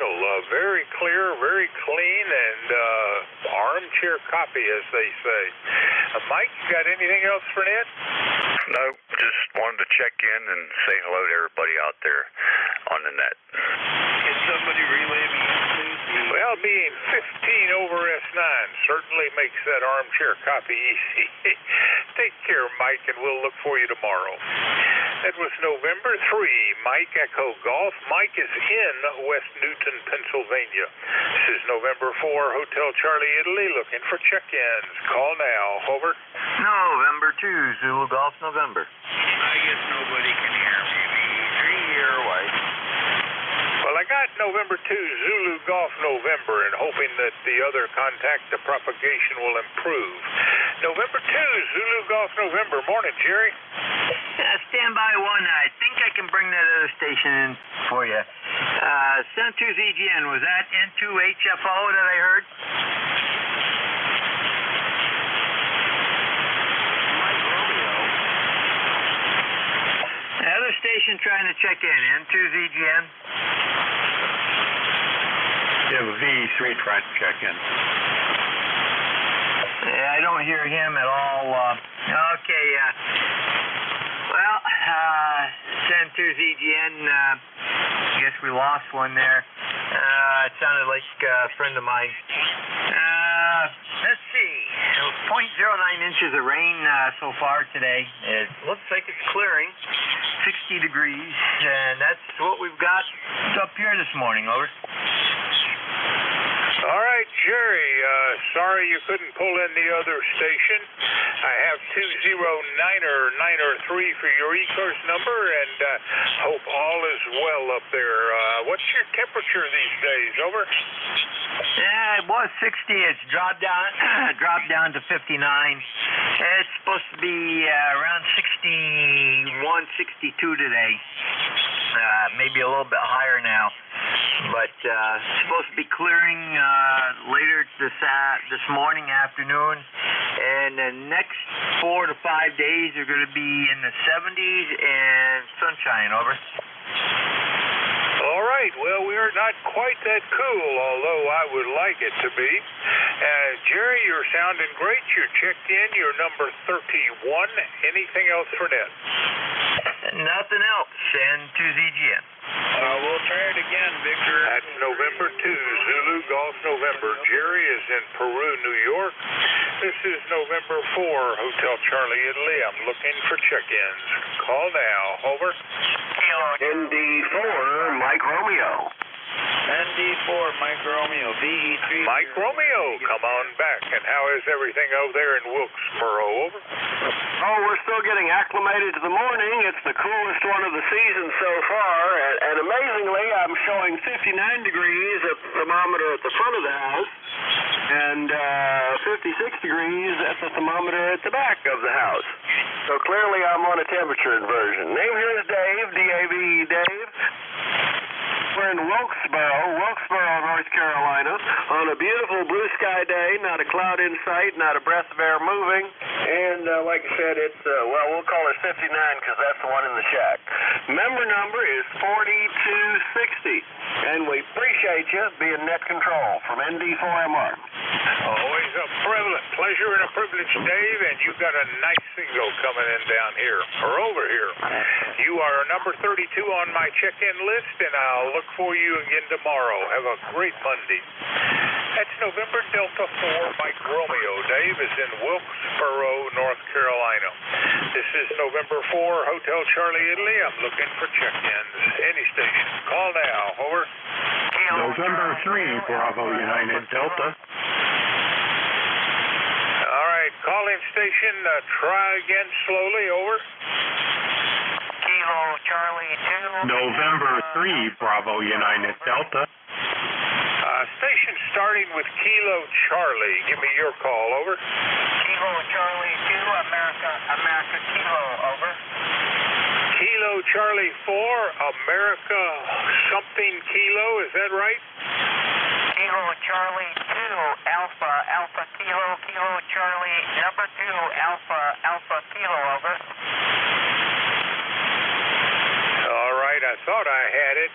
signal. Very clear, very clean, and armchair copy, as they say. Mike, you got anything else for Ned? No, just wanted to check in and say hello to everybody out there on the net. Can somebody relay me into Well, being 15 over S9 certainly makes that armchair copy easy. Take care, Mike, and we'll look for you tomorrow. That was November 3, Mike Echo Golf. Mike is in West Newton, Pennsylvania. This is November 4, Hotel Charlie, Italy, looking for check-ins. Call now. Over. November 2, Zulu Golf, November. I guess nobody can hear me. 3-year white. Well, I got November 2, Zulu Golf, November, and hoping that the other contact, the propagation will improve. November 2, Zulu Golf, November. Morning, Jerry. Stand by one. I think I can bring that other station in for you. Centu's EGN, was that N2HFO that I heard? Other station trying to check in. N2's EGN. You have a VE3 trying to check in. Yeah, I don't hear him at all. Okay, well, N2's EGN, I guess we lost one there. It sounded like a friend of mine. Let's see. 0.09 inches of rain so far today. It looks like it's clearing. 60 degrees, and that's what we've got up here this morning. Over. All right, Jerry, sorry you couldn't pull in the other station. I have 209er 903 for your ECARS number, and hope all is well up there. What's your temperature these days? Over. Yeah, it was 60. It's dropped down to 59. It's supposed to be around 61, 62 today. Maybe a little bit higher now. But it's supposed to be clearing later this morning, afternoon, and the next 4 to 5 days are going to be in the 70s and sunshine. Over. All right, well, we are not quite that cool, although I would like it to be. Jerry, you're sounding great. You're checked in. You're number 31. Anything else for Ned? Nothing else. N2's EGN. We'll try it again, Victor. That's November 2, Zulu Golf, November. Jerry is in Peru, New York. This is November 4, Hotel Charlie, Italy. I'm looking for check-ins. Call now. Over. ND4, Mike Romeo. ND4, Mike Romeo, VE3. Mike Romeo, come on back. And how is everything over there in Wilkesboro? Over. Oh, we're still getting acclimated to the morning. It's the coolest one of the season so far, and amazingly, I'm showing 59 degrees at the thermometer at the front of the house, and 56 degrees at the thermometer at the back of the house. So clearly I'm on a temperature inversion. Name here is Dave, D-A-V-E, Dave. We're in Wilkesboro, North Carolina, on a beautiful blue sky day, not a cloud in sight, not a breath of air moving, and like I said, it's, well, we'll call it 59 because that's the one in the shack. Member number is 4260, and we appreciate you being net control from ND4MR. Always a pleasure and a privilege, Dave, and you've got a nice signal coming in down here, or over here. You are number 32 on my check-in list, and I'll look for you again tomorrow. Have a great Monday. That's November Delta 4, Mike Romeo. Dave is in Wilkesboro, North Carolina. This is November 4, Hotel Charlie, Italy. I'm looking for check-ins. Any station. Call now. Over. November 3, Bravo United Delta. All right, calling station. Try again slowly. Over. Kilo Charlie 2. November 3, Bravo United Delta. Station starting with Kilo Charlie. Give me your call. Over. Kilo Charlie 2, America Kilo. Over. Kilo Charlie 4, America something Kilo. Is that right? Kilo Charlie 2, Alpha Kilo, Kilo Charlie number 2, Alpha Kilo. Over. All right, I thought I had it.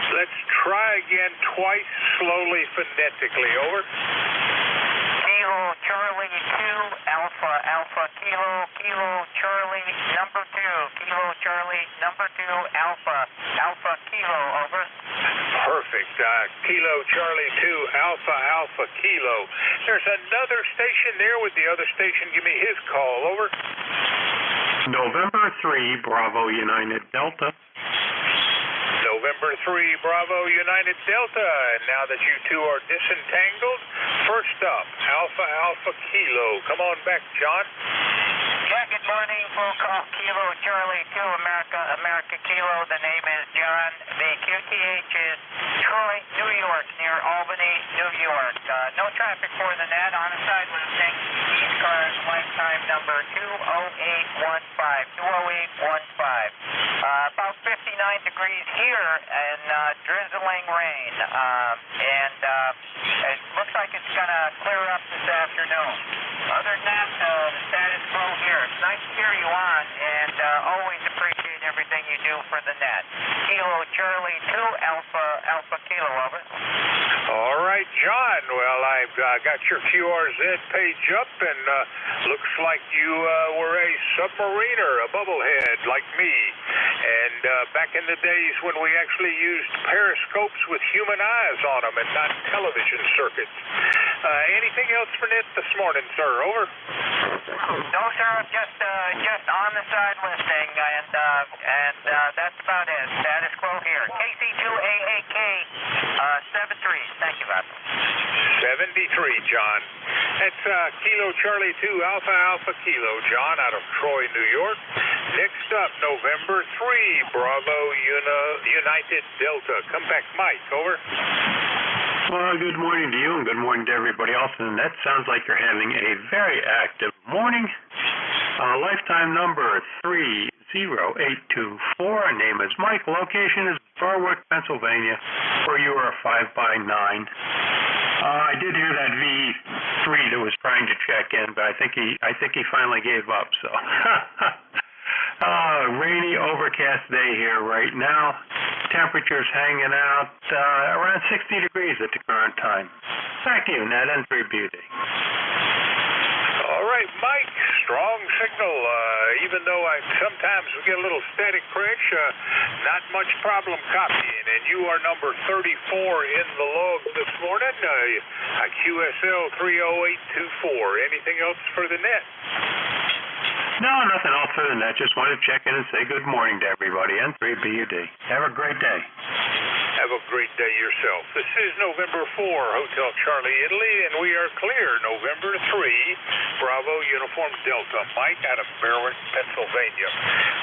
Let's try again twice, slowly, phonetically. Over. Kilo Charlie 2, Alpha, Alpha Kilo, Kilo Charlie number 2, Kilo Charlie number 2, Alpha, Alpha Kilo, over. Perfect. Kilo Charlie 2, Alpha, Alpha Kilo. There's another station there. Would the other station give me his call, over? November 3, Bravo United Delta. November 3, Bravo United Delta. And now that you two are disentangled, first up, Alpha, Alpha Kilo. Come on back, John. Yeah, good morning, full call, Kilo Charlie 2, America, America Kilo. The name is John. The QTH is Troy, New York, near Albany, New York. No traffic for the net, on a side listing. ECARS lifetime number 20815, 20815. About 59 degrees here and drizzling rain. It looks like it's going to clear up this afternoon. Other than that, the status quo here. It's nice to hear you on, and always appreciate everything you do for the net. Kilo Charlie 2, Alpha, Alpha Kilo, over. All right, John. Well, I've got your QRZ page up, and looks like you were a submariner, a bubblehead like me. And back in the days when we actually used periscopes with human eyes on them and not television circuits. Anything else for net this morning, sir? Over. No, sir. Just on the side listing, and that's about it. Status quo here. KC2AAK 73. Thank you, Bob. 73, John. That's Kilo Charlie 2, Alpha, Alpha Kilo, John, out of Troy, New York. Next up, November 3, Bravo United Delta. Come back, Mike. Over. Well, good morning to you and good morning to everybody else. And that sounds like you're having a very active morning. Lifetime number 30824. Name is Mike. Location is Berwick, Pennsylvania, where you are 5x9. I did hear that V3 that was trying to check in, but I think he finally gave up. So, rainy, overcast day here right now. Temperatures hanging out around 60 degrees at the current time. Back to you, Ned, N3BD. All right, Mike. Strong signal. Even though sometimes we get a little static crash, not much problem copying. And you are number 34 in the log this morning. QSL 30824. Anything else for the net? No, nothing else for the net. Just wanted to check in and say good morning to everybody. N3BUD. Have a great day. Have a great day yourself. This is November 4, Hotel Charlie, Italy, and we are clear. November 3, Bravo Uniform Delta. Mike out of Berwick, Pennsylvania.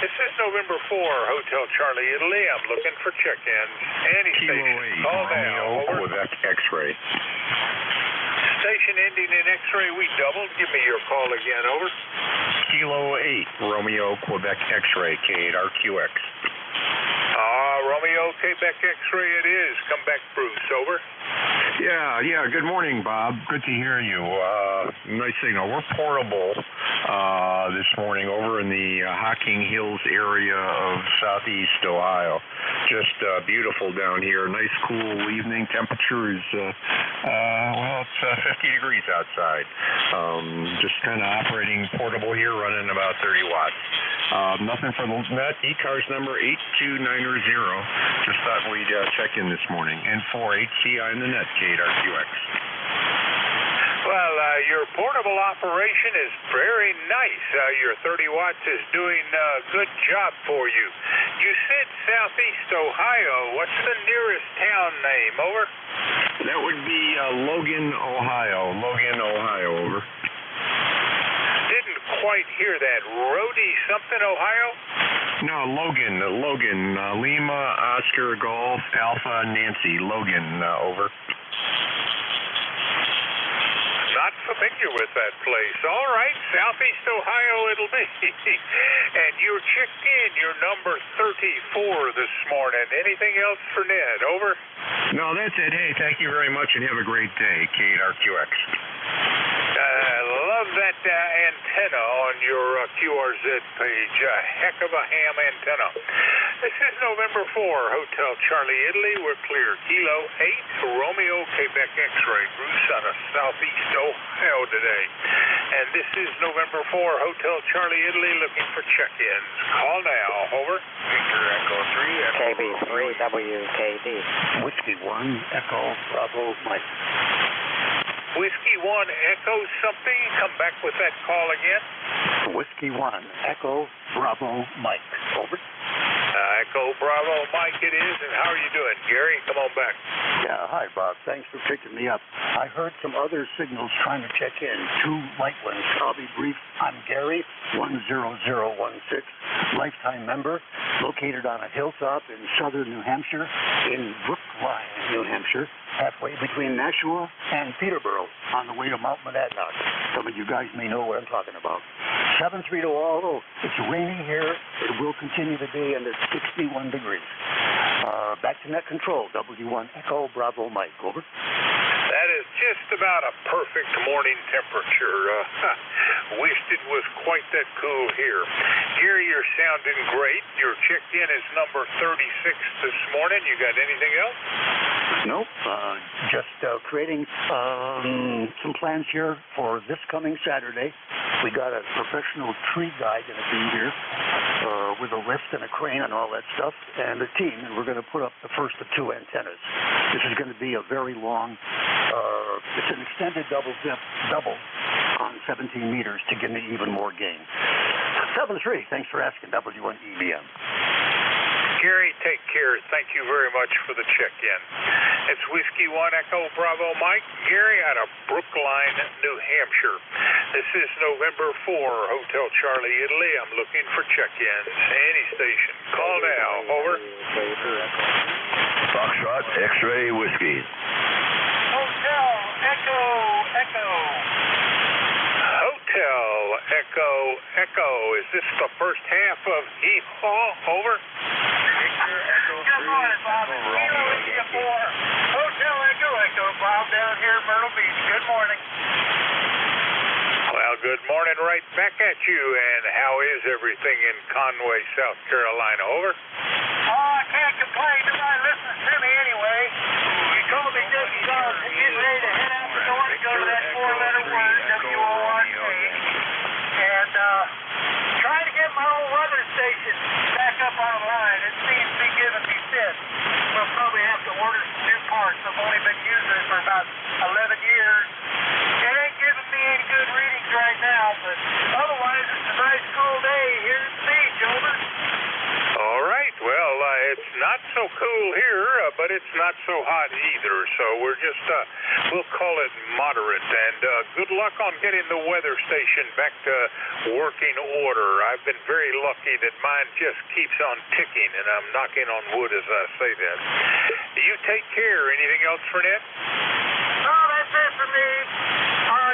This is November 4, Hotel Charlie, Italy. I'm looking for check-ins. Any station. Call now. Quebec X-ray. Station ending in X-ray. We doubled. Give me your call again. Over. Kilo 8, Romeo Quebec X-ray, K8RQX. Romeo, Quebec X-ray it is. Come back, Bruce. Over. Yeah. Good morning, Bob. Good to hear you. Nice signal. We're portable this morning over in the Hocking Hills area of southeast Ohio. Just beautiful down here. Nice, cool evening. Temperature is, it's 50 degrees outside. Just kind of operating portable here, running about 30 watts. Nothing for the net. ECARS number 82900. Just thought we'd check in this morning. And 4HCI in the net, K8RQX. Well, your portable operation is very nice. Your 30 watts is doing a good job for you. You said southeast Ohio. What's the nearest town name? Over. That would be Logan, Ohio. Logan, Ohio. Over. Didn't quite hear that. Rhodey something, Ohio? No, Logan. Lima, Oscar, Golf, Alpha, Nancy. Logan, over. Not familiar with that place. All right, southeast Ohio it'll be. And you're checked in. You're number 34 this morning. Anything else for Ned? Over. No, that's it. Hey, thank you very much and have a great day, K8RQX. Love that antenna on your QRZ page. A heck of a ham antenna. This is November 4, Hotel Charlie, Italy. We're clear. Kilo 8, Romeo, Quebec X-ray. Bruce out of Southeast Ohio today. And this is November 4, Hotel Charlie, Italy, looking for check-ins. Call now. Over. Victor Echo 3, Echo KB3 WKD. Whiskey 1, Echo, Bravo, Mike. Whiskey 1, Echo something. Come back with that call again. Whiskey 1, Echo, Bravo, Mike. Over. Echo Bravo, Mike it is. And how are you doing? Gary, come on back. Yeah, hi, Bob. Thanks for picking me up. I heard some other signals trying to check in. 2 light ones. I'll be brief. I'm Gary, 10016, lifetime member, located on a hilltop in southern New Hampshire, in Brookline, New Hampshire, halfway between Nashua and Peterborough, on the way to Mount Monadnock. Some of you guys may know what I'm talking about. 7-3 to all. Oh, it's raining here. It will continue to be, and it's 61 degrees. Back to net control. W1 Echo Bravo Mike. Over. That is just about a perfect morning temperature. Wished it was quite that cool here. Gary, you're sounding great. Your check-in is number 36 this morning. You got anything else? Nope. Just creating some plans here for this coming Saturday. We got a professional tree guy going to be here with a lift and a crane and all that stuff, and a team, and we're going to put up the first of 2 antennas. This is going to be a very long, it's an extended double on 17 meters to give me even more gain. 7-3, thanks for asking, W1 EBM. Gary, take care. Thank you very much for the check-in. It's Whiskey 1 Echo Bravo Mike. Gary out of Brookline, New Hampshire. This is November 4, Hotel Charlie, Italy. I'm looking for check-ins. Any station. Call now. Over. Foxtrot, X-ray, Whiskey. Hotel Echo Echo. Hotel Echo Echo. Is this the first half of Hee-Haw? Over. Victor Echo 3, Good morning, Bob. Echo Kilo Romeo, India Yankee. 4. Hotel Echo Echo. Bob down here in Myrtle Beach. Good morning. Well, good morning right back at you. And how is everything in Conway, South Carolina? Over. Oh, I can't complain. Nobody listens to me anyway. You told me just as I was getting ready to head out the door to go to that 4-letter word, W-O-R-K. And trying to get my old weather station back up online. It seems to be giving me fits. We'll probably have to order some new parts. I've only been using it for about 11 years. It ain't giving me any good readings right now, but otherwise it's a nice cool day here at the beach. Over. All right. Well, it's not so cool here, but it's not so hot either. So we're just, we'll call it moderate. And good luck on getting the weather station back to working order. I've been very lucky that mine just keeps on ticking, and I'm knocking on wood as I say that. You take care. Anything else for Ned? Oh, that's it for me.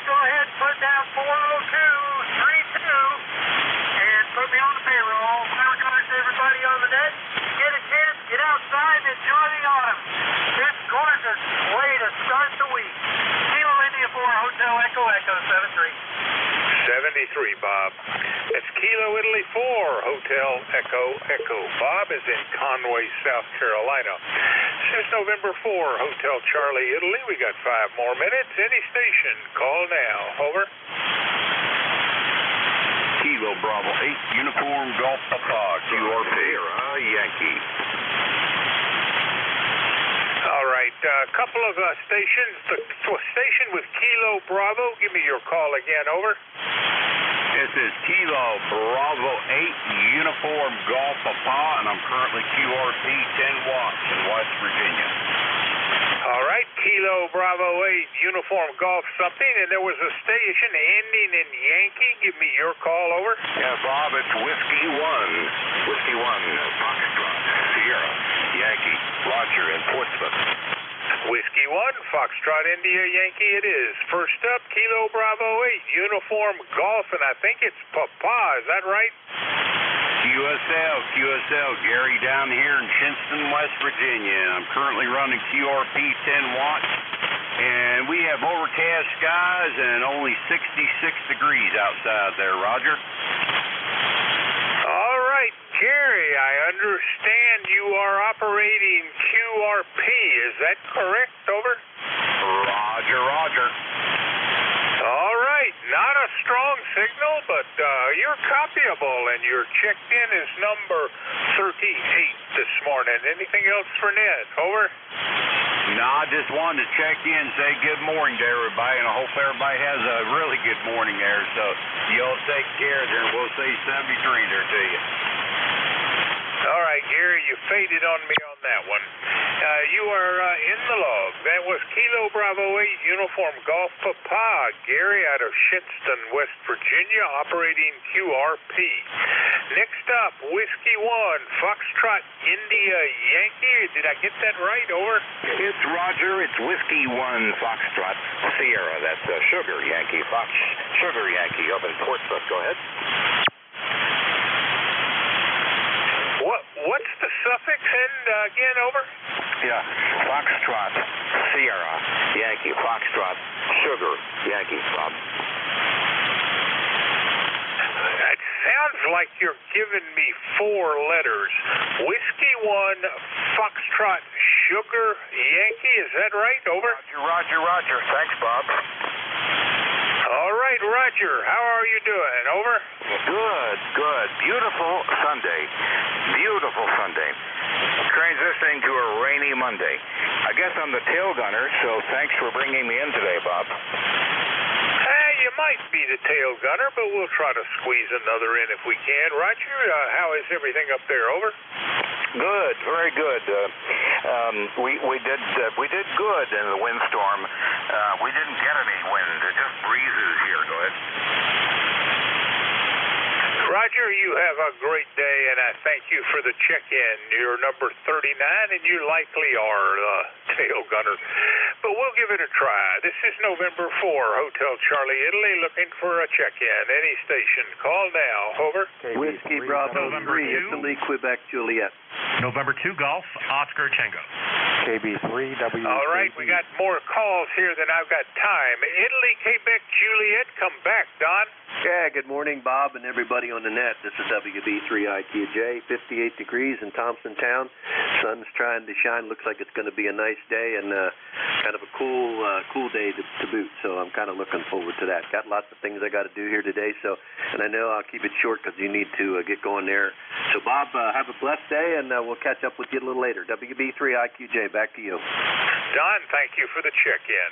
Go ahead and put down 40232 and put me on the payroll. My regards to everybody on the net. Get a chance, get outside and enjoy the autumn. This gorgeous way to start the week. Kilo India 4, Hotel Echo Echo 73. 73, Bob. It's Kilo Italy 4, Hotel Echo Echo. Bob is in Conway, South Carolina. This is November 4, Hotel Charlie, Italy. We got 5 more minutes. Any station. Call now. Over. Kilo Bravo 8, Uniform Golf Papa, QRP, Yankee. All right. A couple of stations. The station with Kilo Bravo. Give me your call again. Over. This is Kilo Bravo 8, Uniform Golf Papa, and I'm currently QRP 10 watts in West Virginia. All right. Kilo Bravo 8, Uniform Golf something, and there was a station ending in Yankee. Give me your call. Over. Yeah, Bob, it's Whiskey 1. Whiskey 1, Foxtrot, Sierra, Yankee, Roger in Portsmouth. Whiskey 1, Foxtrot, India, Yankee it is. First up, Kilo Bravo 8, Uniform Golf, and I think it's Papa. Is that right? QSL, Gary down here in Chinston, West Virginia. I'm currently running QRP 10 watts, and we have overcast skies and only 66 degrees outside there, Roger. All right, Jerry, I understand you are operating QRP. Is that correct? Over. Roger, roger. All right. Not a strong signal, but you're copyable, and your checked-in is number 38 this morning. Anything else for Ned? Over. No, I just wanted to check in, say good morning to everybody, and I hope everybody has a really good morning there. So y'all take care there. We'll say 73 there to you. All right, Gary, you faded on me on that one. You are in the log. That was Kilo Bravo 8 Uniform Golf Papa, Gary, out of Shinston, West Virginia, operating QRP. Next up, Whiskey 1, Foxtrot India Yankee. Did I get that right? Over. It's Roger. It's Whiskey 1 Foxtrot Sierra. That's Sugar Yankee. Sugar Yankee up in Portsmouth. Go ahead. What's the suffix end again? Over. Yeah. Foxtrot Sierra Yankee. Foxtrot Sugar Yankee. Bob. That sounds like you're giving me 4 letters. Whiskey 1, Foxtrot, Sugar, Yankee. Is that right? Over. Roger. Thanks, Bob. All right, Roger. How are you doing? Over. Good. Beautiful Sunday. Transitioning to a rainy Monday. I guess I'm the tail gunner, so thanks for bringing me in today, Bob. You might be the tail gunner, but we'll try to squeeze another in if we can. Roger, how is everything up there? Over. Good, very good. We did good in the windstorm. We didn't get any wind. It just breezes here. Go ahead. Roger, you have a great day, and I thank you for the check-in. You're number 39, and you likely are tail gunner. But we'll give it a try. This is November 4, Hotel Charlie, Italy, looking for a check-in. Any station. Call now. Over. Whiskey Bravo 3, Italy, Quebec, Juliet. November 2, Golf, Oscar Tango. KB3, W. All right, we got more calls here than I've got time. Italy, Quebec, Juliet, come back, Don. Yeah, good morning, Bob, and everybody on the net. This is WB3IQJ, 58 degrees in Thompson Town. Sun's trying to shine. Looks like it's going to be a nice day and kind of a cool day to boot. So I'm kind of looking forward to that. Got lots of things I got to do here today. So, and I know I'll keep it short because you need to get going there. So, Bob, have a blessed day, and we'll catch up with you a little later. WB3IQJ, back to you. Don, thank you for the check-in.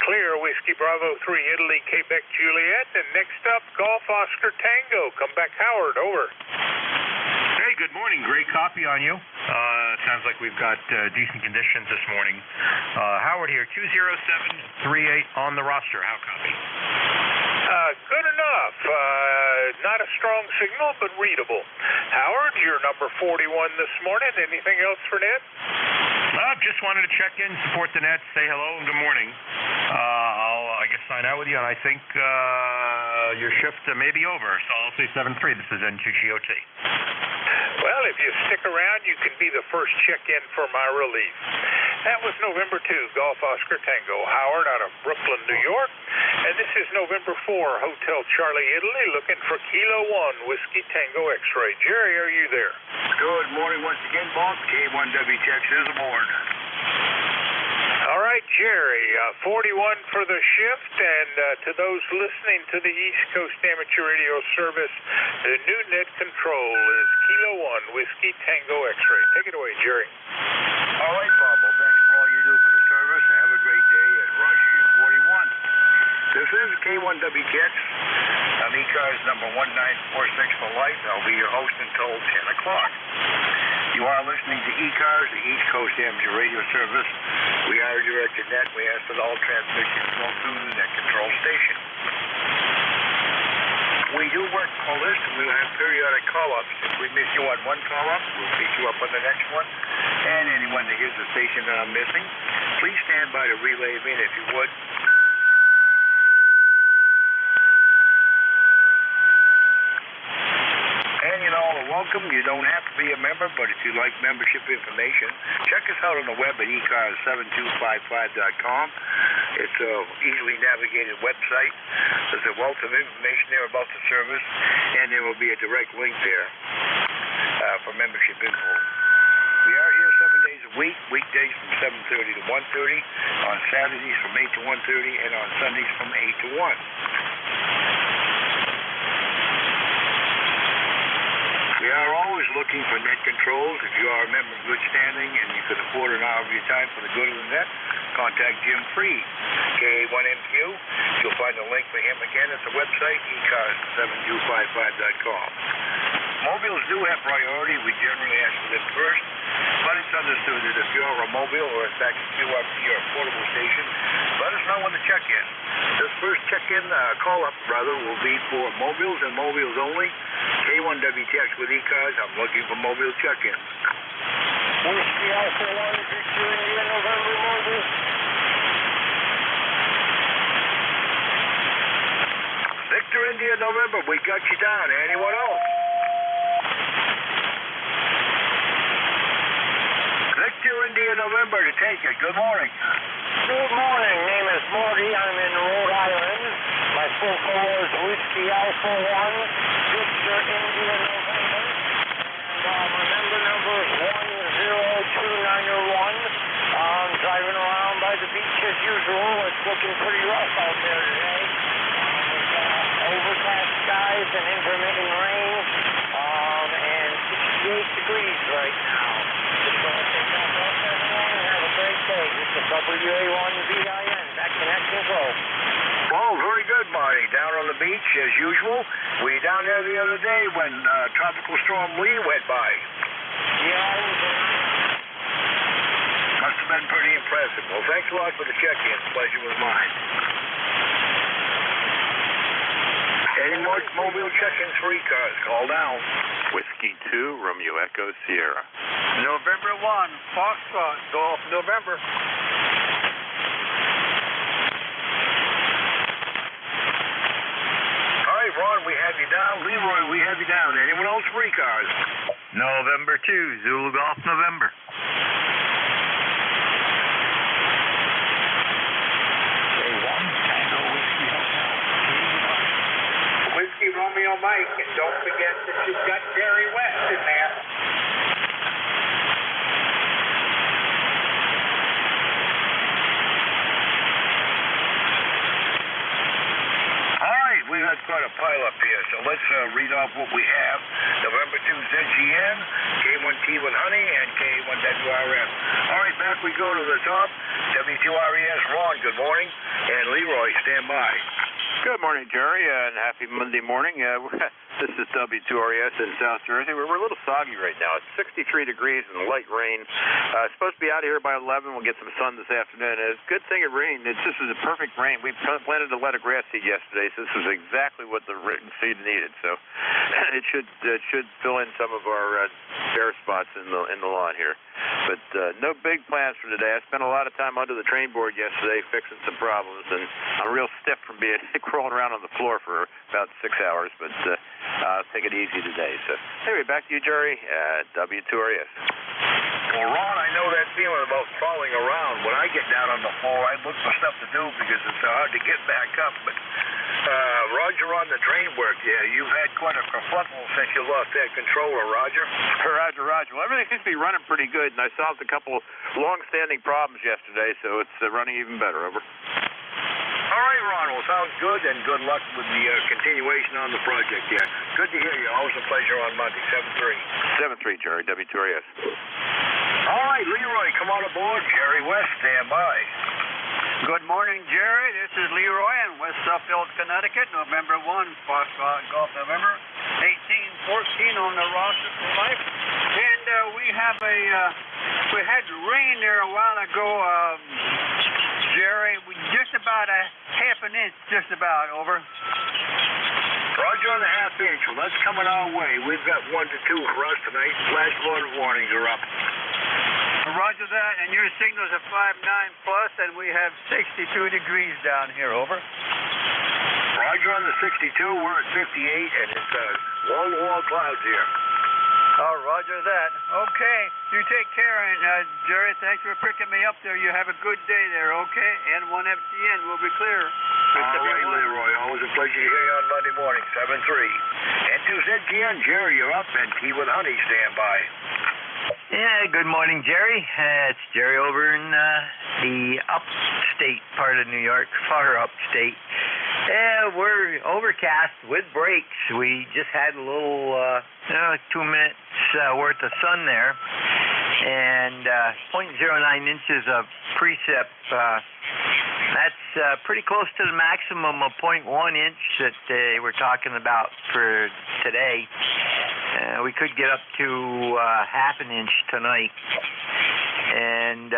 Clear, Whiskey Bravo 3, Italy, Quebec, Juliet, and next up, Golf Oscar Tango. Come back, Howard. Over. Hey, good morning. Great copy on you. Sounds like we've got decent conditions this morning. Howard here, 20738 on the roster. How copy? Good enough. Not a strong signal, but readable. Howard, you're number 41 this morning. Anything else for Ned? Just wanted to check in, support the net, say hello, and good morning. I'll, I guess, sign out with you, and I think your shift may be over, so I'll say 7-3. This is NJ2US. Well, if you stick around, you can be the first check-in for my relief. That was November 2, Golf Oscar Tango, Howard out of Brooklyn, New York. And this is November 4, Hotel Charlie, Italy, looking for Kilo 1, Whiskey Tango X-Ray. Jerry, are you there? Good morning once again, Bob. K1W Texas aboard. All right, Jerry, 41 for the shift, and to those listening to the East Coast Amateur Radio Service, the new net control is Kilo 1, Whiskey Tango X-Ray. Take it away, Jerry. All right, Bob. Well, thanks for all you do for the service, and have a great day at Roger 41. This is K1WTX. I'm ECARS number 1946 for life. I'll be your host until 10 o'clock. You are listening to ECARS, the East Coast Amateur Radio Service. We are a directed net. We ask that all transmissions go through the net control station. We do work call list, and we'll have periodic call-ups. If we miss you on one call-up, we'll pick you up on the next one. And anyone that hears the station that I'm missing, please stand by to relay me if you would. And you know, welcome. You don't have to be a member, but if you like membership information, check us out on the web at ECARS7255.com. It's an easily navigated website. There's a wealth of information there about the service, and there will be a direct link there. for membership info. We are here 7 days a week, weekdays from 7:30 to 1:30, on Saturdays from 8 to 1:30, and on Sundays from 8 to 1. We are always looking for net controls. If you are a member of good standing and you can afford an hour of your time for the good of the net, contact Jim Freed, KA1MQ. You'll find a link for him again at the website, ECARS7255.com. Mobiles do have priority. We generally ask for them first, but it's understood that if you're a mobile or in fact if you are your portable station, let us know when to check in. This first check-in, call-up rather, will be for mobiles and mobiles only. K1WTX with ECARS. I'm looking for mobile check-ins. Whiskey Alpha 1, Victor India, November, mobile. Victor India, November. We got you down. Anyone else? Victor India, November to take it. Good morning. Good morning. Name is Morty. I'm in Rhode Island. My full call is Whiskey Alpha 1, Victor India, November. And my number is 10291. I'm driving around by the beach as usual. It's looking pretty rough out there today. Overcast skies and intermittent rain, and 68 degrees right now. Just want to take off everyone and have a great day. This is WA1VIN. Back to Net Control. Well, very good, Marty. Down on the beach, as usual. We were down there the other day when Tropical Storm Lee went by. Yeah, I was around. Must have been pretty impressive. Well, thanks a lot for the check-in. Pleasure was mine. Any more mobile check-ins for ECARS? Call now. Whiskey 2, Romeo Echo Sierra. November 1, Foxtrot, Golf, November. All right, Ron, we have you down. Leroy, we have you down. Anyone else for ECARS? November 2, Zulu Golf, November. Whiskey Romeo Mike, and don't forget that you've got Jerry West in there. All right, we've got quite a pile up here, so let's read off what we have. November 2 ZGN, K1T with Honey, and K1WRM. All right, back we go to the top. W2RES, Ron, good morning. And Leroy, stand by. Good morning, Jerry, and happy Monday morning. This is W2RES in South Jersey. We're a little soggy right now. It's 63 degrees and light rain. It's supposed to be out of here by 11. We'll get some sun this afternoon. It's a good thing it rained. This is a perfect rain. We planted a lot of grass seed yesterday, so this is exactly what the seed needed. So it should fill in some of our bare spots in the lawn here. But no big plans for today. I spent a lot of time under the train board yesterday fixing some problems, and I'm real stiff from being crawling around on the floor for about 6 hours, but I'll take it easy today. So anyway, back to you, Jerry, at W2RES. Well, Ron, I know that feeling about crawling around. When I get down on the floor, I look for stuff to do because it's hard to get back up. But Roger, on the train work, you've had quite a kerfuffle since you lost that controller, Roger. Roger. Well, everything seems to be running pretty good, and I solved a couple long-standing problems yesterday, so it's running even better. Over. All right, Ron. Well, sounds good, and good luck with the continuation on the project. Yeah, good to hear you. Always a pleasure on Monday. 7-3. 7-3, Jerry. W2RES. All right, Leroy, come on aboard. Jerry West, stand by. Good morning, Jerry. This is Leroy in West Suffield, Connecticut. November 1, Foxtrot, Golf, November. 1814 on the roster for life. And we had rain there a while ago, Jerry. Just about a half an inch, just about, over. Roger on the half inch. Well, that's coming our way. We've got 1 to 2 for us tonight. Flash flood warnings are up. Roger that, and your signal's a 5.9 plus, and we have 62 degrees down here, over. Roger on the 62, we're at 58, and it's wall-to-wall clouds here. Oh, roger that. Okay, you take care, and Jerry, thanks for picking me up there. You have a good day there, okay? N1FCN will be clear. All right, Leroy, always a pleasure to hear you on Monday morning, 7-3. NJ2US and Jerry, you're up, and T with Honey, stand by. Yeah, good morning, Jerry. It's Jerry over in the upstate part of New York, far upstate. Yeah, we're overcast with breaks. We just had a little, 2 minutes worth of sun there, and 0.09 inches of precip. That's pretty close to the maximum of 0.1 inch that they were talking about for today. We could get up to half an inch tonight, and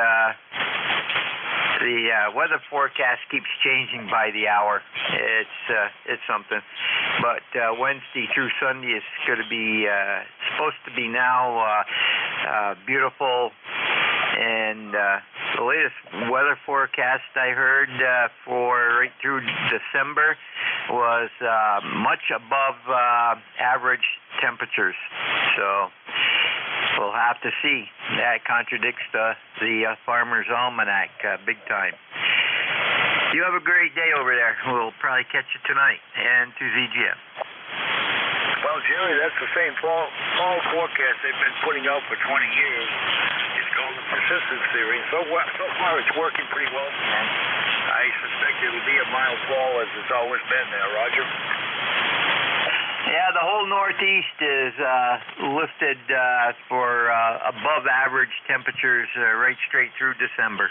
the weather forecast keeps changing by the hour. It's something. But Wednesday through Sunday is going to be supposed to be now beautiful. And the latest weather forecast I heard for right through December was much above average temperatures. So we'll have to see. That contradicts the Farmer's Almanac big time. You have a great day over there. We'll probably catch you tonight and to ZGM. Well, Jerry, that's the same fall forecast they've been putting out for 20 years. It's called the persistence theory. So far, it's working pretty well for them. I suspect it'll be a mild fall as it's always been there, Roger. Yeah, the whole Northeast is lifted for above average temperatures right straight through December.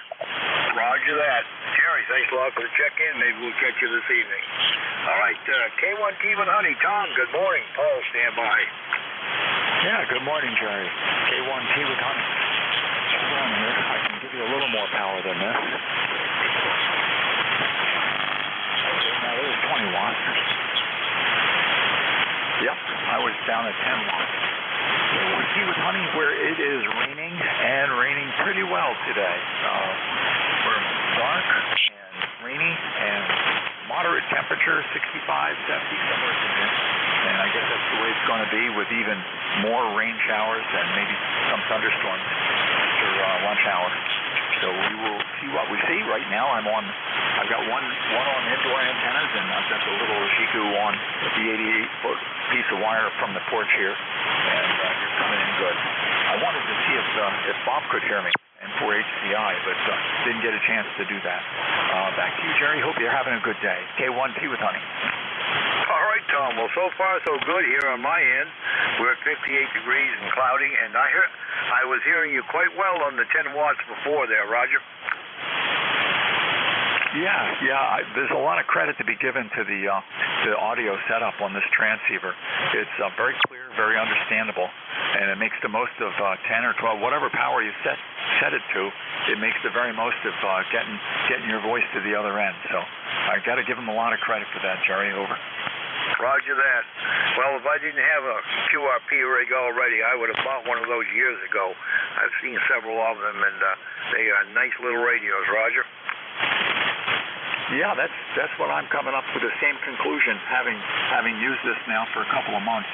Roger that. Jerry, thanks a lot for the check-in. Maybe we'll catch you this evening. All right, K1T with Honey. Tom, good morning. Paul, stand by. Yeah, good morning, Jerry. K1T with Honey. Hold on here. I can give you a little more power than this. Now, there's 20 watts. Yep, I was down at 10 watts. K1T with Honey, where it is raining, and raining pretty well today. We're dark and rainy and moderate temperature, 65, 70, somewhere in there. And I guess that's the way it's going to be, with even more rain showers and maybe some thunderstorms after lunch hour. So we will see what we see. Right now I've got one on indoor antennas, and I've got the little Shiku on the 88-foot piece of wire from the porch here, and you're coming in good. I wanted to see if Bob could hear me and for HCI, but didn't get a chance to do that. Back to you, Jerry. Hope you're having a good day. K1T with Honey. All right, Tom. Well, so far so good here on my end. We're at 58 degrees and cloudy, and I was hearing you quite well on the 10 watts before there, Roger. Yeah. There's a lot of credit to be given to the audio setup on this transceiver. It's very clear, very understandable, and it makes the most of 10 or 12, whatever power you set it to. It makes the very most of getting your voice to the other end. So I got to give them a lot of credit for that, Jerry. Over. Roger that. Well, if I didn't have a QRP rig already, I would have bought one of those years ago. I've seen several of them, and they are nice little radios, Roger. Yeah, that's what I'm coming up with, the same conclusion, having used this now for a couple of months.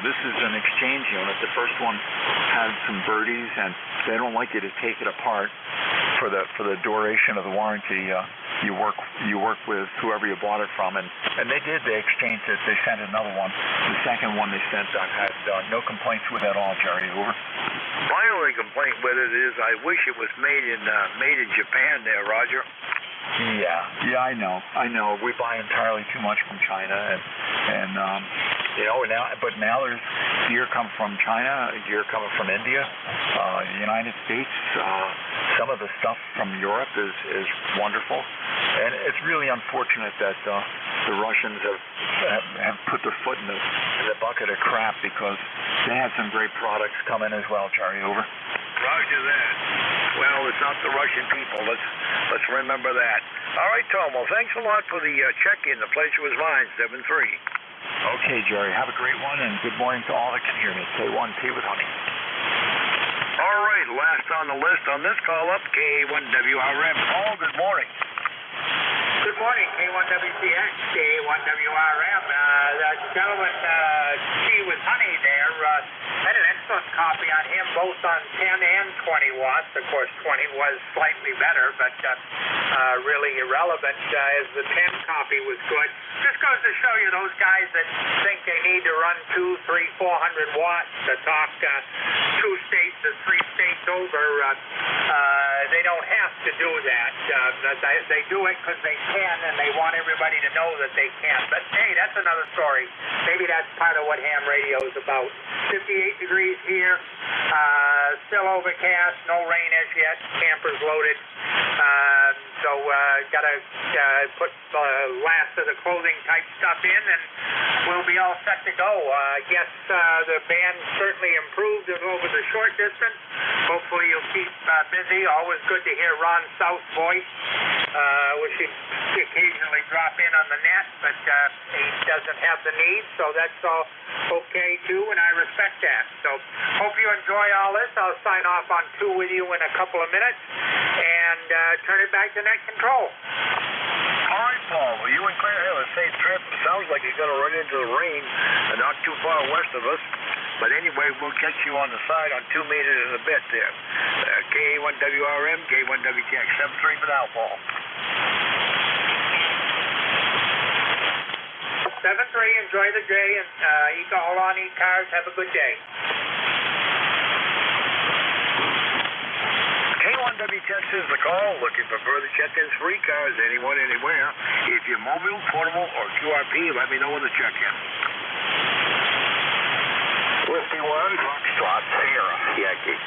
This is an exchange unit. The first one had some birdies, and they don't like you to take it apart for the duration of the warranty. You work with whoever you bought it from, and they did. They exchanged it. They sent another one. The second one they sent, I've had no complaints with at all, Jerry. Over. My only complaint with it is I wish it was made in Japan there, Roger. Yeah, I know. We buy entirely too much from China, and now there's gear coming from China, gear coming from India, the United States. Some of the stuff from Europe is wonderful, and it's really unfortunate that the Russians have put their foot in the bucket of crap, because they had some great products come in as well, Jerry. Over. Roger that. Well, it's not the Russian people. Let's remember that. All right, Tom. Well, thanks a lot for the check-in. The pleasure was mine. 7-3. Okay, Jerry. Have a great one, and good morning to all that can hear me. K1T with Honey. All right. Last on the list on this call-up, K1WRM. Paul, good morning. Good morning, K1WTX, K1WRM. The gentleman, Tea with Honey there, had an excellent copy on him, both on 10 and 20 watts. Of course, 20 was slightly better, but really irrelevant as the 10 copy was good. Just goes to show you those guys that think they need to run 200, 300, 400 watts to talk 2 states or 3 states over. They don't have to do that. They do it because they can, and they want everybody to know that they can. But hey, that's another story. Maybe that's part of what ham radio is about. 58 degrees here, still overcast, no rain as yet, camper's loaded. So gotta put the last of the clothing type stuff in, and we'll be all set to go. I guess the band certainly improved over the short distance. Hopefully you'll keep busy. Always good to hear Ron South's voice. Wish he'd occasionally drop in on the net, but he doesn't have the need, so that's all okay too, and I respect that. So hope you enjoy all this. I'll sign off on 2 with you in a couple of minutes and turn it back to net control. All right, Paul. Well, you and Claire have a safe trip. Sounds like you're going to run into the rain not too far west of us. But anyway, we'll catch you on the side on 2 meters in a bit there. K1WRM, K1WTX. 7-3 for now, Paul. 7-3, enjoy the day, and hold on, ECARS, have a good day. K1WTX is the call. Looking for further check-ins for ECARS, anyone, anywhere. If you're mobile, portable, or QRP, let me know when to check in. Whiskey 1, Foxtrot, Sierra, Yankee.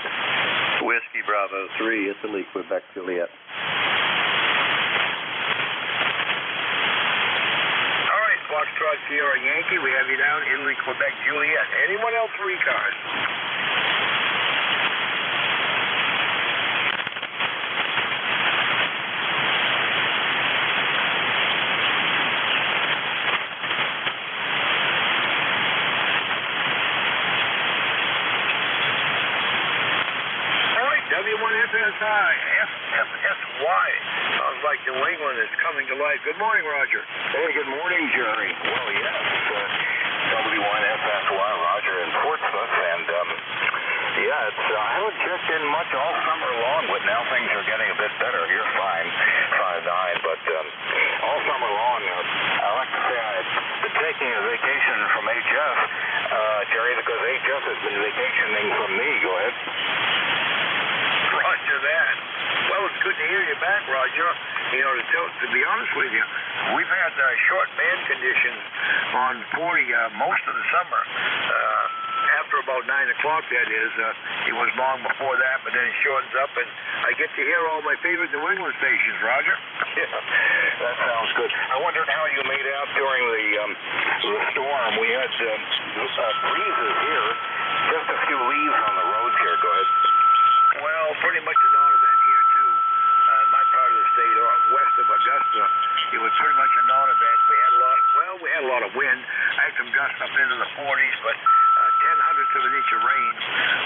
Whiskey Bravo 3, Italy, Quebec, Juliet. All right, Foxtrot, Sierra, Yankee. We have you down, Italy, Quebec, Juliet. Anyone else for ECARS? W1FSI, FFSY. Sounds like New England is coming to life. Good morning, Roger. Hey, good morning, Jerry. Well, yes, W1FSY, Roger in Portsmouth, and yeah, I haven't checked in much all summer long, but now things are getting a bit better. You're fine, 5-9, but all summer long, I like to say I've been taking a vacation from HF, Jerry, because HF has been vacationing from me. Go ahead. Roger that. Well, it's good to hear you back, Roger. You know, to be honest with you, we've had short band conditions on 40 most of the summer. After about 9 o'clock, that is. It was long before that, but then it shortens up, and I get to hear all my favorite New England stations, Roger. Yeah, that sounds good. I wondered how you made out during the storm. We had breezes here, just a few leaves on the roads here. Go ahead. Well, pretty much a non-event here, too. In my part of the state, west of Augusta, it was pretty much a non-event. We had a lot of wind. I had some gusts up into the 40s, but 0.10 of an inch of rain.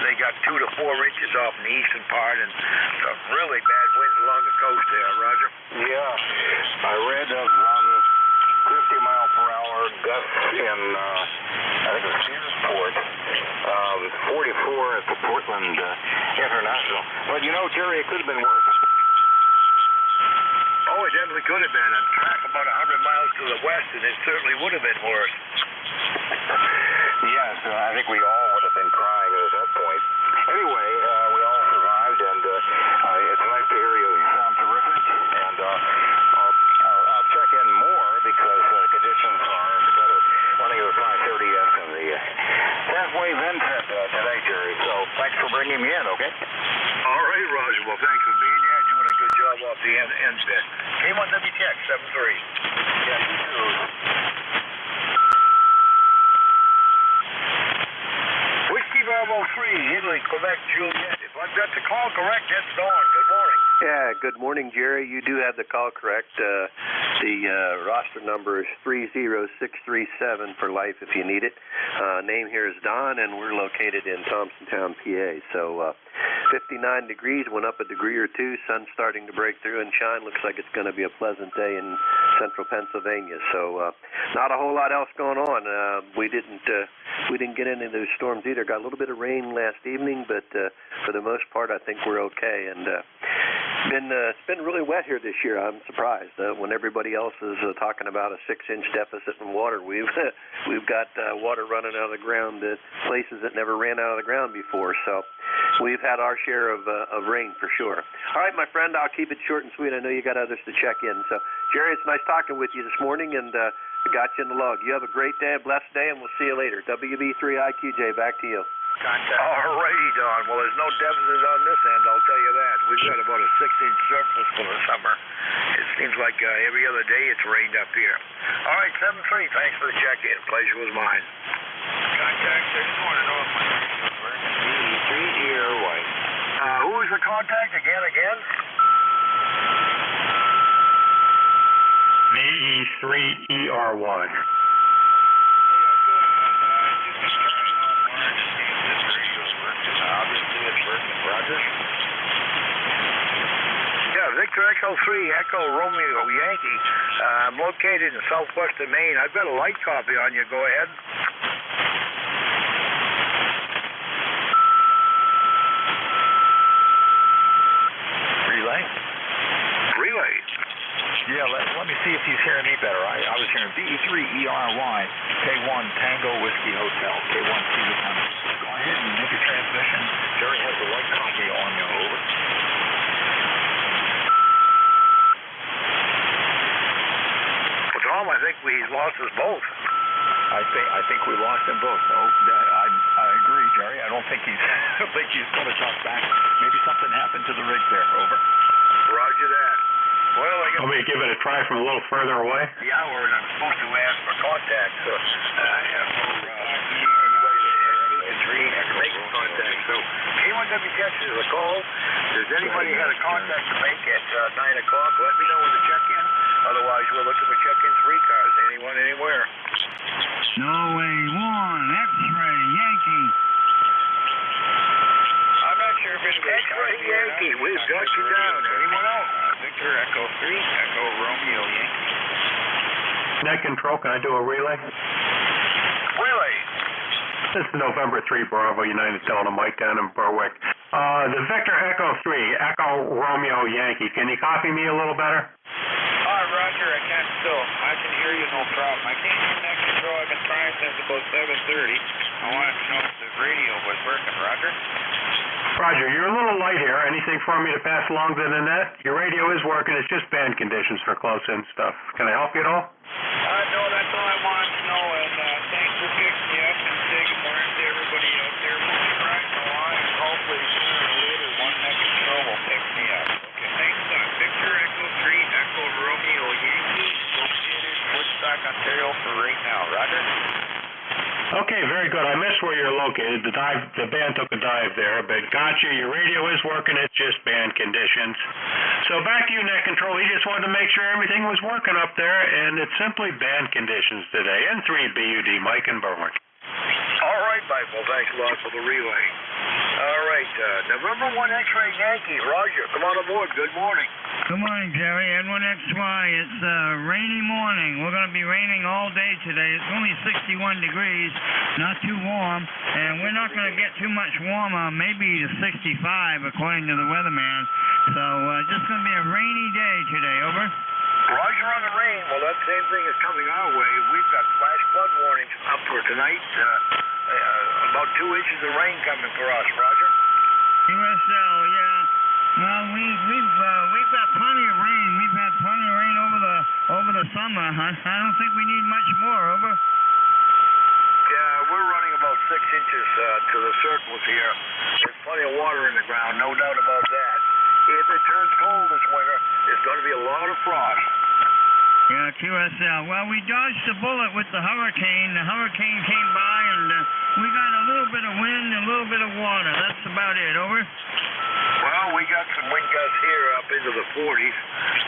They got 2 to 4 inches off in the eastern part, and some really bad winds along the coast there, Roger. Yeah, I read of 50-mile-per-hour gusts in, I think it was Searsport, 44 at the Portland International. But you know, Jerry, it could have been worse. Oh, it definitely could have been. A track about 100 miles to the west, and it certainly would have been worse. Yes, I think we all would have been crying at that point. Anyway, we all survived, and it's nice to hear you. You sound terrific, and I'll check in more because conditions are better. Running the 530S and the halfway Vented today, Jerry. So thanks for bringing me in, okay? All right, Roger. Well, thanks for being here. Doing a good job off the end bit. K1WTX 7-3. Yeah, you too. Whiskey Bravo 3, Italy, Quebec, Juliet. If I've got the call correct, that's Dawn. Good morning. Yeah, good morning, Jerry. You do have the call correct. The roster number is 30637 for life if you need it. Name here is Don, and we're located in Thompsontown, PA. So 59 degrees, went up a degree or two. Sun's starting to break through and shine. Looks like it's going to be a pleasant day in central Pennsylvania. So not a whole lot else going on. We didn't get any of those storms either. Got a little bit of rain last evening, but for the most part, I think we're okay. And it's been really wet here this year. I'm surprised. When everybody else is talking about a 6-inch deficit in water, we've got water running out of the ground at places that never ran out of the ground before. So we've had our share of rain for sure. All right, my friend, I'll keep it short and sweet. I know you got others to check in. So, Jerry, it's nice talking with you this morning, and I got you in the log. You have a great day, a blessed day, and we'll see you later. WB3IQJ, back to you. Contact. All righty, Don. Well, there's no deficit on this end, I'll tell you that. We've got about a 6-inch surplus for the summer. It seems like every other day it's rained up here. All right, 7-3, thanks for the check-in. Pleasure was mine. Contact, I just want to know if my radio is working. VE3E or white? Who is the contact again? VE3ER1. Yeah, Victor Echo 3, Echo Romeo Yankee. I'm located in southwestern Maine. I've got a light copy on you. Go ahead. Relay. Yeah, let me see if he's hearing me better. I was hearing VE3ERY, K1 Tango Whiskey Hotel, K1 Cedar County. Go ahead and make a transmission. Jerry has the white copy on you. Over. Well, Tom, I think he's lost us both. I think we lost them both. No, I agree, Jerry. I don't think he's going to talk back. Maybe something happened to the rig there. Over. Roger that. Well, Want me to give it a try from a little further away? Yeah, I'm supposed to ask for contact. So, make contact. So, K1WCats is a call. Does anybody have a contact to make at 9 o'clock? Let me know when to check in. Otherwise, we're looking for check-in for ECARS. Anyone, anywhere. Norway 1, X-ray, Yankee. I'm not sure if anybody's X-ray Yankee, we've got you down. Anyone else? Victor Echo 3, Echo Romeo Yankee. Net control, can I do a relay? Relay. This is November 3, Bravo, United Delta, Mike down in Berwick. The Victor Echo 3, Echo Romeo Yankee, can you copy me a little better? Roger, I can still. I can hear you, no problem. I can't hear net control. I've been trying since about 7:30. I wanted to know if the radio was working, Roger. Roger, you're a little light here. Anything for me to pass along to the net? Your radio is working. It's just band conditions for close-in stuff. Can I help you at all? No, that's all I wanted to know. And thanks for picking me up and say good morning to everybody out there. We'll be riding along, and hopefully sooner or later one net control will pick me up. Okay, thanks. Victor Echo 3, Echo Romeo Yankee, located Woodstock, Ontario for right now. Roger. Okay, very good. I missed where you're located. The band took a dive there, but gotcha. Your radio is working. It's just band conditions. So back to you, net control. He just wanted to make sure everything was working up there, and it's simply band conditions today. N3BUD, Mike and Berwick. All right, Michael. Thanks a lot for the relay. All right, November 1 X-ray Yankee. Roger, come on aboard. Good morning. Good morning, Jerry. N1XY. It's a rainy morning. We're going to be raining all day today. It's only 61 degrees, not too warm, and we're not going to get too much warmer, maybe to 65 according to the weatherman. So just going to be a rainy day today. Over. Roger on the rain. Well, that same thing is coming our way. We've got flash flood warnings up for tonight. About 2 inches of rain coming for us. Roger. USL, yeah. Well, we've got plenty of rain. We've had plenty of rain over the summer. I don't think we need much more. Over. Yeah, we're running about 6 inches to the surplus here. There's plenty of water in the ground, no doubt about that. If it turns cold this winter, there's going to be a lot of frost. Yeah, QSL. Well, we dodged the bullet with the hurricane. The hurricane came by, and we got a little bit of wind and a little bit of water. That's about it. Over. Well, Well, we got some wind gusts here up into the 40s,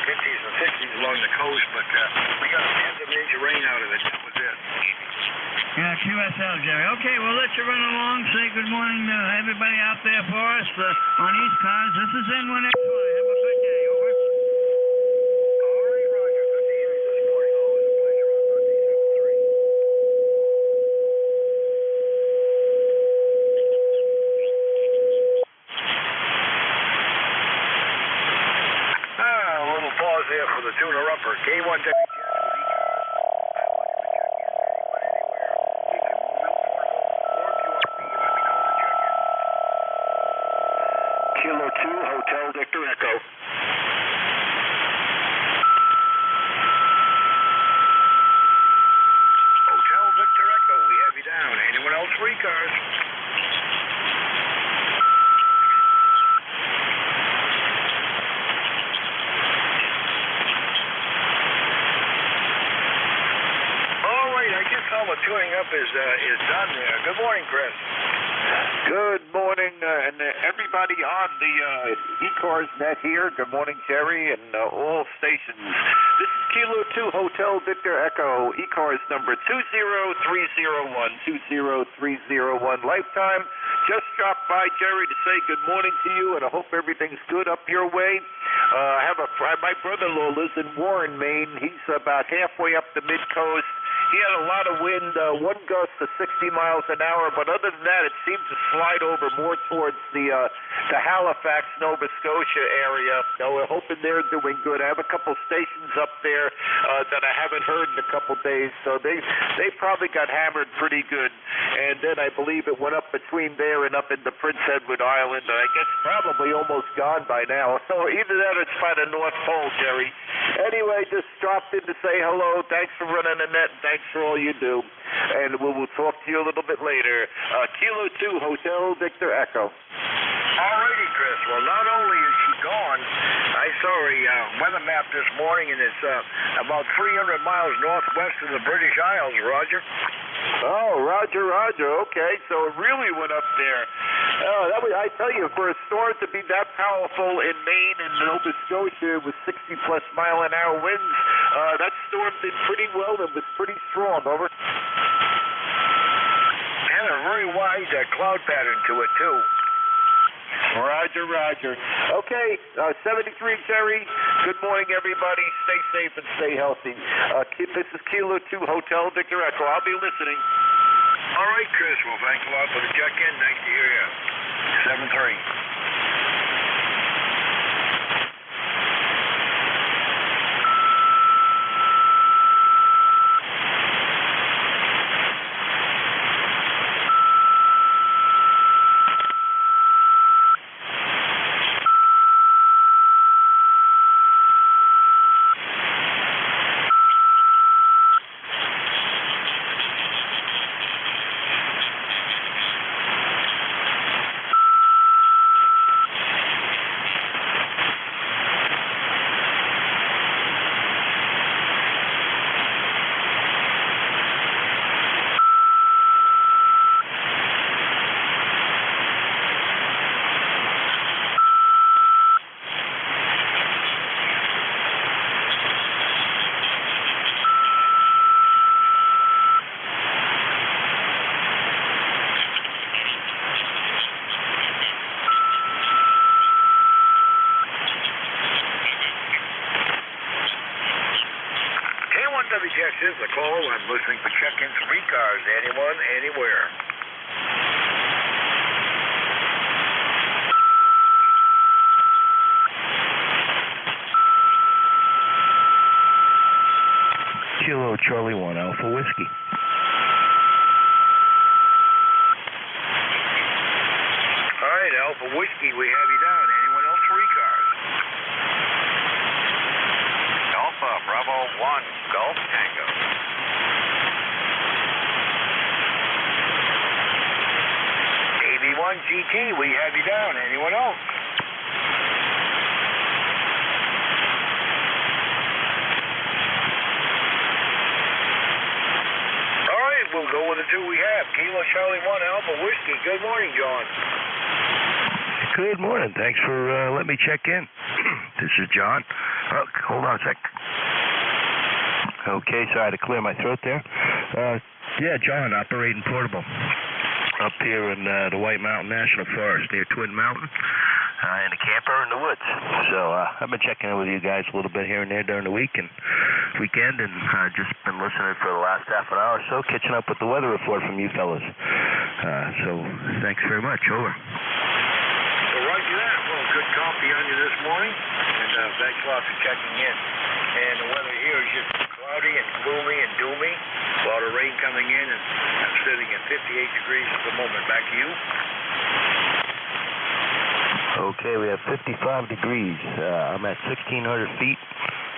50s and 60s along the coast, but we got a tenth of an inch of rain out of it. That was it. Yeah, QSL, Jerry. Okay, we'll let you run along. Say good morning to everybody out there for us on ECARS. This is N1XY. Have a good day. Over. All right, Roger. Good to hear you this morning. Always a pleasure on Monday, 7-3. A little pause there for the tuner-upper. K1WS. Kilo 2, Hotel Victor Echo. Hotel Victor Echo, we have you down. Anyone else for ECARS? All right, I guess all the tuning up is done there. Good morning, Chris. Good morning, and everybody on the ECARS net here. Good morning, Jerry, and all stations. This is Kilo 2 Hotel Victor Echo, ECARS number 20301, lifetime. Just dropped by, Jerry, to say good morning to you, and I hope everything's good up your way. My brother-in-law lives in Warren, Maine. He's about halfway up the mid-coast. He had a lot of wind, one gust to 60 miles an hour, but other than that, it seemed to slide over more towards the Halifax, Nova Scotia area. Now, we're hoping they're doing good. I have a couple stations up there that I haven't heard in a couple days, so they probably got hammered pretty good. And then I believe it went up between there and up into Prince Edward Island, and I guess probably almost gone by now. So either that or it's by the North Pole, Jerry. Anyway, just dropped in to say hello. Thanks for running the net. Thanks for all you do. And we'll talk to you a little bit later. Kilo 2, Hotel Victor Echo. All righty, Chris. Well, not only is she gone, I saw a weather map this morning, and it's about 300 miles northwest of the British Isles, Roger. Oh, Roger. Okay, so it really went up there. I tell you, for a storm to be that powerful in Maine and Nova Scotia with 60-plus mile-an-hour winds, that storm did pretty well and was pretty strong. Over. And a very wide cloud pattern to it, too. Roger. Okay, 73, Jerry. Good morning, everybody. Stay safe and stay healthy. This is Kilo 2 Hotel Victor Echo. I'll be listening. All right, Chris. Well, thanks a lot for the check-in. Nice to hear you. 7-3. This is the call. I'm listening for check-ins from ECARS. Anyone, anywhere. Kilo Charlie 1 Alpha Whiskey. All right, Alpha Whiskey, we have you down. Anyone else for ECARS? Alpha, Bravo 1, Golf Tango. AB1 GT, we have you down. Anyone else? All right, we'll go with the two we have. Kilo Charlie 1 Alpha Whiskey. Good morning, John. Good morning. Thanks for letting me check in. This is John. Oh, hold on a sec. Okay, sorry, I had to clear my throat there. Yeah, John, operating portable. Up here in the White Mountain National Forest near Twin Mountain. In a camper in the woods. So I've been checking in with you guys a little bit here and there during the week and weekend, and just been listening for the last half an hour or so, catching up with the weather report from you fellas. So thanks very much. Over. Well, roger that. Well, good coffee on you this morning, and thanks a lot for checking in. And the weather here is just cloudy and gloomy and doomy. A lot of rain coming in, and I'm sitting at 58 degrees at the moment. Back to you. Okay, we have 55 degrees. I'm at 1,600 feet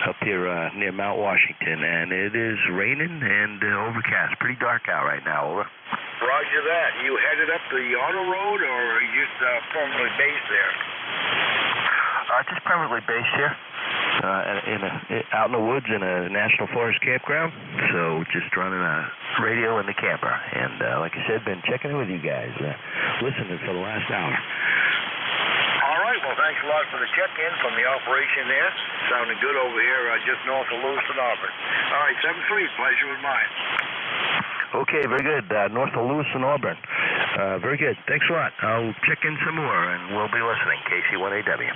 up here near Mount Washington, and it is raining and overcast. Pretty dark out right now. Over. Roger that. You headed up the auto road, or are you just permanently based there? Just permanently based here, out in the woods in a National Forest campground. So just running a radio in the camper, and like I said, been checking in with you guys, listening for the last hour. Well, thanks a lot for the check-in from the operation there. Sounding good over here just north of Lewiston, Auburn. All right, 7-3, pleasure was mine. Okay, very good. North of Lewiston, Auburn. Very good. Thanks a lot. I'll check in some more, and we'll be listening. KC1AW. 7-3.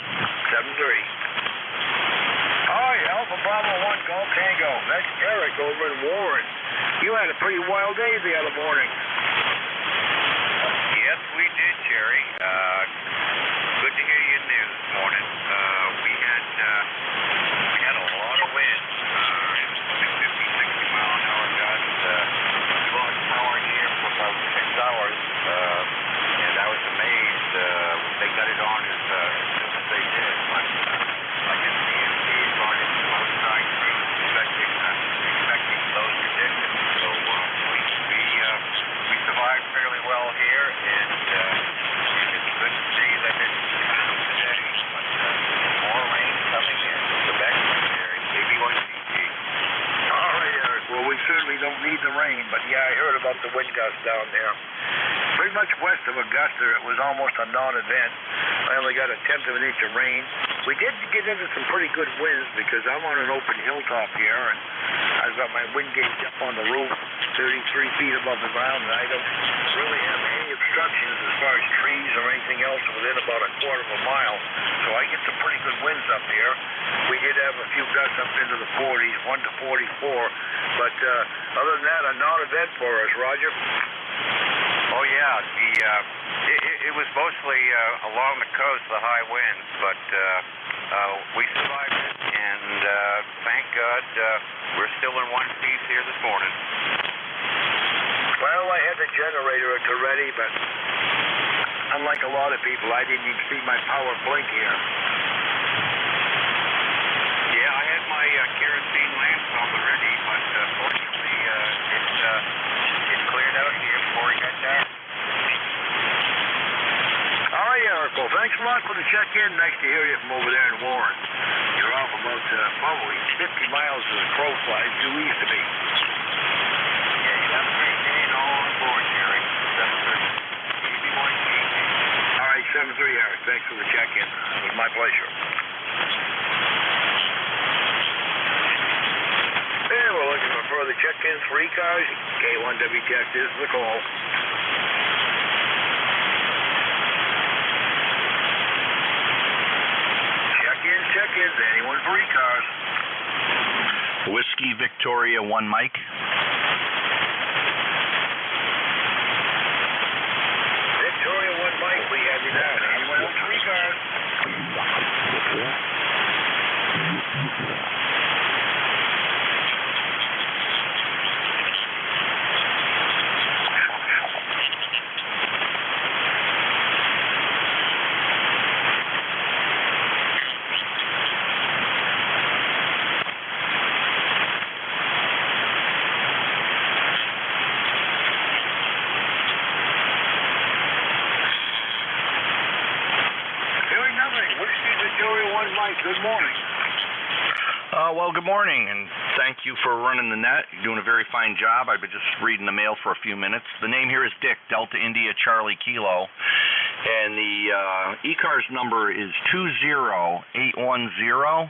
All right, Alpha Bravo 1, Golf Tango. That's Eric over in Warren. You had a pretty wild day the other morning. Yes, we did, Jerry. Good to hear you news this morning. We had a lot of wind. It was 50, 60 mile an hour gusts. We lost power here for about 6 hours, and I was amazed. They got it on as soon as they did. But I guess the EMP brought in some outside crews expecting those conditions. So we survived fairly well here, and it's good to see that it's calm today, but more rain coming in. Quebec, KB1CG. All right, Eric. Well, we certainly don't need the rain, but yeah, I heard about the wind gusts down there. Pretty much west of Augusta, it was almost a non-event. I only got a tenth of an inch of rain. We did get into some pretty good winds because I'm on an open hilltop here, and I've got my wind gauge up on the roof, 33 feet above the ground, and I don't really have any obstructions as far as trees or anything else within about a quarter of a mile. So I get some pretty good winds up here. We did have a few gusts up into the 40s, 1 to 44, but other than that, a non-event for us, Roger. Oh, yeah. It was mostly along the coast, the high winds, but we survived it, and thank God we're still in one piece here this morning. Well, I had the generator at the ready, but unlike a lot of people, I didn't even see my power blink here. Yeah, I had my kerosene lamps on the ready, but fortunately it cleared out here before it got dark. All right, Eric. Well, thanks a lot for the check-in. Nice to hear you from over there in Warren. You're off about probably 50 miles as a crow flies due east of me. Yeah, you have a great day and all on board, Jerry. 7-3. KB1CG. All right, 7-3, Eric. Thanks for the check-in. It was my pleasure. And we're looking for further check-ins for ECARS. K1WTX is the call. Check-ins. Anyone for ECARS? Whiskey Victoria 1 Mike. Victoria 1 Mike, we have you down. Anyone else for ECARS? Good morning. Well, good morning, and thank you for running the net. You're doing a very fine job. I've been just reading the mail for a few minutes. The name here is Dick, Delta India Charlie Kilo, and the ECARS number is 20810,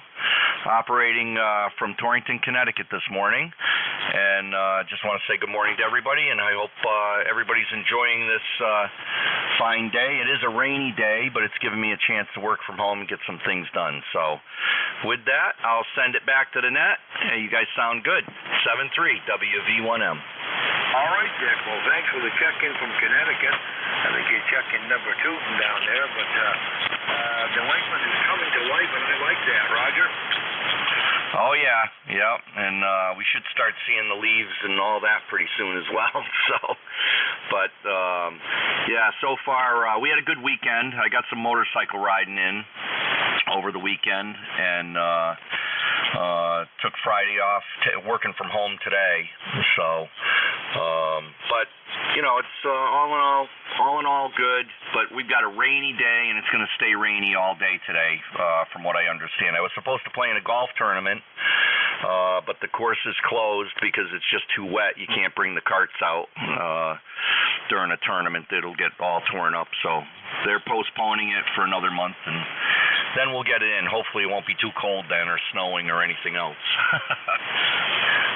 operating from Torrington, Connecticut this morning. And just want to say good morning to everybody, and I hope everybody's enjoying this fine day. It is a rainy day, but it's given me a chance to work from home and get some things done. So with that, I'll send it back to the net. Hey, you guys sound good. 7-3 WV1M. All right, Dick. Well, thanks for the check-in from Connecticut. I think you're check-in number 2 from down there, but the Lakeland is coming to life, and I like that, Roger. Oh, yeah, and we should start seeing the leaves and all that pretty soon as well. But yeah, so far we had a good weekend. I got some motorcycle riding in over the weekend, and took Friday off, working from home today. So, but you know, it's all in all good. But we've got a rainy day, and it's going to stay rainy all day today, from what I understand. I was supposed to play in a golf tournament, but the course is closed because it's just too wet. You can't bring the carts out during a tournament. It'll get all torn up. So they're postponing it for another month, and then we'll get it in. Hopefully it won't be too cold then, or snowing or anything else.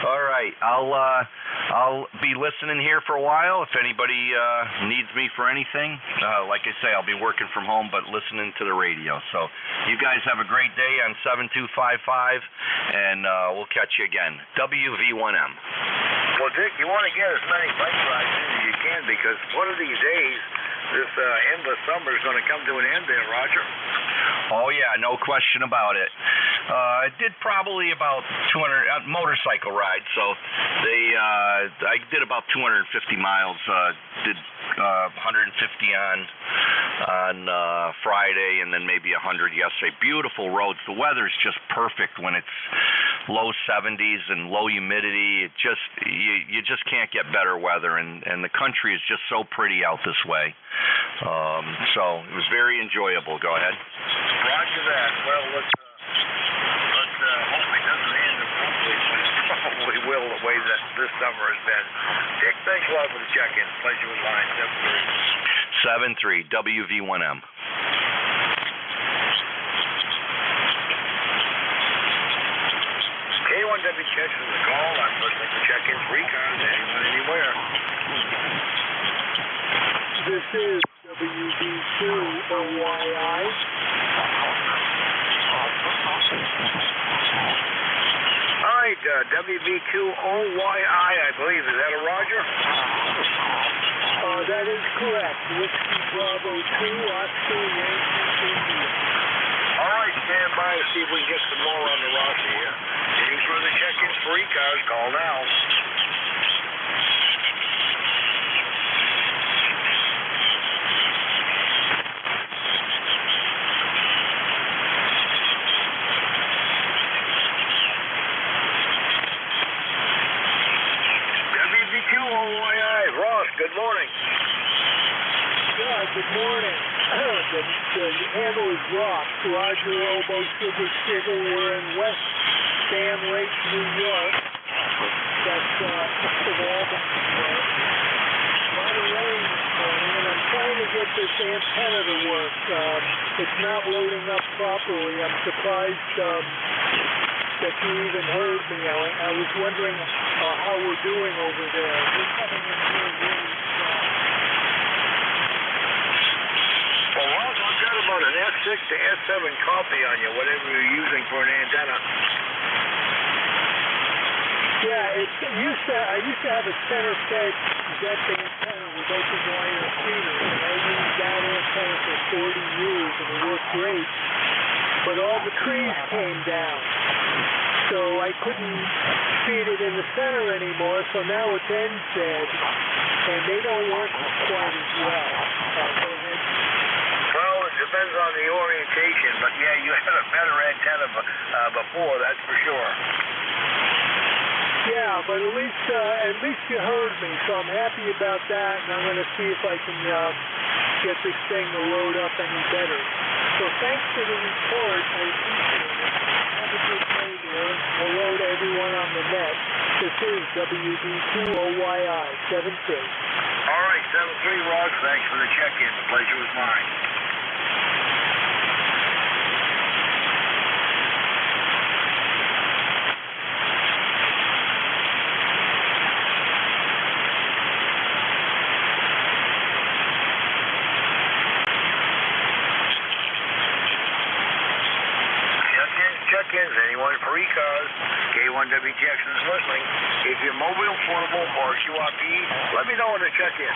All right, I'll be listening here for a while. If anybody needs me for anything, like I say, I'll be working from home, but listening to the radio. So you guys have a great day on 7255, and we'll catch you again. WV1M. Well, Dick, you want to get as many bike rides in as you can, because one of these days, this endless summer is going to come to an end there, Roger. Oh, yeah, no question about it. I did probably about 200 motorcycle rides, so I did about 250 miles, did 150 on Friday, and then maybe 100 yesterday. Beautiful roads. The weather's just perfect when it's low 70s and low humidity. It just you just can't get better weather, and the country is just so pretty out this way. So it was very enjoyable. Go ahead. Roger that. Well, let's hope it doesn't end abruptly, but it probably will, the way that this summer has been. Dick, thanks a lot for the check-in. Pleasure with line 7-3 WV1M. K1W catches the call. I'm listening to check-ins, recons, anyone, anywhere. This is WV2OYI. All right, WV2OYI, I believe. Is that a Roger? That is correct. Whiskey Bravo 2, Oscar Yankee India. All right, stand by to see if we can get some more on the roster here. Any further check-ins for ECARS, call now. Ross, good morning. Yeah, good morning. The handle is Ross. Roger Obo Sugar Sugar. We're in West Dam Lake, New York. That's east of Albany. A lot of rain this morning, and I'm trying to get this antenna to work. It's not loading up properly. I'm surprised that you even heard me. I was wondering how we're doing over there. We're coming in here really strong. Well, Ross, I've got about an S6 to S7 copy on you, whatever you're using for an antenna. Yeah, I used to have a center-fed Zet antenna with open wire feeders, and I used that antenna for 40 years, and it worked great. But all the trees came down, so I couldn't feed it in the center anymore, so now it's end-fed, and they don't work quite as well. Well, it depends on the orientation, but yeah, you had a better antenna before, that's for sure. Yeah, but at least you heard me, so I'm happy about that, and I'm going to see if I can get this thing to load up any better. So thanks for the report. I appreciate it. Have a good day there. Hello to everyone on the net. This is WV2OYI 7-3. All right, 73, Ross. Thanks for the check-in. The pleasure was mine. Check-ins, anyone for ECARS, K1W Jackson's listening. If you're mobile, portable, or QRP, let me know when to check in.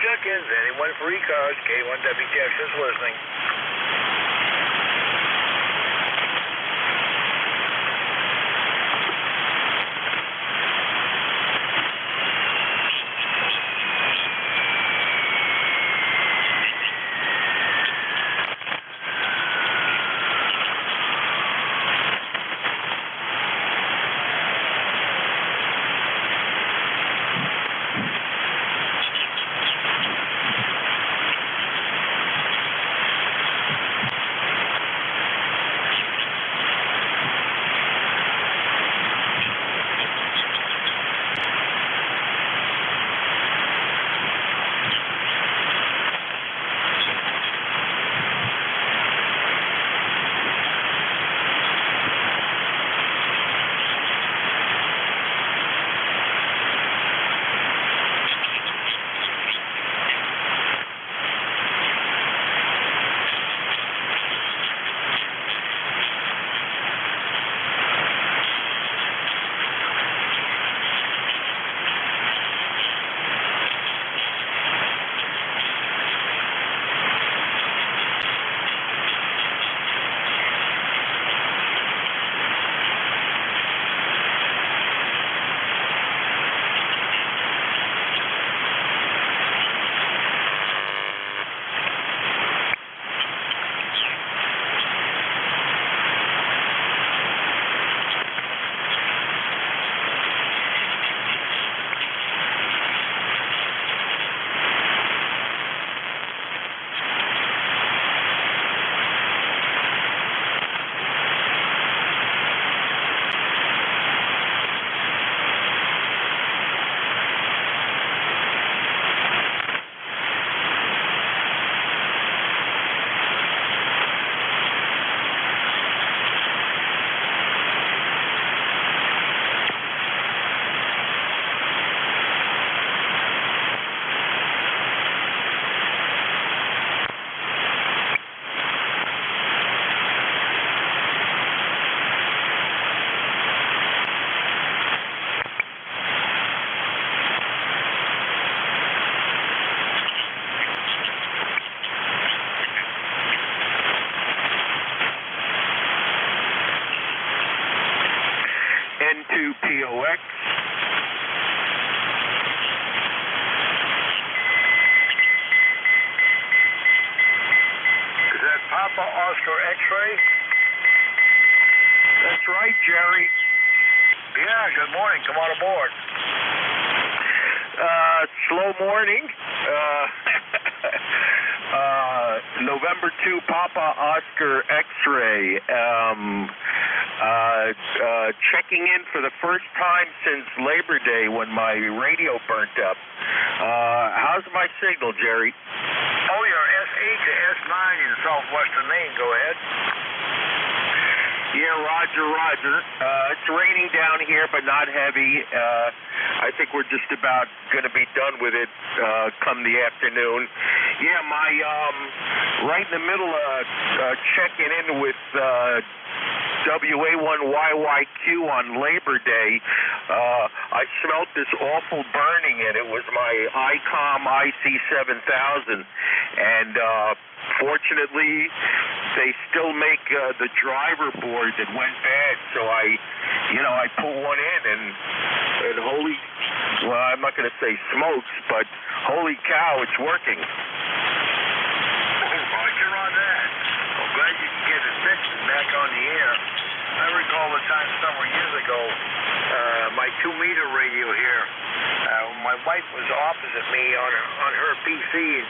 Check-ins, anyone for ECARS, K1W Jackson's listening. N2POX. Is that Papa Oscar X-ray? That's right, Jerry. Yeah, good morning. Come on aboard. Slow morning. November 2, Papa Oscar X-ray. Checking in for the first time since Labor Day when my radio burnt up. How's my signal, Jerry? Oh, you're S8 to S9 in southwestern Maine. Go ahead. Yeah, roger. It's raining down here, but not heavy. I think we're just about going to be done with it come the afternoon. Yeah, my right in the middle of checking in with WA1YYQ on Labor Day, I smelt this awful burning, and it was my ICOM IC7000. And fortunately, they still make the driver board that went bad. So I put one in, and holy, well, I'm not going to say smokes, but holy cow, it's working. Roger on that. I'm glad you can get it fixed and back on the air. I recall the time several years ago, my 2-meter radio here, my wife was opposite me on her PC, and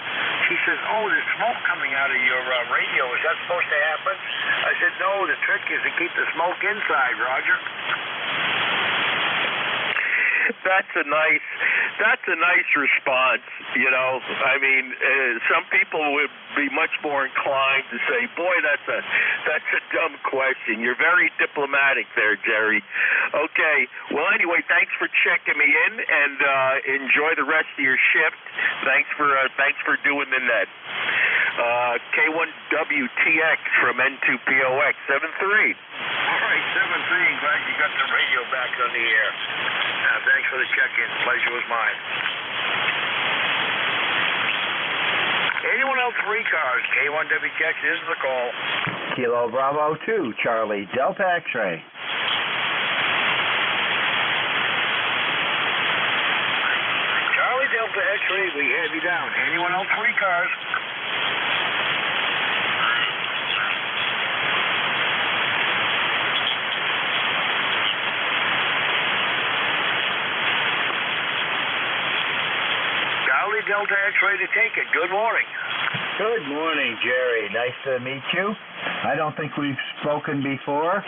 she says, "Oh, there's smoke coming out of your radio. Is that supposed to happen?" I said, "No, the trick is to keep the smoke inside, Roger." That's a nice response, you know. I mean, some people would be much more inclined to say, "Boy, that's a dumb question." You're very diplomatic there, Jerry. Okay. Well, anyway, thanks for checking me in, and enjoy the rest of your shift. Thanks for doing the net. K1WTX from N2POX 73. All right, 73. Glad you got the radio back on the air. Thanks for the check-in. Pleasure was mine. Anyone else for ECARS? K1WTX is the call. Kilo Bravo 2, Charlie Delta X-ray. Charlie Delta X-ray, we have you down. Anyone else for ECARS? Delta X-ray to take it. Good morning. Good morning, Jerry. Nice to meet you. I don't think we've spoken before,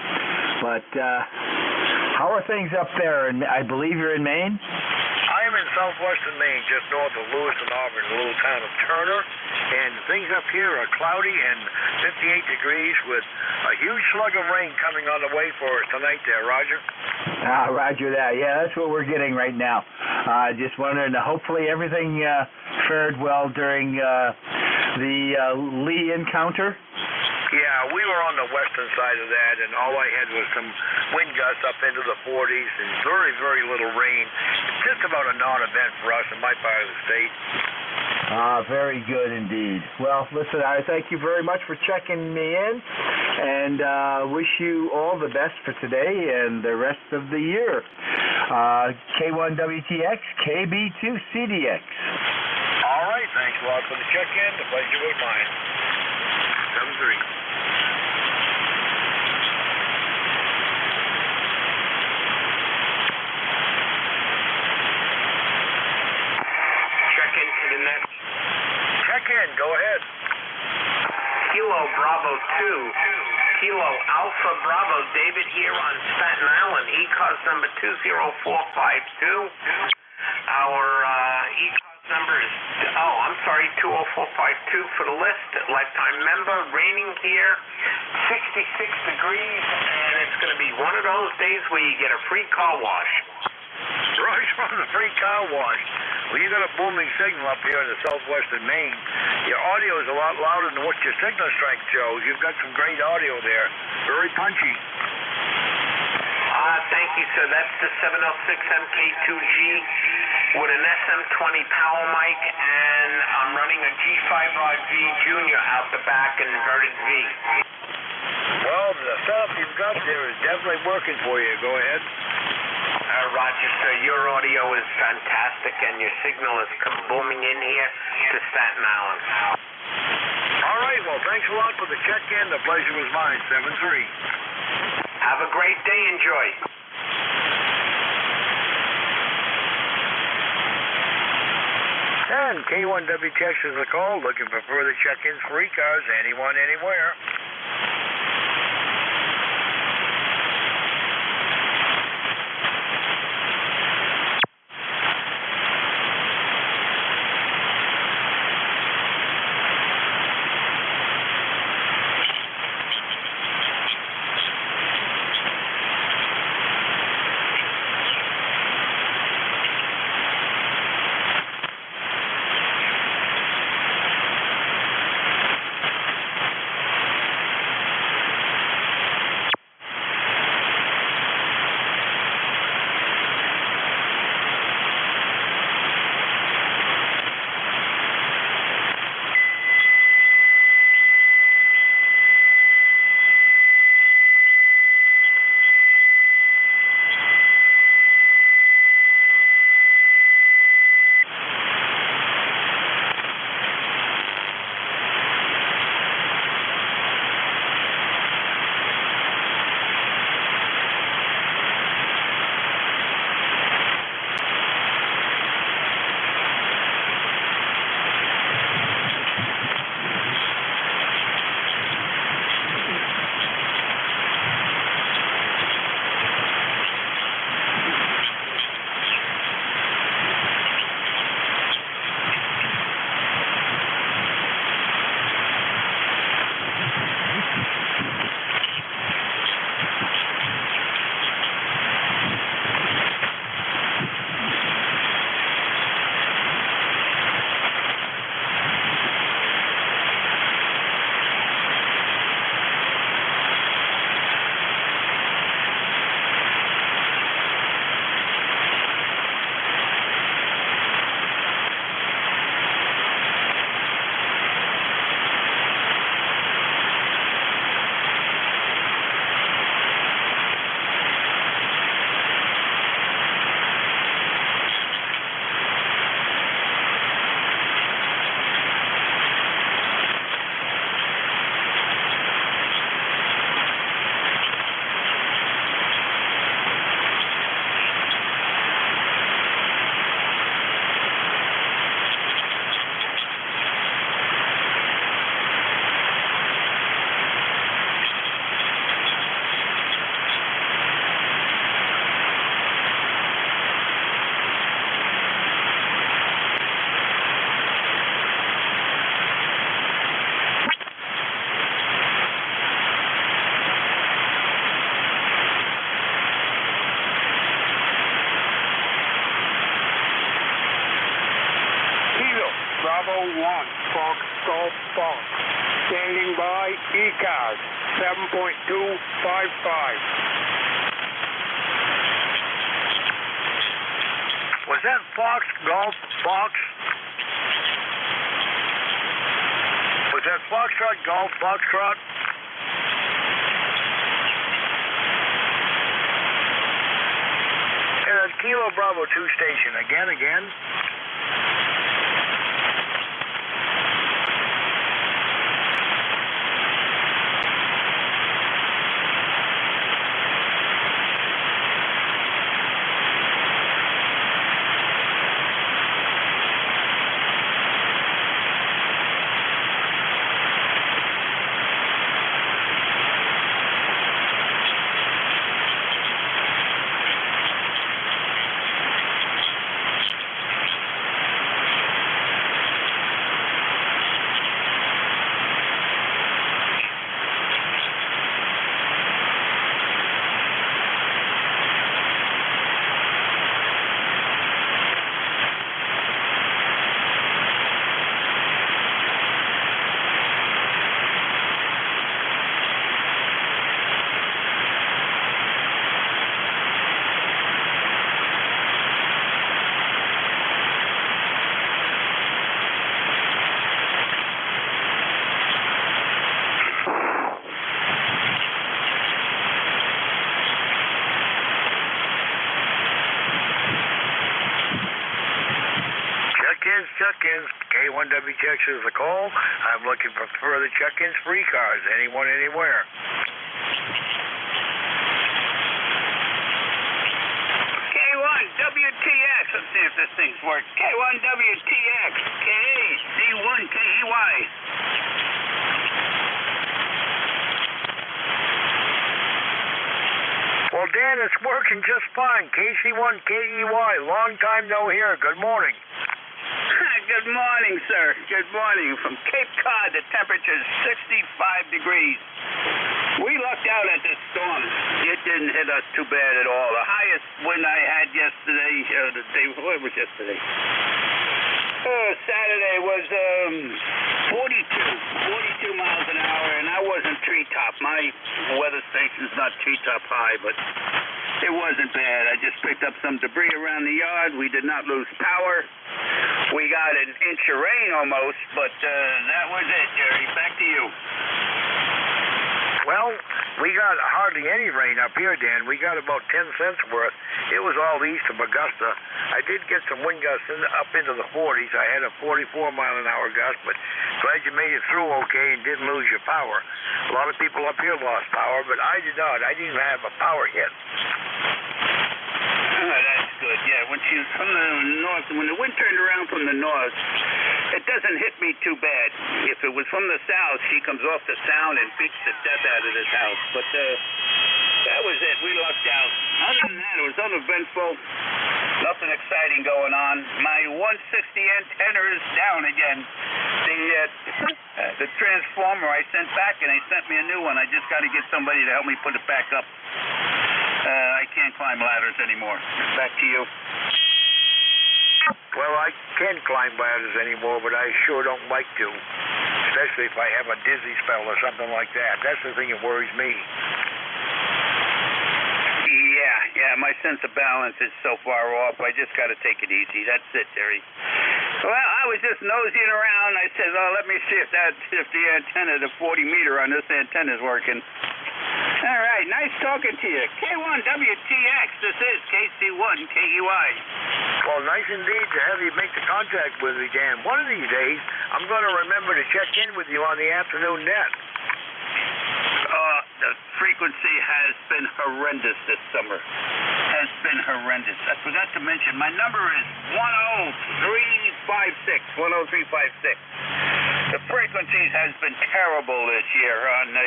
but how are things up there? And I believe you're in Maine? I am in southwestern Maine, just north of Lewis and Auburn, a little town of Turner. And things up here are cloudy and 58 degrees with a huge slug of rain coming on the way for us tonight there, Roger. Roger that. Yeah, that's what we're getting right now. Just wondering, hopefully everything fared well during the Lee encounter? Yeah, we were on the western side of that, and all I had was some wind gusts up into the 40s and very, very little rain. Just about a non-event for us in my part of the state. Very good indeed. Well, listen, I thank you very much for checking me in, and wish you all the best for today and the rest of the year. K1WTX, KB2CDX. All right, thanks a lot for the check-in. The pleasure was mine. 7-3. Go ahead. Kilo Bravo 2, Kilo Alpha Bravo, David here on Staten Island, ECARS number 20452. Our ECARS number is, 20452 for the list, lifetime member, raining here, 66 degrees, and it's going to be one of those days where you get a free car wash. Right from the free car wash. Well, you got a booming signal up here in the southwestern Maine. Your audio is a lot louder than what your signal strength shows. You've got some great audio there. Very punchy. Thank you, sir. That's the 706 MK2G with an SM20 power mic, and I'm running a G5RV Junior out the back, inverted V. Well, the setup you've got there is definitely working for you. Go ahead. Roger, sir. Your audio is fantastic, and your signal is booming in here to Staten Island. All right. Well, thanks a lot for the check-in. The pleasure was mine. 7-3. Have a great day. Enjoy. And K1WTX is a call. Looking for further check-ins for ECARS. Anyone, anywhere. Bravo 1, Fox Golf Fox. Standing by, ECARS, 7.255. Was that Fox Golf Fox? Was that Foxtrot Golf Foxtrot? Kilo Bravo 2 station. Again. Check-ins. K1WTX is the call. I'm looking for further check-ins for ECARS. Anyone, anywhere. K1WTX. Let's see if this thing's works. K1WTX. KC1KEY. Well, Dan, it's working just fine. KC1KEY. Long time no hear. Good morning. Good morning, sir. Good morning. From Cape Cod, the temperature's 65 degrees. We lucked out at this storm. It didn't hit us too bad at all. The highest wind I had yesterday, what was yesterday? Saturday was 42 miles an hour, and I wasn't treetop. My weather station's not treetop high, but it wasn't bad. I just picked up some debris around the yard. We did not lose power. We got an inch of rain almost, but that was it, Jerry. Back to you. Well, we got hardly any rain up here, Dan. We got about 10 cents worth. It was all east of Augusta. I did get some wind gusts up into the 40s. I had a 44-mile-an-hour gust, but glad you made it through okay and didn't lose your power. A lot of people up here lost power, but I did not. I didn't even have a power hit. Oh, that's good. Yeah, when she's from the north, when the wind turned around from the north, it doesn't hit me too bad. If it was from the south, she comes off the sound and beats the death out of this house. But that was it. We lucked out. Other than that, it was uneventful. Nothing exciting going on. My 160 antenna is down again. The transformer I sent back, and they sent me a new one. I just got to get somebody to help me put it back up. I can't climb ladders anymore. Back to you. Well, I can't climb ladders anymore, but I sure don't like to, especially if I have a dizzy spell or something like that. That's the thing that worries me. Yeah, my sense of balance is so far off. I just got to take it easy. That's it, Terry. Well, I was just nosing around. I said, let me see if the antenna, the 40-meter on this antenna is working. All right, nice talking to you. K1WTX, this is KC1KEY. Well, nice indeed to have you make the contact with me, Dan. One of these days, I'm going to remember to check in with you on the afternoon net. The frequency has been horrendous this summer. Has been horrendous. I forgot to mention, my number is 10356. 10356. The frequencies has been terrible this year on the...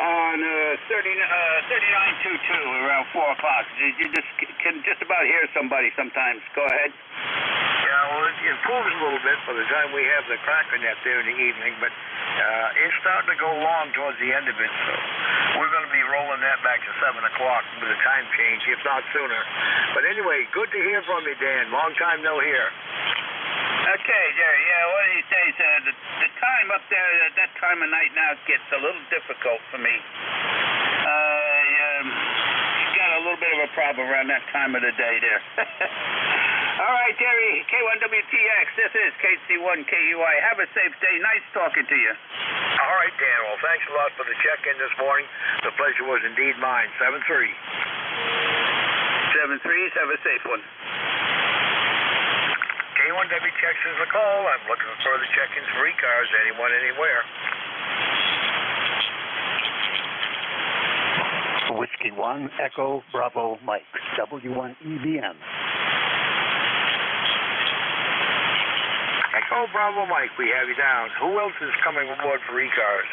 on 3922 around 4 o'clock. You just can just about hear somebody sometimes. Go ahead. Yeah, well, it improves a little bit by the time we have the cracker net there in the evening, but it's starting to go long towards the end of it, so we're going to be rolling that back to 7 o'clock with a time change, if not sooner. But anyway, good to hear from you, Dan. Long time no hear. Okay, Jerry. Yeah, one of these days, the time up there at that time of night now gets a little difficult for me. You got a little bit of a problem around that time of the day there. All right, Jerry, K1WTX, this is KC1KUI. Have a safe day. Nice talking to you. All right, Dan. Well, thanks a lot for the check-in this morning. The pleasure was indeed mine. 7-3. 7-3, have a safe one. K1WTX is the call. I'm looking for further check-ins for ECARS. Anyone, anywhere. Whiskey 1, Echo, Bravo, Mike, W1EVM. Echo, Bravo, Mike, we have you down. Who else is coming aboard for ECARS?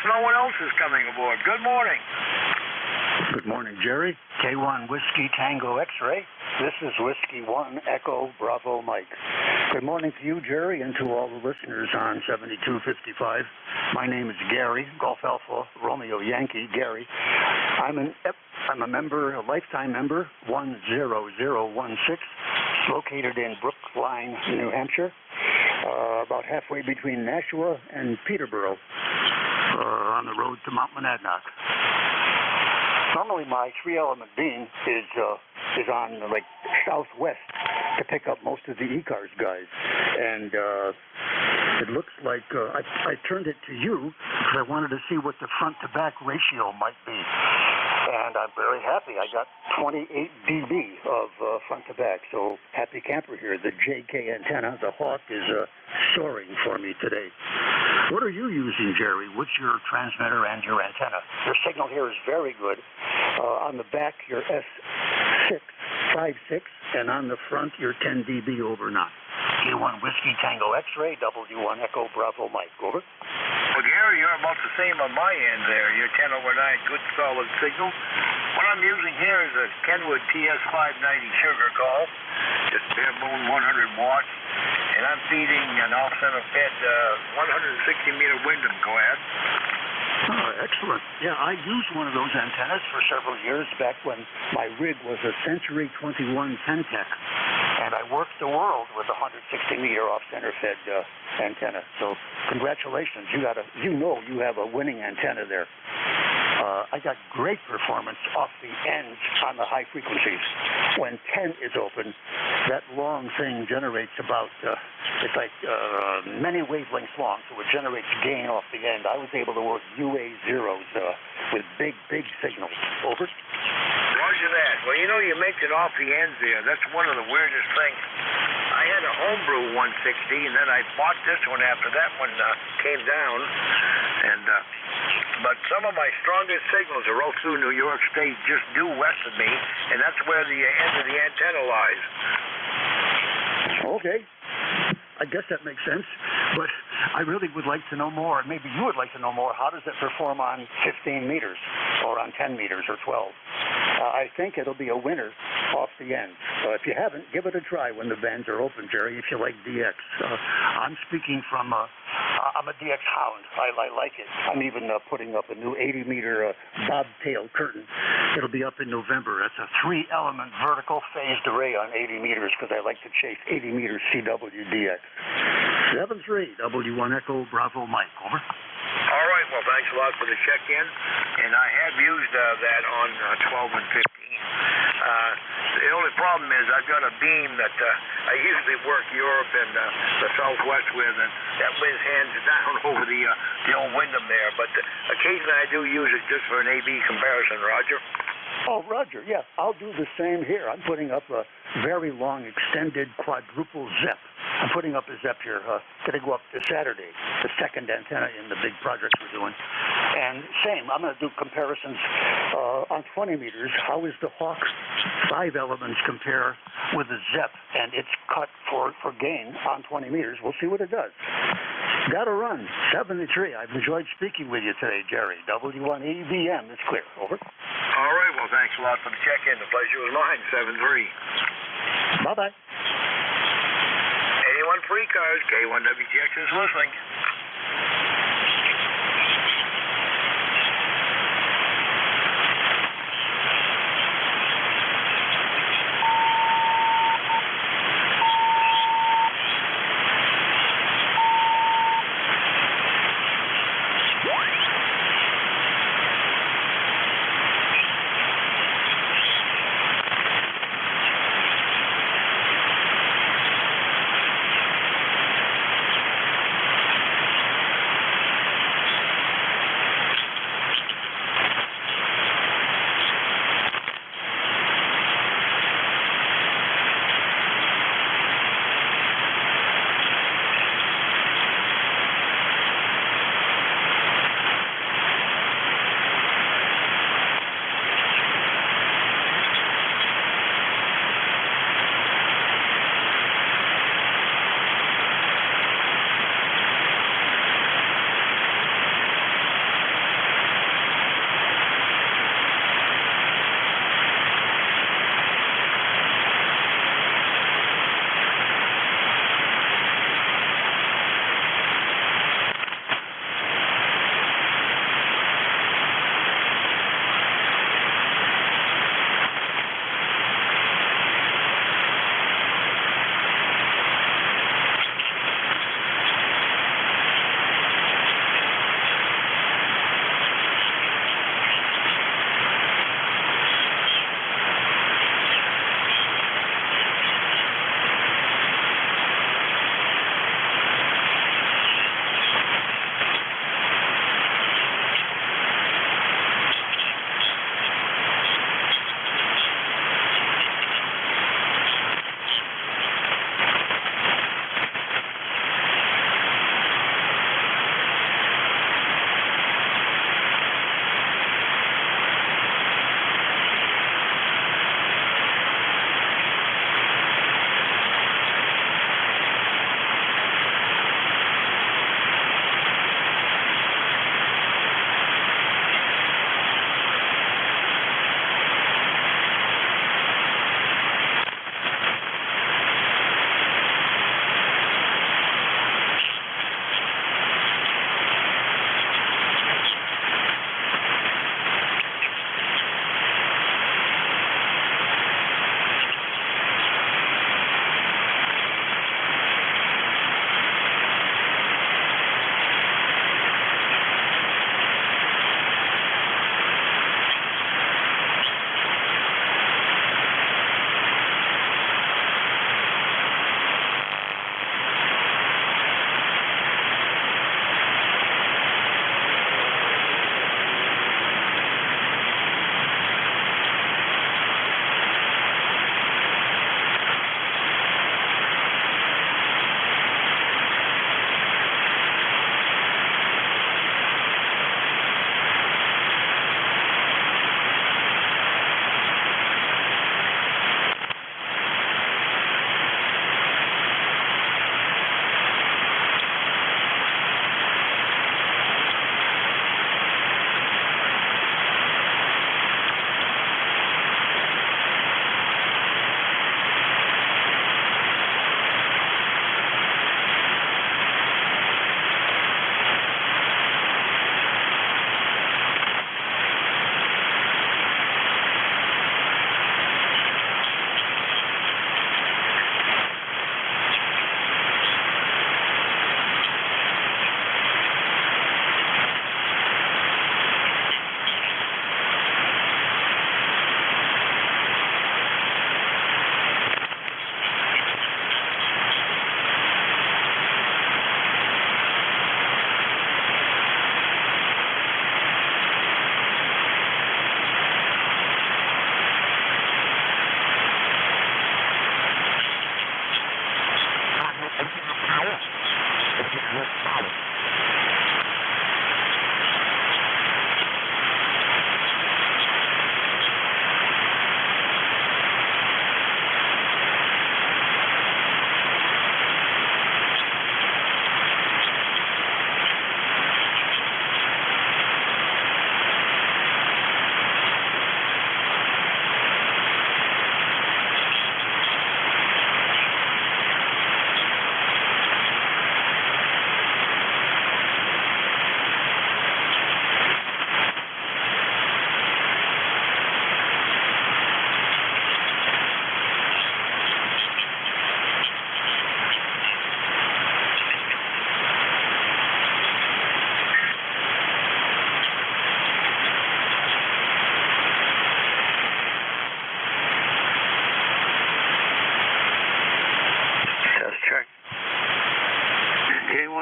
No one else is coming aboard. Good morning. Good morning, Jerry. K1 Whiskey Tango X-Ray. This is Whiskey 1 Echo Bravo Mike. Good morning to you, Jerry, and to all the listeners on 7255. My name is Gary, Golf Alpha Romeo Yankee, Gary. I'm a member, a lifetime member, 10016, located in Brookline, New Hampshire, about halfway between Nashua and Peterborough. On the road to Mount Monadnock. Normally my 3-element beam is on like southwest to pick up most of the ECARS guys, and it looks like I turned it to you because I wanted to see what the front to back ratio might be, and I'm very happy. I got 28 dB of front to back, so happy camper here. The JK antenna, the Hawk, is soaring for me today. What are you using, Jerry? What's your transmitter and your antenna? Your signal here is very good. On the back, your S656, and on the front, your 10 dB over knot. K1 Whiskey Tango X-Ray, W1 Echo Bravo Mike. Over. Well, Gary, you're about the same on my end there. You're 10 over 9, good solid signal. What I'm using here is a Kenwood TS590 sugar call, just bare bone 100 watts, and I'm feeding an off-center fed 160-meter Wyndham. Go ahead. Oh, excellent. Yeah, I used one of those antennas for several years back when my rig was a Century 21 Pentec, and I worked the world with a 160-meter off-center fed antenna. So congratulations. You have a winning antenna there. I got great performance off the ends on the high frequencies. When 10 is open, that long thing generates about, it's like many wavelengths long, so it generates gain off the end. I was able to work UA zeros with big signals. Over. Roger that. Well, you mentioned off the ends there. That's one of the weirdest things. I had a homebrew 160, and then I bought this one after that one came down, and but some of my strongest signals are all through New York State, just due west of me, and that's where the end of the antenna lies. Okay. I guess that makes sense, but I really would like to know more, and maybe you would like to know more. How does it perform on 15 meters or on 10 meters or 12? I think it'll be a winner off the end. If you haven't, give it a try when the bands are open, Jerry, if you like DX. I'm speaking from, I'm a DX hound. I like it. I'm even putting up a new 80-meter bobtail curtain. It'll be up in November. That's a 3-element vertical phased array on 80 meters because I like to chase 80-meter CWDX. 7-3, W1 Echo Bravo Mike. Over. All right. Well, thanks a lot for the check-in, and I have used that on 12 and 15. The only problem is I've got a beam that I usually work Europe and the Southwest with, and that whiz hands down over the old Wyndham there. But occasionally I do use it just for an A-B comparison, Roger. Oh, Roger, yeah, I'll do the same here. I'm putting up a very long extended quadruple ZEP. I'm putting up a ZEP here. Going to go up this Saturday, the second antenna in the big project we're doing. And same, I'm going to do comparisons on 20 meters. How is the Hawk 5 elements compare with the ZEP and its cut for gain on 20 meters? We'll see what it does. Got to run. 73. I've enjoyed speaking with you today, Jerry. W1EVM. It's clear. Over. All right. Well, thanks a lot for the check-in. The pleasure was mine. 7-3. Bye-bye. 81 for ECARS, K1WGX is listening.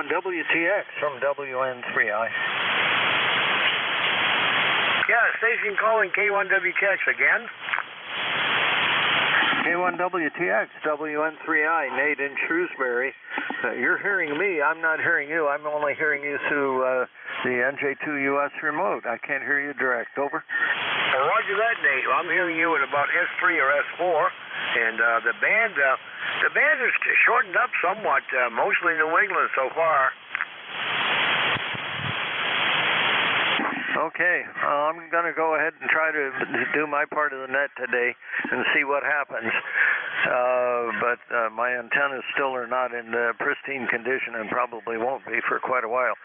K1WTX from WN3I. Yeah, station calling K1WTX again. K1WTX, WN3I, Nate in Shrewsbury. You're hearing me. I'm not hearing you. I'm only hearing you through the NJ2US remote. I can't hear you direct. Over. Well, roger that, Nate. I'm hearing you at about S3 or S4, and the band is shortened up somewhat, mostly New England so far. Okay, I'm going to go ahead and try to do my part of the net today and see what happens. But my antennas still are not in pristine condition and probably won't be for quite a while.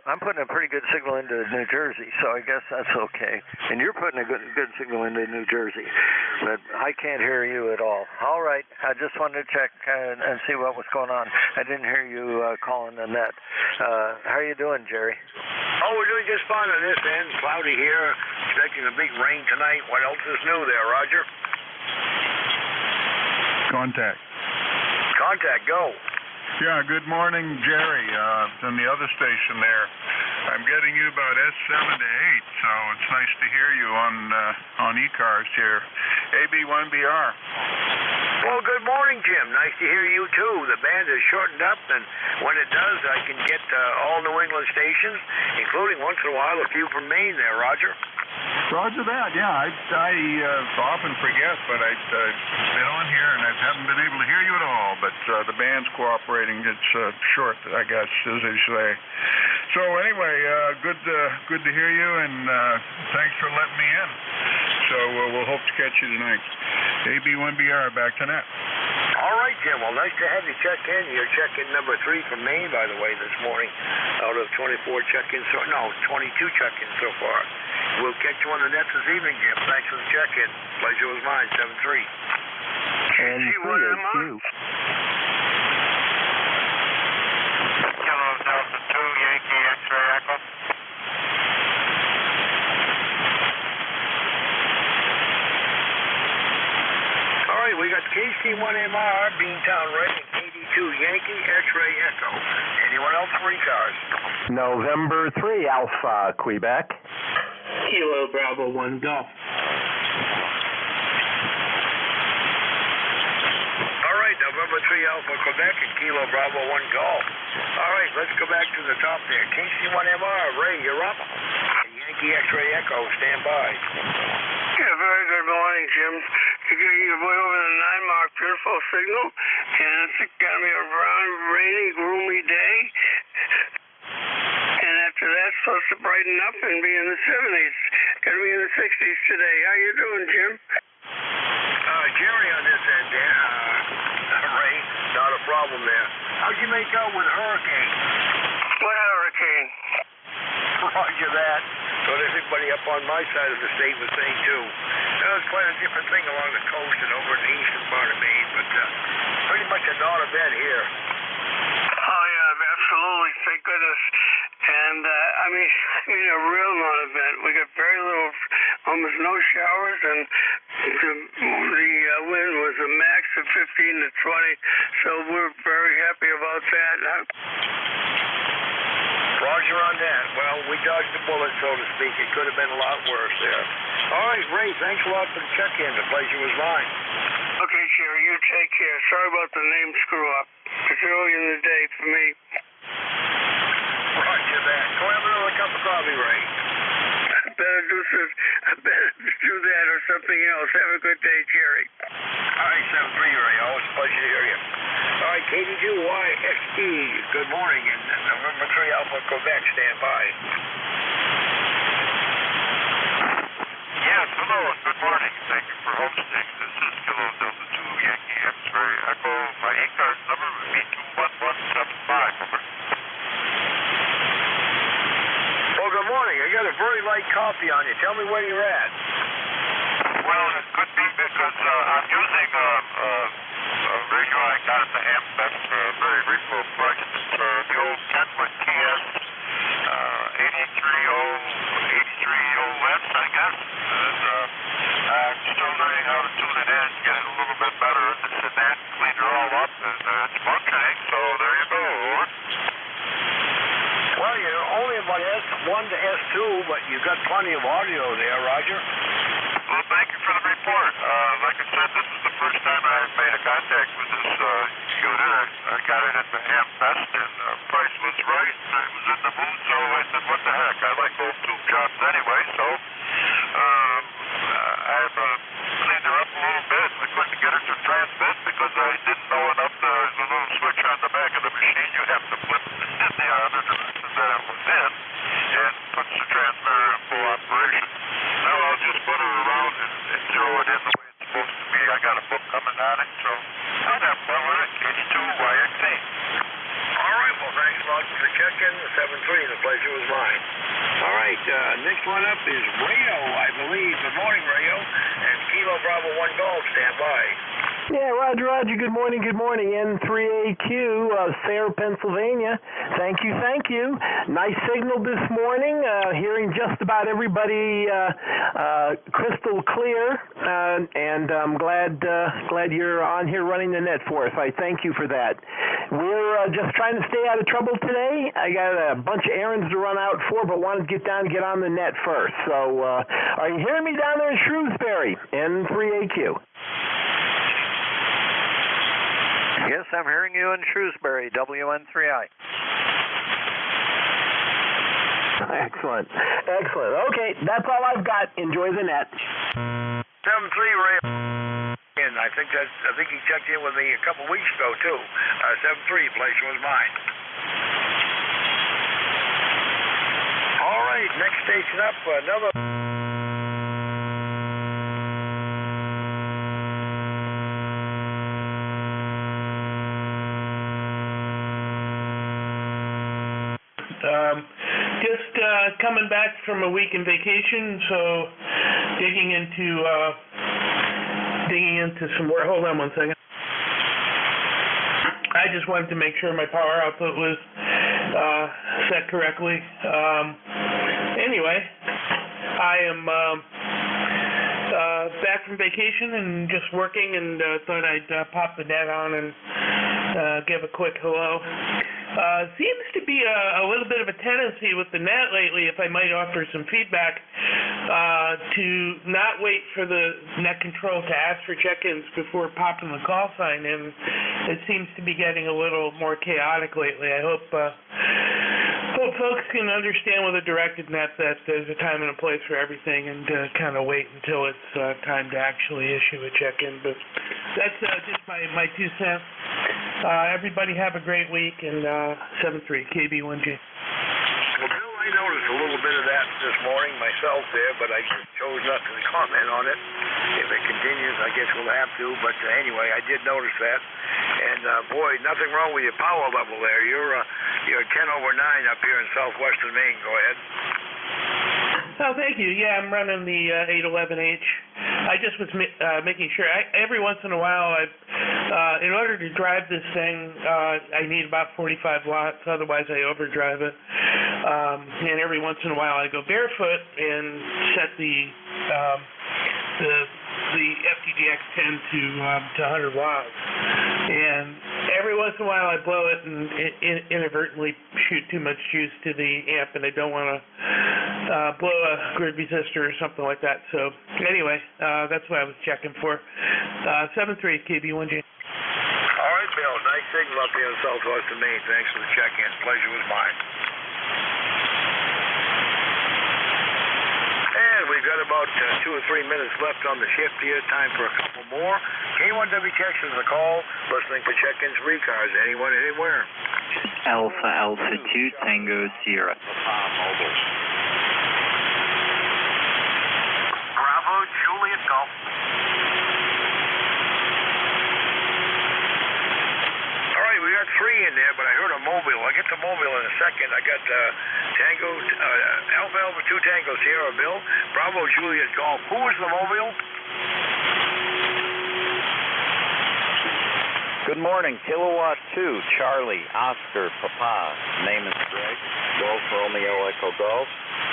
I'm putting a pretty good signal into New Jersey, so I guess that's okay. And you're putting a good signal into New Jersey, but I can't hear you at all. All right, I just wanted to check and see what was going on. I didn't hear you calling the net. How are you doing, Jerry? Oh, we're doing just fine on this end. Cloudy here. Expecting a big rain tonight. What else is new there, Roger? Contact, go. Yeah, good morning, Jerry. On the other station there. I'm getting you about S7 to 8, so it's nice to hear you on ECARS here. AB1BR. Well, good morning, Jim. Nice to hear you, too. The band is shortened up, and when it does, I can get all New England stations, including once in a while a few from Maine there, Roger. Roger that, yeah. I often forget, but I've been on here and I haven't been able to hear you at all, but the band's cooperating. It's short, I guess, as they say. So anyway, good to hear you, and thanks for letting me in. So we'll hope to catch you tonight. AB1BR, back to net. All right, Jim. Well, nice to have you check in. You're check-in number 3 from Maine, by the way, this morning, out of 24 check-ins. 22 check-ins so far. We'll catch you on the net this evening, Jim. Thanks for the check-in. Pleasure was mine, 7-3. And you. Kilo Delta 2, Yankee X-ray Echo. All right, we got KC1MR, Beantown Reading, 82 Yankee X-ray Echo. Anyone else for ECARS? November 3, Alpha, Quebec. Kilo Bravo 1 Golf. All right, November 3 Alpha Quebec and Kilo Bravo 1 Golf. All right, let's go back to the top there. KC1MR, Ray, you're up. Yankee X-ray Echo, stand by. Yeah, very good morning, Jim. You're getting your way over the 9 mark, beautiful signal, and it's going to be a brown, rainy, gloomy day. And after that, it's supposed to brighten up and be in the 70s. Going to be in the 60s today. How you doing, Jim? Jerry on this end there. Ray, not a problem there. How'd you make out with hurricane? What hurricane? Roger that. So everybody up on my side of the state was saying, too. It was quite a different thing along the coast and over in the eastern part of Maine, but pretty much a non-event here. Oh, yeah, absolutely. Thank goodness. And, I mean, a real non-event. We got very little, almost no showers, and the wind was a max of 15 to 20, so we're very happy about that. Roger on that. Well, we dodged the bullet, so to speak. It could have been a lot worse there. All right, Ray, thanks a lot for the check-in. The pleasure was mine. Okay, Jerry, you take care. Sorry about the name screw-up. It's early in the day for me. Roger that. Go have another cup of coffee, Ray. I better do that or something else. Have a good day, Jerry. All right, 7-3, Ray. Always a pleasure to hear you. All right, KD2YXE, good morning, and November 3 Alpha Quebec, stand by. Yes, hello, and good morning. Thank you for hosting. This is Kilo Delta 2 Yankee X-ray Echo. My ECARS number would be 21175. Over. Well, good morning. I got a very light coffee on you. Tell me where you're at. Well, it could be because I'm using a radio I got at the Hampstead, very reasonable price. It's the old Kenwood TS 83OS, I guess. And I'm still learning how to tune it in, get it a little bit better. It's a net, cleaned it all up, and it's functioning, so there you go. S1 to S2, but you've got plenty of audio there, Roger. Well, thank you for the report. Like I said, this is the first time I made a contact with this unit. I got it at the Ham Fest, and the price was right. I was in the mood, so I said, what the heck? I like old tube jobs anyway, so I've cleaned her up a little bit. I couldn't get her to transmit because I didn't know enough. There's a little switch on the back of the machine. You have to flip in the other direction that it was in, and puts the transmitter in full operation. Now I'll just put her around and zero it in the way it's supposed to be. I got a book coming on it, so I'll have fun with it. NJ2US. All right, well, thanks a lot for the check-in. 7-3, the pleasure was mine. All right, next one up is Rayo, I believe. Good morning, Rayo. And Kilo Bravo 1 Golf, stand by. Yeah, Roger. Good morning. N3AQ, Sayre, Pennsylvania. Thank you. Nice signal this morning. Hearing just about everybody crystal clear, and I'm glad you're on here running the net for us. I thank you for that. We're just trying to stay out of trouble today. I got a bunch of errands to run out for, but wanted to get on the net first. So, are you hearing me down there in Shrewsbury? N3AQ. Yes, I'm hearing you in Shrewsbury, WN3I. Excellent. Okay, that's all I've got. Enjoy the net. 7-3, Ray. And I think he checked in with me a couple weeks ago too. 7-3, pleasure was mine. All right, next station up, another. Just coming back from a week in vacation, so digging into some work. Hold on one second. I just wanted to make sure my power output was set correctly. Anyway, I am back from vacation and just working, and thought I'd pop the net on and give a quick hello. Seems to be a little bit of a tendency with the net lately, if I might offer some feedback, to not wait for the net control to ask for check-ins before popping the call sign in. It seems to be getting a little more chaotic lately. I hope folks can understand with a directed net that there's a time and a place for everything, and kind of wait until it's time to actually issue a check-in. But that's just my 2 cents. Everybody have a great week, and 7-3, KB1G. Well, Bill, I noticed a little bit of that this morning myself there, but I just chose not to comment on it. If it continues, I guess we'll have to. But anyway, I did notice that. And boy, nothing wrong with your power level there. You're 10/9 up here in southwestern Maine. Go ahead. Oh, thank you. Yeah, I'm running the 811H. I just was making sure. Every once in a while, in order to drive this thing, I need about 45 watts. Otherwise, I overdrive it. And every once in a while, I go barefoot and set the FTGX10 to 100 watts. And every once in a while, I blow it and inadvertently shoot too much juice to the amp, and I don't want to blow a grid resistor or something like that. So anyway, that's what I was checking for. 7-3, KB1G. All right, Bill. Nice signal up here in southwestern Maine. Thanks for the check-in. Pleasure was mine. And we've got about 2 or 3 minutes left on the shift here. Time for a couple more. K1W Texas a call. Listening for check-ins for ECARS. Anyone, anywhere? Alpha 2 Tango Sierra. Bravo Juliet Golf. All right, we got 3 in there, but I heard a mobile. I'll get to mobile in a second. I got Alpha 2 Tango Sierra, Bill. Bravo Juliet Golf. Who was the mobile? Good morning, Kilowatt 2, Charlie, Oscar, Papa. Name is Greg, Golf Romeo Echo Golf.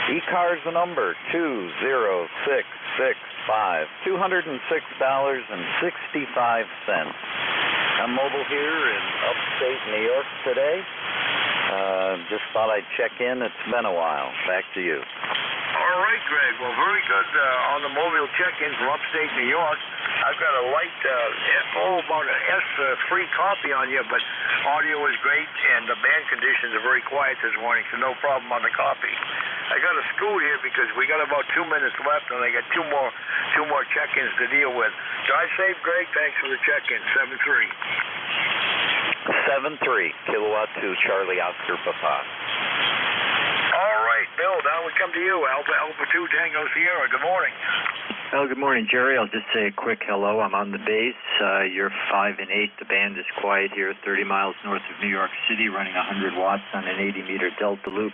ECARS number 20665, $206.65. I'm mobile here in upstate New York today. Just thought I'd check in. It's been a while. Back to you. All right, Greg. Well, very good on the mobile check-in from upstate New York. I've got a light, about an S3 copy on you, but audio is great, and the band conditions are very quiet this morning, so no problem on the copy. I got to scoot here because we got about 2 minutes left, and I got two more check-ins to deal with. Drive safe, Greg. Thanks for the check-in. 7-3. 7-3, Kilowatt 2, Charlie Oscar Papa. All right, Bill, now we come to you. Alpha 2 Tango Sierra. Good morning. Well, good morning, Jerry. I'll just say a quick hello. I'm on the base. You're 5 and 8. The band is quiet here, 30 miles north of New York City, running 100 watts on an 80-meter delta loop.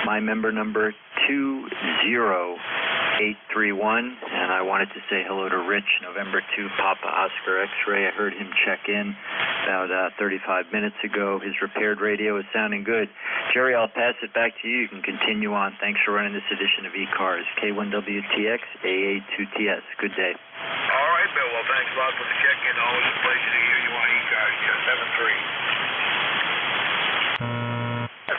My member number 20831, and I wanted to say hello to Rich, November 2, Papa Oscar X-ray. I heard him check in about 35 minutes ago. His repaired radio is sounding good. Jerry, I'll pass it back to you. You can continue on. Thanks for running this edition of ECARS. K1WTX, AA2TS. Good day. All right, Bill. Well, thanks a lot for the check-in. Always a pleasure to hear you on ECARS. 7-3.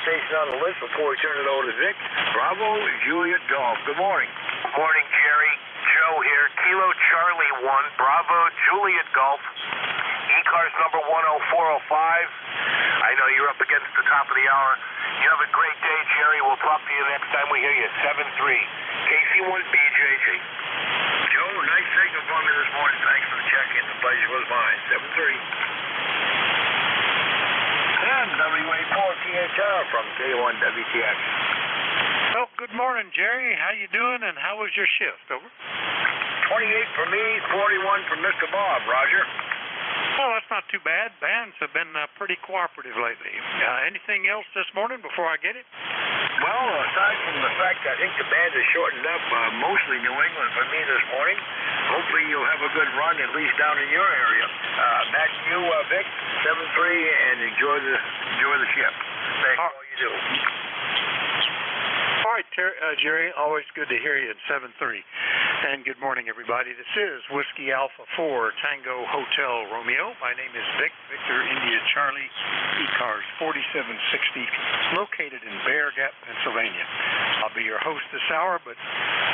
Station on the list before we turn it over to Vic. Bravo, Juliet Golf. Good morning. Morning, Jerry. Joe here. Kilo Charlie 1, Bravo, Juliet Golf. ECARS number 10405. I know you're up against the top of the hour. You have a great day, Jerry. We'll talk to you next time we hear you. 7-3. KC1BJJ. Joe, nice signal from me this morning. Thanks for the check-in. The pleasure was mine. 7-3. And WA4THR from K1WTX. Well, good morning, Jerry. How you doing, and how was your shift? Over. 28 for me, 41 for Mr. Bob. Roger. Well, that's not too bad. Bands have been pretty cooperative lately. Anything else this morning before I get it? Well, aside from the fact I think the band has shortened up, mostly New England for me this morning. Hopefully you'll have a good run, at least down in your area. Back to you, Vic, 7-3, and enjoy the ship. Thanks for all you do. All right, Jerry, always good to hear you at 7-3. And good morning, everybody. This is Whiskey Alpha 4 Tango Hotel Romeo. My name is Vic, Victor India Charlie, ECARS 4760, located in Bear Gap, Pennsylvania. I'll be your host this hour, but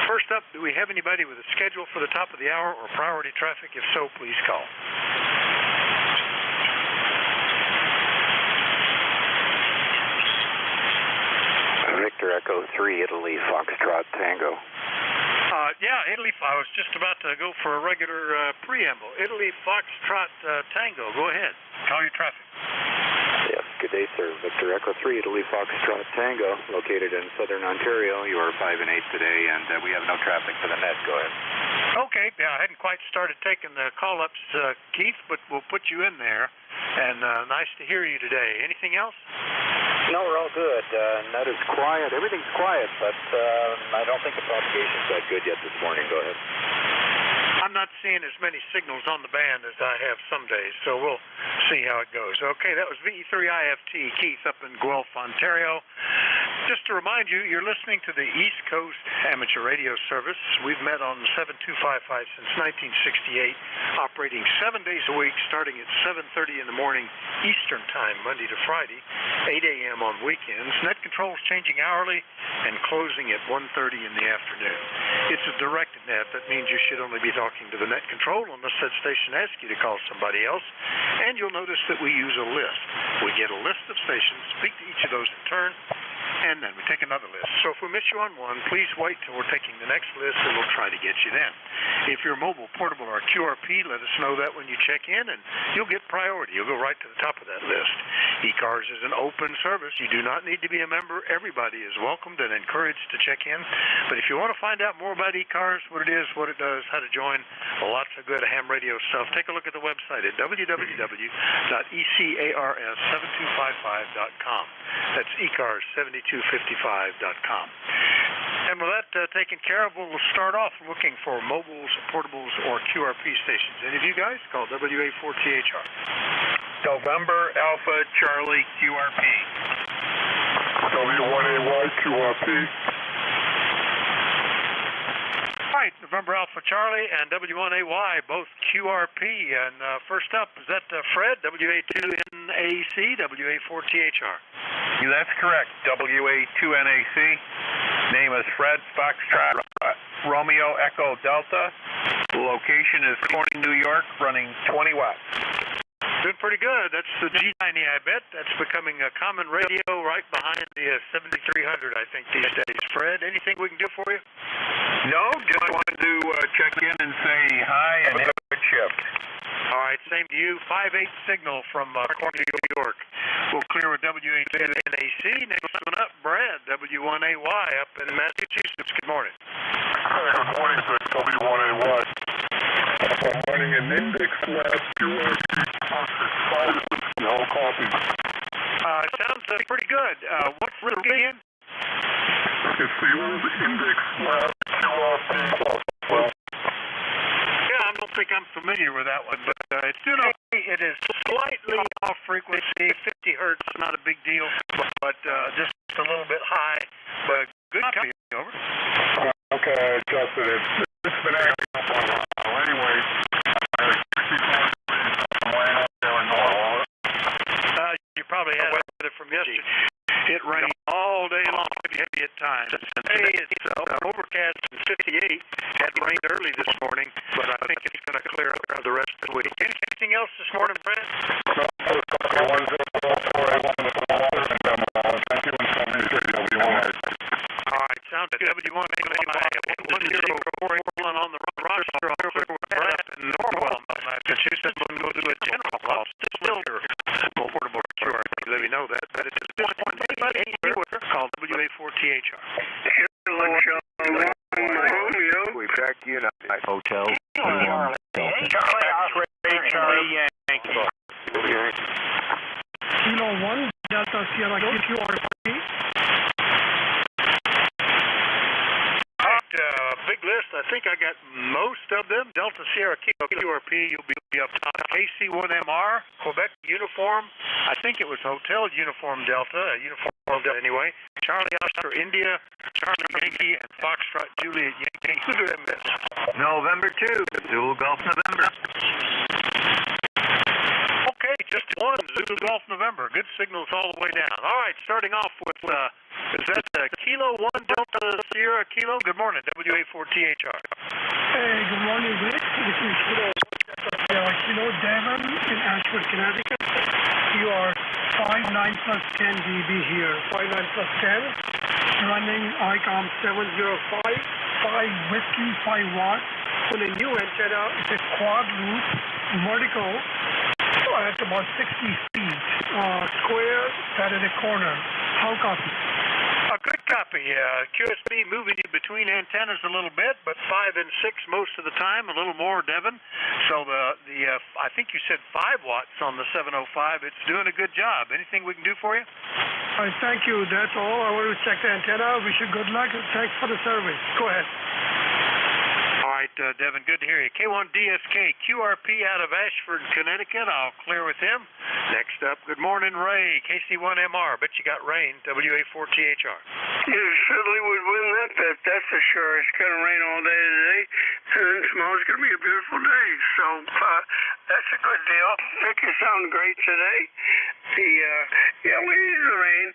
first up, do we have anybody with a schedule for the top of the hour or priority traffic? If so, please call. Victor Echo 3, Italy, Foxtrot Tango. Yeah, Italy, I was just about to go for a regular preamble. Italy, Foxtrot Tango, go ahead. Call your traffic. Yes, good day, sir. Victor Echo 3, Italy, Foxtrot Tango, located in southern Ontario. You are 5 and 8 today, and we have no traffic for the net. Go ahead. Okay, yeah, I hadn't quite started taking the call-ups, Keith, but we'll put you in there. And nice to hear you today. Anything else? No, we're all good. Net is quiet. Everything's quiet, but I don't think the propagation's that good yet this morning. Go ahead. I'm not seeing as many signals on the band as I have some days, so we'll see how it goes. Okay, that was VE3IFT, Keith, up in Guelph, Ontario. Just to remind you, you're listening to the East Coast Amateur Radio Service. We've met on 7255 since 1968, operating 7 days a week, starting at 7:30 in the morning Eastern Time, Monday to Friday, 8 a.m. on weekends. Net controls changing hourly and closing at 1:30 in the afternoon. It's a directed net. That means you should only be talking to the net control unless that station asks you to call somebody else. And you'll notice that we use a list. We get a list of stations, speak to each of those in turn, and then we take another list. So if we miss you on one, please wait till we're taking the next list, and we'll try to get you then. If you're mobile, portable, or QRP, let us know that when you check in, and you'll get priority. You'll go right to the top of that list. ECARS is an open service. You do not need to be a member. Everybody is welcomed and encouraged to check in. But if you want to find out more about ECARS, what it is, what it does, how to join, lots of good ham radio stuff, take a look at the website at www.ECARS7255.com. That's ECARS7255.com. And with that taken care of, we'll start off looking for mobiles, portables, or QRP stations. Any of you guys? Call WA4THR. November Alpha Charlie QRP. W1AY QRP. All right, November Alpha Charlie and W1AY, both QRP. And first up, is that Fred, WA2NAC, WA4THR? That's correct. WA2NAC. Name is Fred Foxtrot Romeo Echo Delta. Location is Corning, New York, running 20 watts. Doing pretty good. That's the G90, I bet. That's becoming a common radio right behind the 7300, I think, these days. Fred, anything we can do for you? No, just wanted to check in and say hi and have a good shift. All right, same to you. 5-8 signal from Corning, New York. We'll clear with WA2NAC. Next one up, Brad, W1AY up in Massachusetts. Good morning. Good morning, sir. W1AY. Good morning, an index lab no coffee. Sounds pretty good. What's the again? It's the old index lab QRP. Yeah, I don't think I'm familiar with that one, but it's doing okay. It is slightly off frequency, 50 hertz, not a big deal, but just a little bit high. But good copy. Over. Okay, I adjusted it. It's been acting up for a while. Anyway, you probably had weather from yesterday. It rained all day long, heavy at times. Today it's overcast and 58. Had rained early this morning, but I think it's going to clear up the rest of the week. Anything else this morning, Brad? No, all right, sounds good. W1AY, 104 on the roster. I'll clear with that up in Norwell, Massachusetts. We'll go do a general call. Still here. Affordable QR. Let me know that. But it's at this point, anybody call WA4THR. We back United Hotel. Charlie Yankee. Kilo 1, Delta Sierra QRP. Big list. I think I got most of them. Delta Sierra Kilo QRP, you'll be up top. KC1MR, Quebec uniform. I think it was Hotel Uniform Delta, uniform Delta anyway. Charlie Oscar India, Charlie Yankee, and Foxtrot Juliet Yankee. Who do them miss? November 2, Dual Golf November. Okay, just one. Zulu Golf November. Good signals all the way down. All right, starting off with, is that Kilo 1 Delta Sierra Kilo? Good morning, WA4THR. Hey, good morning, Rick. This is Kilo Delta Sierra Kilo, Devon in Ashford, Connecticut. You are 59 plus 10 dB here. 59 plus 10. Running ICOM 705, 5 whiskey, 5 watts. With a new antenna, it's a quad loop, vertical. At about 60 feet, square, sat at a corner. How copy? A good copy. QSB moving you between antennas a little bit, but 5 and 6 most of the time, a little more, Devin. So I think you said 5 watts on the 705. It's doing a good job. Anything we can do for you? All right, thank you. That's all. I want to check the antenna. Wish you good luck and thanks for the service. Go ahead. All right, Devin, good to hear you. K1DSK, QRP out of Ashford, Connecticut. I'll clear with him. Next up, good morning, Ray, KC1MR. Bet you got rain, WA4THR. You certainly would win that bet, that's for sure. It's going to rain all day today, and tomorrow's going to be a beautiful day. So that's a good deal. Vic, you sound great today. Yeah, we need the rain.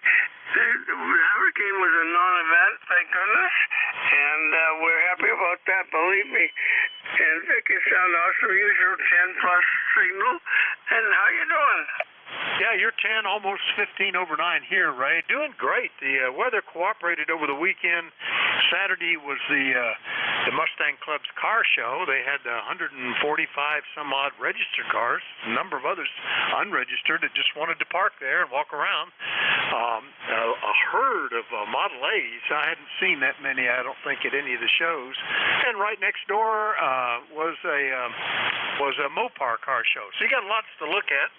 The hurricane was a non-event, thank goodness, and we're happy about that, believe me. And Vic, you sound awesome. Usual 10 plus signal. And how you doing? Yeah, you're 10, almost 15 over 9 here, Ray. Doing great. The weather cooperated over the weekend. Saturday was the Mustang Club's car show. They had 145 some odd registered cars, a number of others unregistered that just wanted to park there and walk around. A herd of Model A's. I hadn't seen that many, I don't think, at any of the shows. And right next door was a Mopar car show. So you got lots to look at,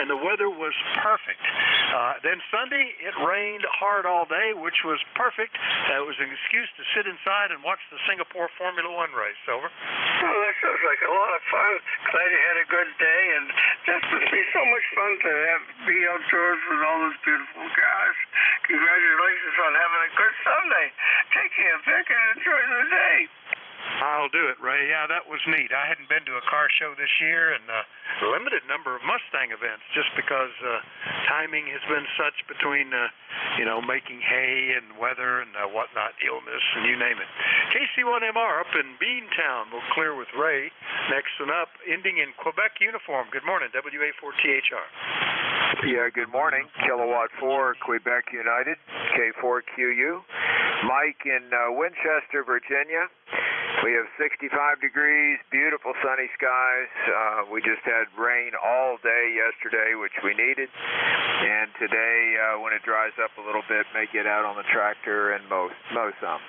and the weather was perfect. Then Sunday, it rained hard all day, which was perfect. It was an excuse to sit inside and watch the Singapore Formula One race. Over. Oh, that sounds like a lot of fun. Glad you had a good day, and that must be so much fun to be outdoors with all those beautiful cars. Congratulations on having a good Sunday. Take care, Vic, and enjoy the day. I'll do it, Ray. Yeah, that was neat. I hadn't been to a car show this year, and limited number of Mustang events just because timing has been such between, making hay and weather and whatnot, illness, and you name it. KC1MR up in Beantown. We'll clear with Ray. Next one up, ending in Quebec uniform. Good morning, WA4THR. Yeah, good morning. Kilowatt 4, Quebec United, K4QU. Mike in Winchester, Virginia. We have 65 degrees, beautiful sunny skies. We just had rain all day yesterday, which we needed. And today, when it dries up a little bit, may get out on the tractor and mow some.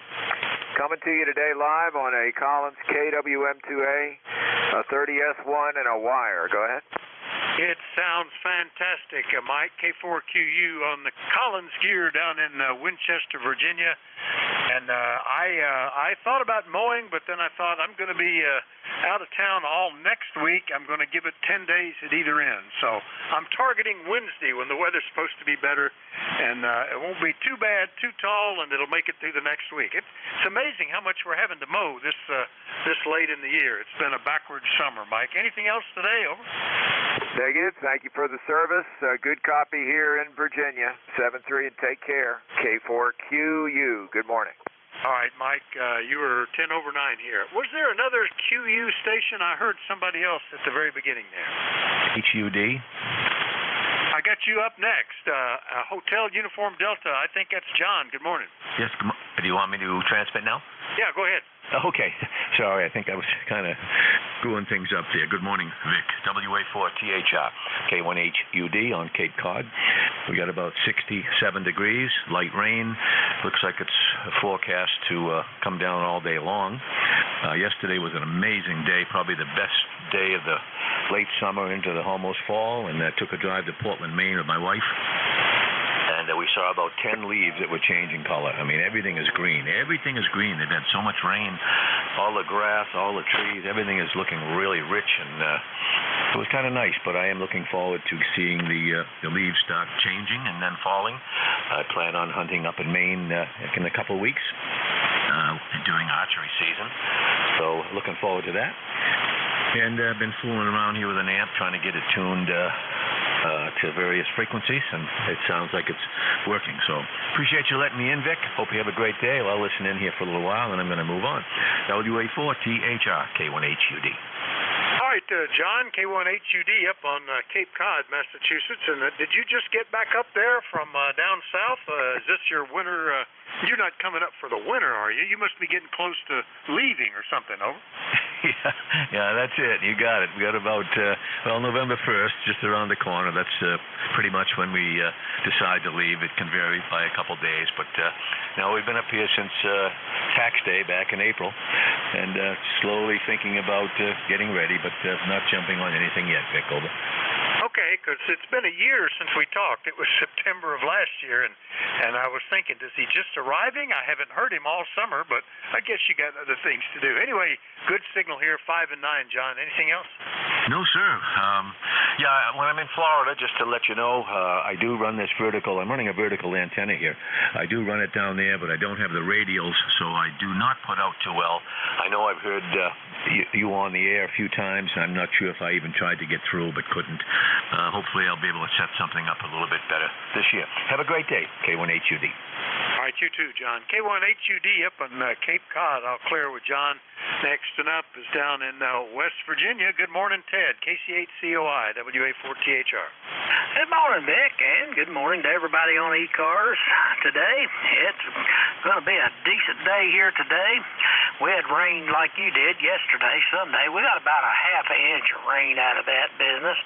Coming to you today live on a Collins KWM2A, a 30S1, and a wire. Go ahead. It sounds fantastic, Mike. K4QU on the Collins gear down in Winchester, Virginia. And I thought about mowing, but then I thought I'm going to be out of town all next week. I'm going to give it 10 days at either end. So I'm targeting Wednesday when the weather's supposed to be better, and it won't be too bad, too tall, and it'll make it through the next week. It's amazing how much we're having to mow this late in the year. It's been a backwards summer, Mike. Anything else today? Over. Negative. Thank you for the service. Good copy here in Virginia. 7-3 and take care. K4QU. Good morning. All right, Mike, you were 10 over 9 here. Was there another QU station? I heard somebody else at the very beginning there. HUD. I got you up next. Hotel Uniform Delta. I think that's John. Good morning. Yes, do you want me to transmit now? Yeah, go ahead. Okay. Sorry, I think I was kind of screwing things up there. Good morning, Vic. WA4THR, K1HUD on Cape Cod. We got about 67 degrees, light rain. Looks like it's forecast to come down all day long. Yesterday was an amazing day, probably the best day of the late summer into the almost fall, and took a drive to Portland, Maine with my wife. And we saw about 10 leaves that were changing color. I mean, everything is green. Everything is green. They've had so much rain. All the grass, all the trees, everything is looking really rich, and it was kind of nice, but I am looking forward to seeing the leaves start changing and then falling. I plan on hunting up in Maine in a couple of weeks during archery season, so looking forward to that. And I've been fooling around here with an amp, trying to get it tuned to various frequencies, and it sounds like it's working. So appreciate you letting me in, Vic. Hope you have a great day. Well, I'll listen in here for a little while, and I'm going to move on. WA4THR, K1HUD. All right, John, K1HUD up on Cape Cod, Massachusetts. And did you just get back up there from down south? Is this your winter? You're not coming up for the winter, are you? You must be getting close to leaving or something, over. Yeah, that's it. You got it. We got about, November 1st, just around the corner. That's pretty much when we decide to leave. It can vary by a couple days, but no, we've been up here since tax day back in April, and slowly thinking about getting ready, but not jumping on anything yet, Vic. Over. Okay, because it's been a year since we talked. It was September of last year, and I was thinking, is he just arriving? I haven't heard him all summer, but I guess you got other things to do. Anyway, good signal here, 5 and 9, John. Anything else? No, sir. Yeah, when I'm in Florida, just to let you know, I do run this vertical. I'm running a vertical antenna here. I do run it down there, but I don't have the radials, so I do not put out too well. I know I've heard you on the air a few times. I'm not sure if I even tried to get through, but couldn't. Hopefully I'll be able to set something up a little bit better this year. Have a great day, K1HUD. All right, you too, John. K1HUD up on Cape Cod. I'll clear with John. Next and up is down in West Virginia. Good morning, Ted. KC8COI, WA4THR. Good morning, Vic, and good morning to everybody on ECARS today. It's going to be a decent day here today. We had rain like you did yesterday, Sunday. We got about a half an inch of rain out of that business.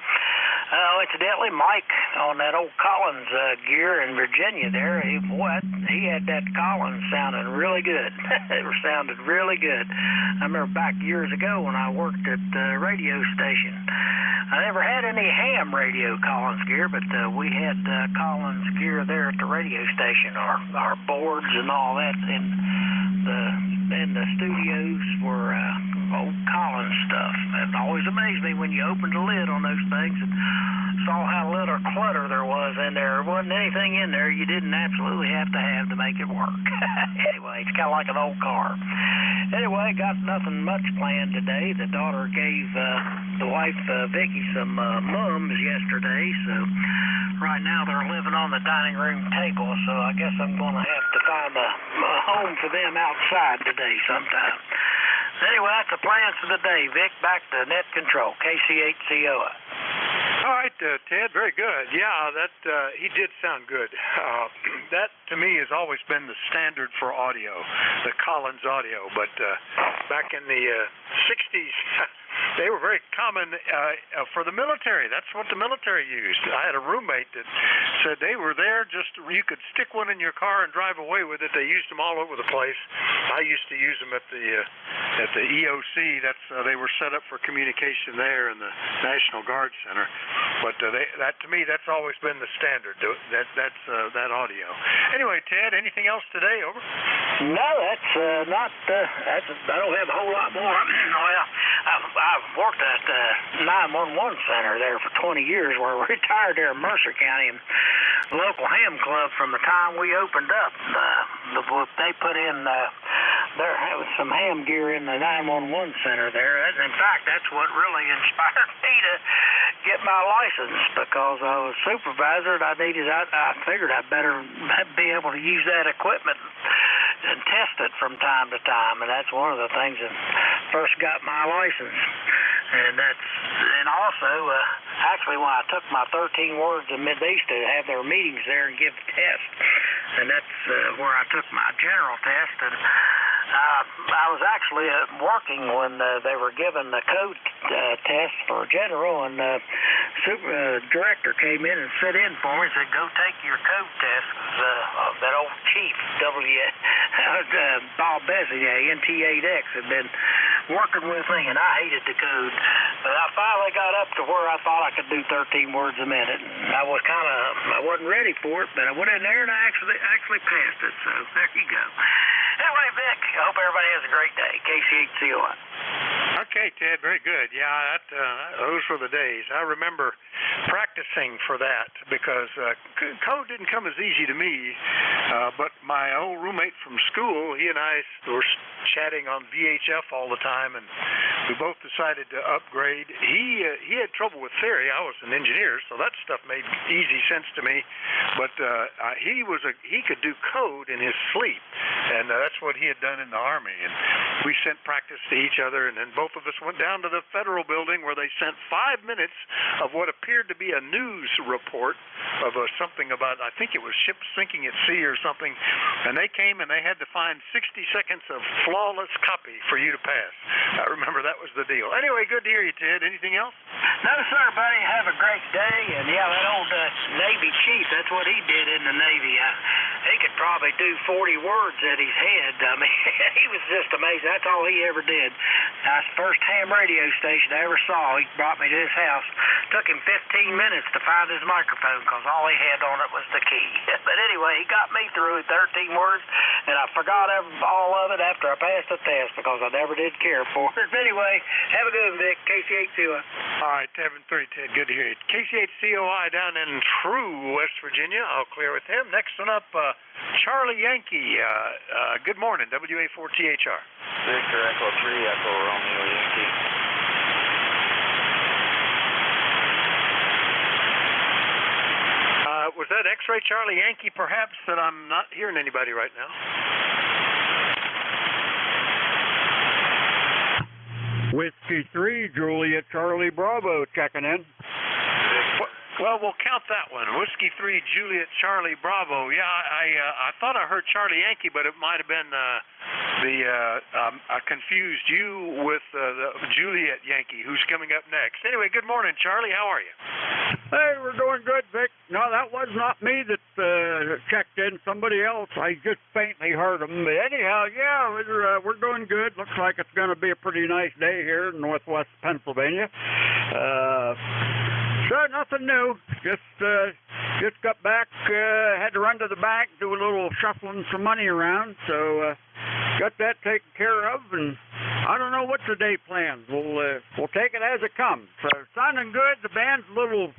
Incidentally, Mike on that old Collins gear in Virginia there, he had that Collins sounding really good. It sounded really good. I remember back years ago when I worked at the radio station. I never had any ham radio Collins gear, but we had Collins gear there at the radio station. Our boards and all that in the studios were old Collins stuff. It always amazed me when you opened the lid on those things and saw how little clutter there was because then there wasn't anything in there you didn't absolutely have to make it work. Anyway, it's kind of like an old car. Anyway, got nothing much planned today. The daughter gave the wife, Vicky, some mums yesterday, so right now they're living on the dining room table, so I guess I'm going to have to find a home for them outside today sometime. Anyway, that's the plans for the day. Vic, back to net control, KC8COI. All right, Ted, very good. Yeah, that he did sound good. That, to me, has always been the standard for audio, the Collins audio. But back in the 60s, they were very common for the military. That's what the military used. I had a roommate that said they were there just, you could stick one in your car and drive away with it. They used them all over the place. I used to use them at the EOC. That's they were set up for communication there in the National Guard Center. But that to me, that's always been the standard. That audio. Anyway, Ted, anything else today? Over. No, that's not. I don't have a whole lot more. Well, I've worked at the 911 center there for 20 years. We're retired there in Mercer County. And the local ham club, from the time we opened up, they put in there was some ham gear in the 911 center there. In fact, that's what really inspired me to get my license, because I was supervisor and I figured I'd better be able to use that equipment and test it from time to time, and that's one of the things that first got my license. And also, actually, when I took my 13 words, they used to have their meetings there and give the test, and that's where I took my general test. And I was actually working when they were giving the code test for general, and the director came in and sat in for me and said, "Go take your code test." That old chief, Bob Bessie, NT8X, had been working with me, and I hated the code. But I finally got up to where I thought I could do 13 words a minute. And I wasn't ready for it, but I went in there and I actually passed it. So there you go. Anyway, Vic, I hope everybody has a great day. KC8COI. Okay, Ted, very good. Yeah, those were the days. I remember practicing for that because code didn't come as easy to me, but my old roommate from school, he and I were chatting on VHF all the time, and we both decided to upgrade. He had trouble with theory. I was an engineer, so that stuff made easy sense to me, but he could do code in his sleep, and that's what he had done in the Army, and we sent practice to each other, and then both of us went down to the Federal Building where they sent 5 minutes of what appeared to be a news report of something about, I think it was ships sinking at sea or something, and they came and they had to find 60 seconds of flawless copy for you to pass. I remember that was the deal. Anyway, good to hear you, Ted. Anything else? No, sir, buddy. Have a great day. And yeah, that old Navy chief, that's what he did in the Navy. He could probably do 40 words at his head. I mean, he was just amazing. That's all he ever did. That's the first ham radio station I ever saw. He brought me to his house. Took him 15 minutes to find his microphone because all he had on it was the key. But anyway, he got me through 13 words, and I forgot all of it after I passed the test because I never did care for it. But anyway, have a good one, Vic. KC8COI. All right, 7-3, Ted. Good to hear you. KC8COI down in True, West Virginia. I'll clear with him. Next one up, Charlie Yankee. Good morning, WA4THR. Victor Echo 3, Echo Romeo Yankee. Was that X-Ray Charlie Yankee, perhaps, that I'm not hearing anybody right now? Whiskey 3, Juliet Charlie Bravo checking in. Well, we'll count that one. Whiskey 3, Juliet Charlie Bravo. Yeah, I thought I heard Charlie Yankee, but it might have been I confused you with the Juliet Yankee, who's coming up next. Anyway, good morning, Charlie. How are you? Hey, we're doing good, Vic. No, that was not me that checked in. Somebody else. I just faintly heard them. But anyhow, yeah, we're doing good. Looks like it's going to be a pretty nice day here in northwest Pennsylvania. So nothing new. Just just got back, had to run to the bank, do a little shuffling some money around, so got that taken care of, and I don't know what the day plans. We'll take it as it comes. So sounding good. The band's a little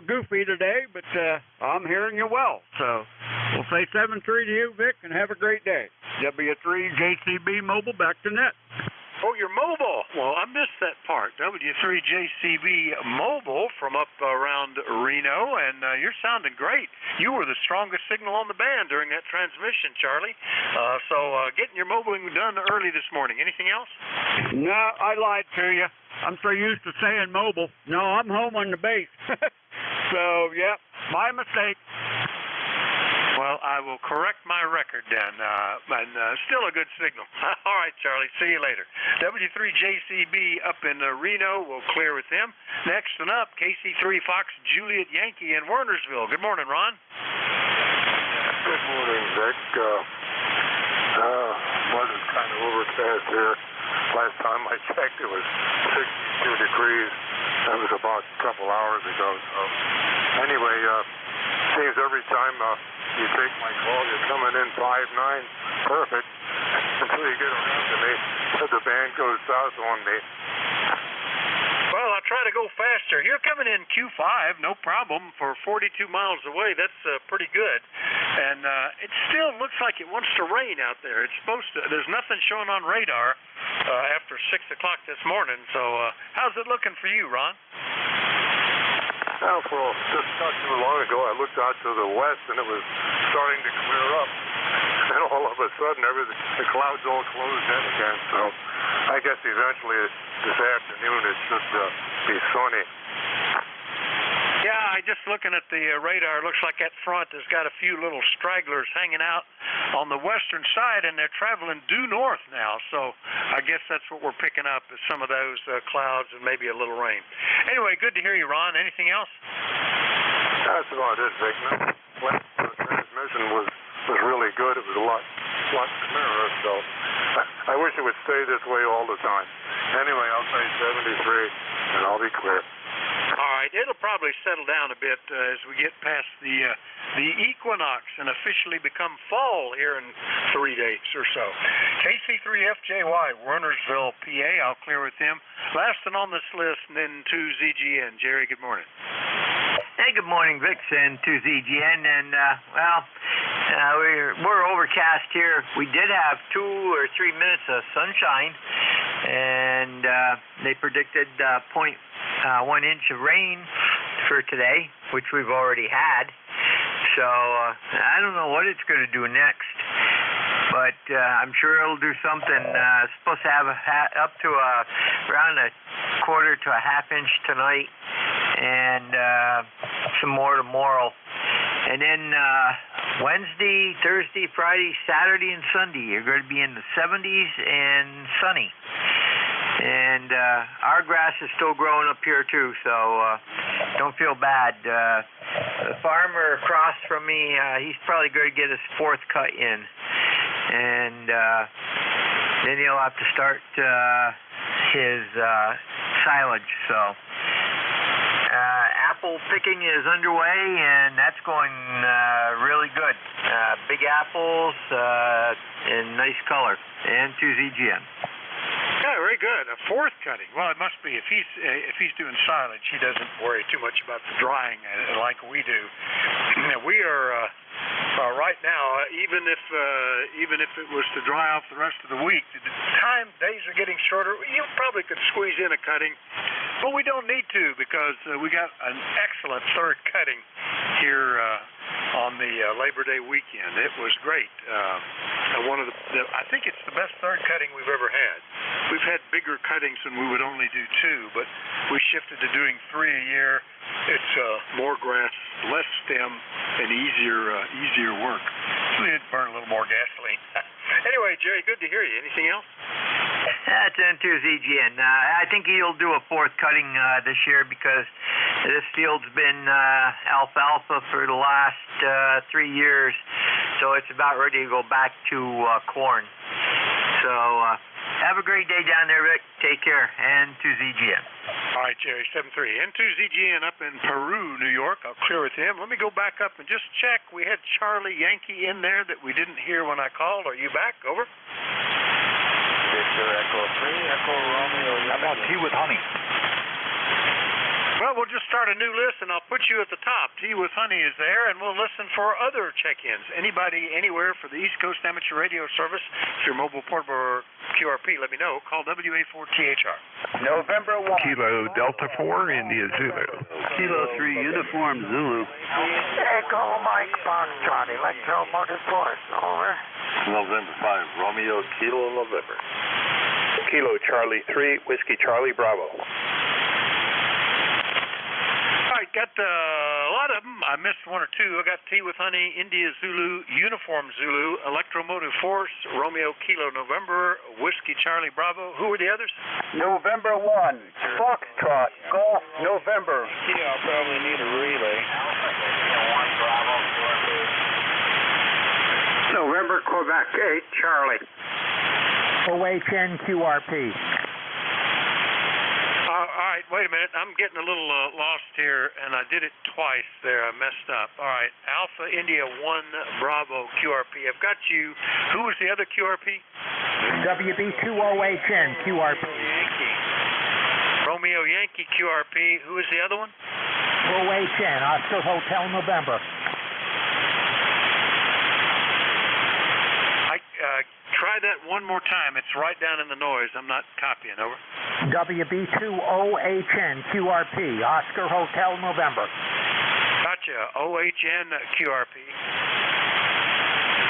goofy today, but I'm hearing you well. So we'll say 7-3 to you, Vic, and have a great day. W3JCB Mobile, back to net. Oh, you're mobile. Well, I missed that part. W3JCB Mobile from up around Reno, and you're sounding great. You were the strongest signal on the band during that transmission, Charlie. So getting your mobiling done early this morning. Anything else? No, I lied to you. I'm so used to saying mobile. No, I'm home on the base. So, yeah, my mistake. Well, I will correct my record then, and still a good signal. All right, Charlie, see you later. W3JCB up in Reno, we'll clear with them. Next one up, KC3 Fox Juliet Yankee in Wernersville. Good morning, Ron. Good morning, Vic. Weather's kind of overcast here. Last time I checked, it was 62 degrees. That was about a couple hours ago. So anyway, seems every time you take my call, you're coming in 5-9, perfect, until you get around to me, the band goes south on me. Well, I'll try to go faster. You're coming in Q5, no problem, for 42 miles away. That's pretty good. And it still looks like it wants to rain out there. It's supposed to. There's nothing showing on radar after 6 o'clock this morning. So how's it looking for you, Ron? Well, just not too long ago, I looked out to the west, and it was starting to clear up. And all of a sudden, the clouds all closed in again. So I guess eventually this afternoon it should be sunny. Yeah, just looking at the radar, it looks like that front has got a few little stragglers hanging out on the western side, and they're traveling due north now. So I guess that's what we're picking up is some of those clouds and maybe a little rain. Anyway, good to hear you, Ron. Anything else? That's about it, Vic. The transmission was really good. It was a lot clearer. So I wish it would stay this way all the time. Anyway, I'll say 73, and I'll be clear. All right, it'll probably settle down a bit as we get past the equinox and officially become fall here in 3 days or so. KC3FJY, Wernersville, PA. I'll clear with them. Last one on this list, and then 2ZGN. Jerry, good morning. Hey, good morning, Vix and 2ZGN. And, we're overcast here. We did have 2 or 3 minutes of sunshine, and they predicted 0.1 inch of rain for today, which we've already had. So I don't know what it's going to do next, but I'm sure it'll do something. It's supposed to have up to around a quarter to a half inch tonight, and some more tomorrow. And then Wednesday, Thursday, Friday, Saturday, and Sunday, you're going to be in the 70s and sunny. And our grass is still growing up here too, so don't feel bad. The farmer across from me, he's probably going to get his 4th cut in, and then he'll have to start his silage. So apple picking is underway, and that's going really good. Big apples in nice color, and 2ZGN. Yeah, very good. A 4th cutting. Well, it must be if he's doing silage, he doesn't worry too much about the drying like we do. We are right now, even if it was to dry off the rest of the week, the days are getting shorter. You probably could squeeze in a cutting, but we don't need to because we got an excellent 3rd cutting here on the Labor Day weekend. It was great. One of I think it's the best 3rd cutting we've ever had. We've had bigger cuttings and we would only do 2, but we shifted to doing 3 a year. It's more grass, less stem, and easier work. So we did burn a little more gasoline. Anyway, Jerry, good to hear you. Anything else? That's N2ZGN. I think he'll do a 4th cutting this year because this field's been alfalfa for the last 3 years, so it's about ready to go back to corn. So Have a great day down there, Rick. Take care. And to ZGN. All right, Jerry, 7-3. Into ZGN up in Peru, New York. I'll clear with him. Let me go back up and just check. We had Charlie Yankee in there that we didn't hear when I called. Are you back? Over. Victor Echo 3, Echo Romeo. How about tea with honey? Well, we'll just start a new list, and I'll put you at the top. Tea with Honey is there, and we'll listen for other check-ins. Anybody, anywhere for the East Coast Amateur Radio Service, if you're mobile, portable, or QRP, let me know. Call WA4THR. November 1. Kilo Delta 4, India Zulu. Kilo 3, Uniform Zulu. Echo Mike Foxtrot, Electro Motorsports, over. November 5, Romeo Kilo November. Kilo Charlie 3, Whiskey Charlie Bravo. All right, got a lot of them. I missed one or two. I got Tea with Honey, India Zulu, Uniform Zulu, Electromotive Force, Romeo Kilo November, Whiskey Charlie Bravo. Who were the others? November 1, Foxtrot, Golf November. Yeah, I'll probably need a relay. November Quebec 8, Charlie. OHN QRP. All right, wait a minute. I'm getting a little lost here, and I did it twice there. I messed up. All right, Alpha India 1 Bravo QRP. I've got you. Who was the other QRP? WB2OHN QRP. Romeo Yankee QRP. Who was the other one? OHN, Oscar Hotel November. Try that one more time. It's right down in the noise. I'm not copying. Over. WB2OHN QRP, Oscar Hotel November. Gotcha. OHN QRP.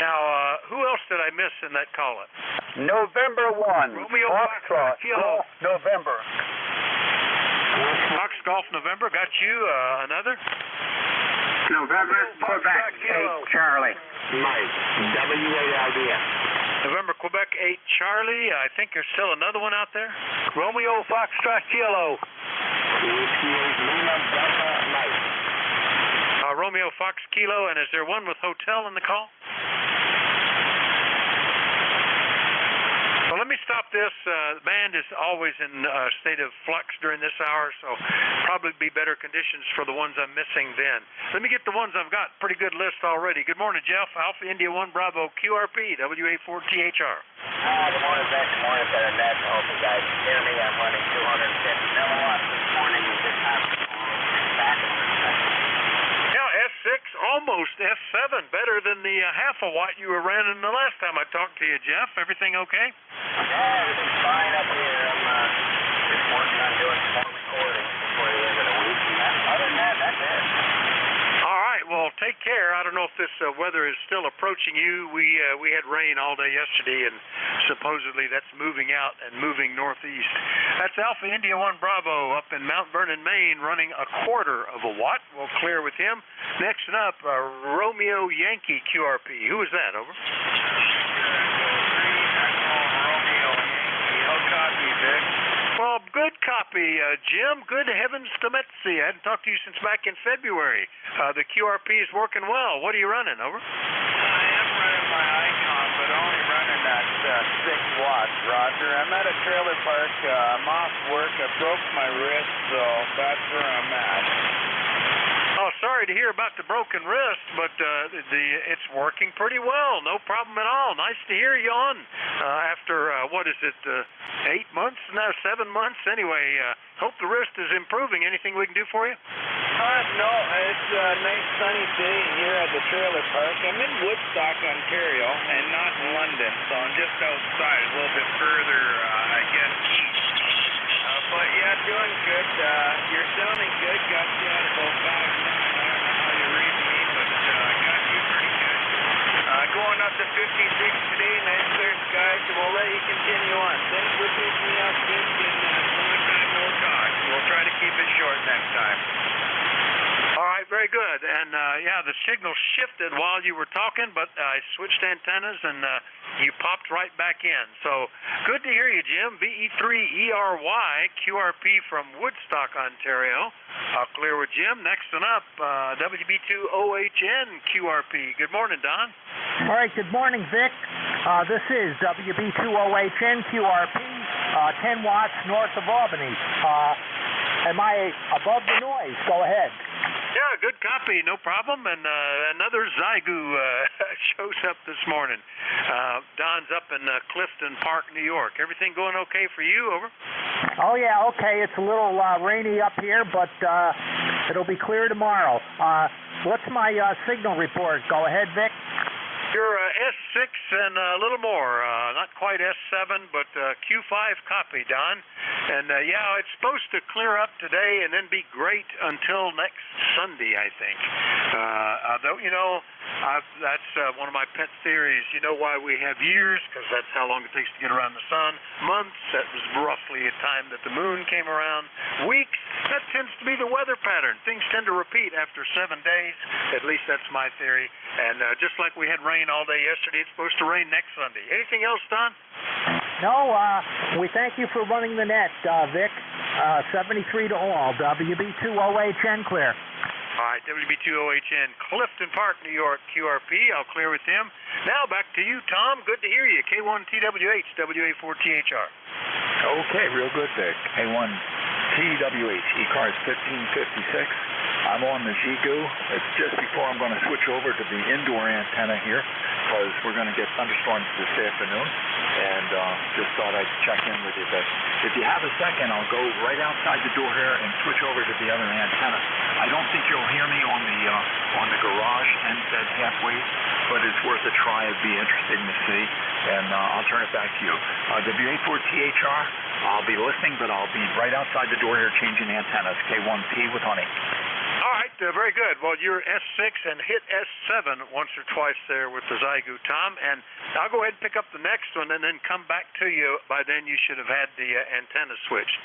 Now, who else did I miss in that call-up? November 1, Romeo Foxtrot, Golf November. Fox Golf November. Got you. Another? November Quebec 8, Charlie. Mike, WALDS. November Quebec 8 Charlie. I think there's still another one out there. Romeo Foxtrot Kilo. Romeo Fox Kilo, and is there one with hotel in the call? Well, let me stop this. The band is always in a state of flux during this hour, so probably be better conditions for the ones I'm missing then. Let me get the ones I've got. Pretty good list already. Good morning, Jeff. Alpha India 1 Bravo QRP, WA4THR. Good morning, Vic. Good morning, Better Net. I hope you guys can hear me. I'm running 250 milliwatts this morning. This time, back in F6, almost F7, better than the half a watt you were running the last time I talked to you, Jeff. Everything okay? Yeah, everything's fine up here. I'm just working on doing some more recordings before the end of the week. Other than that, that's it. All right, well, take care. I don't know if this weather is still approaching you. We had rain all day yesterday, and supposedly that's moving out and moving northeast. That's Alpha India 1 Bravo up in Mount Vernon, Maine, running 1/4 of a watt. We'll clear with him. Next up, Romeo Yankee QRP. Who is that? Over. Romeo Yankee. I'll copy, Vic. Well, good copy, Jim. Good heavens to Metzi. I hadn't talked to you since back in February. The QRP is working well. What are you running? Over. I am running my Icon, but only running that 6 watts, Roger. I'm at a trailer park. I'm off work. I broke my wrist, so that's where I'm at. Oh, sorry to hear about the broken wrist, but it's working pretty well. No problem at all. Nice to hear you on after, 8 months? No, 7 months? Anyway, hope the wrist is improving. Anything we can do for you? No, it's a nice sunny day here at the trailer park. I'm in Woodstock, Ontario, and not in London, so I'm just outside, a little bit further, I guess, east. But yeah, doing good. You're sounding good. Got you at about 5'9". I don't know how you read me, but got you pretty good. Going up to 56 today, nice clear skies, so we'll let you continue on. Thanks for picking me up, Vic, and long time no talk. We'll try to keep it short next time. All right, very good. And, yeah, the signal shifted while you were talking, but I switched antennas, and you popped right back in. So good to hear you, Jim. VE3ERY, QRP from Woodstock, Ontario. I'll clear with Jim. Next one up, WB2OHN, QRP. Good morning, Don. All right, good morning, Vic. This is WB2OHN QRP, 10 watts north of Albany. Am I above the noise? Go ahead. Yeah, good copy, no problem. And another Zygu shows up this morning. Don's up in Clifton Park, New York. Everything going okay for you? Over. Oh, yeah, okay. It's a little rainy up here, but it'll be clear tomorrow. What's my signal report? Go ahead, Vic. You're S6 and a little more. Not quite S7, but Q5 copy, Don. And, yeah, it's supposed to clear up today and then be great until next Sunday, I think. Though, you know, that's one of my pet theories. You know why we have years? Because that's how long it takes to get around the sun. Months, that was roughly a time that the moon came around. Weeks, that tends to be the weather pattern. Things tend to repeat after 7 days. At least that's my theory. And just like we had rain all day yesterday, it's supposed to rain next Sunday. Anything else, Don? No, we thank you for running the net, Vic. 73 to all. WB2OHN clear. All right, WB2OHN, Clifton Park, New York, QRP. I'll clear with him. Now back to you, Tom. Good to hear you. K1TWH, WA4THR. Okay, real good, Vic. K1TWH, ECARS 1556. I'm on the Zygu. It's just before I'm going to switch over to the indoor antenna here because we're going to get thunderstorms this afternoon. And just thought I'd check in with you. But if you have a second, I'll go right outside the door here and switch over to the other antenna. I don't think you'll hear me on the garage end bed halfway, but it's worth a try. It'd be interesting to see. And I'll turn it back to you. WA4THR, I'll be listening, but I'll be right outside the door here changing antennas. K1P with honey. All right, very good. Well, you're S6 and hit S7 once or twice there with the Zygu, Tom. And I'll go ahead and pick up the next one and then come back to you. By then, you should have had the antenna switched.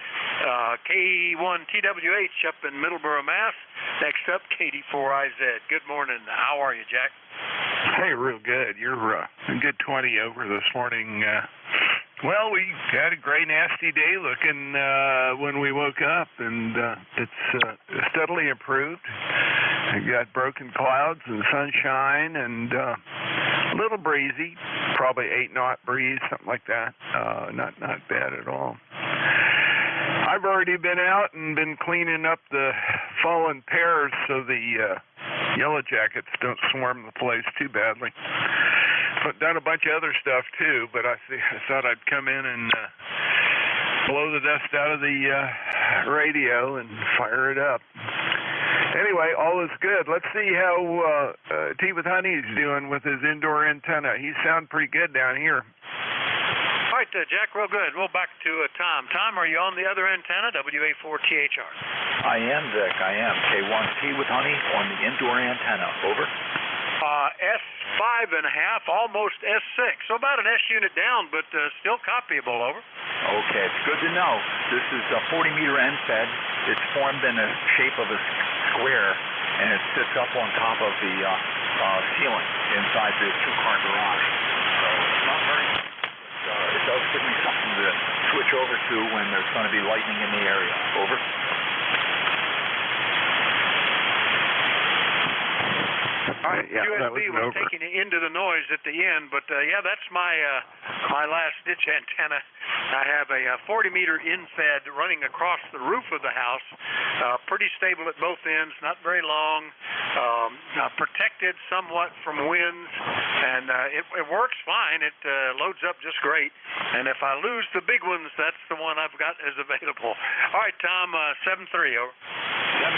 K1TWH up in Middleborough, Mass. Next up, KD4IZ. Good morning. How are you, Jack? Hey, real good. You're a good 20 over this morning. Well, we had a gray, nasty day looking when we woke up, and it's steadily improved. We got broken clouds and sunshine and a little breezy, probably 8-knot breeze, something like that. Not bad at all. I've already been out and been cleaning up the fallen pears so the yellow jackets don't swarm the place too badly. But done a bunch of other stuff too, but I thought I'd come in and blow the dust out of the radio and fire it up. Anyway, all is good. Let's see how Tea with Honey's doing with his indoor antenna. He sounds pretty good down here. All right, Jack, real good. We'll back to Tom. Tom, are you on the other antenna, WA4THR? I am, Vic. I am. K1T with honey on the indoor antenna. Over. S5.5, almost S6. So about an S unit down, but still copyable. Over. Okay, it's good to know. This is a 40-meter end fed. It's formed in the shape of a square, and it sits up on top of the ceiling inside the two-car garage. So it's not very... it does give me something to switch over to when there's going to be lightning in the area. Over. All right, yeah, USB was taking you into the noise at the end, but yeah, that's my last ditch antenna. I have a 40-meter infed running across the roof of the house, pretty stable at both ends, not very long, protected somewhat from winds, and it works fine. It loads up just great, and if I lose the big ones, that's the one I've got as available. All right, Tom, 7-3, over. 7-3,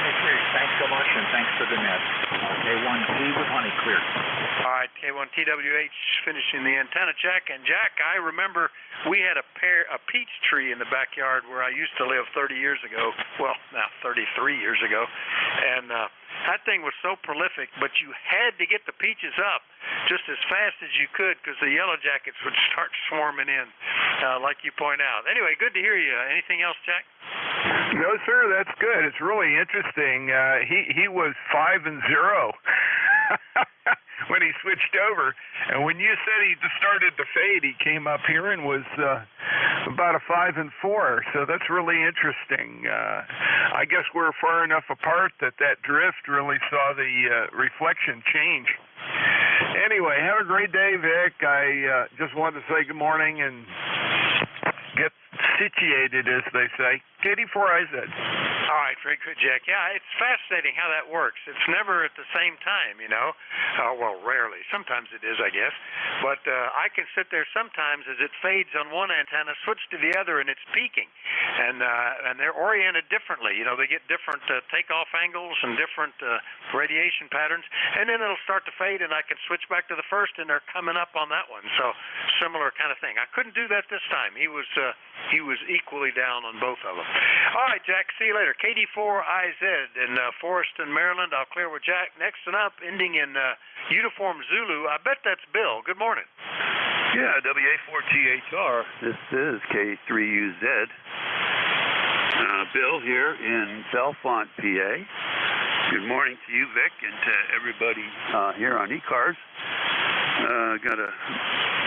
thanks so much, and thanks for the net. K1T with honey clear. All right, K1TWH finishing the antenna check. And Jack, I remember we had a peach tree in the backyard where I used to live 30 years ago. Well, now 33 years ago. And that thing was so prolific, but you had to get the peaches up just as fast as you could because the yellow jackets would start swarming in, like you point out. Anyway, good to hear you. Anything else, Jack? No, sir, that's good. It's really interesting. He was 5-0 when he switched over. And when you said he just started to fade, he came up here and was about a 5-4. So that's really interesting. I guess we're far enough apart that drift really saw the reflection change. Anyway, have a great day, Vic. I just wanted to say good morning and get situated, as they say. KD4IZ. All right, very good, Jack. Yeah, it's fascinating how that works. It's never at the same time, you know. Well, rarely. Sometimes it is, I guess. But I can sit there sometimes as it fades on one antenna, switch to the other, and it's peaking. And they're oriented differently. You know, they get different takeoff angles and different radiation patterns. And then it'll start to fade, and I can switch back to the first, and they're coming up on that one. So similar kind of thing. I couldn't do that this time. He was equally down on both of them. All right, Jack. See you later. KD4IZ in Forreston, Maryland. I'll clear with Jack. Next one up, ending in Uniform Zulu. I bet that's Bill. Good morning. Yeah, WA4THR. This is K3UZ. Bill here in Bellefonte, PA. Good morning to you, Vic, and to everybody here on ECARS. Got a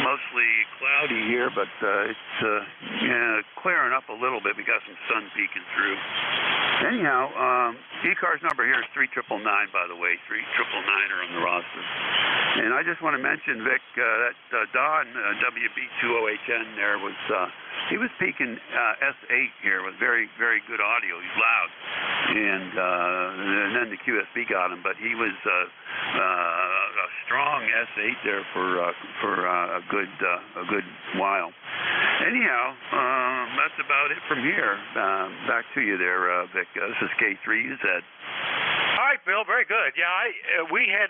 mostly cloudy here, but it's clearing up a little bit. We got some sun peeking through. Anyhow, ECARS number here is 3999, by the way. 3999 are on the roster. And I just want to mention, Vic, that Don, WB20HN there, he was peaking S8 here with very, very good audio. He's loud. And then the QSB got him, but he was a strong S8 there for a good while. Anyhow, that's about it from here. Back to you there, Vic. This is K3UZ. All right, Bill, very good. Yeah, we had,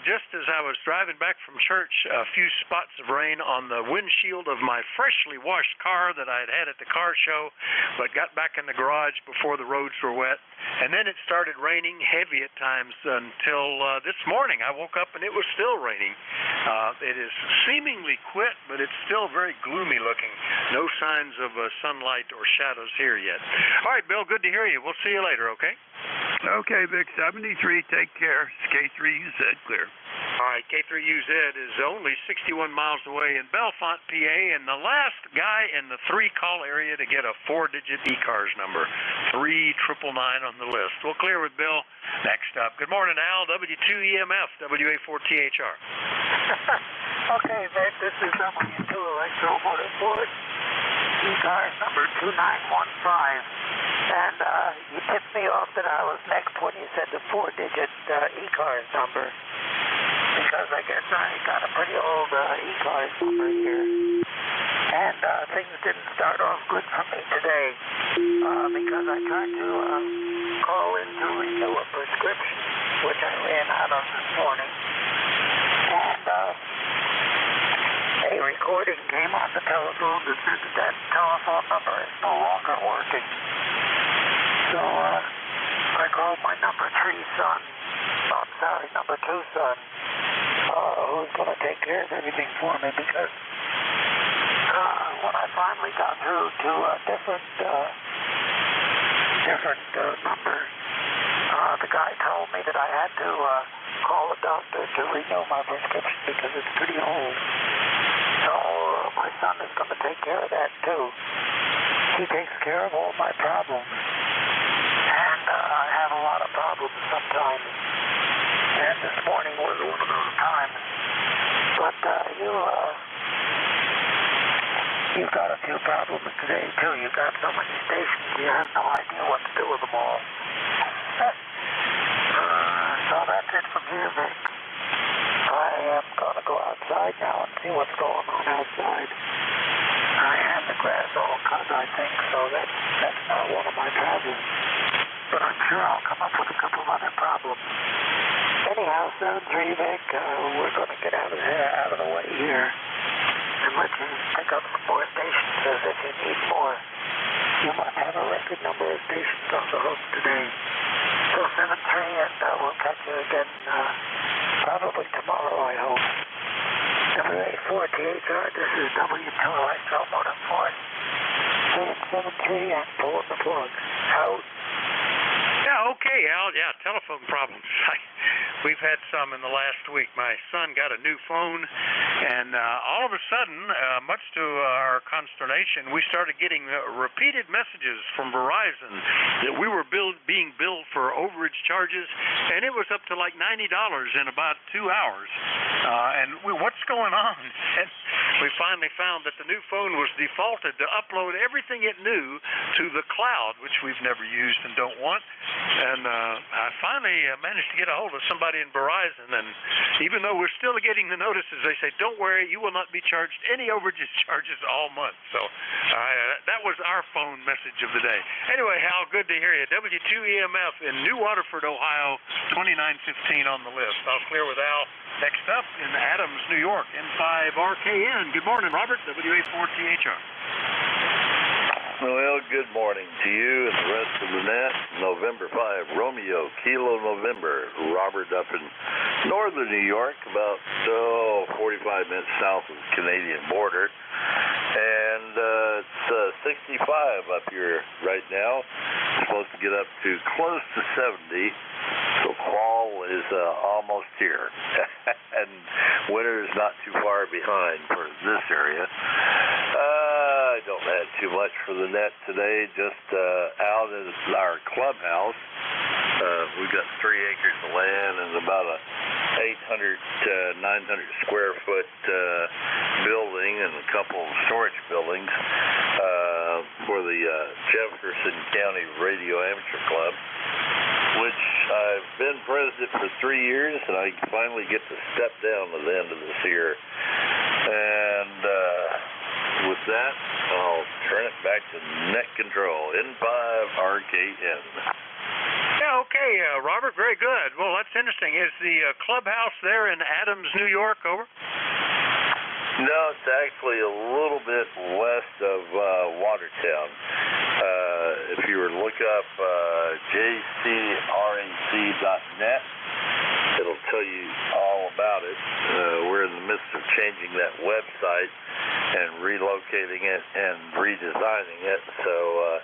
just as I was driving back from church, a few spots of rain on the windshield of my freshly washed car that I had at the car show, but got back in the garage before the roads were wet. And then it started raining heavy at times until this morning. I woke up and it was still raining. It is seemingly quit, but it's still very gloomy looking. No signs of sunlight or shadows here yet. All right, Bill, good to hear you. We'll see you later, okay? Okay, Vic, 73, take care. It's K3UZ, clear. All right, K3UZ is only 61 miles away in Bellefonte, PA, and the last guy in the 3-call area to get a 4-digit ECARS number. 3999 on the list. We'll clear with Bill next up. Good morning, Al. W2EMF, WA4THR. Okay, Vic, this is W2US Motorsport. ECARS number 2915. And you tipped me off that I was next when you said the 4-digit ECARS number. Because I guess I got a pretty old ECARS number here. And things didn't start off good for me today. Because I tried to call in to renew a prescription, which I ran out of this morning. And a recording came on the telephone that said that telephone number is no longer working. So I called my number 2 son, who's going to take care of everything for me, because when I finally got through to a different number, the guy told me that I had to call a doctor to renew my prescription because it's pretty old. So my son is going to take care of that too. He takes care of all my problems. And I have a lot of problems sometimes. And this morning was one of those times. But you've got a few problems today too. You've got so many stations, you have no idea what to do with them all. So that's it from here, Vic. I am going to go outside now and see what's going on outside. I have the grass all cut, I think, so that's not one of my problems. But I'm sure I'll come up with a couple of other problems. Anyhow, 7-3, Vic, we're going to get out of the way here and let you pick up some more stations as if you need more. You must have a record number of stations on the hook today. So 7-3, and we'll catch you again probably tomorrow, I hope. WA4THR, this is W2US Motorsport. 7-3, and pulling the plug. Out. Yeah, okay, Al. Yeah, telephone problems. We've had some in the last week. My son got a new phone, and all of a sudden, much to our consternation, we started getting repeated messages from Verizon that we were being billed for overage charges, and it was up to like $90 in about 2 hours. What's going on? And we finally found that the new phone was defaulted to upload everything it knew to the cloud, which we've never used and don't want. And I finally managed to get a hold of somebody in Verizon, and even though we're still getting the notices, they say, don't worry, you will not be charged any overages charges all month. So that was our phone message of the day. Anyway, Hal, good to hear you. W2EMF in New Waterford, Ohio, 2915 on the list. I'll clear with Al. Next up in Adams, New York, N5RKN. Good morning, Robert, WA4THR. Well, good morning to you and the rest of the net. November 5, Romeo, Kilo November, Robert up in northern New York, about 45 minutes south of the Canadian border. And it's 65 up here right now. It's supposed to get up to close to 70. So fall is almost here. And winter is not too far behind for this area. I don't have too much for the net today, just out in our clubhouse. We've got 3 acres of land and about a 800 to 900 square foot building and a couple of storage buildings for the Jefferson County Radio Amateur Club, which I've been president for 3 years, and I finally get to step down at the end of this year. And with that, I'll turn it back to net control, N5RKN. Yeah, okay, Robert, very good. Well, that's interesting. Is the clubhouse there in Adams, New York, over? No, it's actually a little bit west of Watertown. If you were to look up jcrac.net, it'll tell you all about it. We're in the midst of changing that website and relocating it and redesigning it. So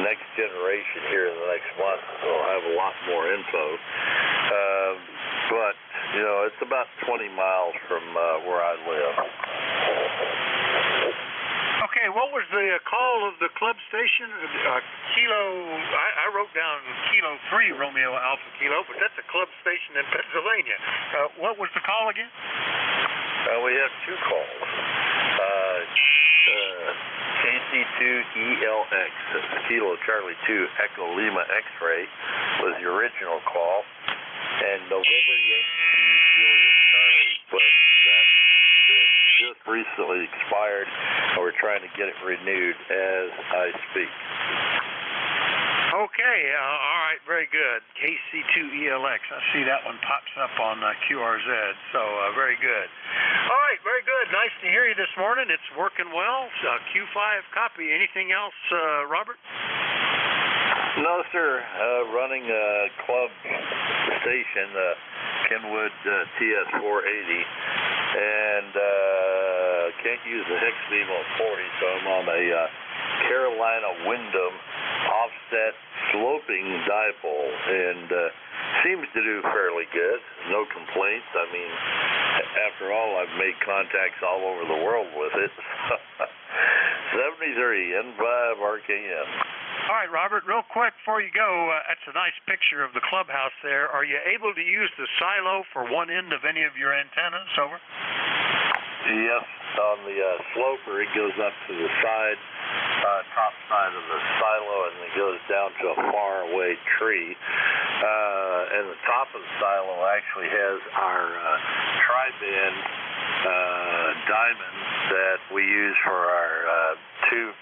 next generation here in the next month will have a lot more info. But, you know, it's about 20 miles from where I live. Okay, what was the call of the club station? I wrote down Kilo 3 Romeo Alpha Kilo, but that's a club station in Pennsylvania. What was the call again? We have 2 calls. KC2ELX, that's Kilo Charlie 2 Echo Lima X-Ray, was the original call. And November Yankee Julius Charlie, but that's been just recently expired, and we're trying to get it renewed as I speak. Okay, all right, very good. KC2ELX, I see that one pops up on QRZ, so very good. All right, very good. Nice to hear you this morning. It's working well. Q5 copy. Anything else, Robert? No, sir. Running a club station, Kenwood TS480, and can't use the hex beam on 40, so I'm on a Carolina Wyndham offset sloping dipole, and seems to do fairly good. No complaints. I mean, after all, I've made contacts all over the world with it. 73 N5RKN. All right, Robert, real quick before you go, that's a nice picture of the clubhouse there. Are you able to use the silo for one end of any of your antennas? Over. Yes, on the sloper, it goes up to the side, top side of the silo, and it goes down to a faraway tree. And the top of the silo actually has our tri-band diamond that we use for our 2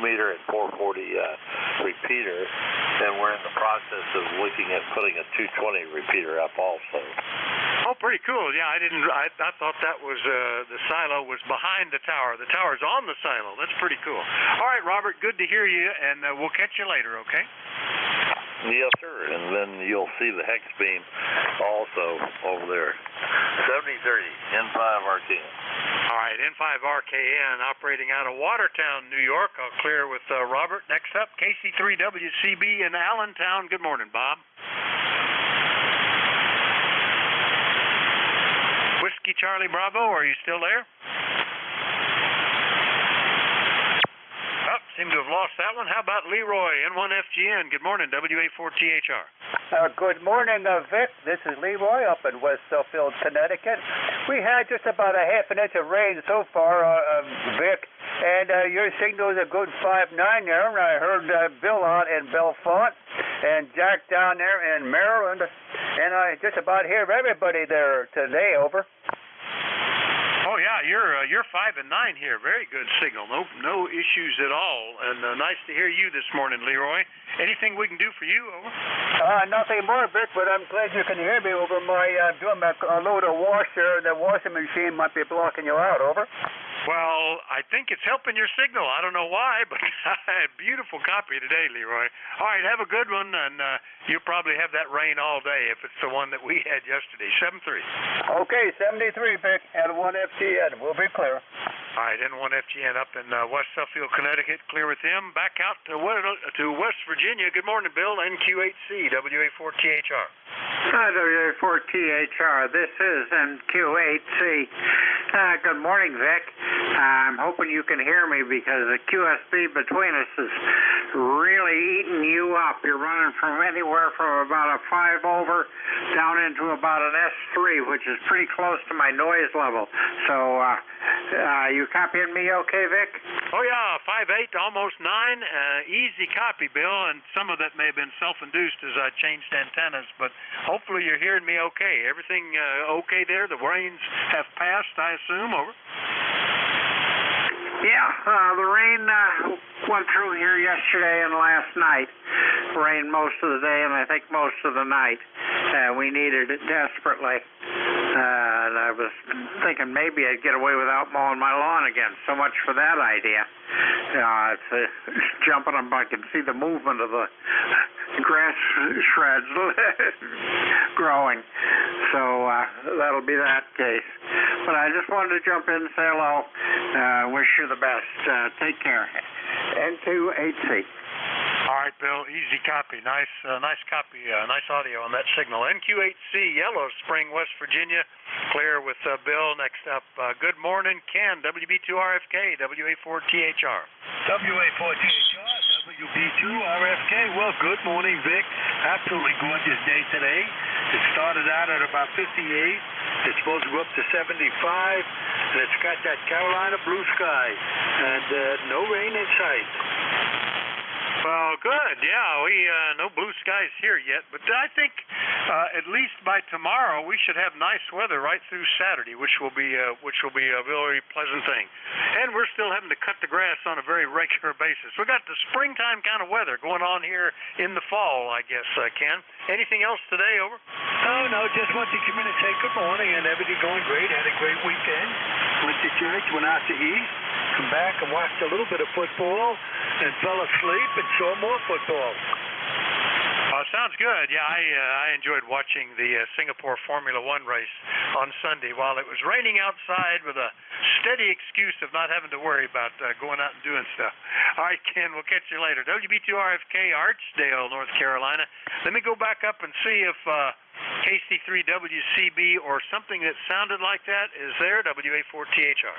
meter and 440 repeater, and we're in the process of looking at putting a 220 repeater up also. Oh, pretty cool. Yeah, I thought that was the silo was behind the tower. The tower's on the silo. That's pretty cool. All right, Robert, good to hear you, and we'll catch you later, okay? Yes, sir. And then you'll see the hex beam also over there. 7030 N5RKN. All right, N5RKN operating out of Watertown, New York. I'll clear with Robert. Next up, KC3WCB in Allentown. Good morning, Bob. Charlie Bravo, are you still there? Oh, seem to have lost that one. How about Leroy, N1FGN? Good morning, WA4THR. Good morning, Vic. This is Leroy up in West Suffield, Connecticut. We had just about a half an inch of rain so far, Vic, and your signal is a good 5.9 there. And I heard Bill out in Bellefonte and Jack down there in Maryland, and I just about hear everybody there today. Over. Oh yeah, you're 5 and 9 here. Very good signal. No issues at all. And nice to hear you this morning, Leroy. Anything we can do for you? Over. Nothing more, Vic, but I'm glad you can hear me over my doing a load of washer. The washing machine might be blocking you out. Over. Well, I think it's helping your signal. I don't know why, but beautiful copy today, Leroy. All right, have a good one, and you'll probably have that rain all day if it's the one that we had yesterday. 7-3. Okay, 73, Vic, and 1FGN. We'll be clear. All right, N1FGN up in West Suffield, Connecticut. Clear with him. Back out to West Virginia. Good morning, Bill, NQ8C, WA4THR. Hi, WA4THR. This is NQ8C. Good morning, Vic. I'm hoping you can hear me because the QSB between us is really eating you up. You're running from anywhere from about a 5 over down into about an S3, which is pretty close to my noise level. So, you copying me okay, Vic? Oh, yeah, 5.8 to almost 9. Easy copy, Bill, and some of that may have been self-induced as I changed antennas, but hopefully you're hearing me okay. Everything okay there? The rains have passed, I assume. Over. Yeah, the rain went through here yesterday and last night. Rained most of the day and I think most of the night. We needed it desperately. And I was thinking maybe I'd get away without mowing my lawn again. So much for that idea. It's jumping up. I can see the movement of the grass shreds growing. So that'll be that case. But I just wanted to jump in and say hello. Wish you the best. Take care. NQ8C. All right, Bill. Easy copy. Nice copy. Nice audio on that signal. NQ8C, Yellow Spring, West Virginia. Clear with Bill. Next up, good morning, Ken. WB2RFK, WA4THR. WA4THR, WB2RFK. Well, good morning, Vic. Absolutely gorgeous day today. It started out at about 58. It's supposed to go up to 75. And it's got that Carolina blue sky. And no rain in sight. Well, good. Yeah, we no blue skies here yet, but I think at least by tomorrow we should have nice weather right through Saturday, which will be a very pleasant thing. And we're still having to cut the grass on a very regular basis. We got the springtime kind of weather going on here in the fall, I guess. Ken, anything else today? Over. Oh no, just want to communicate good morning and everything going great. Had a great weekend. Went to church, went out to eat, come back and watched a little bit of football, and fell asleep and saw more football. Sounds good. Yeah, I enjoyed watching the Singapore Formula One race on Sunday while it was raining outside with a steady excuse of not having to worry about going out and doing stuff. All right, Ken, we'll catch you later. WB2RFK, Archdale, North Carolina. Let me go back up and see if KC3WCB or something that sounded like that is there. WA4THR.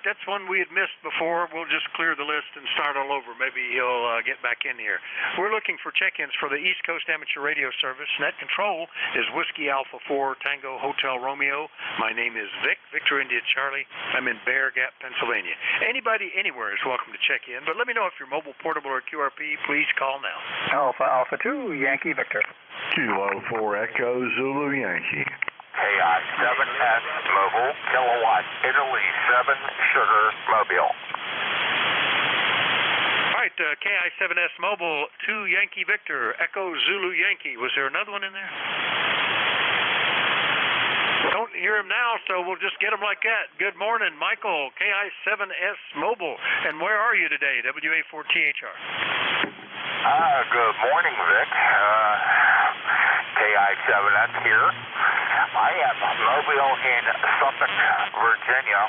That's one we had missed before. We'll just clear the list and start all over. Maybe he'll get back in here. We're looking for check-ins for the East Coast Amateur Radio Service. Net control is Whiskey Alpha 4 Tango Hotel Romeo. My name is Vic, Victor India Charlie. I'm in Bear Gap, Pennsylvania. Anybody anywhere is welcome to check in, but let me know if you're mobile, portable, or QRP. Please call now. Alpha 2, Yankee Victor. Kilo 4 Echo Zulu Yankee. KI7S Mobile, Kilowatt, Italy 7, Sugar, Mobile. All right, KI7S Mobile, 2 Yankee Victor, Echo Zulu Yankee. Was there another one in there? Don't hear him now, so we'll just get him like that. Good morning, Michael, KI7S Mobile. And where are you today, WA4THR? Good morning, Vic. KI7S here. I am Mobile in Suffolk, Virginia.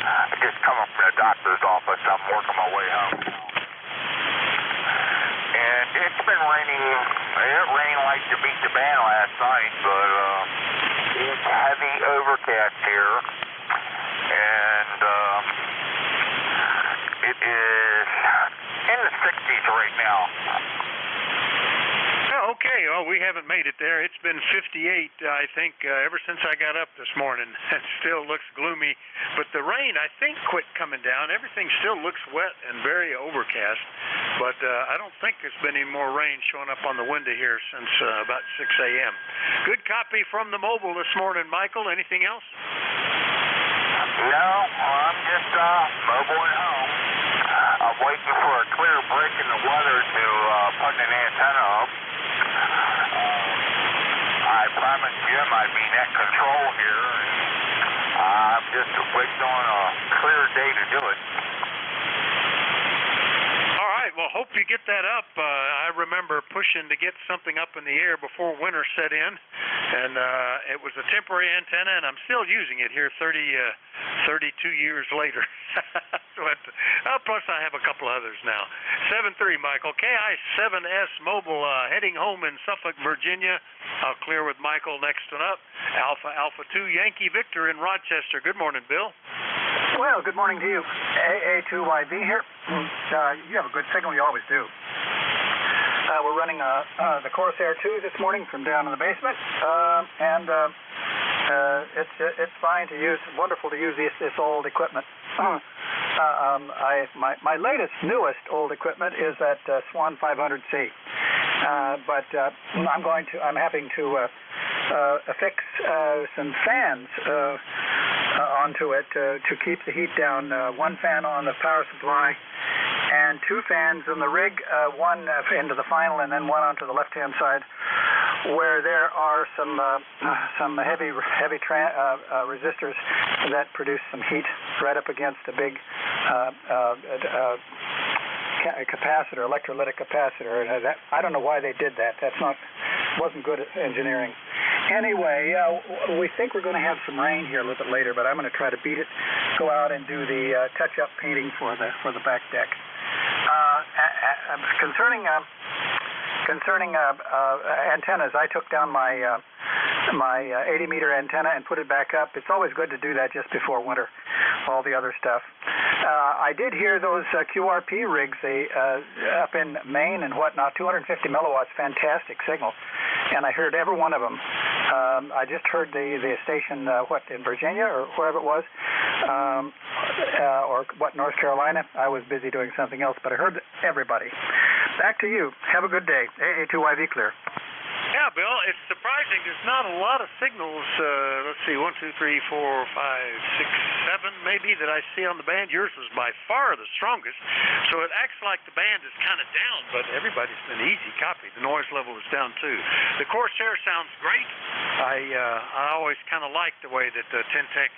I just come up from the doctor's office. I'm working my way home. And it's been raining. It rained like to beat the band last night, but well, we haven't made it there. It's been 58, I think, ever since I got up this morning. It still looks gloomy, but the rain, I think, quit coming down. Everything still looks wet and very overcast, but I don't think there's been any more rain showing up on the window here since about 6 a.m. Good copy from the mobile this morning, Michael. Anything else? No, I'm just mobiling home. I'm waiting for a clear break in the weather to put an antenna up. I promised Jim I'd be net control here, and I'm just waiting on a clear day to do it. All right, well, hope you get that up. I remember pushing to get something up in the air before winter set in, and it was a temporary antenna, and I'm still using it here 32 years later. Plus I have a couple others now. 7-3, Michael. KI-7S Mobile heading home in Suffolk, Virginia. I'll clear with Michael next one up. Alpha 2 Yankee Victor in Rochester. Good morning, Bill. Well, good morning to you. AA2YV here. You have a good signal, you always do. We're running the Corsair 2 this morning from down in the basement, and it's fine to use, wonderful to use this old equipment. My latest, newest old equipment is that Swan 500C, but I'm having to affix some fans onto it to keep the heat down. One fan on the power supply, and two fans in the rig, one into the final and then one onto the left-hand side, where there are some heavy resistors that produce some heat right up against a big capacitor, electrolytic capacitor. I don't know why they did that. Wasn't good engineering. Anyway, we think we're going to have some rain here a little bit later, but I'm going to try to beat it. Go out and do the touch-up painting for the back deck. Concerning antennas, I took down my 80-meter antenna and put it back up. It's always good to do that just before winter. All the other stuff. I did hear those QRP rigs up in Maine and whatnot, 250 milliwatts, fantastic signal, and I heard every one of them. I just heard the station, in Virginia or wherever it was, or North Carolina. I was busy doing something else, but I heard everybody. Back to you. Have a good day. AA2YV clear. Yeah, Bill, it's surprising. There's not a lot of signals. Let's see, 1, 2, 3, 4, 5, 6, 7 maybe that I see on the band. Yours was by far the strongest. So it acts like the band is kind of down, but everybody's been easy copy. The noise level is down too. The Corsair sounds great. I always kind of liked the way that Tentec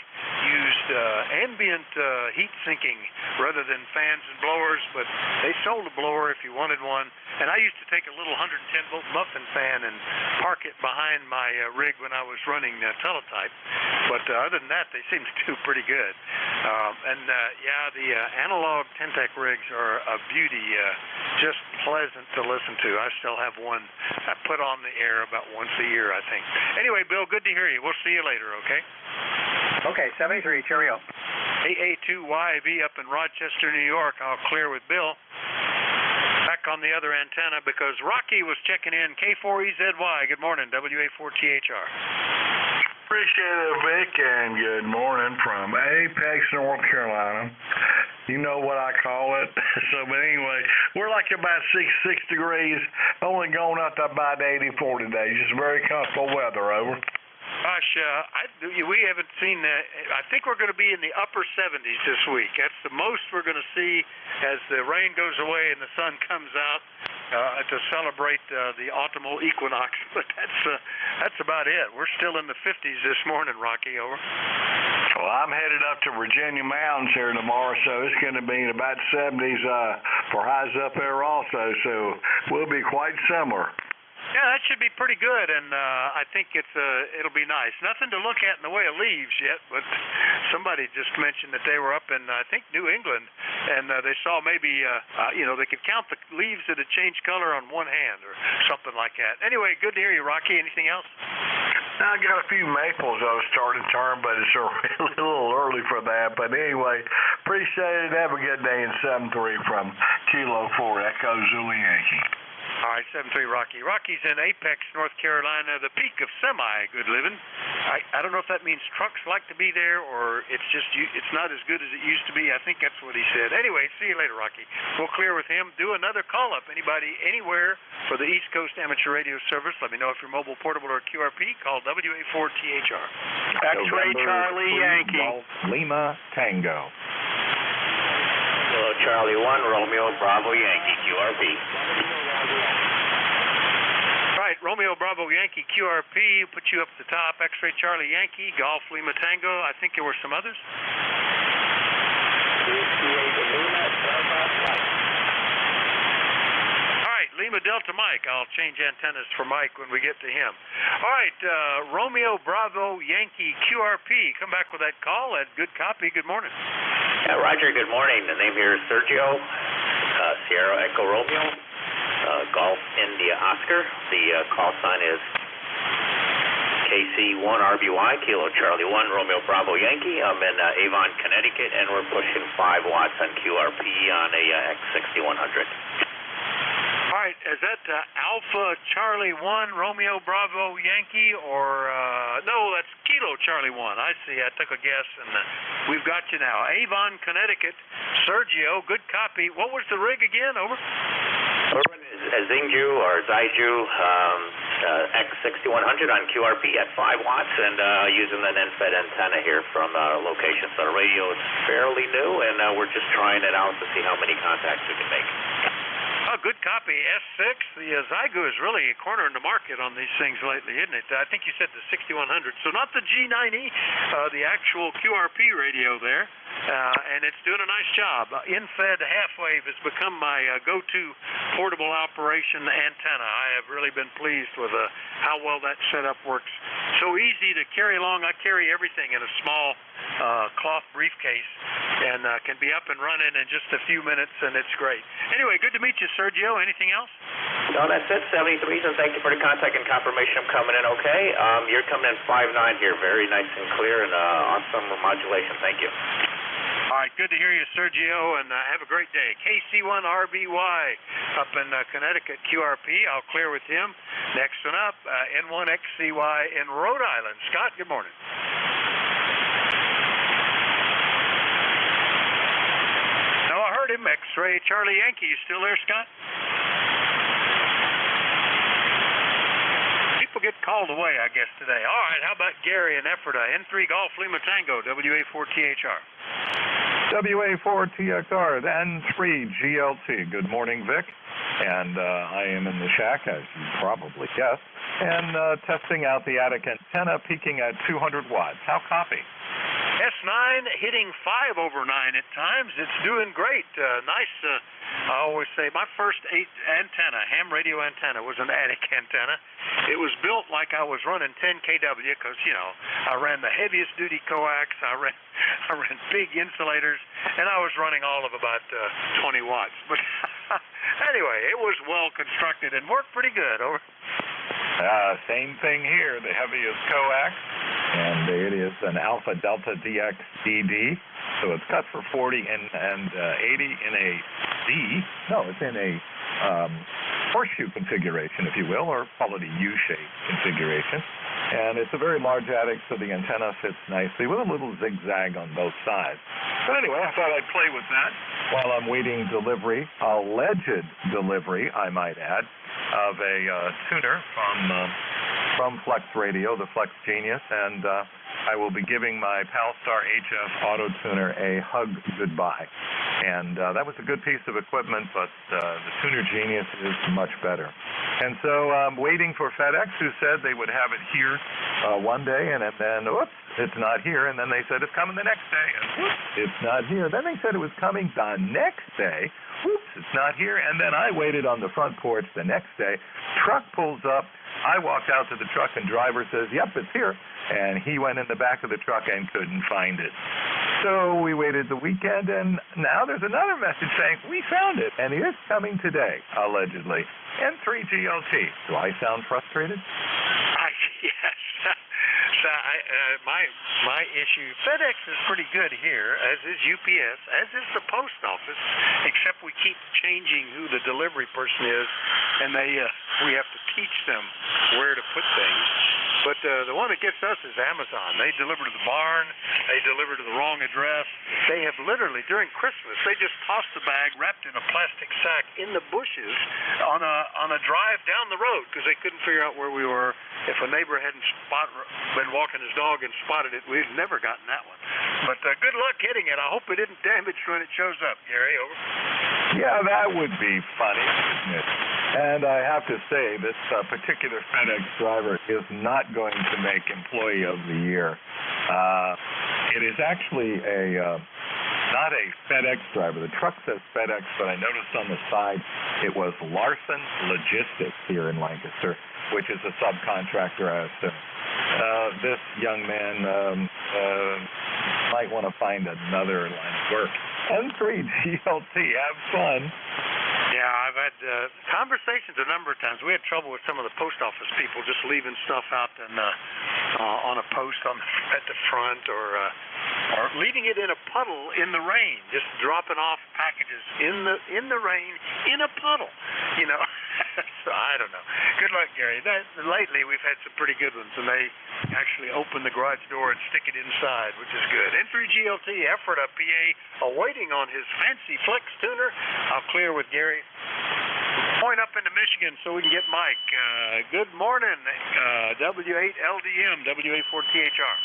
used ambient heat sinking rather than fans and blowers, but they sold a blower if you wanted one. And I used to take a little 110-volt muffin fan and park it behind my rig when I was running teletype. But other than that, they seem to do pretty good. The analog Tentec rigs are a beauty, just pleasant to listen to. I still have one I put on the air about once a year, I think. Anyway, Bill, good to hear you. We'll see you later, okay? Okay, 73, cheerio. AA2YV up in Rochester, New York. I'll clear with Bill. Back on the other antenna because Rocky was checking in. K4EZY. Good morning, WA4THR. Appreciate it, Vic, and good morning from Apex, North Carolina. You know what I call it. But anyway, we're like about 6 degrees, only going up to about 84 today. Just very comfortable weather, over. Gosh, we haven't seen that. I think we're going to be in the upper 70s this week. That's the most we're going to see as the rain goes away and the sun comes out to celebrate the autumnal equinox. But that's about it. We're still in the 50s this morning, Rocky, over. Well, I'm headed up to Virginia Mountains here tomorrow, so it's going to be in about 70s for highs up there also. So we'll be quite similar. Yeah, that should be pretty good, and I think it'll be nice. Nothing to look at in the way of leaves yet, but somebody just mentioned that they were up in, I think, New England, and they saw maybe, they could count the leaves that had changed color on one hand or something like that. Anyway, good to hear you, Rocky. Anything else? I got a few maples I was starting to turn, but it's a little early for that. But anyway, appreciate it. Have a good day in 7-3 from Kilo 4 Echo Zulu Yankee. All right, 7-3 Rocky. Rocky's in Apex, North Carolina, the peak of semi-good living. I don't know if that means trucks like to be there or it's not as good as it used to be. I think that's what he said. Anyway, see you later, Rocky. We'll clear with him. Do another call-up. Anybody anywhere for the East Coast Amateur Radio Service, let me know if you're mobile, portable, or QRP. Call WA4THR. X-Ray Charlie Yankee. Golf Lima Tango. Kilo Charlie 1, Romeo Bravo Yankee, QRP. Right, Romeo Bravo Yankee QRP, put you up at the top. X-Ray Charlie Yankee, Golf Lima Tango. I think there were some others. All right, Lima Delta Mike. I'll change antennas for Mike when we get to him. All right, Romeo Bravo Yankee QRP. Come back with that call. That good copy. Good morning. Yeah, Roger, good morning. The name here is Sergio, Sierra Echo Romeo. Golf India Oscar. The call sign is KC1RBY, Kilo Charlie 1, Romeo Bravo Yankee. I'm in Avon, Connecticut, and we're pushing 5 watts on QRP on a X6100. All right, is that Alpha Charlie 1, Romeo Bravo Yankee, or no, that's Kilo Charlie 1. I see, I took a guess, and we've got you now. Avon, Connecticut, Sergio, good copy. What was the rig again, over? Zingju or Zaiju X6100 on QRP at 5 watts and using an NFED antenna here from location. So the radio is fairly new and we're just trying it out to see how many contacts we can make. Oh, good copy. S6, the Zygo is really cornering the market on these things lately, isn't it? I think you said the 6100. So not the G90, the actual QRP radio there. And it's doing a nice job. InFed half-wave has become my go-to portable operation antenna. I have really been pleased with how well that setup works. So easy to carry along. I carry everything in a small cloth briefcase and can be up and running in just a few minutes, and it's great. Anyway, good to meet you, Sergio. Anything else? No, that's it. 73, and thank you for the contact and confirmation. I'm coming in okay. You're coming in 5.9 here. Very nice and clear and awesome modulation. Thank you. All right, good to hear you, Sergio, and have a great day. KC1RBY up in Connecticut, QRP. I'll clear with him. Next one up, N1XCY in Rhode Island. Scott, good morning. No, I heard him. X-Ray Charlie Yankee. You still there, Scott? People get called away, I guess, today. All right, how about Gary in Ephrata? N3 Golf Lima Tango, WA4THR. WA4TXR, N3 GLT. Good morning, Vic. And I am in the shack, as you probably guessed, and testing out the attic antenna, peaking at 200 watts. How copy? S9 hitting 5 over 9 at times. It's doing great. Nice. I always say my first antenna, ham radio antenna, was an attic antenna. It was built like I was running 10 kW because, you know, I ran the heaviest duty coax. I ran big insulators, and I was running all of about 20 watts. But anyway, it was well constructed and worked pretty good. Over. Same thing here, the heaviest coax, and it is an Alpha Delta DX DD, so it's cut for 40 and 80 in a D. No, it's in a horseshoe configuration, if you will, or call it a U-shaped configuration. And it's a very large attic, so the antenna fits nicely with a little zigzag on both sides. But anyway, I thought I'd play with that while I'm waiting delivery, alleged delivery, I might add, of a tuner from Flex Radio, the Flex Genius, and I will be giving my Palstar HF Auto Tuner a hug goodbye. And that was a good piece of equipment, but the Tuner Genius is much better. And so I'm waiting for FedEx, who said they would have it here one day, and then, oops, it's not here. And then they said it's coming the next day, and whoops, it's not here. Then they said it was coming the next day. Whoops, it's not here. And then I waited on the front porch the next day. Truck pulls up. I walked out to the truck, and driver says, yep, it's here. And he went in the back of the truck and couldn't find it. So we waited the weekend, and now there's another message saying, we found it, and it is coming today, allegedly. N3 GLT. Do I sound frustrated? Yes. So my issue, FedEx is pretty good here, as is UPS, as is the post office, except we keep changing who the delivery person is and we have to teach them where to put things. But the one that gets us is Amazon. They deliver to the barn. They deliver to the wrong address. They have literally, during Christmas, they just tossed the bag wrapped in a plastic sack in the bushes on a drive down the road because they couldn't figure out where we were. If a neighbor hadn't been walking his dog and spotted it, we'd never gotten that one. But good luck getting it. I hope it isn't damaged when it shows up. Gary, over. Yeah, that would be funny, wouldn't it? And I have to say, this particular FedEx driver is not going to make Employee of the Year. It is actually not a FedEx driver. The truck says FedEx, but I noticed on the side it was Larson Logistics here in Lancaster, which is a subcontractor. I assume. This young man might want to find another line of work. N3GLT, have fun. Yeah, I've had conversations a number of times. We had trouble with some of the post office people just leaving stuff out on a post at the front, or leaving it in a puddle in the rain, just dropping off packages in the rain in a puddle. You know, so I don't know. Good luck, Gary. Lately we've had some pretty good ones, and they actually open the garage door and stick it inside, which is good. N3GLT, Ephrata, PA, awaiting on his fancy Flex tuner. I'll clear with Gary. Point up into Michigan so we can get Mike. Good morning, W8LDM, W84THR.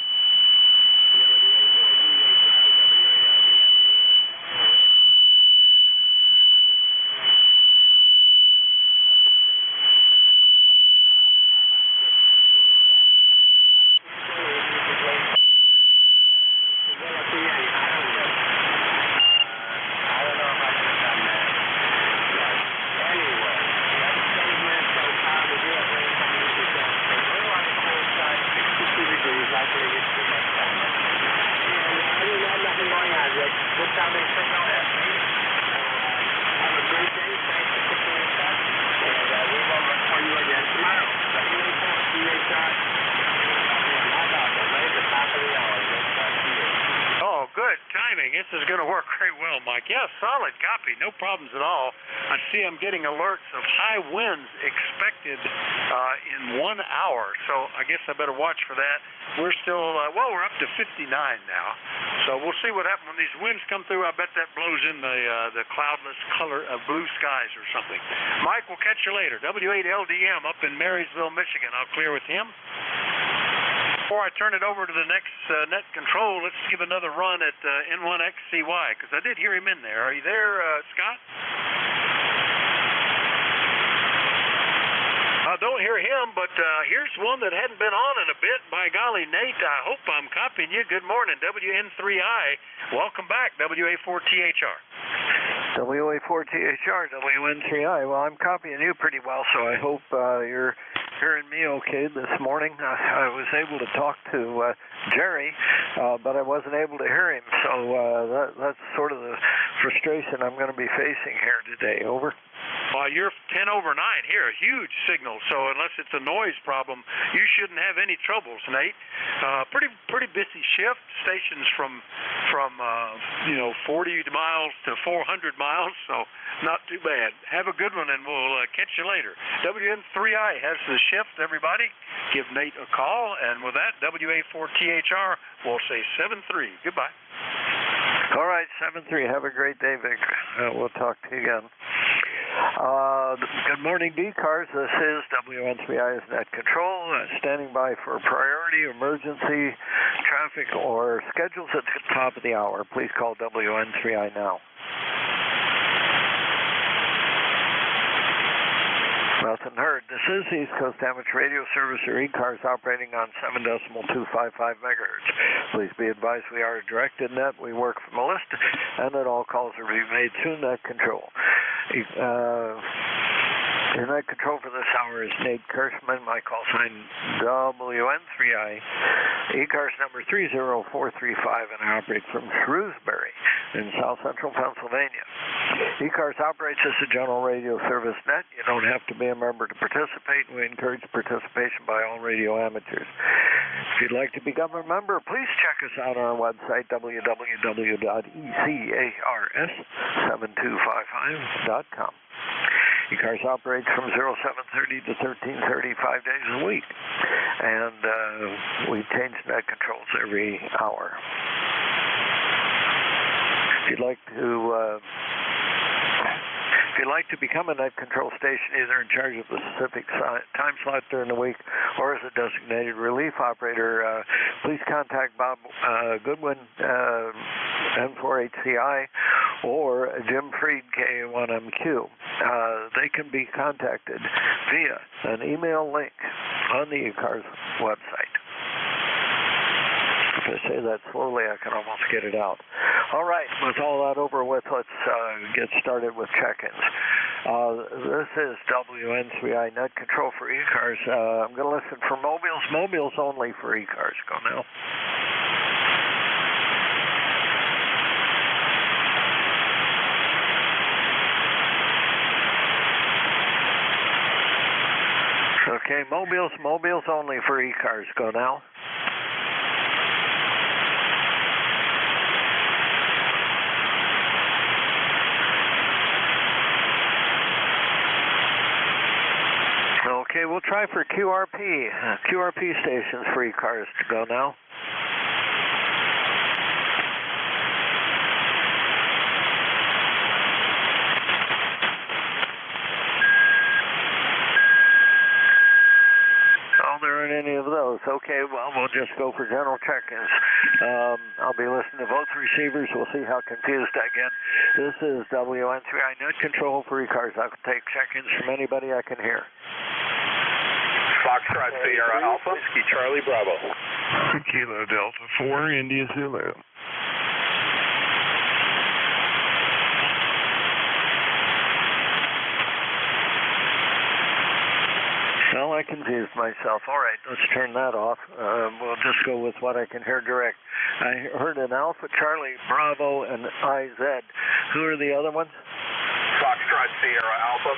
This is going to work very well, Mike. Yeah, solid copy. No problems at all. I see I'm getting alerts of high winds expected in 1 hour, so I guess I better watch for that. We're still, we're up to 59 now, so we'll see what happens when these winds come through. I bet that blows in the cloudless color of blue skies or something. Mike, we'll catch you later. W8LDM up in Marysville, Michigan. I'll clear with him. Before I turn it over to the next net control, let's give another run at N1XCY, because I did hear him in there. Are you there, Scott? I don't hear him, but here's one that hadn't been on in a bit. By golly, Nate, I hope I'm copying you. Good morning, WN3I. Welcome back, WA4THR. WA4THR, WN3I. Well, I'm copying you pretty well, so I hope you're hearing me okay this morning. I was able to talk to Jerry, but I wasn't able to hear him, so that's sort of the frustration I'm going to be facing here today. Over. Well, you're 10 over 9 here, a huge signal, so unless it's a noise problem, you shouldn't have any troubles, Nate. Pretty busy shift, stations from 40 miles to 400 miles, so not too bad. Have a good one, and we'll catch you later. WN3I has the shift, everybody. Give Nate a call, and with that, WA4THR will say 7-3. Goodbye. All right, 7-3. Have a great day, Vic. We'll talk to you again. Good morning, ECARS. This is WN3I's Net Control, standing by for priority, emergency, traffic, or schedules at the top of the hour. Please call WN3I now. Nothing heard. This is the East Coast Amateur Radio Service, or ECARS, operating on 7.255 megahertz. Please be advised we are a directed net. We work from a list, and that all calls are being made through net control. Your net control for this hour is Nate Kirschman. My call sign WN3I. ECARS number 30435, and I operate from Shrewsbury in south central Pennsylvania. ECARS operates as a general radio service net. You don't have to be a member to participate. We encourage participation by all radio amateurs. If you'd like to become a member, please check us out on our website, www.ecars7255.com. ECARS operates from 0730 to 1330, 5 days a week. And we change net controls every hour. If you'd like to become a net control station, either in charge of a specific time slot during the week or as a designated relief operator, please contact Bob Goodwin, N4HCI, or Jim Freed, K1MQ. They can be contacted via an email link on the ECARS website. If I say that slowly, I can almost get it out. All right, with all that over with, let's get started with check-ins. This is WN3I Net Control for ECARS. I'm going to listen for mobiles. Mobiles only for ECARS. Go now. Okay, mobiles only for ECARS. Go now. Okay, we'll try for QRP stations for ECARS to go now. Oh, there aren't any of those. Okay, well, we'll just go for general check-ins. I'll be listening to both receivers. We'll see how confused I get. This is WN3I Net Control for ECARS. I'll take check-ins from anybody I can hear. Foxtrot Sierra Alpha, Whiskey Charlie Bravo. Kilo Delta 4, India Zulu. Well, I confused myself. All right, let's turn that off. We'll just go with what I can hear direct. I heard an Alpha, Charlie, Bravo, and IZ. Who are the other ones? Foxtrot Sierra Alpha.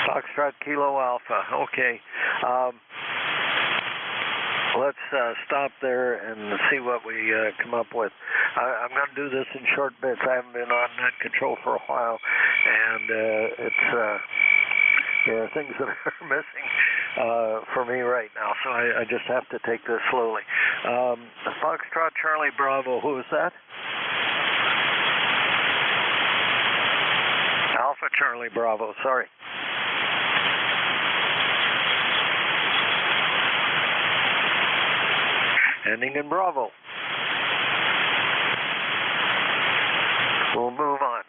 Foxtrot Kilo Alpha. Okay. Let's stop there and see what we come up with. I'm going to do this in short bits. I haven't been on net control for a while, and there are things that are missing for me right now, so I just have to take this slowly. Foxtrot Charlie Bravo, who is that? Alpha Charlie Bravo, sorry. Ending in Bravo. We'll move on.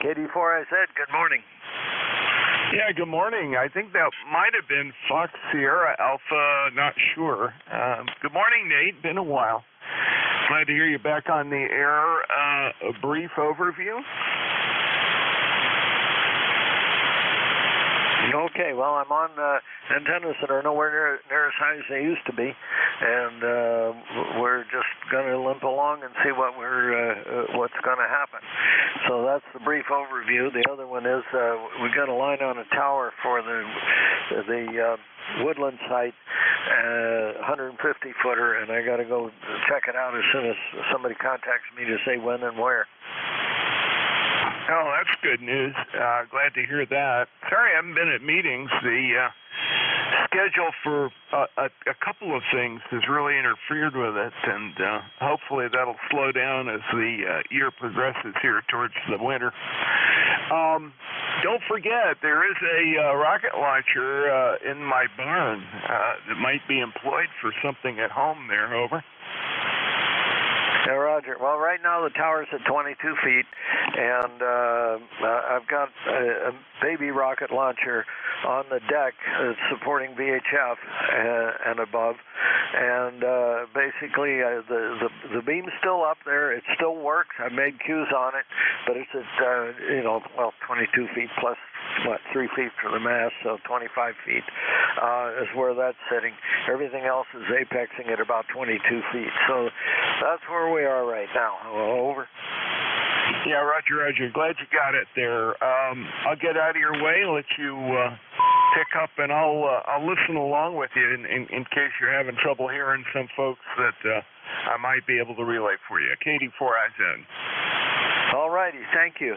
KD4IZ, good morning. Yeah, good morning. I think that might have been Fox Sierra Alpha, not sure. Good morning, Nate. Been a while. Glad to hear you back on the air. A brief overview. Okay, well, I'm on antennas that are nowhere near as high as they used to be, and we're just going to limp along and see what's going to happen. So that's the brief overview. The other one is we got a line on a tower for the Woodland site, 150-footer, and I got to go check it out as soon as somebody contacts me to say when and where. Oh, that's good news. Glad to hear that. Sorry I haven't been at meetings. The schedule for a couple of things has really interfered with it, and hopefully that'll slow down as the year progresses here towards the winter. Don't forget, there is a rocket launcher in my barn that might be employed for something at home there. Over. Yeah, Roger. Well, right now the tower's at 22 feet, and I've got a baby rocket launcher on the deck supporting VHF and above, and basically the beam's still up there. It still works. I made cues on it, but it's at 22 feet plus 3 feet from the mast, so 25 feet is where that's sitting. Everything else is apexing at about 22 feet. So that's where we are right now. Over. Yeah, Roger, Roger. Glad you got it there. I'll get out of your way and let you pick up, and I'll listen along with you in case you're having trouble hearing some folks that I might be able to relay for you. KD4IZ. All right. righty, thank you.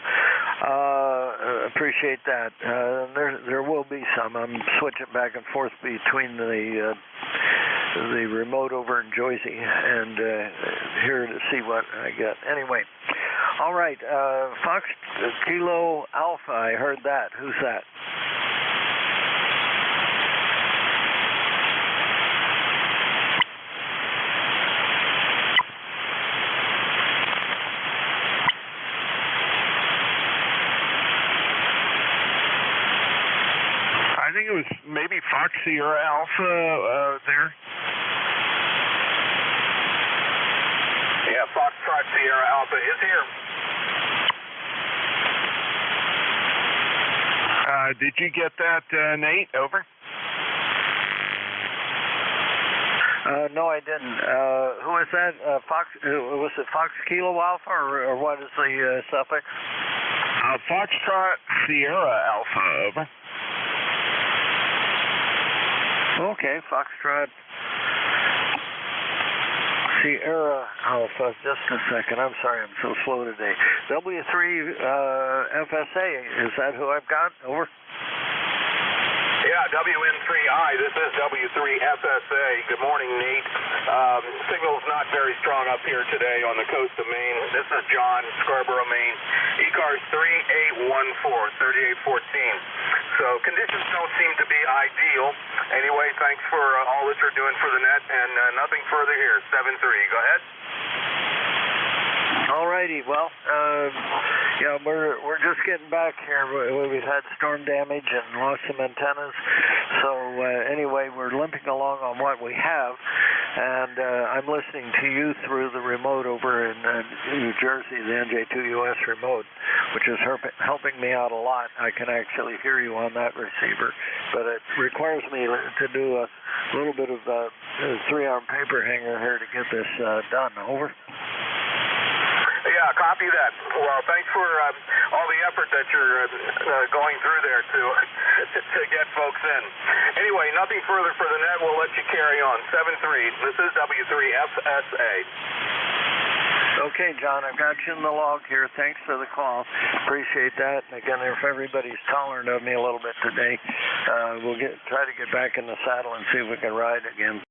Appreciate that. There will be some. I'm switching back and forth between the remote over in Jersey and here to see what I get. Anyway, all right. Fox Kilo Alpha, I heard that. Who's that? I think it was maybe Fox Sierra Alpha there. Yeah, Foxtrot Sierra Alpha is here. Did you get that, Nate? Over. No, I didn't. Who is that? Fox? Was it Fox Kilo Alpha, or what is the suffix? Foxtrot Sierra Alpha. Over. Okay, Foxtrot Sierra Alpha. Just a second. I'm sorry, I'm so slow today. W3 FSA. Is that who I've got? Over. Yeah, WN3I. This is W3FSA. Good morning, Nate. Signal's not very strong up here today on the coast of Maine. This is John, Scarborough, Maine. ECARS 3814, 3814. So conditions don't seem to be ideal. Anyway, thanks for all that you're doing for the net, and nothing further here. 7-3. Go ahead. All righty. Well, yeah, we're just getting back here. We've had storm damage and lost some antennas. So anyway, we're limping along on what we have, and I'm listening to you through the remote over in New Jersey, the NJ2US remote, which is helping me out a lot. I can actually hear you on that receiver, but it requires me to do a little bit of a 3-arm paper hanger here to get this done. Over. Yeah, copy that. Well, thanks for all the effort that you're going through there to get folks in. Anyway, nothing further for the net. We'll let you carry on. 7-3. This is W3FSA. Okay, John, I've got you in the log here. Thanks for the call. Appreciate that. And again, if everybody's tolerant of me a little bit today, we'll try to get back in the saddle and see if we can ride again.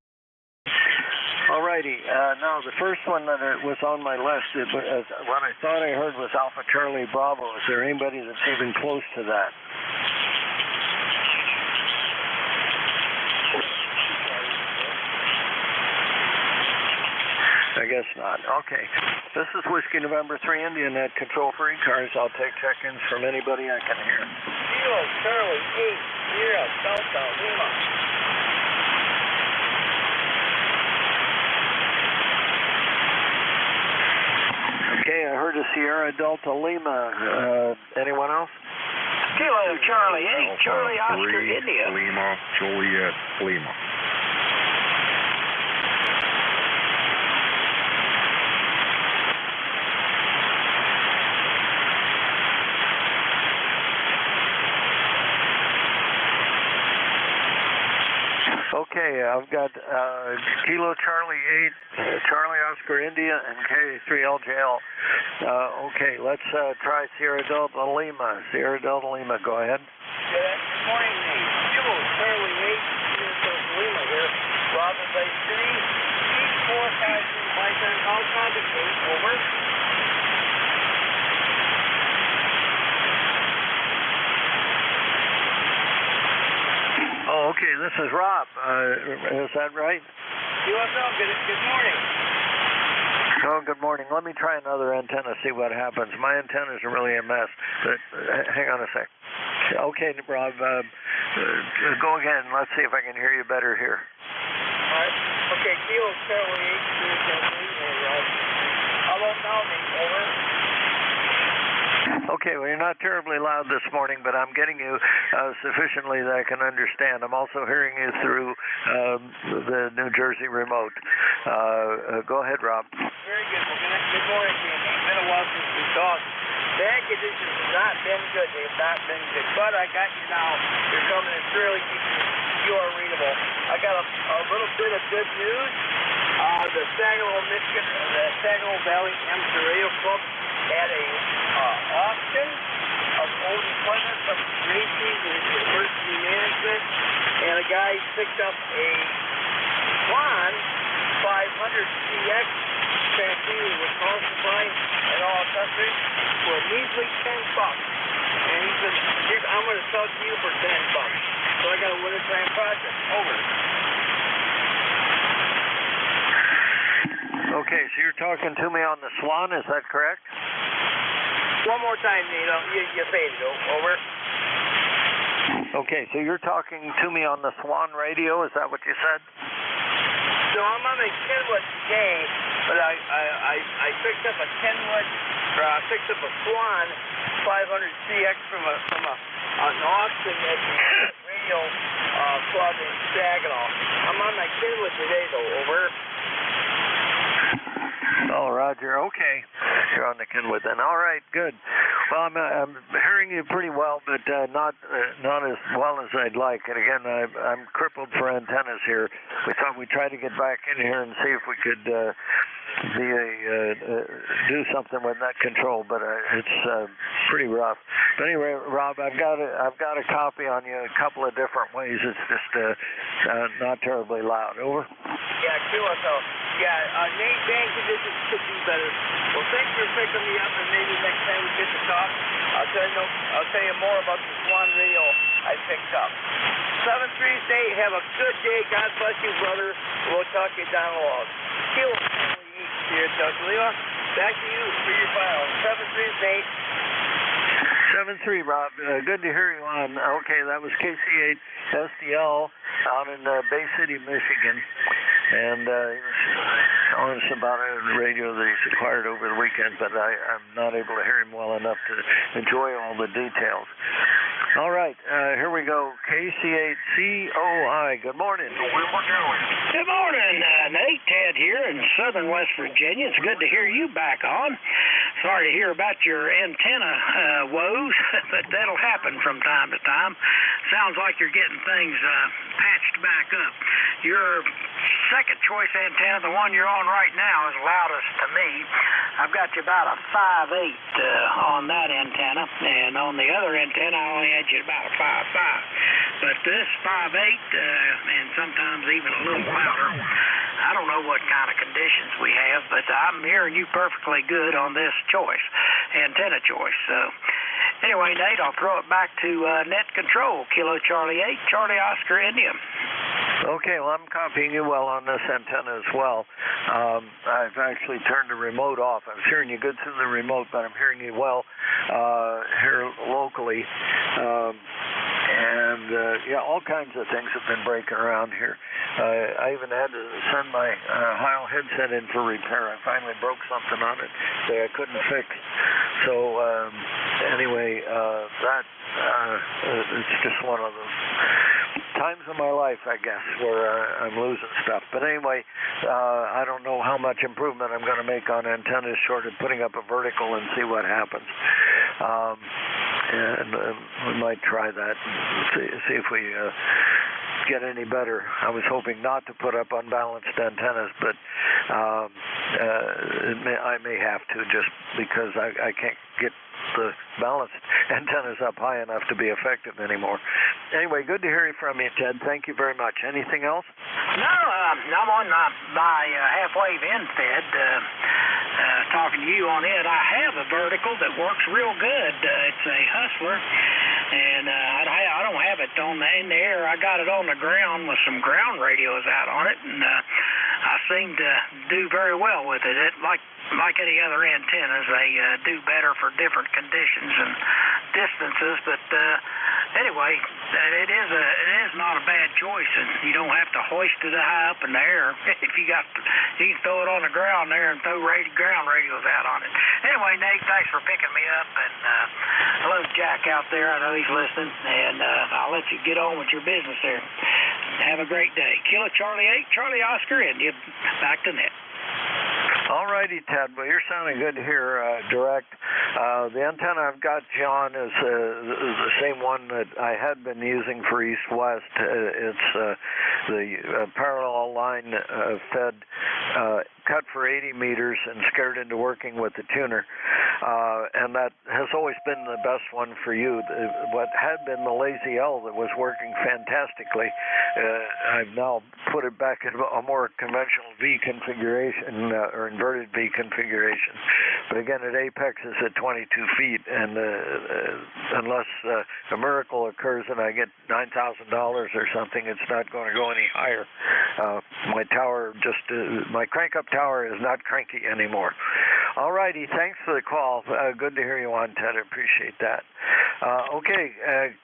All righty. Now, the first one that was on my list, what I thought I heard was Alpha Charlie Bravo. Is there anybody that's even close to that? I guess not. Okay. This is Whiskey November 3 India Net Control for ECARS. I'll take check-ins from anybody I can hear. Kilo Charlie 8 Delta Lima. Okay, I heard a Sierra Delta Lima. Anyone else? Kilo Charlie 8, Charlie Oscar India. Lima, Juliet, Lima. Okay, I've got Kilo Charlie 8, Charlie Oscar India, and K3LJL. Okay, let's try Sierra Delta Lima. Sierra Delta Lima, go ahead. Good morning, Nate. Kilo Charlie 8, Sierra Delta Lima here. Robin Bay City, East forecasting Bison Alcon 8, over. Oh, okay, this is Rob. Is that right? UFL, good morning. Oh, good morning. Let me try another antenna, see what happens. My antennas are really a mess. But hang on a sec. Okay, Rob, go again. Let's see if I can hear you better here. All right. Okay, Kilo Charlie 8, Rob. How about now, Nate? Over. Okay, well, you're not terribly loud this morning, but I'm getting you sufficiently that I can understand. I'm also hearing you through the New Jersey remote. Go ahead, Rob. Very good. Well, good morning to you. It's been a while since we talked. Band conditions have not been good. They have not been good. But I got you now. You're coming in fairly decent. You are readable. I got a little bit of good news. The Saginaw, Michigan, the Saginaw Valley Amateur Radio Club at a auction of old equipment from Greenpeace and Emergency Management, and a guy picked up a Swan 500CX transceiver with power supply and all accessories for a measly $10. And he said, I'm going to sell it to you for $10. So I got a winter time project. Over. Okay, so you're talking to me on the Swan, is that correct? One more time, Nito. You faded. Over. Okay, so you're talking to me on the Swan radio, is that what you said? So I'm on the Kenwood today, but I picked up a Kenwood, or I picked up a Swan 500CX from an auction at the radio club in Saginaw. I'm on my Kenwood today, though. Over. Oh, Roger. Okay, you're on the Kenwood then. All right, good. Well, I'm hearing you pretty well, but not as well as I'd like. And again, I'm crippled for antennas here. We thought we'd try to get back in here and see if we could do something with net control, but it's pretty rough. But anyway, Rob, I've got a copy on you a couple of different ways. It's just not terribly loud. Over. Yeah, cool. So, Nate, band conditions could be better. Well, thanks for picking me up, and maybe next time we get to talk, I'll tell you more about the Swan radio I picked up. 738, have a good day. God bless you, brother. We'll talk to you down the road. Kill here, Lima. Back to you for your file. 738. 7-3, Rob. Good to hear you on. Okay, that was KC8 SDL out in Bay City, Michigan. And he was telling us about a radio that he's acquired over the weekend, but I'm not able to hear him well enough to enjoy all the details. All right, here we go. KC8COI. Good morning. Good morning, Nate. Ted here in southern West Virginia. It's good to hear you back on. Sorry to hear about your antenna woes, but that'll happen from time to time. Sounds like you're getting things patched back up. Your second choice antenna, the one you're on right now, is loudest to me. I've got you about a 5.8 on that antenna, and on the other antenna, I only had you about a 5.5. But this 5.8, and sometimes even a little louder, I don't know what kind of conditions we have, but I'm hearing you perfectly good on this choice, antenna choice. So anyway, Nate, I'll throw it back to net control, Kilo Charlie 8, Charlie Oscar India. Okay, well, I'm copying you well on this antenna as well. I've actually turned the remote off. I was hearing you good through the remote, but I'm hearing you well here locally. All kinds of things have been breaking around here. I even had to send my Heil headset in for repair. I finally broke something on it that I couldn't fix. So anyway, it's just one of those times of my life, I guess, where I'm losing stuff. But anyway, I don't know how much improvement I'm going to make on antennas short of putting up a vertical and see what happens. And we might try that and see if we get any better. I was hoping not to put up unbalanced antennas, but I may have to, just because I can't get the balanced antennas up high enough to be effective anymore. Anyway, good to hear from you, Ted. Thank you very much. Anything else? No, I'm on my half-wave end fed. Talking to you on it. I have a vertical that works real good. It's a Hustler, and I don't have it in the air. I got it on the ground with some ground radios out on it, and I seem to do very well with it. Like any other antennas, they do better for different conditions and distances. But anyway, it is not a bad choice, and you don't have to hoist it high up in the air. If you can throw it on the ground there and throw ground radios out on it. Anyway, Nate, thanks for picking me up, and hello, Jack out there. I know he's listening, and I'll let you get on with your business there. Have a great day. Kilo Charlie 8, Charlie Oscar, and you back to net. All righty, Ted. Well, you're sounding good here, direct. The antenna I've got, John, is the same one that I had been using for east-west. It's the parallel line fed cut for 80 meters and scared into working with the tuner. And that has always been the best one for you. What had been the Lazy L that was working fantastically, I've now put it back in a more conventional V configuration, or inverted V configuration. But again, it apexes at 22 feet, and unless a miracle occurs and I get $9,000 or something, it's not going to go any higher. My tower my crank-up tower is not cranky anymore. All righty, thanks for the call. Good to hear you on, Ted. I appreciate that. Okay,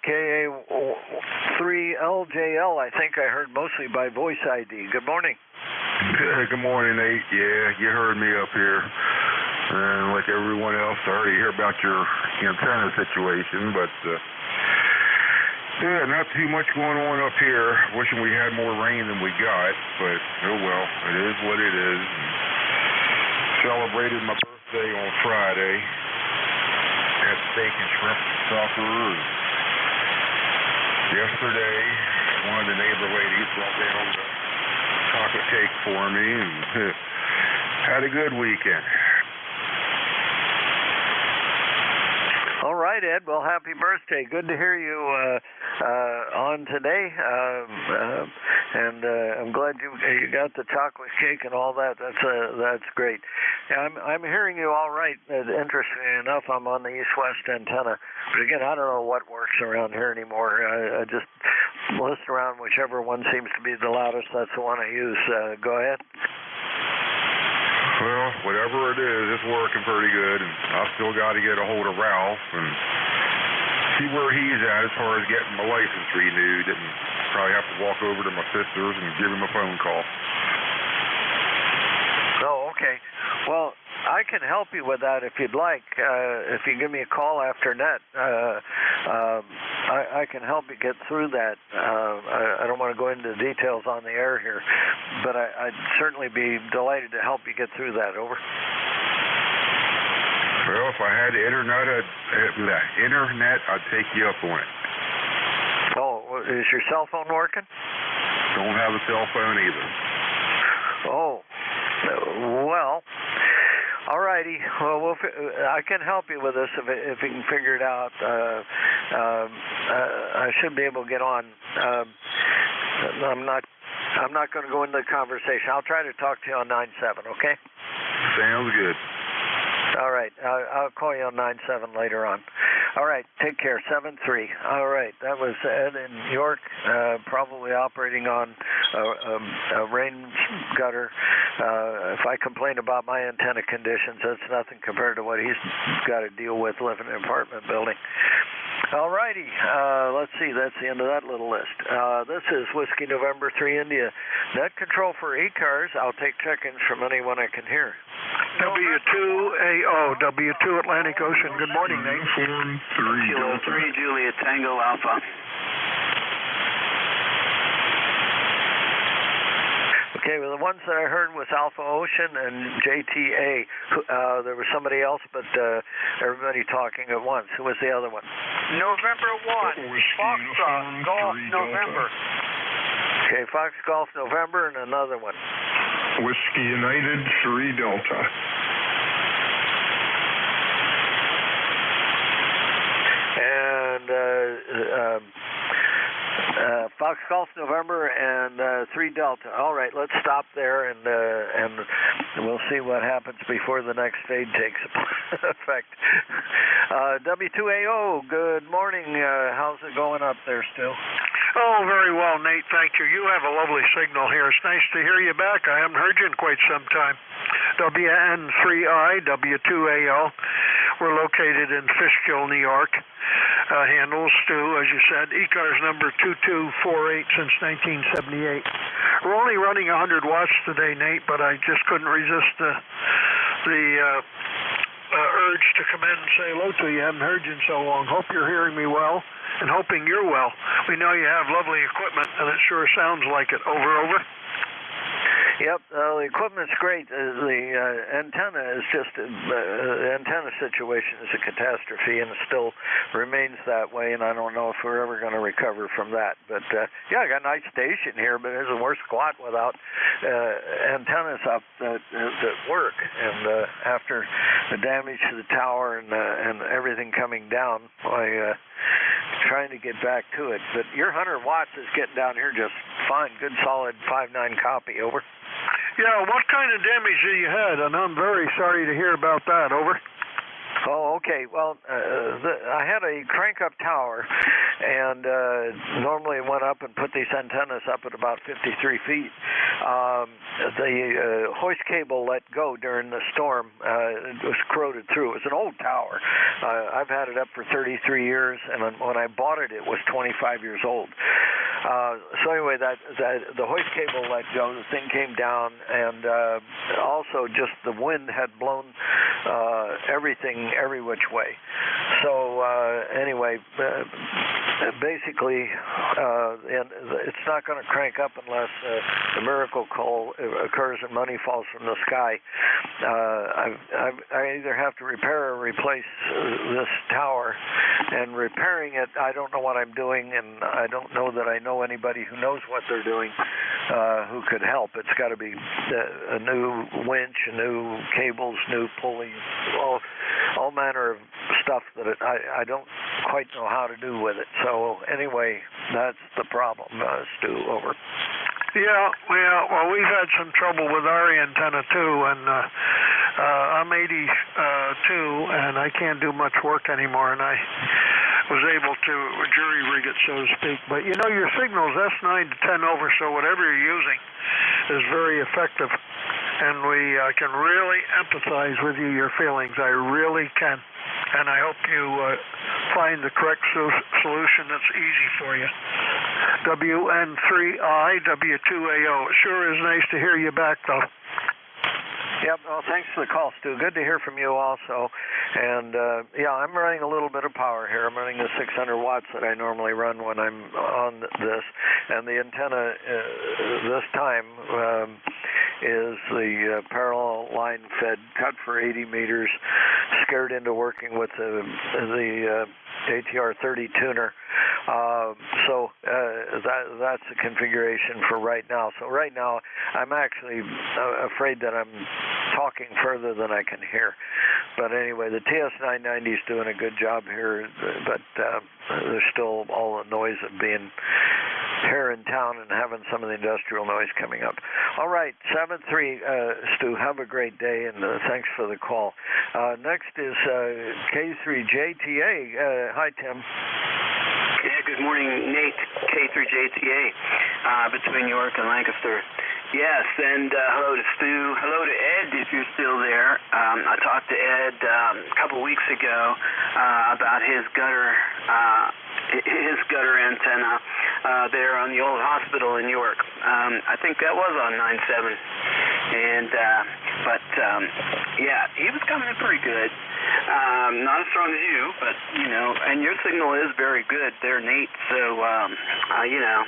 KA3LJL, I think I heard mostly by voice ID. Good morning. Good morning, Nate. Yeah, you heard me up here. And like everyone else, I already hear about your antenna situation, but yeah, not too much going on up here. Wishing we had more rain than we got, but oh well, it is what it is. Celebrated my birthday on Friday. Had steak and shrimp supper. Yesterday, one of the neighbor ladies brought down the chocolate cake for me, and had a good weekend. All right, Ed. Well, happy birthday. Good to hear you on today. And I'm glad you got the chocolate cake and all that. That's great. I'm hearing you all right. Interestingly enough, I'm on the east-west antenna. But again, I don't know what works around here anymore. I just list around whichever one seems to be the loudest. That's the one I use. Go ahead. Well, whatever it is, it's working pretty good, and I've still got to get a hold of Ralph and see where he's at as far as getting my license renewed, and probably have to walk over to my sister's and give him a phone call. Oh, okay. Well, I can help you with that if you'd like. If you give me a call after net, I can help you get through that. I don't want to go into details on the air here, but I'd certainly be delighted to help you get through that. Over. Well, if I had the internet, I'd take you up on it. Oh, is your cell phone working? Don't have a cell phone either. Oh, well. All righty. Well, I can help you with this if you can figure it out. I should be able to get on. I'm not going to go into the conversation. I'll try to talk to you on 9/7. Okay? Sounds good. All right. I'll call you on 9/7 later on. All right. Take care. 7-3. All right. That was Ed in York, probably operating on a rain gutter. If I complain about my antenna conditions, that's nothing compared to what he's got to deal with living in an apartment building. All righty. Let's see. That's the end of that little list. This is Whiskey November 3 India. Net control for ECARS. I'll take check-ins from anyone I can hear. W2AO, W2 Atlantic Ocean. Good morning, Nate. Kilo 3 Juliet Tango Alpha. Okay, well, the ones that I heard was Alpha Ocean and JTA. There was somebody else, but everybody talking at once. Who was the other one? November 1, Foxtrot, Golf, November. Okay, Fox Golf, November, and another one. Whiskey United 3 Delta. And Fox Golf November and 3 Delta. All right, let's stop there and we'll see what happens before the next fade takes effect. W2AO, good morning. How's it going up there still? Oh, very well, Nate. Thank you. You have a lovely signal here. It's nice to hear you back. I haven't heard you in quite some time. WN3I, W2AL. We're located in Fishkill, New York. Handles, Stu, as you said. ECARS number 2248 since 1978. We're only running 100 watts today, Nate, but I just couldn't resist the urge to come in and say hello to you. I haven't heard you in so long. Hope you're hearing me well and hoping you're well. We know you have lovely equipment, and it sure sounds like it. Over. Yep, the equipment's great. The antenna is just the antenna situation is a catastrophe, and it still remains that way. And I don't know if we're ever going to recover from that. But yeah, I got a nice station here, but it's a worse squat without antennas up that work. And after the damage to the tower and everything coming down, I trying to get back to it. But your 100 watts is getting down here just fine. Good solid 5.9 copy. Over. Yeah, what kind of damage have you had? And I'm very sorry to hear about that. Over. Oh, okay. Well, I had a crank-up tower, and normally I went up and put these antennas up at about 53 feet. The hoist cable let go during the storm. It was corroded through. It was an old tower. I've had it up for 33 years, and when I bought it, it was 25 years old. So anyway, the hoist cable let go. The thing came down, and also just the wind had blown everything every which way. So anyway, basically, and it's not going to crank up unless the miracle call occurs and money falls from the sky. I either have to repair or replace this tower, and repairing it, I don't know what I'm doing, and I don't know that I know anybody who knows what they're doing who could help. It's got to be a new winch, new cables, new pulleys, all manner of stuff that I don't quite know how to do with it. So anyway, that's the problem, Stu. Over. Yeah, well, we've had some trouble with our antenna too, and I'm 82, and I can't do much work anymore, and I was able to jury rig it, so to speak. But you know, your signal's S9 to 10 over, so whatever you're using is very effective, and I can really empathize with you, your feelings. I really can, and I hope you find the correct solution that's easy for you. WN3I, W2AO. It sure is nice to hear you back, though. Yep, well, thanks for the call, Stu. Good to hear from you also. And, yeah, I'm running a little bit of power here. I'm running the 600 watts that I normally run when I'm on this. And the antenna this time is the parallel line fed, cut for 80 meters, scared into working with the ATR 30 tuner. So that's the configuration for right now. So right now, I'm actually afraid that I'm talking further than I can hear. But anyway, the TS990 is doing a good job here, but there's still all the noise of being here in town and having some of the industrial noise coming up. All right, 7-3, Stu, have a great day, and thanks for the call. Next is K3JTA. Hi, Tim. Yeah, good morning, Nate, K3JTA, between York and Lancaster. Yes, and hello to Stu. Hello to Ed, if you're still there. I talked to Ed a couple weeks ago about his gutter antenna there on the old hospital in York. I think that was on 9/7, and yeah, he was coming in pretty good. Not as strong as you, but you know, and your signal is very good there, Nate. So you know.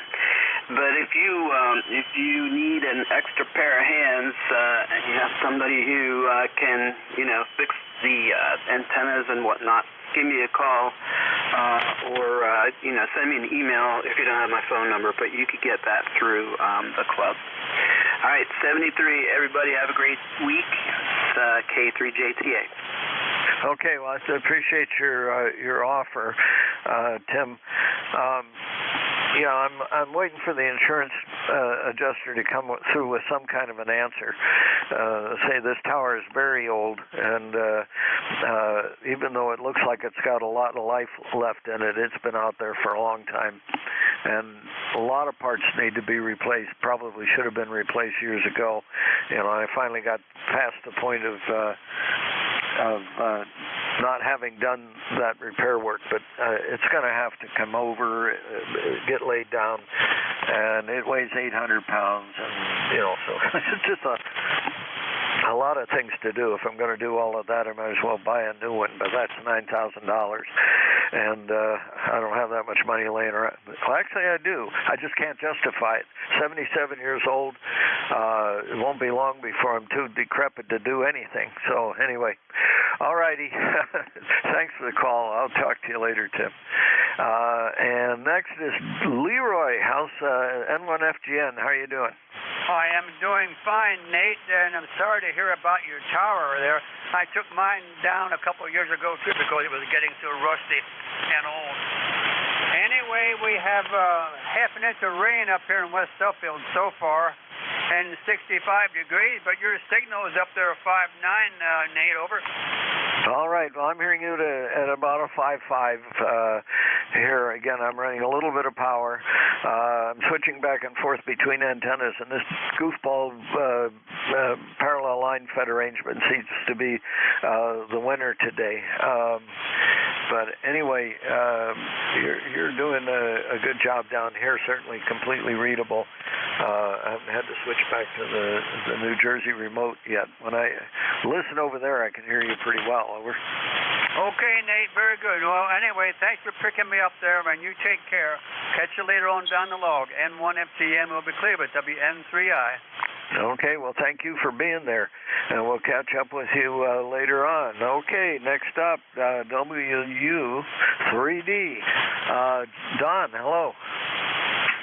But if you need an extra pair of hands and you have somebody who can, you know, fix the antennas and whatnot, give me a call or you know, send me an email if you don't have my phone number. But you could get that through the club. All right, 73. Everybody have a great week. It's K3JTA. Okay, well, I appreciate your offer, Tim. Yeah, I'm waiting for the insurance adjuster to come through with some kind of an answer. Say this tower is very old, and even though it looks like it's got a lot of life left in it, it's been out there for a long time, and a lot of parts need to be replaced. Probably should have been replaced years ago. You know, I finally got past the point of not having done that repair work, but it's going to have to come over, get laid down, and it weighs 800 pounds, and you know, so it's just a lot of things to do. If I'm going to do all of that, I might as well buy a new one, but that's $9,000. and I don't have that much money laying around. Well, actually, I do. I just can't justify it. 77 years old. It won't be long before I'm too decrepit to do anything. So anyway, all righty. Thanks for the call. I'll talk to you later, Tim. And next is Leroy. How's N1FGN? How are you doing? I am doing fine, Nate, and I'm sorry to hear about your tower there. I took mine down a couple of years ago, too, because it was getting so rusty and old. Anyway, we have half an inch of rain up here in West Suffield so far, and 65 degrees, but your signal is up there at 5.9, Nate, over. All right. Well, I'm hearing you at about a 5.5 here. Again, I'm running a little bit of power. I'm switching back and forth between antennas, and this goofball parallel line fed arrangement seems to be the winner today. But anyway, you're doing a good job down here, certainly completely readable. I haven't had to switch back to the New Jersey remote yet. When I listen over there, I can hear you pretty well. Over. Okay, Nate, very good. Well, anyway, thanks for picking me up there, and you take care. Catch you later on down the log. N1FGN will be clear, but WN3I. Okay, well, thank you for being there, and we'll catch up with you later on. Okay, next up, WU3D. Don, hello.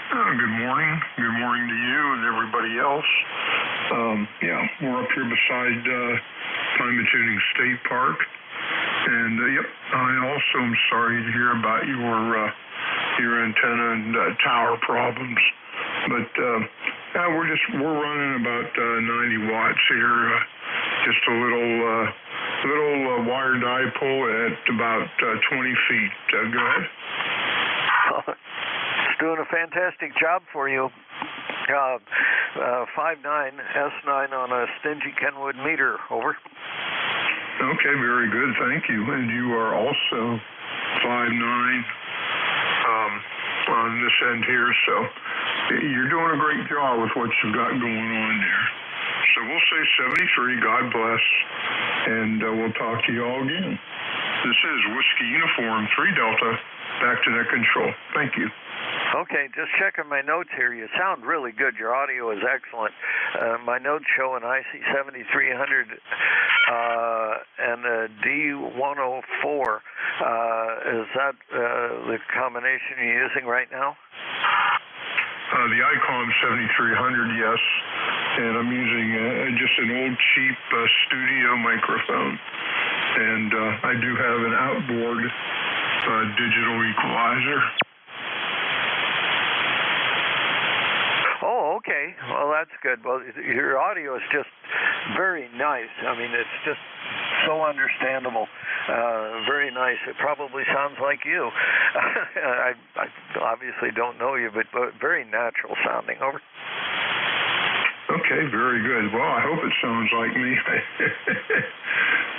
Good morning. Good morning to you and everybody else. We're up here beside Climate Tuning State Park. And, I also am sorry to hear about your antenna and tower problems. But we're running about 90 watts here. Just a little wire dipole at about 20 feet. Go ahead. It's doing a fantastic job for you. 5.9 S9 on a stingy Kenwood meter. Over. Okay, very good. Thank you. And you are also 5.9 on this end here, so you're doing a great job with what you've got going on there. So we'll say 73. God bless, and we'll talk to you all again. This is Whiskey Uniform 3 Delta, back to net control. Thank you. Okay, just checking my notes here. You sound really good. Your audio is excellent. My notes show an IC7300 and a D104. Is that the combination you're using right now? The ICOM 7300, yes. And I'm using just an old cheap studio microphone. And I do have an outboard digital equalizer. Oh, okay. Well, that's good. Well, your audio is just very nice. I mean, it's just so understandable. Very nice. It probably sounds like you. I obviously don't know you, but very natural sounding. Over. Okay, very good. Well, I hope it sounds like me.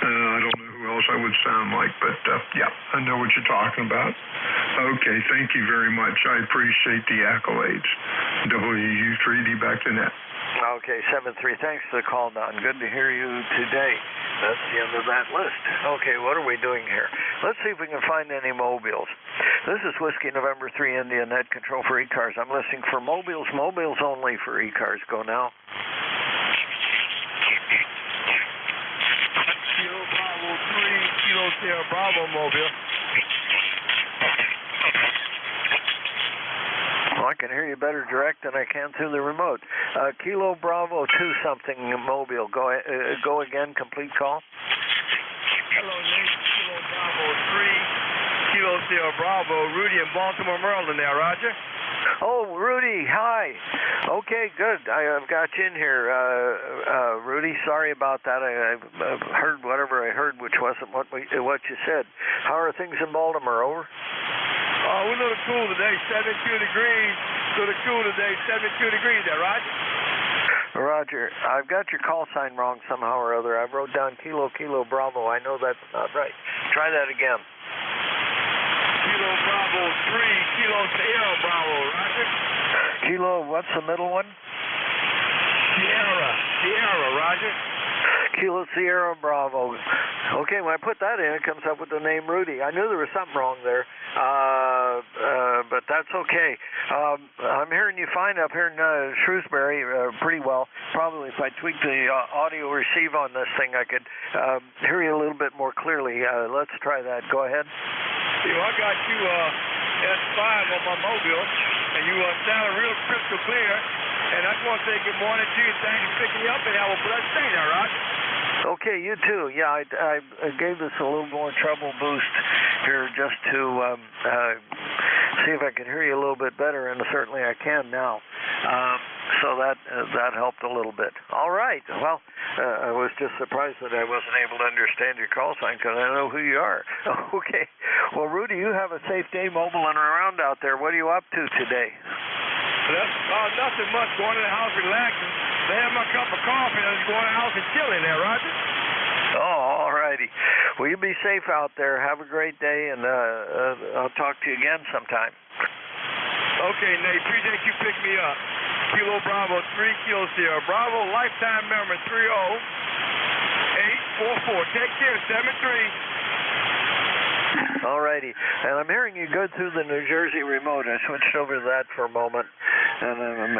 I don't know who else I would sound like, but I know what you're talking about. Okay, thank you very much. I appreciate the accolades. WU3D back to net. Okay, 7-3. Thanks for the call, Don. Good to hear you today. That's the end of that list. Okay, what are we doing here? Let's see if we can find any mobiles. This is Whiskey November 3 India Net Control for ECARS. I'm listening for mobiles only for ECARS. Go now. Kilo Bravo 3, Kilo Sierra Bravo mobile. Well, I can hear you better direct than I can through the remote. Kilo Bravo 2 something mobile. Go again, complete call. Hello, Nate. Kilo Bravo 3, Kilo Sierra Bravo. Rudy in Baltimore, Maryland there, Roger. Oh, Rudy, hi. Okay, good. I've got you in here. Rudy, sorry about that. I've heard whatever I heard, which wasn't what you said. How are things in Baltimore? Over. We're a little cool today, 72 degrees. A little cool today, 72 degrees there, Roger. Roger, I've got your call sign wrong somehow or other. I wrote down Kilo Bravo. I know that's not right. Try that again. Kilo Bravo 3, Kilo Sierra Bravo, Roger. Kilo, what's the middle one? Sierra, Roger. Kilo Sierra Bravo. Okay, when I put that in, it comes up with the name Rudy. I knew there was something wrong there, but that's okay. I'm hearing you fine up here in Shrewsbury pretty well. Probably if I tweak the audio receive on this thing, I could hear you a little bit more clearly. Let's try that. Go ahead. I got you S5 on my mobile, and you sound real crystal clear. And I just want to say good morning to you. Thanks for picking me up, and have a blessed day now, Roger. Okay, you too. Yeah, I gave this a little more treble boost here just to see if I could hear you a little bit better, and certainly I can now. So that helped a little bit. All right. Well, I was just surprised that I wasn't able to understand your call sign because I know who you are. Okay. Well, Rudy, you have a safe day mobile and around out there. What are you up to today? Nothing much. Going to the house relaxing. They have my cup of coffee, and I was going to the house and chilling there, Roger. Oh, all righty. Well, you be safe out there. Have a great day, and I'll talk to you again sometime. Okay, Nate. Appreciate you picking me up. Kilo Bravo 3, Kilo Sierra Bravo, lifetime member 30844. Take care, 73. All righty. And I'm hearing you good through the New Jersey remote. I switched over to that for a moment, and I'm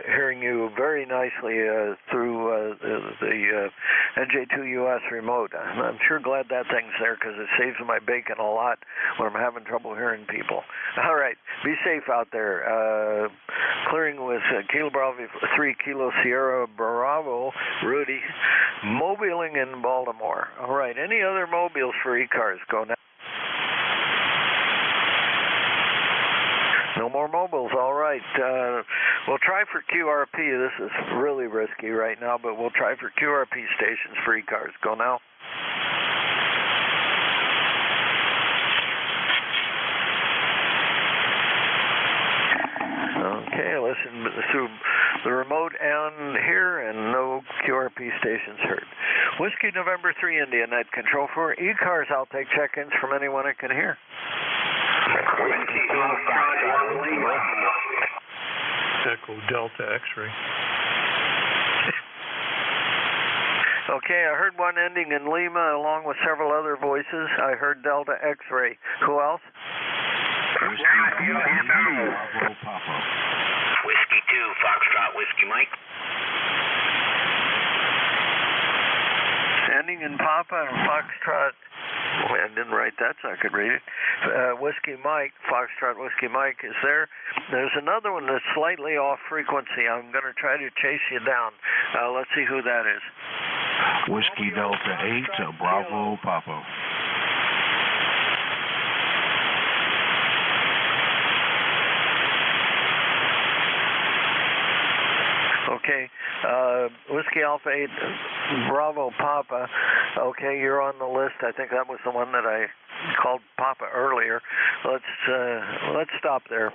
hearing you very nicely through the NJ2US remote. I'm sure glad that thing's there because it saves my bacon a lot when I'm having trouble hearing people. All right. Be safe out there. Clearing with Kilo Bravo 3, Kilo Sierra Bravo, Rudy, mobiling in Baltimore. All right. Any other mobiles for ECARS? Go now. No more mobiles, all right. We'll try for QRP. This is really risky right now, but we'll try for QRP stations for ECARS. Go now. Okay, listen through the remote and here, and no QRP stations heard. Whiskey November 3 India Net Control for ECARS. I'll take check-ins from anyone I can hear. Echo Delta X-ray. Okay, I heard one ending in Lima along with several other voices. I heard Delta X-ray. Who else? Whiskey 2, Foxtrot, Whiskey Mike. Ending in Papa and Foxtrot. Boy, I didn't write that so I could read it. Whiskey Mike, Foxtrot Whiskey Mike is there. There's another one that's slightly off frequency. I'm going to try to chase you down. Let's see who that is. Whiskey Delta 8, Bravo Papa. Okay, Whiskey Alpha 8, Bravo Papa. Okay, you're on the list. I think that was the one that I called Papa earlier. Let's stop there.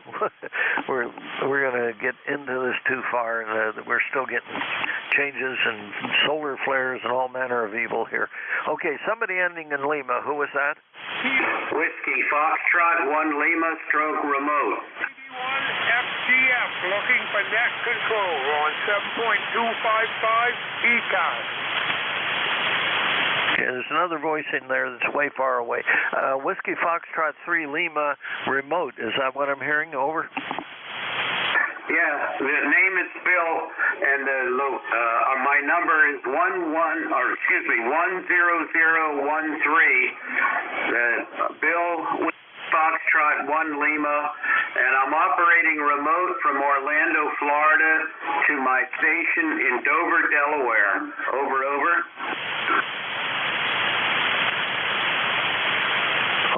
we're going to get into this too far, and we're still getting changes and solar flares and all manner of evil here. Okay, somebody ending in Lima. Who was that? Whiskey Foxtrot 1 Lima stroke remote. FTF looking for net control on 7.255 ECARS. Okay, there's another voice in there that's way far away. Whiskey Foxtrot 3 Lima remote. Is that what I'm hearing? Over. Yeah, the name is Bill, and my number is 10013. Bill Foxtrot 1 Lima, and I'm operating remote from Orlando, Florida, to my station in Dover, Delaware. Over.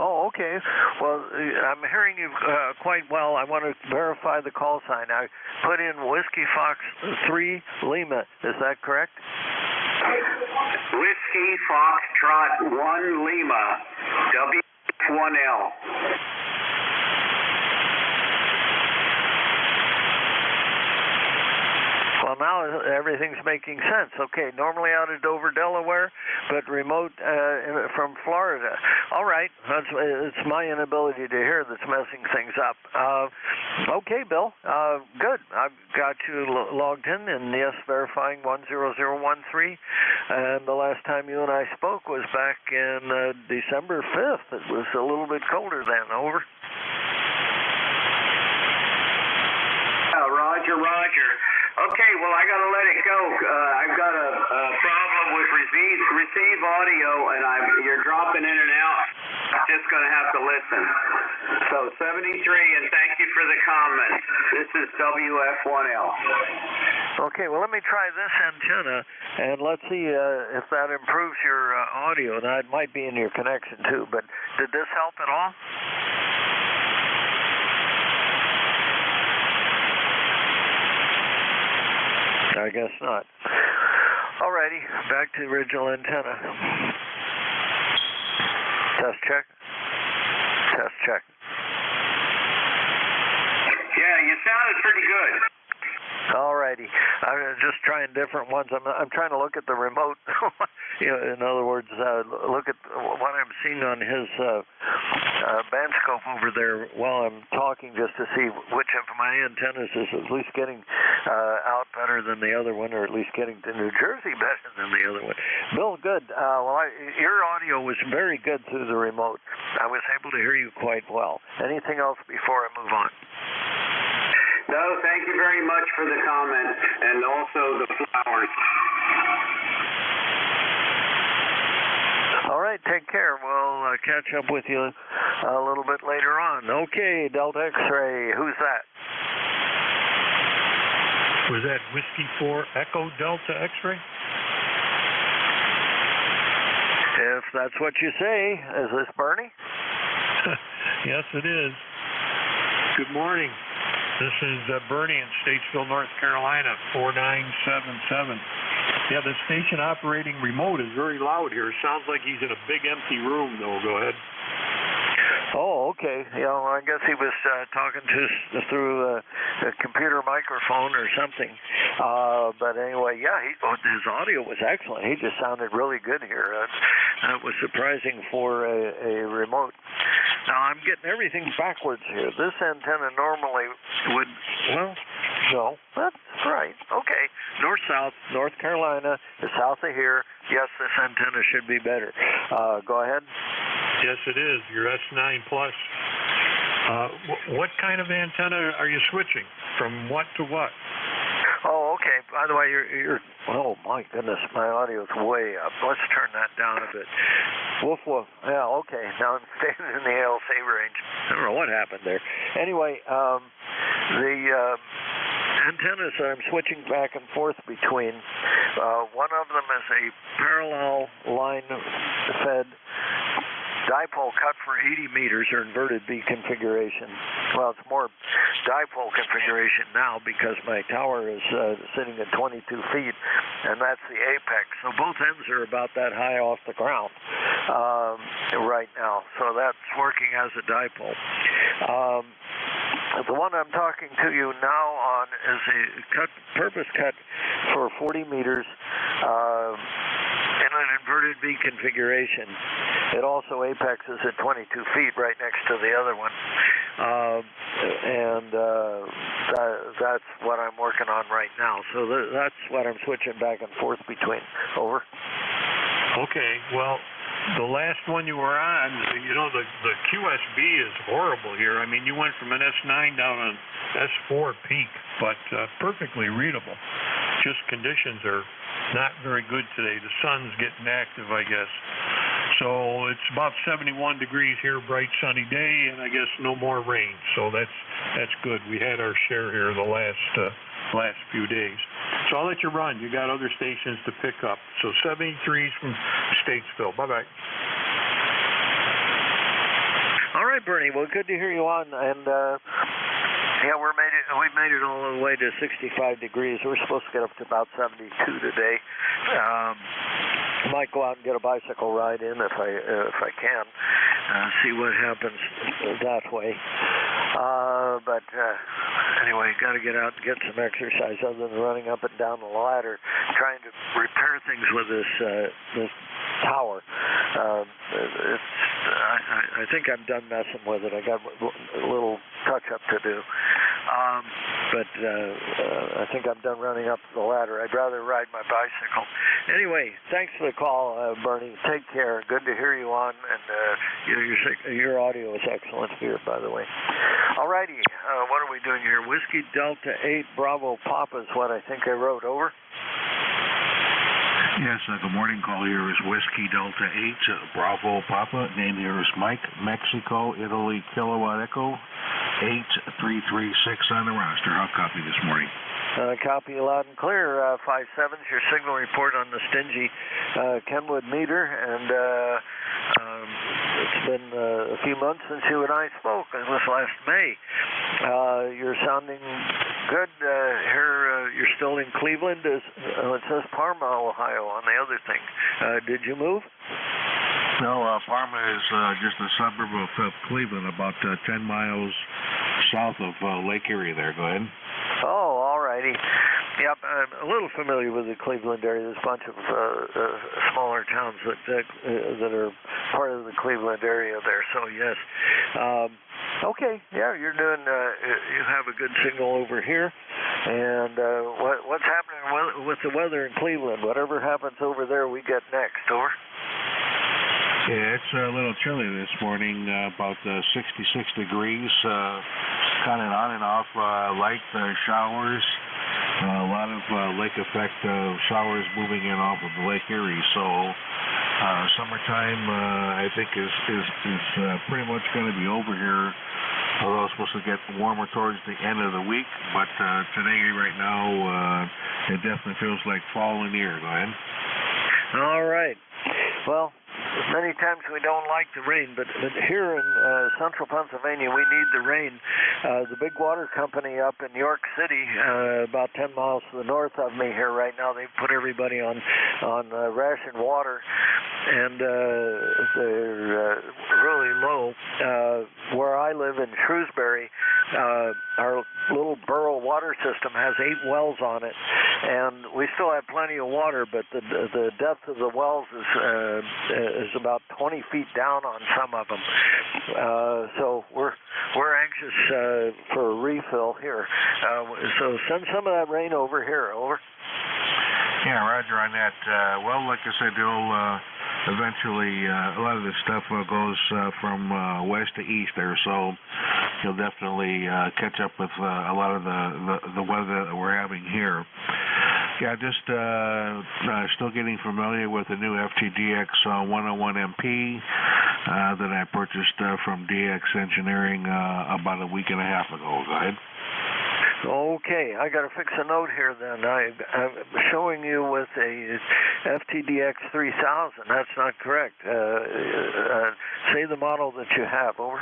Oh, okay. Well, I'm hearing you quite well. I want to verify the call sign. I put in Whiskey Fox 3 Lima. Is that correct? Whiskey Foxtrot 1 Lima, W1L. Well, now everything's making sense. Okay, normally out of Dover, Delaware, but remote from Florida. All right, it's my inability to hear that's messing things up. Okay, Bill, good. I've got you logged in, and yes, verifying 10013. And the last time you and I spoke was back in December 5th. It was a little bit colder then. Over. Roger. Okay, well, I got to let it go. I've got a problem with receive audio, and you're dropping in and out. I'm just going to have to listen. So 73, and thank you for the comment. This is WF1L. Okay, well, let me try this antenna, and let's see if that improves your audio. Now, it might be in your connection, too, but did this help at all? I guess not. Alrighty, back to the original antenna. Test check. Test check. Yeah, you sounded pretty good. Alrighty, I'm just trying different ones. I'm trying to look at the remote. In other words, look at what I'm seeing on his band scope over there while I'm talking, just to see which of my antennas is at least getting out better than the other one, or at least getting to New Jersey better than the other one. Bill, good. Your audio was very good through the remote. I was able to hear you quite well. Anything else before I move on? No, thank you very much for the comment, and also the flowers. All right, take care. We'll catch up with you a little bit later on. Okay, Delta X-ray, who's that? Was that Whiskey 4 Echo Delta X-ray? If that's what you say. Is this Bernie? Yes, it is. Good morning. This is Bernie in Statesville, North Carolina, 4977. Yeah, the station operating remote is very loud here. Sounds like he's in a big empty room, though. Go ahead. Oh, okay. Yeah, well, I guess he was talking to us through a computer microphone or something. But anyway, yeah, his audio was excellent. He just sounded really good here. That was surprising for a remote. Now, I'm getting everything backwards here. This antenna normally would, well, no, that's right. Okay. North-south, North Carolina is south of here. Yes, this antenna should be better. Go ahead. Yes, it is. Your S9 Plus. What kind of antenna are you switching? From what to what? Oh, okay. By the way, you're oh my goodness, my audio's way up. Let's turn that down a bit. Woof woof. Yeah, okay. Now I'm staying in the ALC range. I don't know what happened there. Anyway, the antennas that I'm switching back and forth between, one of them is a parallel line fed dipole cut for 80 meters or inverted B configuration. Well, it's more dipole configuration now because my tower is sitting at 22 feet, and that's the apex. So both ends are about that high off the ground right now. So that's working as a dipole. The one I'm talking to you now on is a purpose cut for 40 meters in an inverted V configuration. It also apexes at 22 feet right next to the other one. That's what I'm working on right now. So that's what I'm switching back and forth between. Over. Okay, well, the last one you were on, you know, the QSB is horrible here. I mean, you went from an S9 down on S4 peak, but perfectly readable. Just conditions are not very good today. The sun's getting active, I guess. So it's about 71 degrees here, bright sunny day, and I guess no more rain. So that's good. We had our share here the last few days. So I'll let you run. You got other stations to pick up. So 73's from Statesville. Bye-bye. All right, Bernie. Well, good to hear you on. And yeah, we made it all the way to 65 degrees. We're supposed to get up to about 72 today. Might go out and get a bicycle ride in if I can. See what happens that way. But anyway, got to get out and get some exercise other than running up and down the ladder, trying to repair things with this tower. I think I'm done messing with it. I got a little touch-up to do. But I think I'm done running up the ladder. I'd rather ride my bicycle. Anyway, thanks for the call, Bernie. Take care. Good to hear you on, and your audio is excellent here, by the way. All righty, what are we doing here? Whiskey Delta 8 Bravo Papa is what I think I wrote. Over. Yes, good morning. Call here is Whiskey Delta 8 Bravo Papa. Name here is Mike, Mexico, Italy, Kilowatt Echo, 8336 on the roster. How copy this morning? Copy loud and clear. 57's your signal report on the stingy Kenwood meter, and it's been a few months since you and I spoke. It was last May. You're sounding good here. You're still in Cleveland. It says Parma, Ohio on the other thing. Did you move? No, Parma is just a suburb of Cleveland, about 10 miles south of Lake Erie there. Go ahead. Oh, all righty. Yep, I'm a little familiar with the Cleveland area. There's a bunch of smaller towns that are part of the Cleveland area there. So yes, okay, yeah, you're doing. You have a good signal over here. And what's happening with the weather in Cleveland? Whatever happens over there, we get next. Over. Yeah, it's a little chilly this morning. About 66 degrees. Kind of on and off light showers. A lot of lake effect showers moving in off of Lake Erie. So summertime, I think, is pretty much going to be over here. Although it's supposed to get warmer towards the end of the week, but today, right now, it definitely feels like fall in the air. Go ahead. All right. Well, many times we don't like the rain, but here in central Pennsylvania, we need the rain. The big water company up in York City, about 10 miles to the north of me here right now, they've put everybody on ration water, and they're really low. Where I live in Shrewsbury, our little borough water system has 8 wells on it, and we still have plenty of water, but the depth of the wells is about 20 feet down on some of them. So we're anxious for a refill here. So send some of that rain over here. Over. Yeah, Roger on that. Well, like I said, they'll eventually, a lot of this stuff goes from west to east there, so you'll definitely catch up with a lot of the weather that we're having here. Yeah, just still getting familiar with the new FTDX 101MP that I purchased from DX Engineering about a week and a half ago. Go ahead. Okay, I got to fix a note here then. I'm showing you with a FTDX 3000. That's not correct. Say the model that you have. Over.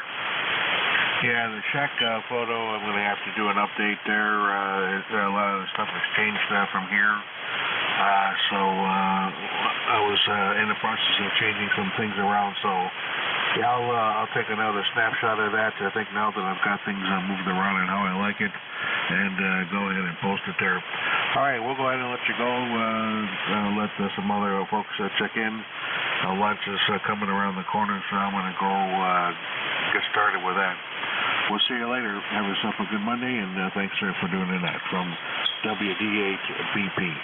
Yeah, the check photo, I'm going to have to do an update there. A lot of the stuff has changed from here. So I was in the process of changing some things around. So yeah, I'll take another snapshot of that. I think now that I've got things moved around and how I like it, and go ahead and post it there. All right, we'll go ahead and let you go. Let some other folks check in. Lunch is coming around the corner, so I'm going to go get started with that. We'll see you later. Have yourself a good Monday, and thanks for doing that from WD8BP.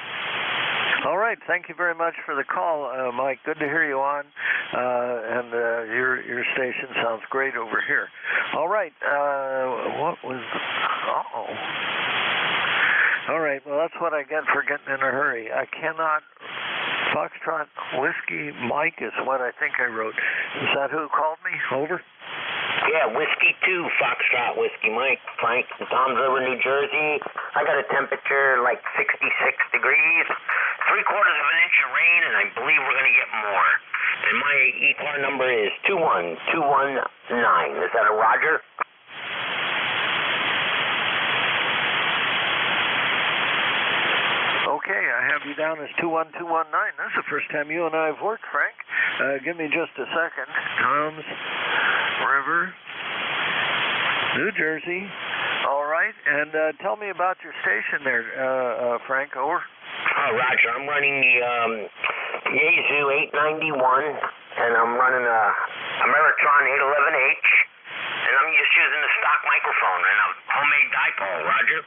All right. Thank you very much for the call, Mike. Good to hear you on, and your station sounds great over here. All right. What was? Uh-oh. All right. Well, that's what I get for getting in a hurry. I cannot. Foxtrot Whiskey Mike is what I think I wrote. Is that who called me? Over. Yeah, Whiskey 2, Foxtrot Whiskey Mike, Frank, Tom's River, New Jersey. I got a temperature like 66 degrees, 3/4 of an inch of rain, and I believe we're going to get more. And my ECAR number is 21219. Is that a Roger? Okay, I have you down as 21219. That's the first time you and I have worked, Frank. Give me just a second. Tom's River, New Jersey. All right, and tell me about your station there, Frank. Over. Roger, I'm running the Yaesu 891, and I'm running a Ameritron 811H, and I'm just using the stock microphone, and Homemade dipole, Roger.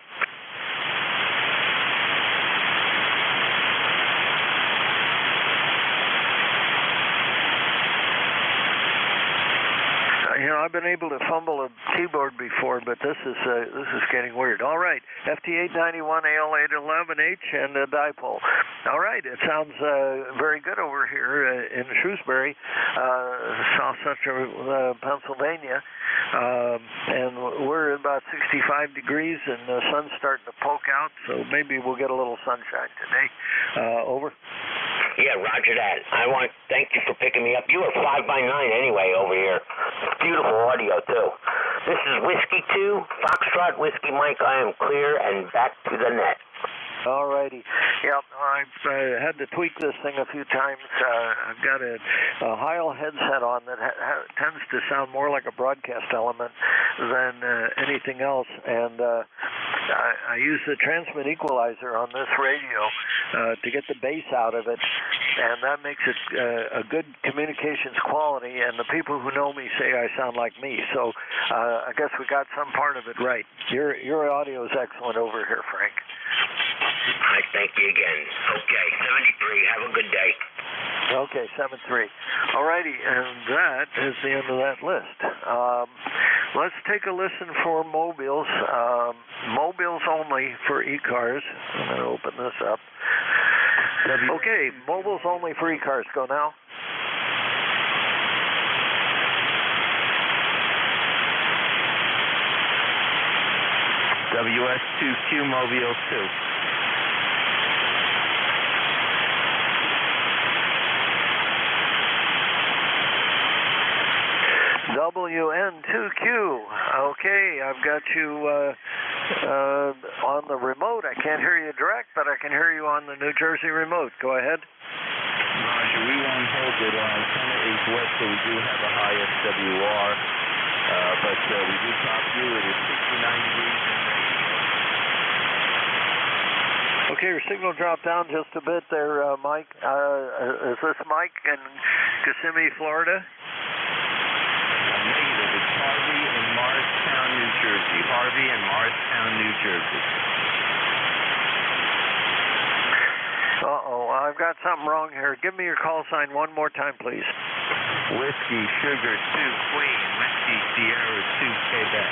You know, I've been able to fumble a keyboard before, but this is getting weird. All right, FT891 AL811H and a dipole. All right, it sounds very good over here in Shrewsbury, South Central Pennsylvania, and we're at about 65 degrees, and the sun's starting to poke out, so maybe we'll get a little sunshine today. Over. Yeah, roger that. I want to thank you for picking me up. You were 5 by 9 anyway over here. Beautiful audio, too. This is Whiskey 2, Foxtrot, Whiskey Mike. I am clear and back to the net. All righty. Yep, I've had to tweak this thing a few times. I've got a Heil headset on that tends to sound more like a broadcast element than anything else, and I use the transmit equalizer on this radio to get the bass out of it, and that makes it a good communications quality, and the people who know me say I sound like me, so I guess we got some part of it right. Your audio is excellent over here, Frank. I thank you again. Okay, 73. Have a good day. Okay, 7-3. All righty, and that is the end of that list. Let's take a listen for mobiles. Mobiles only for ECARS. I'm going to open this up. Okay, mobiles only for ECARS. Go now. WS2Q Mobile 2. WN2Q. Okay, I've got you on the remote. I can't hear you direct, but I can hear you on the New Jersey remote. Go ahead. Roger, we won't hold it. Our antenna is wet, so we do have a high SWR, but we do top view. It is 69 degrees in the... Okay, your signal dropped down just a bit there, Mike. Is this Mike in Kissimmee, Florida? Negative. It's Harvey in Morristown, New Jersey. Harvey in Morristown, New Jersey. Uh-oh, I've got something wrong here. Give me your call sign one more time, please. Whiskey Sugar 2 Queen, Whiskey Sierra 2 Quebec.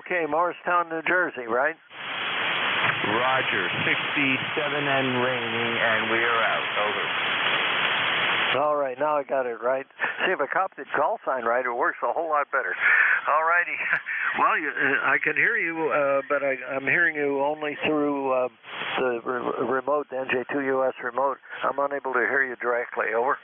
Okay, Morristown, New Jersey, right? Roger, 67 and raining, and we are out. Over. All right, now I got it right. See, if I copied the call sign right, it works a whole lot better. All righty. Well, I can hear you, but I'm hearing you only through the remote, the NJ2US remote. I'm unable to hear you directly. Over.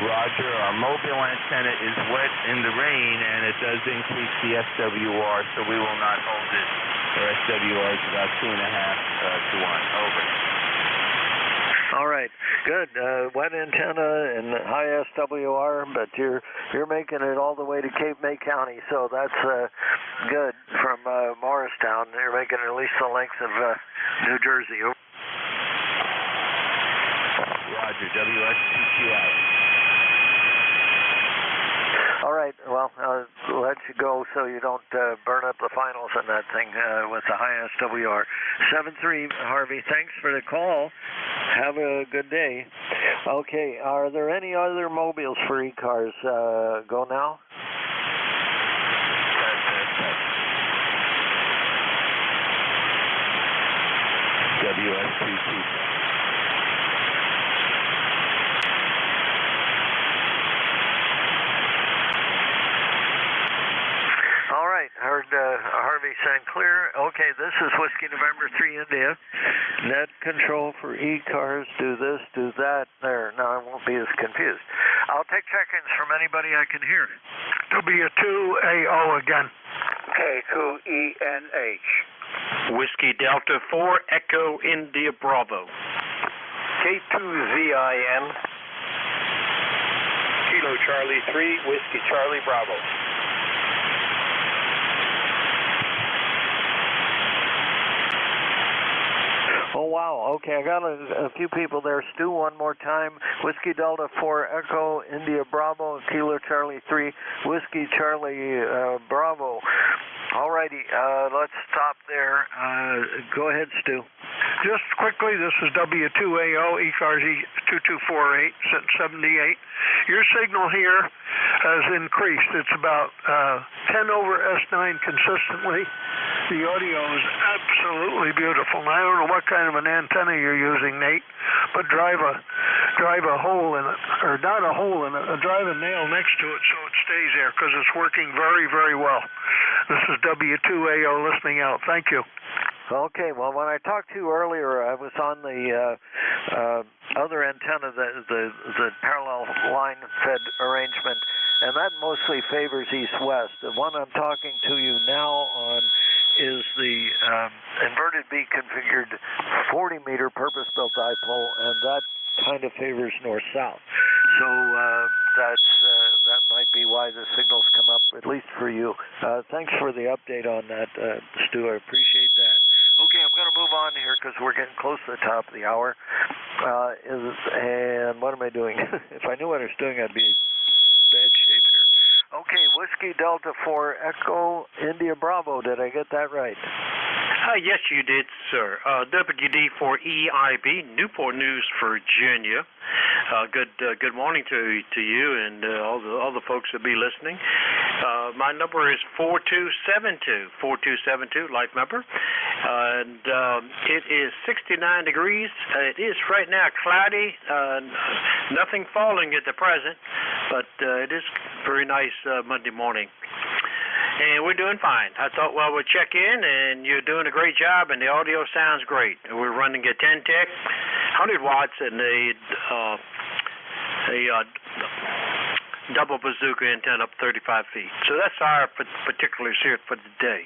Roger, our mobile antenna is wet in the rain, and it does increase the SWR, so we will not hold it. Our SWR is about 2.5 to 1. Over. All right, good. Wet antenna and high SWR, but you're making it all the way to Cape May County, so that's good from Morristown. You're making it at least the length of New Jersey. Roger, WS2Q out. All right, well, I'll let you go so you don't burn up the finals in that thing with the high SWR. 7-3, Harvey, thanks for the call. Have a good day. Okay, are there any other mobiles for ECARS? Go now. WS2Q. All right, heard Harvey sound clear. Okay, this is Whiskey November 3 India. Net control for ECARS, do this, do that. There, now I won't be as confused. I'll take check-ins from anybody I can hear. W2AO again. K2ENH. Whiskey Delta 4, Echo India Bravo. K2ZIN. Kilo Charlie 3, Whiskey Charlie Bravo. Oh, wow. Okay, I got a few people there. Stu, one more time. Whiskey Delta 4 Echo, India Bravo, Kilo Charlie 3, Whiskey Charlie Bravo. All righty, let's stop there. Go ahead, Stu. Just quickly, this is W2AO, ECARS 2248, 78. Your signal here has increased. It's about 10 over S9 consistently. The audio is absolutely beautiful. And I don't know what kind of an antenna you're using, Nate, but drive a hole in it, or not a hole in it, drive a nail next to it so it stays there, because it's working very, very well. This is W2AO listening out. Thank you. Okay, well, when I talked to you earlier, I was on the other antenna, the parallel line fed arrangement, and that mostly favors east-west. The one I'm talking to you now on is the inverted B configured 40-meter purpose-built dipole, and that kind of favors north-south. So that might be why the signals come up, at least for you. Thanks for the update on that, Stu. I appreciate that. Okay, I'm going to move on here because we're getting close to the top of the hour. And what am I doing? If I knew what I was doing, I'd be in bad shape here. Okay, Whiskey Delta 4 Echo India Bravo. Did I get that right? Yes, you did, sir. WD4EIB, Newport News, Virginia. Good morning to you and all the folks that be listening. My number is 4272, life member. And it is 69 degrees. It is right now cloudy, nothing falling at the present, but it is very nice Monday morning. And we're doing fine. I thought, well, we'll check in, and you're doing a great job, and the audio sounds great. We're running a 10-tech, 100 watts, and a double bazooka antenna up 35 feet. So that's our particulars here for the day.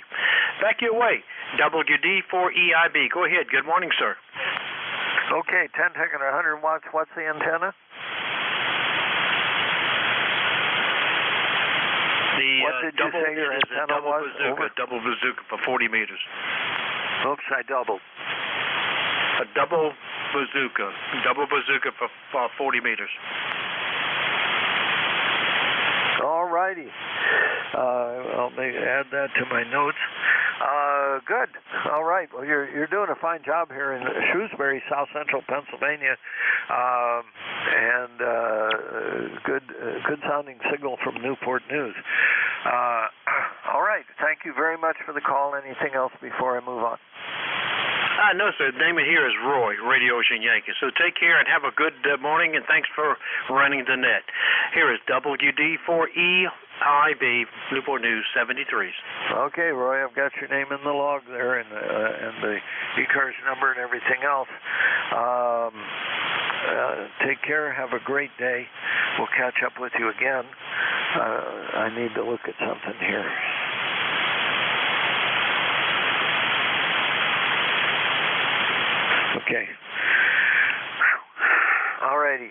Back your way, WD4EIB. Go ahead. Good morning, sir. Okay, 10-tech and 100 watts. What's the antenna? What did you say your antenna was? Double bazooka for 40 meters. Oops, I doubled. A double bazooka for 40 meters. All righty. I'll add that to my notes. Good. All right. Well, you're doing a fine job here in Shrewsbury, South Central Pennsylvania, and good sounding signal from Newport News. All right. Thank you very much for the call. Anything else before I move on? No, sir. The name here is Roy, Radio Ocean Yankee. So take care and have a good morning, and thanks for running the net. Here is WD4EIB, Newport News 73s. Okay, Roy, I've got your name in the log there and the ECARS number and everything else. Take care. Have a great day. We'll catch up with you again. I need to look at something here. Okay. All righty.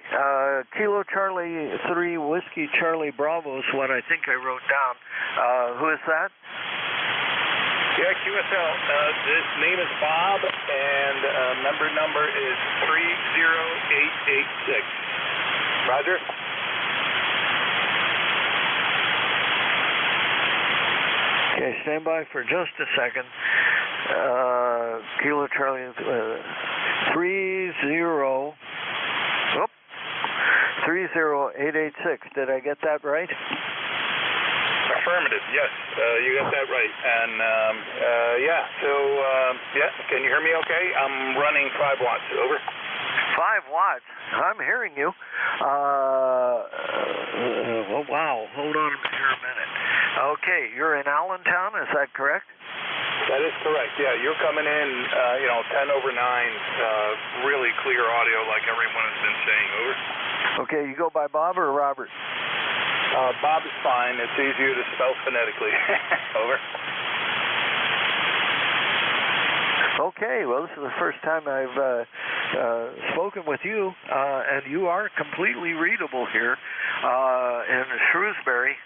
Kilo Charlie 3 Whiskey Charlie Bravo is what I think I wrote down. Who is that? Yeah, QSL. His name is Bob, and member number is 30886. Roger. Okay, stand by for just a second. Kilo Charlie 30886. Did I get that right? Affirmative, yes. You got that right. And, can you hear me okay? I'm running 5 watts. Over. 5 watts? I'm hearing you. Oh, wow. Hold on here a minute. Okay, you're in Allentown, is that correct? That is correct. Yeah, you're coming in, 10 over 9, really clear audio like everyone has been saying. Over. Okay, you go by Bob or Robert? Bob is fine. It's easier to spell phonetically. Over. Okay, well, this is the first time I've spoken with you, and you are completely readable here in Shrewsbury.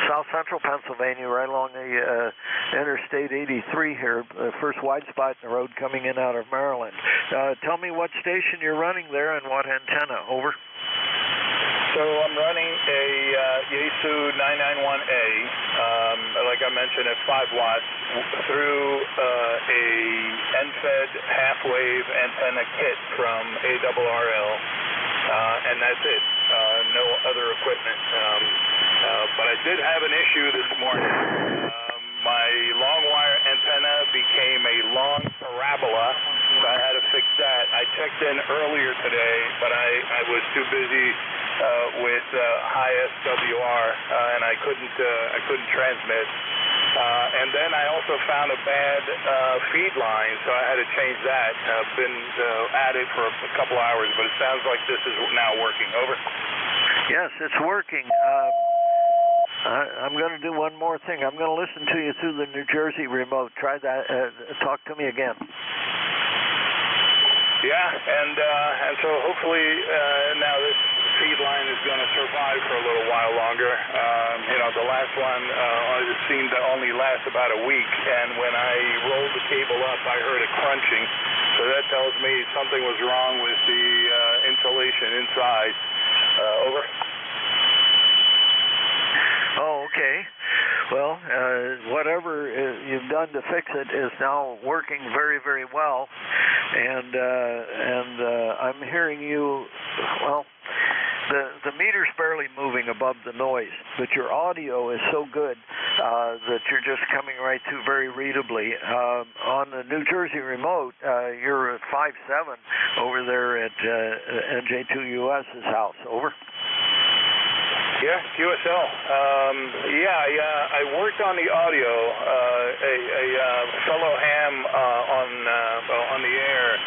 south central Pennsylvania, right along the Interstate 83 here, first wide spot in the road coming in out of Maryland. Tell me what station you're running there and what antenna. Over. So I'm running a Yaesu 991A, like I mentioned, at 5 watts through a NFED half-wave antenna kit from ARRL, and that's it. No other equipment. But I did have an issue this morning. My long wire antenna became a long parabola, so I had to fix that. I checked in earlier today, but I was too busy with high SWR, and I couldn't transmit. And then I also found a bad feed line, so I had to change that. Been at it for a couple hours, but it sounds like this is now working. Over. Yes, it's working. I'm going to do one more thing. I'm going to listen to you through the New Jersey remote. Try that. Talk to me again. Yeah, and so hopefully now this feed line is going to survive for a little while longer. The last one it seemed to only last about a week, and when I rolled the cable up, I heard it crunching. So that tells me something was wrong with the insulation inside. Over. Oh, okay. Well, whatever you've done to fix it is now working very, very well, and I'm hearing you. Well, the meter's barely moving above the noise, but your audio is so good that you're just coming right through very readably. On the New Jersey remote, you're at 5.7 over there at NJ2US's house. Over. Yeah, QSL. I worked on the audio. A fellow ham on the air.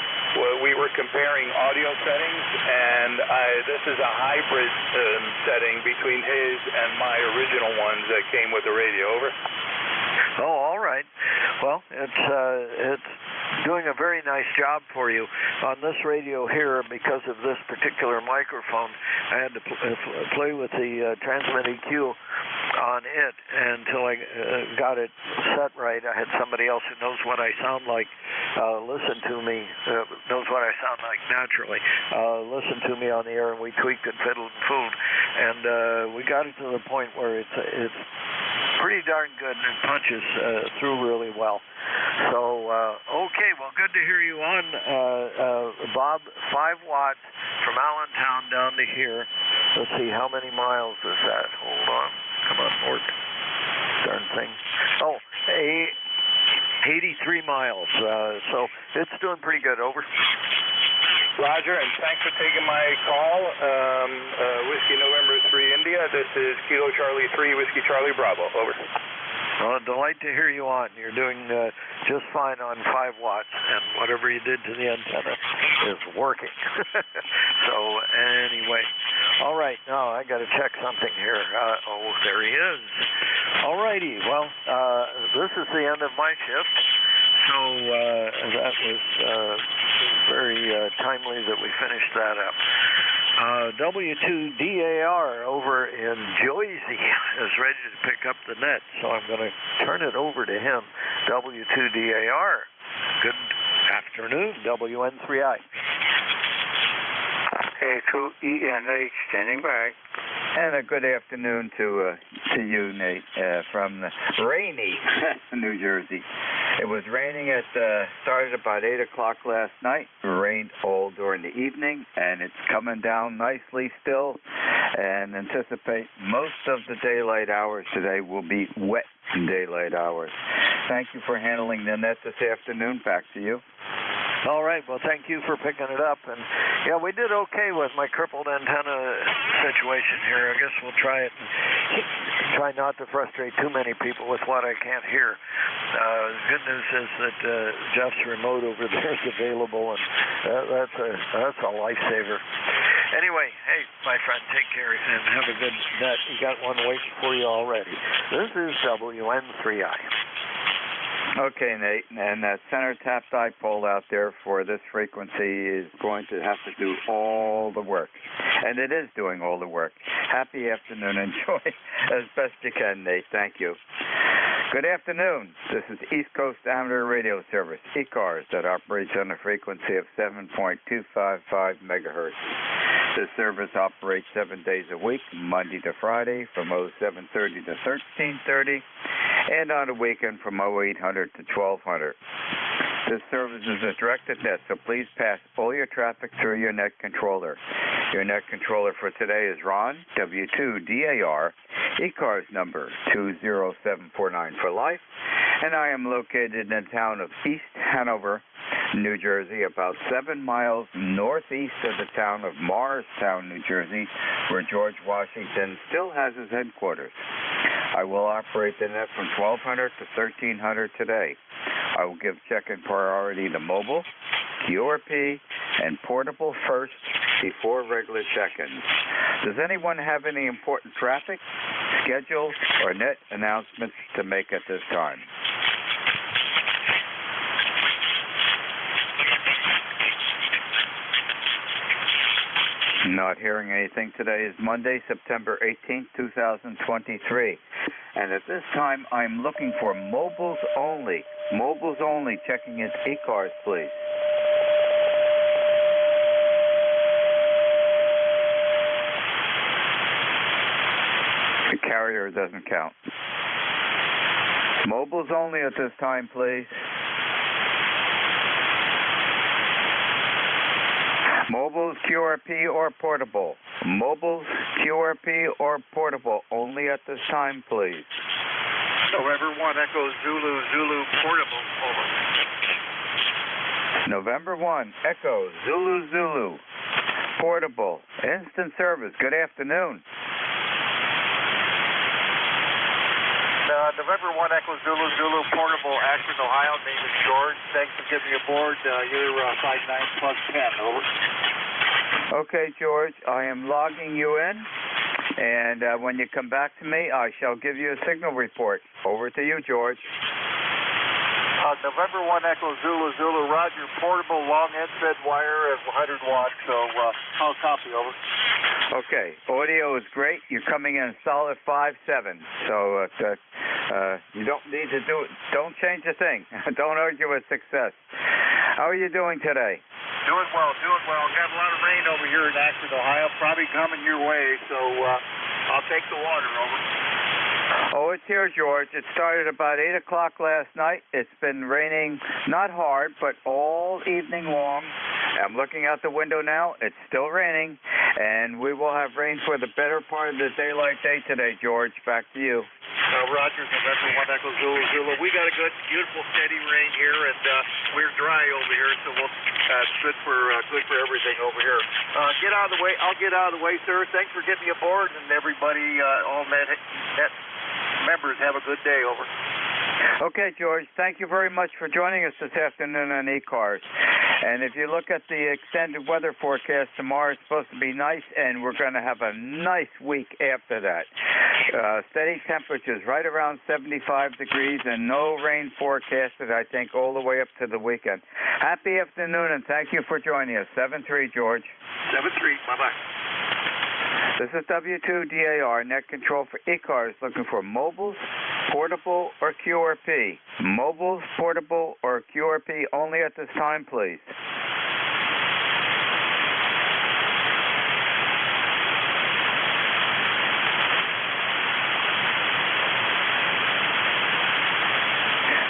We were comparing audio settings, and this is a hybrid setting between his and my original ones that came with the radio. Over. Oh, all right. Well, it's doing a very nice job for you. On this radio here, because of this particular microphone, I had to play with the transmit EQ on it until I got it set right. I had somebody else who knows what I sound like listen to me, knows what I sound like naturally, listen to me on the air, and we tweaked and fiddled and fooled, and we got it to the point where it's pretty darn good, and it punches through really well. So, okay, well, good to hear you on, Bob. 5 watts from Allentown down to here. Let's see, how many miles is that? Hold on. Come on, Mort. Darn thing. Oh, 83 miles. So it's doing pretty good. Over. Roger, and thanks for taking my call. Whiskey November 3 India. This is Kilo Charlie 3, Whiskey Charlie Bravo. Over. Well, delight to hear you on. You're doing just fine on 5 watts, and whatever you did to the antenna is working. So anyway, all right. Now I got to check something here. Oh, there he is. All righty. Well, this is the end of my shift. So that was very timely that we finished that up. W2DAR over in Jersey is ready to pick up the net, so I'm going to turn it over to him. W2DAR, good afternoon, WN3I. A2ENH standing by. And a good afternoon to you, Nate, from rainy New Jersey. It was raining started about 8 o'clock last night. It rained all during the evening, and it's coming down nicely still. And anticipate most of the daylight hours today will be wet daylight hours. Thank you for handling the net this afternoon. Back to you. All right. Well, thank you for picking it up. And, yeah, we did okay with my crippled antenna situation here. I guess we'll try it and try not to frustrate too many people with what I can't hear. The good news is that Jeff's remote over there is available, and that's a lifesaver. Anyway, hey, my friend, take care and have a good net. You got one waiting for you already. This is WN3I. Okay, Nate, and that center tap dipole out there for this frequency is going to have to do all the work. And it is doing all the work. Happy afternoon. Enjoy as best you can, Nate. Thank you. Good afternoon. This is East Coast Amateur Radio Service, ECARS, that operates on a frequency of 7.255 megahertz. This service operates 7 days a week, Monday to Friday, from 0730 to 1330, and on a weekend from 0800 to 1200. This service is a directed net, so please pass all your traffic through your net controller. Your net controller for today is Ron, W2DAR, ECARS number 20749 for life, and I am located in the town of East Hanover, New Jersey, about 7 miles northeast of the town of Morristown, New Jersey, where George Washington still has his headquarters. I will operate the net from 1200 to 1300 today. I will give check-in priority to mobile, QRP, and portable first before regular check-ins. Does anyone have any important traffic, schedule, or net announcements to make at this time? Not hearing anything. Today is Monday, September 18th, 2023. And at this time, I'm looking for mobiles only. Mobiles only. Checking its ECARS, please. The carrier doesn't count. Mobiles only at this time, please. Mobiles, QRP, or portable. Mobiles, QRP, or portable only at this time, please. November 1 Echo Zulu, Zulu, portable, over. November 1 Echo Zulu, Zulu, portable, instant service. Good afternoon. November 1 Echo Zulu, Zulu, portable, Akron, Ohio. Name is George. Thanks for getting me aboard. You're 59 plus 10, over. Okay, George, I am logging you in, and when you come back to me, I shall give you a signal report. Over to you, George. November 1 Echo Zulu, Zulu, Roger, portable, long end-fed wire at 100 watts, so I'll copy, over. Okay, audio is great. You're coming in solid 5.7, so you don't need to do it. Don't change a thing. Don't argue with success. How are you doing today? Doing well, doing well. Got a lot of rain over here in Akron, Ohio. Probably coming your way, so I'll take the water, over. Oh, it's here, George. It started about 8 o'clock last night. It's been raining, not hard, but all evening long. I'm looking out the window now. It's still raining, and we will have rain for the better part of the daylight day today, George. Back to you. Roger, November 1 Echo Zulu, Zulu. We got a good, beautiful, steady rain here, and we're dry over here, so it's good for everything over here. Get out of the way. I'll get out of the way, sir. Thanks for getting me aboard, and everybody, all net members, have a good day, over. Okay, George, thank you very much for joining us this afternoon on ECARS. And if you look at the extended weather forecast, tomorrow it's supposed to be nice, and we're going to have a nice week after that. Steady temperatures right around 75 degrees and no rain forecasted, I think, all the way up to the weekend. Happy afternoon, and thank you for joining us. 7-3, George. 7-3, bye-bye. This is W2DAR, net control for ECARS, looking for mobiles, portable, or QRP. Mobiles, portable, or QRP only at this time, please.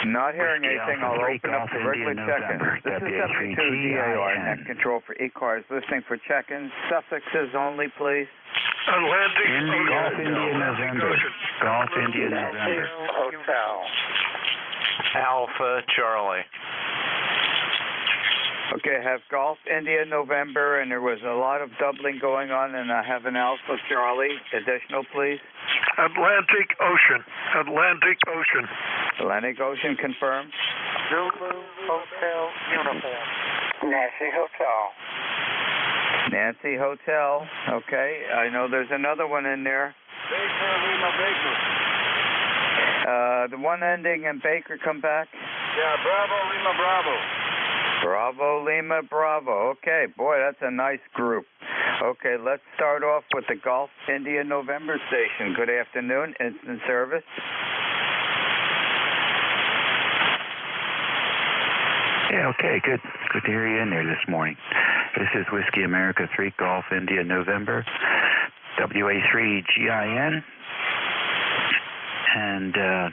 Not hearing anything, I'll open up the regular check-ins. This is W2DAR, net control for ECARS, listening for check-ins. Suffixes only, please. Atlantic Golf India November. Golf India November. Hotel. Alpha Charlie. Okay, I have Golf India November, and there was a lot of doubling going on, and I have an Alpha Charlie. Additional, please. Atlantic Ocean. Atlantic Ocean. Atlantic Ocean confirmed. Zulu Hotel Uniform. Nancy Hotel. Nancy Hotel. Okay, I know there's another one in there. Baker, Lima Baker. The one ending in Baker, come back. Yeah, Bravo, Lima, Bravo. Bravo, Lima, Bravo. Okay, boy, that's a nice group. Okay, let's start off with the Golf India November station. Good afternoon, instant service. Yeah, okay, good. Good to hear you in there this morning. This is Whiskey America 3 Golf India November, WA3GIN, and a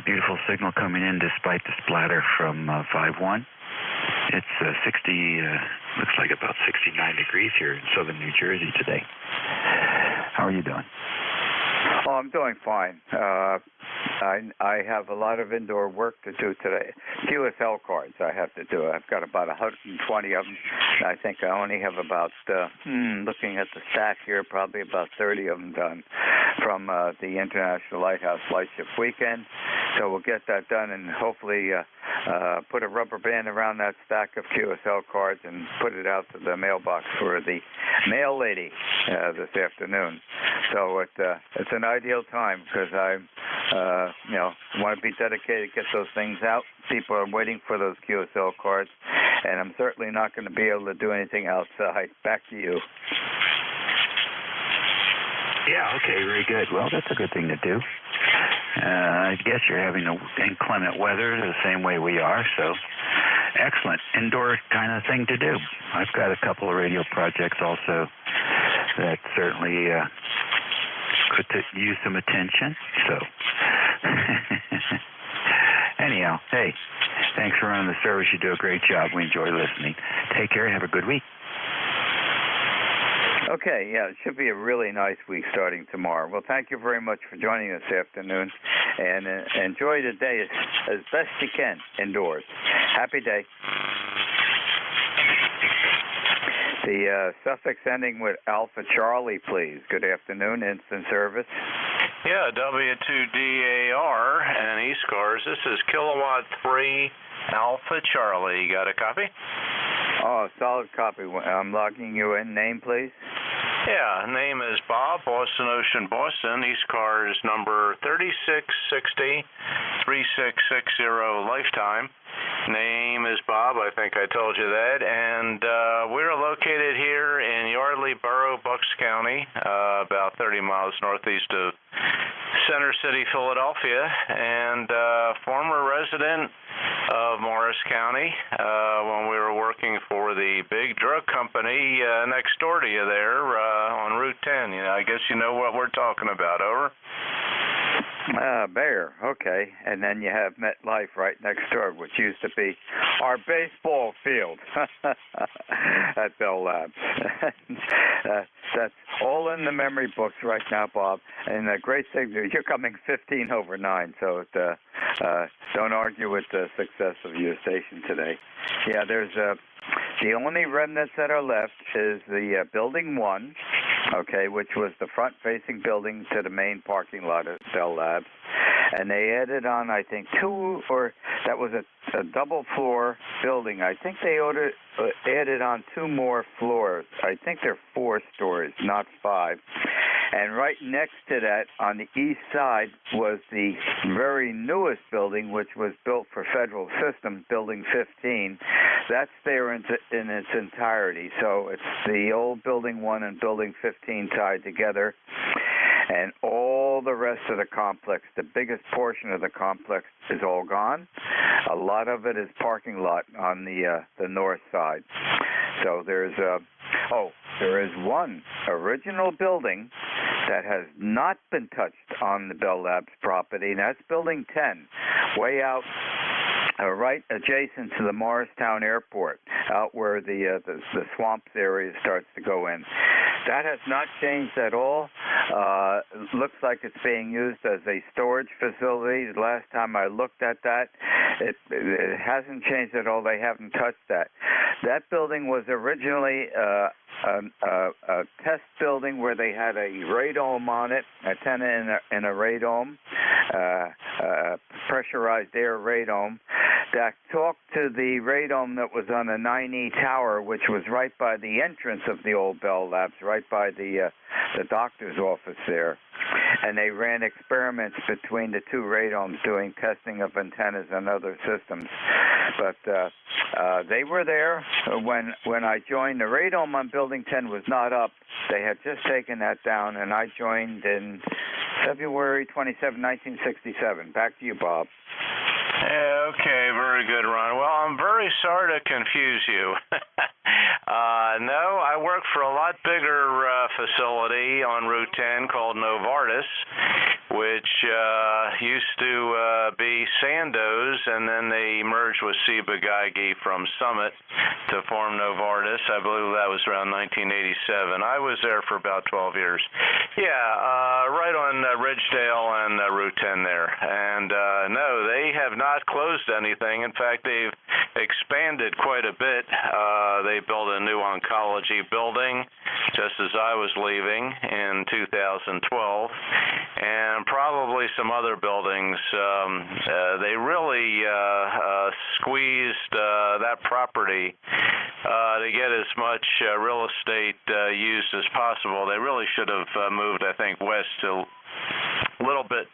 beautiful signal coming in despite the splatter from 5-1. It's looks like about 69 degrees here in southern New Jersey today. How are you doing? Oh, I'm doing fine. I have a lot of indoor work to do today. QSL cards I have to do. I've got about 120 of them. I think I only have about, looking at the stack here, probably about 30 of them done from the International Lighthouse Lightship Weekend. So we'll get that done and hopefully put a rubber band around that stack of QSL cards and put it out to the mailbox for the mail lady this afternoon. So it's an ideal time because I want to be dedicated to get those things out. People are waiting for those QSL cards, and I'm certainly not going to be able to do anything outside. Back to you. Yeah, okay, very good. Well, that's a good thing to do. I guess you're having inclement weather the same way we are, so excellent. Indoor kind of thing to do. I've got a couple of radio projects also that certainly could use some attention, so anyhow, hey, thanks for running the service. You do a great job. We enjoy listening. Take care and have a good week. Okay, yeah, it should be a really nice week starting tomorrow. Well, thank you very much for joining us this afternoon, and enjoy the day as best you can indoors. Happy day. The suffix ending with Alpha Charlie, please. Good afternoon, instant service. Yeah, W2DAR and ECARS. This is Kilowatt 3 Alpha Charlie. You got a copy? Oh, solid copy. I'm logging you in. Name, please. Yeah, name is Bob, Boston Ocean, Boston. ECARS number 3660-3660 lifetime. Name is Bob. I think I told you that. And we're located here in Yardley Borough, Bucks County, about 30 miles northeast of Center City, Philadelphia, and former resident of Morris County when we were working for the big drug company next door to you there on Route 10. I guess you know what we're talking about. Over. Bear, okay. And then you have MetLife right next door, which used to be our baseball field at Bell Labs. That's all in the memory books right now, Bob. And the great thing, you're coming 15 over 9, so don't argue with the success of your station today. Yeah, there's the only remnants that are left is the Building 1, okay, which was the front-facing building to the main parking lot at Bell Labs. And they added on, I think, that was a double-floor building. I think they added on 2 more floors. I think they're 4 stories, not 5. And right next to that, on the east side, was the very newest building, which was built for Federal Systems, Building 15. That's there in its entirety. So it's the old Building 1 and Building 15 tied together. And all the rest of the complex, the biggest portion of the complex, is all gone. A lot of it is parking lot on the north side. So there is one original building that has not been touched on the Bell Labs property, and that's Building 10, way out right adjacent to the Morristown Airport, out where the swamps area starts to go in. That has not changed at all. Looks like it's being used as a storage facility. The last time I looked at that, it hasn't changed at all. They haven't touched that. That building was originally a test building where they had a radome on it, antenna in a radome, pressurized air radome. that talked to the radome that was on the 9E tower, which was right by the entrance of the old Bell Labs, right by the doctor's office there. And they ran experiments between the two radomes doing testing of antennas and other systems. But they were there when I joined. The radome on Building 10 was not up. They had just taken that down, and I joined in February 27, 1967. Back to you, Bob. Okay, very good, Ron. Well, I'm very sorry to confuse you. No, I work for a lot bigger facility on Route 10 called Novartis, which used to be Sandoz, and then they merged with Ciba-Geigy from Summit to form Novartis. I believe that was around 1987. I was there for about 12 years. Yeah, right on Ridgedale and Route 10 there. And no, they have not closed anything. In fact, they've expanded quite a bit. They built a new oncology building just as I was leaving in 2012, and probably some other buildings. They really squeezed that property to get as much real estate used as possible. They really should have moved, I think, west to a little bit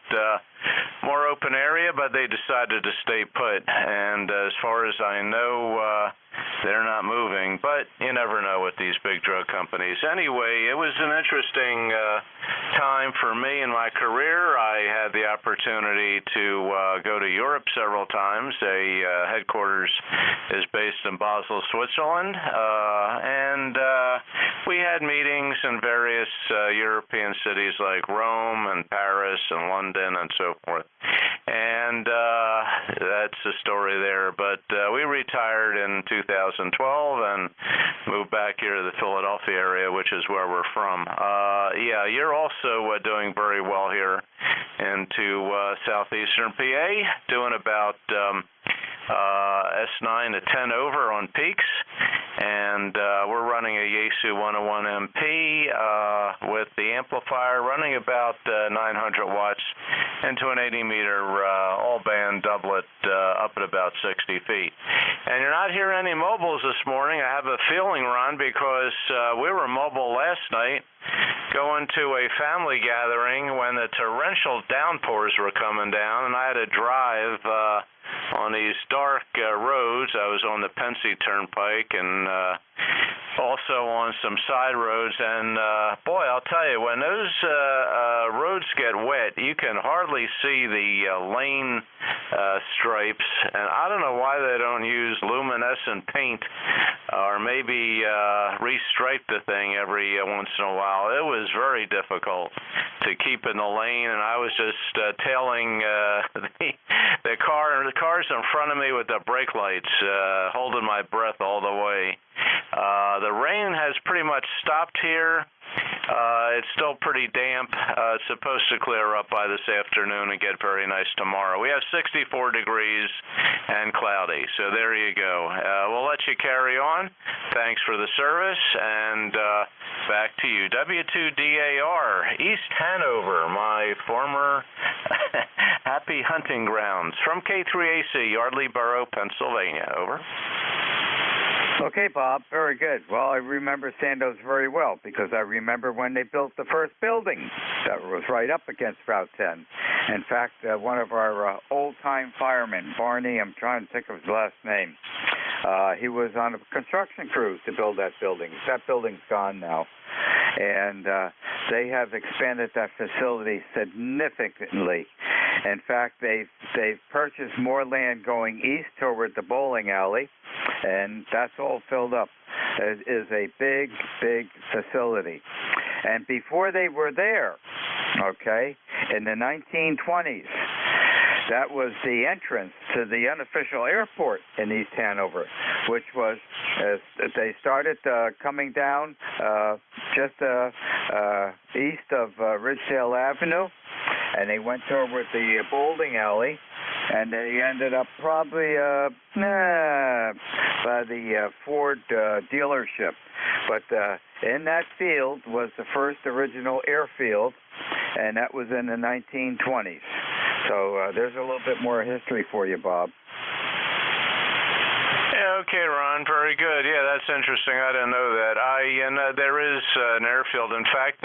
more open area, but they decided to stay put. And as far as I know, they're not moving, but you never know with these big drug companies. Anyway, it was an interesting time for me in my career. I had the opportunity to go to Europe several times. Headquarters is based in Basel, Switzerland, and we had meetings in various European cities like Rome and Paris and London and so forth. And that's the story there. But we retired in 2012 and moved back here to the Philadelphia area, which is where we're from. Yeah, you're also doing very well here into southeastern PA, doing about S9 to 10 over on peaks, and we're running a Yaesu 101 MP with the amplifier, running about 900 watts into an 80-meter all-band doublet up at about 60 feet. And you're not hearing any mobiles this morning. I have a feeling, Ron, because we were mobile last night going to a family gathering when the torrential downpours were coming down, and I had to drive on these dark roads. I was on the Pensy Turnpike and also on some side roads, and boy, I'll tell you, when those roads get wet, you can hardly see the lane stripes, and I don't know why they don't use luminescent paint or maybe restripe the thing every once in a while. It was very difficult to keep in the lane, and I was just tailing the cars in front of me with the brake lights, holding my breath all the way. The rain has pretty much stopped here. It's still pretty damp. It's supposed to clear up by this afternoon and get very nice tomorrow. We have 64 degrees and cloudy, so there you go. We'll let you carry on. Thanks for the service, and back to you. W2DAR, East Hanover, my former happy hunting grounds. From K3AC, Yardley Borough, Pennsylvania. Over. Okay, Bob, very good. Well, I remember Sandoz very well because I remember when they built the first building that was right up against Route 10. In fact, one of our old-time firemen, Barney, I'm trying to think of his last name, he was on a construction crew to build that building. That building's gone now. And they have expanded that facility significantly. In fact, they've purchased more land going east toward the bowling alley, and that's all filled up. It is a big, big facility. And before they were there, okay, in the 1920s, that was the entrance to the unofficial airport in East Hanover, which was, they started coming down just east of Ridgedale Avenue, and they went toward the bowling alley, and they ended up probably by the Ford dealership. But in that field was the first original airfield, and that was in the 1920s. So there's a little bit more history for you, Bob. Okay, Ron, very good. Yeah, that's interesting. I didn't know that. There is an airfield. In fact,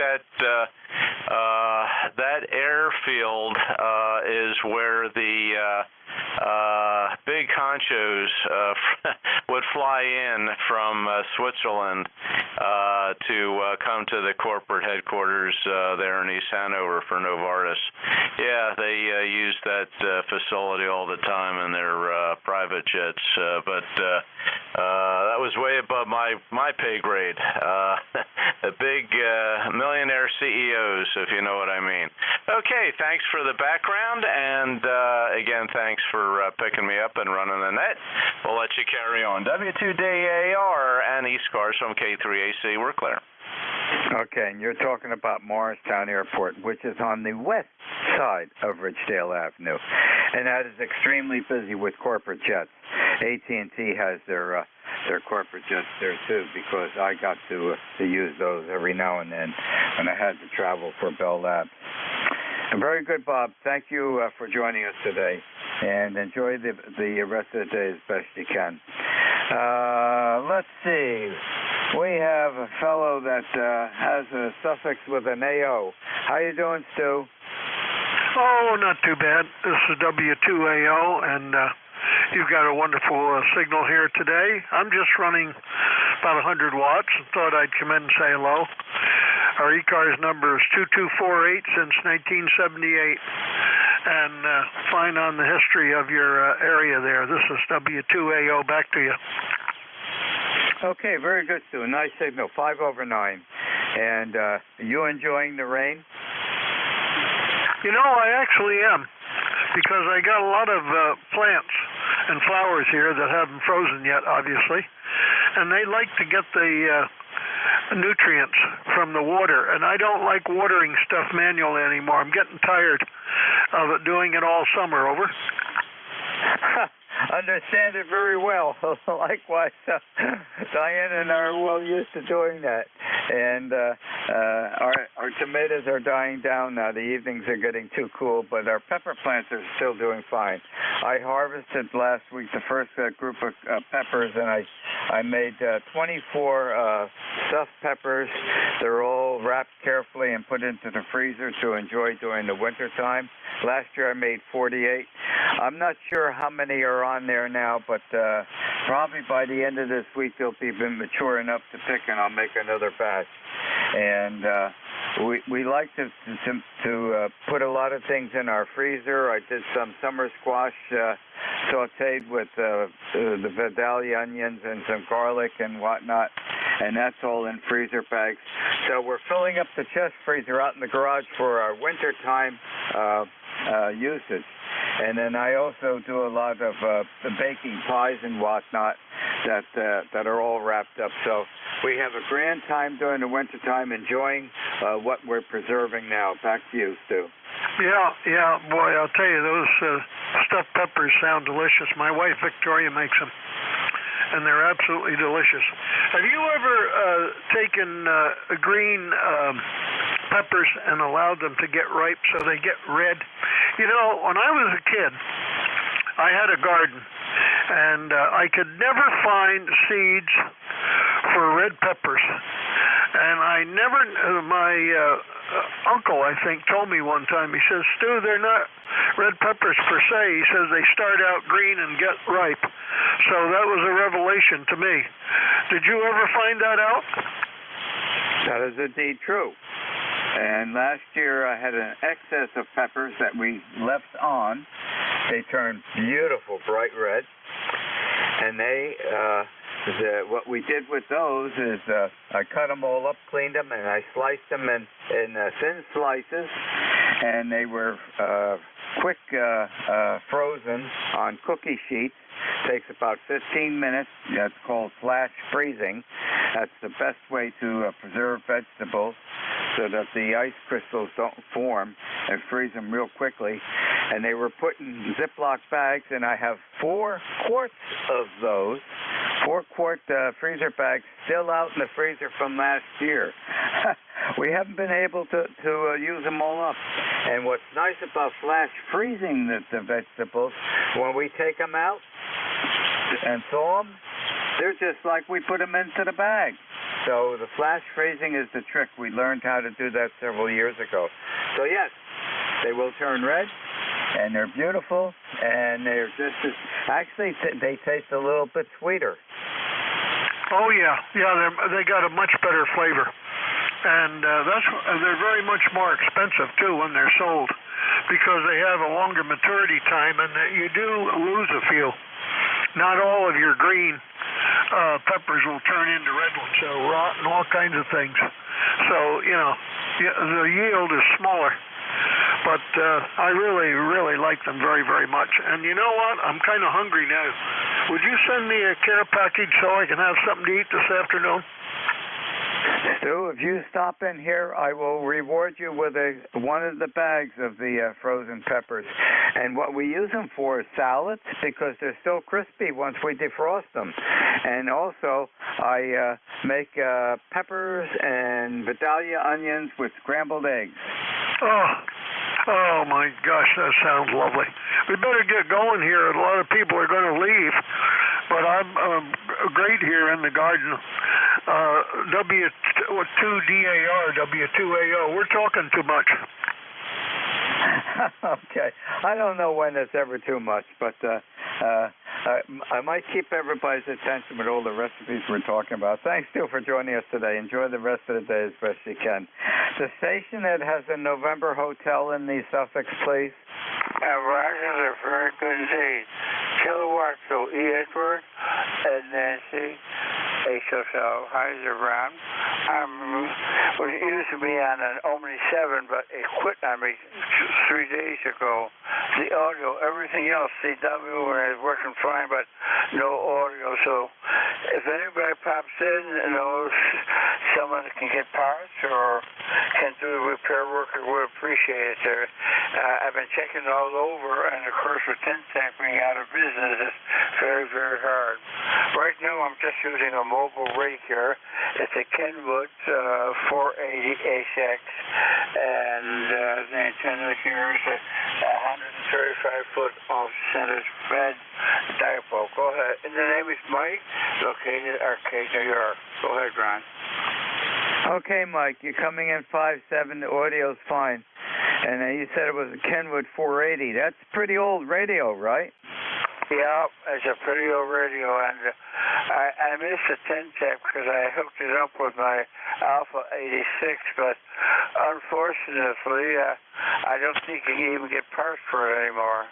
that airfield is where the big honchos would fly in from Switzerland to come to the corporate headquarters there in East Hanover for Novartis. Yeah, they use that facility all the time in their private jets, but that was way above my pay grade. The big millionaire CEOs, if you know what I mean. Okay, thanks for the background, and again, thanks for picking me up and running the net. We'll let you carry on. W2DAR and ECARS from K3AC, we're clear. Okay, and you're talking about Morristown Airport, which is on the west side of Ridgedale Avenue, and that is extremely busy with corporate jets. AT&T has their corporate jets there too, because I got to use those every now and then when I had to travel for Bell Labs. Very good, Bob. Thank you for joining us today, and enjoy the rest of the day as best you can. Let's see. We have a fellow that has a suffix with an AO. How you doing, Stu? Oh, not too bad. This is W2AO, and you've got a wonderful signal here today. I'm just running about 100 watts and thought I'd come in and say hello. Our ECARS number is 2248 since 1978. And fine on the history of your area there. This is W2AO. Back to you. Okay, very good, Stu. Nice signal, 5 over 9. And you enjoying the rain? You know, I actually am, because I got a lot of plants and flowers here that haven't frozen yet, obviously, and they like to get the nutrients from the water, and I don't like watering stuff manually anymore. I'm getting tired of it, doing it all summer. Over. Understand it very well. Likewise, Diane and I are well used to doing that. And our tomatoes are dying down now. The evenings are getting too cool, but our pepper plants are still doing fine. I harvested last week the first group of peppers, and I made 24 stuffed peppers. They're all wrapped carefully and put into the freezer to enjoy during the winter time. Last year I made 48. I'm not sure how many are on there now, but probably by the end of this week they'll be mature enough to pick, and I'll make another batch. And we like to put a lot of things in our freezer. I did some summer squash sauteed with the Vidalia onions and some garlic and whatnot, and that's all in freezer bags. So we're filling up the chest freezer out in the garage for our wintertime usage. And then I also do a lot of baking pies and whatnot that are all wrapped up. So we have a grand time during the wintertime enjoying what we're preserving now. Back to you, Stu. Yeah, boy, I'll tell you, those stuffed peppers sound delicious. My wife, Victoria, makes them, and they're absolutely delicious. Have you ever taken green peppers and allowed them to get ripe so they get red? You know, when I was a kid, I had a garden, and I could never find seeds for red peppers. And I never, my uncle, I think, told me one time, he says, Stu, they're not red peppers per se. He says they start out green and get ripe. So that was a revelation to me. Did you ever find that out? That is indeed true. And last year I had an excess of peppers that we left on. They turned beautiful bright red. And what we did with those is I cut them all up, cleaned them, and I sliced them in thin slices. And they were quick frozen on cookie sheets. Takes about 15 minutes. That's called flash freezing. That's the best way to preserve vegetables so that the ice crystals don't form, and freeze them real quickly. And they were put in Ziploc bags, and I have 4 quarts of those, 4-quart freezer bags still out in the freezer from last year. We haven't been able to use them all up. And what's nice about flash freezing the vegetables, when we take them out and thaw them, they're just like we put them into the bag. So the flash freezing is the trick. We learned how to do that several years ago. So yes, they will turn red, and they're beautiful, and they're just as, actually they taste a little bit sweeter. Oh yeah, they got a much better flavor, and they're very much more expensive too when they're sold, because they have a longer maturity time, and you do lose a few. Not all of your green peppers will turn into red ones. They'll rot and all kinds of things. So, the yield is smaller. But I really, really like them very, very much. And you know what? I'm kind of hungry now. Would you send me a care package so I can have something to eat this afternoon? Stu, if you stop in here, I will reward you with one of the bags of the frozen peppers. And what we use them for is salads, because they're still crispy once we defrost them. And also, I make peppers and Vidalia onions with scrambled eggs. Oh my gosh, that sounds lovely. We better get going here. A lot of people are going to leave, but I'm great here in the garden. W2DAR, W2AO. We're talking too much. Okay. I don't know when it's ever too much, but I might keep everybody's attention with all the recipes we're talking about. Thanks, Stu, for joining us today. Enjoy the rest of the day as best you can. The station that has a November hotel in the Suffolk, please. Roger, they're very good indeed. Kilowatt, so E. Edward, Ed Nancy, HSL, Heiser Brown. Was used to be on an Omni 7, but it quit on me 3 days ago. The audio, everything else, CW, and it's working fine, but no audio. So if anybody pops in and knows someone that can get parts or can do the repair work, I would appreciate it. I've been checking all over, and of course with tin tank being out of business, it's very, very hard. Right now I'm just using a mobile rake here. It's a Kenwood 480 HX, and the antenna here is a 135-foot off-center bed dipole. Go ahead. And the name is Mike, located in Arcade, New York. Go ahead, Ron. Okay, Mike, you're coming in 5.7. The audio's fine. And you said it was a Kenwood 480. That's pretty old radio, right? Yeah, it's a pretty old radio, and I missed the tin tape because I hooked it up with my Alpha 86, but unfortunately, I don't think you can even get parts for it anymore.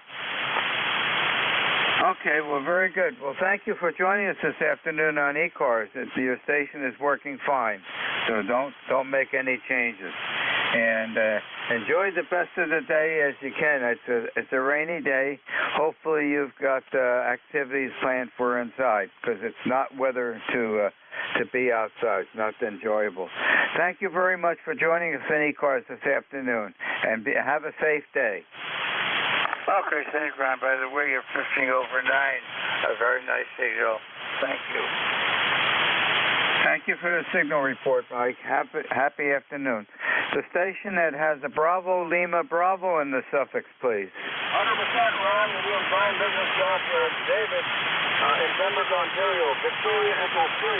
Okay, well, very good. Well, thank you for joining us this afternoon on ECARS. Your station is working fine, so don't make any changes. And enjoy the best of the day as you can. It's a rainy day. Hopefully you've got activities planned for inside, because it's not weather to be outside. It's not enjoyable. Thank you very much for joining us in ECARS this afternoon, and have a safe day. Okay, thanks, Ron. By the way, you're 15 over 9. A very nice signal. Thank you. Thank you for the signal report, Mike. Happy afternoon. The station that has a Bravo, Lima, Bravo in the suffix, please. 100%, Ron. We're doing fine business job for David in Denver, Ontario. Victoria Echo 3,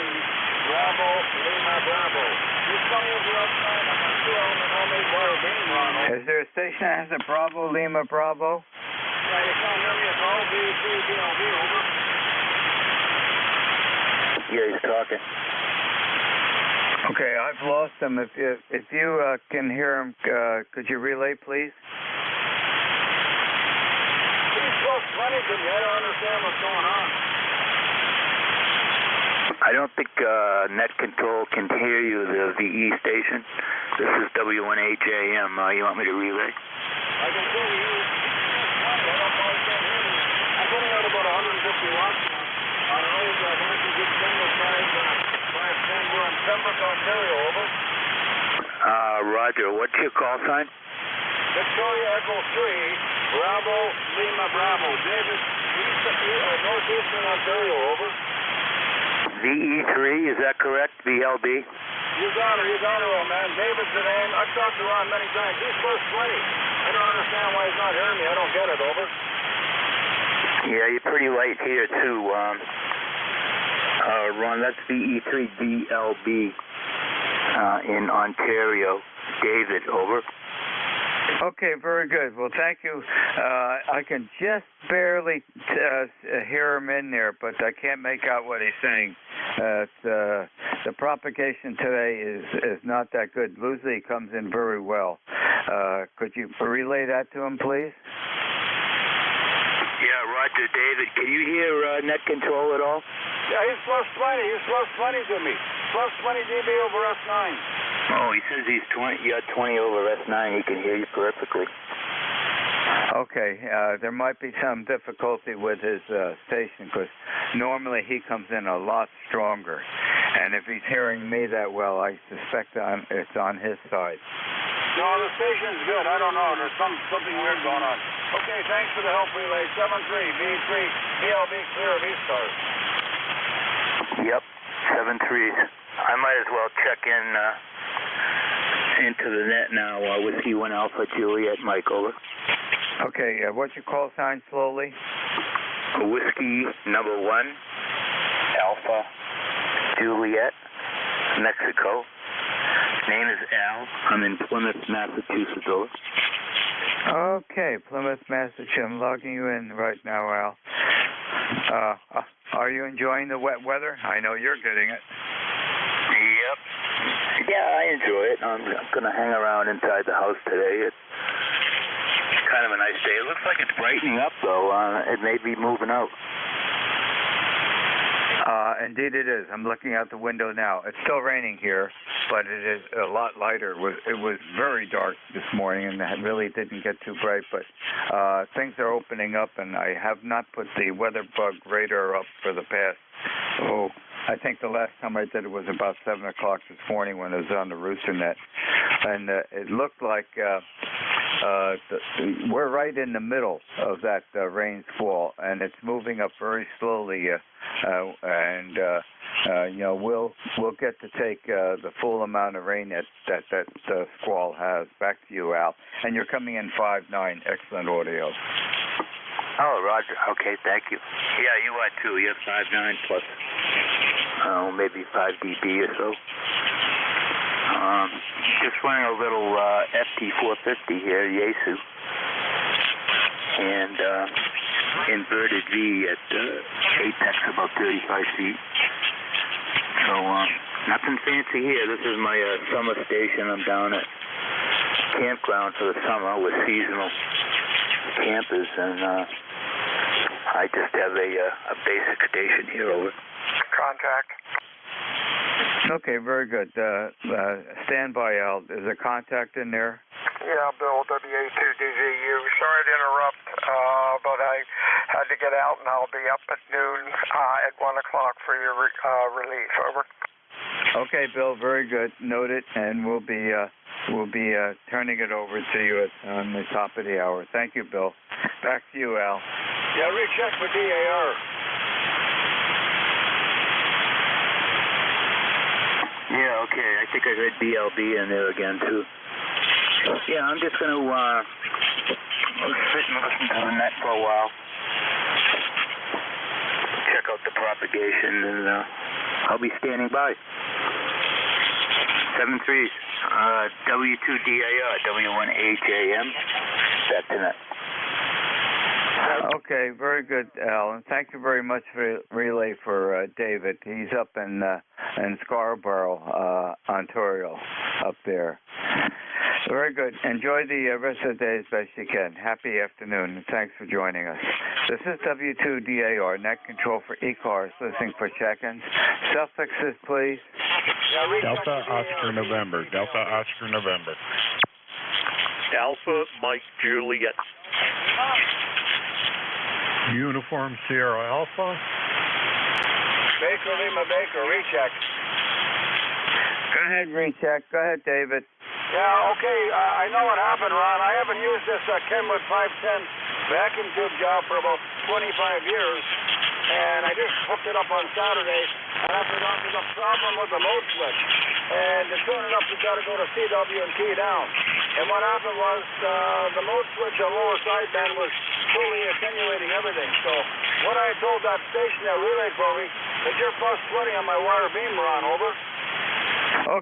Bravo, Lima, Bravo. Just tell me if you're outside. I'm not sure on the homemade wire beam, Ronald. Is there a station that has a Bravo, Lima, Bravo? Yeah, you can't hear me at all. BLB, over. Yeah, he's talking. Okay, I've lost him. If you can hear him, could you relay, please? He's close plenty to me. I don't understand what's going on. I don't think net control can hear you, the VE station. This is W1HAM. You want me to relay? I can tell you. I don't know why you can't hear me. I'm putting out about 150 watts now. On an old American good signal size 510. We're in Pembroke, Ontario, over. Roger. What's your call sign? Victoria Echo 3, Bravo, Lima, Bravo. David, northeastern Ontario, over. VE3, is that correct? VLB? You got her, old man. David's the name. I've talked to Ron many times. He's close plenty. I don't understand why he's not hearing me. I don't get it, over. Yeah, you're pretty light here, too. Ron, that's VE3DLB in Ontario. David, over. Okay, very good. Well, thank you. I can just barely hear him in there, but I can't make out what he's saying. The propagation today is not that good. Usually comes in very well. Could you relay that to him, please? Yeah, Roger, David. Can you hear net control at all? Yeah, he's plus 20. He's plus 20 to me. Plus 20 dB over S9. Oh, he says he's 20. You got 20 over S9. He can hear you perfectly. Okay, there might be some difficulty with his station because normally he comes in a lot stronger. And if he's hearing me that well, I suspect it's on his side. No, the station's good. I don't know. There's something weird going on. Okay, thanks for the help, relay. 73, V3, BLB clear of ECARS. Yep, 7-3. I might as well check into the net now. Whiskey 1 Alpha Juliet, Mike, over. Okay, what's your call sign slowly? Whiskey number 1 Alpha Juliet, Mexico. Name is Al. I'm in Plymouth, Massachusetts, over. Okay, Plymouth, Massachusetts. I'm logging you in right now, Al. Are you enjoying the wet weather? I know you're getting it. Yep. Yeah, I enjoy it. I'm going to hang around inside the house today. It's kind of a nice day. It looks like it's brightening up, though. It may be moving out. Indeed it is. I'm looking out the window now. It's still raining here, but it is a lot lighter. It was very dark this morning, and it really didn't get too bright, but things are opening up, and I have not put the weather bug radar up for the past, I think the last time I did it was about 7 o'clock this morning when it was on the rooster net, and it looked like we're right in the middle of that rain squall, and it's moving up very slowly, we'll get to take the full amount of rain that squall has. Back to you, Al. And you're coming in 5.9. Excellent audio. Oh, Roger. Okay, thank you. Yeah, you are too. You have 5.9 plus, maybe 5 dB or so. Just running a little FT450 here, Yaesu, and inverted V at apex about 35 feet. So nothing fancy here. This is my summer station. I'm down at campground for the summer with seasonal campers, and I just have a basic station here, over. Contact. Okay, very good. Stand by, Al. Is there contact in there? Yeah, Bill, WA2DZU. Sorry to interrupt, but I had to get out, and I'll be up at noon at 1 o'clock for your release. Over. Okay, Bill, very good. Note it, and we'll be turning it over to you on the top of the hour. Thank you, Bill. Back to you, Al. Yeah, recheck for DAR. Yeah, okay. I think I heard BLB in there again, too. Yeah, I'm just going to sit and listen to the net for a while. Check out the propagation, and I'll be standing by. 7-3, W2DAR, W1HAM. Back to net. Okay, very good, Al, and thank you very much for relay for David. He's up in Scarborough, Ontario, up there. Very good. Enjoy the rest of the day as best you can. Happy afternoon, and thanks for joining us. This is W2DAR, net control for ECARS, listening for check-ins. Suffixes, please. Delta Oscar November. Delta Oscar November. Alpha Mike Juliet. Uniform Sierra Alpha. Baker Lima Baker, recheck. Go ahead, recheck. Go ahead, David. Yeah, okay. I know what happened, Ron. I haven't used this Kenwood 510 vacuum tube job for about 25 years, and I just hooked it up on Saturday, and I forgot there's a problem with the load switch. And to tune it up, you've got to go to CW and key down. And what happened was the load switch on lower sideband was fully attenuating everything. So When I told that station that relayed for me that you're plus 20 on my wire beam run, over.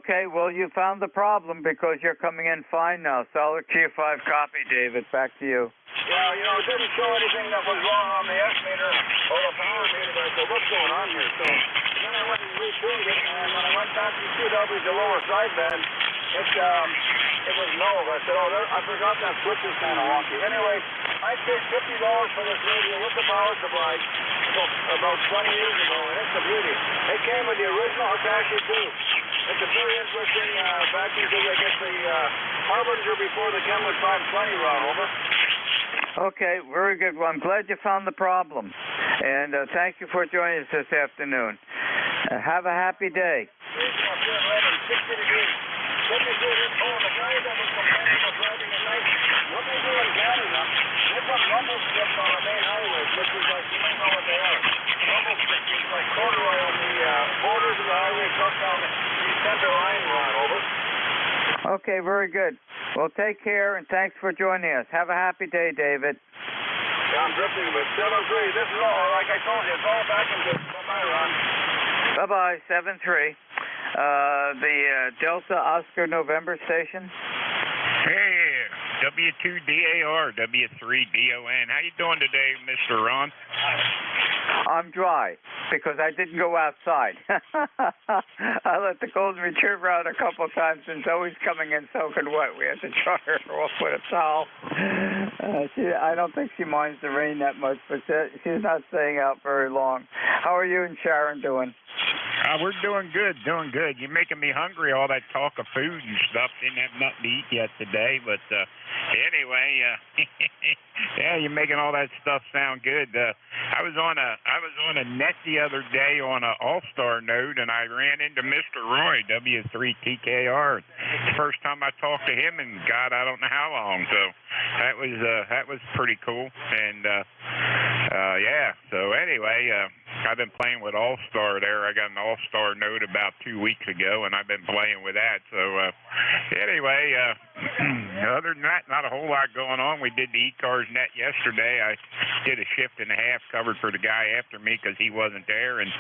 Okay, well, you found the problem because you're coming in fine now. Solid Q5 copy, David. Back to you. Yeah, you know, it didn't show anything that was wrong on the S meter or the power meter, but I said, what's going on here? So then I went and retuned it, and when I went back to QW, the lower sideband, it was null. I said, I forgot that switch was kind of wonky. Anyway, I paid $50 for this radio with the power supply about 20 years ago, and it's a beauty. It came with the original Hitachi too. It's a very interesting vacuum because I guess the Harbinger before the Kenwood 520 run, over. Okay, very good. Well, I'm glad you found the problem. And thank you for joining us this afternoon. Have a happy day. 60 degrees. Let me do this. Oh, the guys that was complaining about driving at night, what they do in Canada, they put rumble strips on the main highways, which is like, you might know what they are. Rumble strips is like corduroy on the borders of the highway, plus down the center line run, over. Okay, very good. Well, take care, and thanks for joining us. Have a happy day, David. Yeah, I'm drifting, but 7-3. This is all, like I told you, it's all back into bye-bye, Ron. Bye-bye, 7-3. The Delta Oscar November station. Hey, W2DAR, W3DON. How you doing today, Mr. Ron? I'm dry because I didn't go outside. I let the golden retriever out a couple times, and Zoe's coming in soaking wet. We had to dry her off with a towel. I don't think she minds the rain that much, but she's not staying out very long. How are you and Sharon doing? We're doing good, doing good. You're making me hungry, all that talk of food and stuff. Didn't have nothing to eat yet today, but anyway, yeah, you're making all that stuff sound good. I was on a net the other day on an All-Star node, and I ran into Mr. Roy, W3TKR. It's the first time I talked to him in God, I don't know how long. So that was pretty cool. And yeah. So anyway, I've been playing with All-Star there. I got an All-Star node about 2 weeks ago, and I've been playing with that. So anyway, other than that, not a whole lot going on. We did the ECARS net yesterday. I did a shift and a half, covered for the guy after me because he wasn't there, and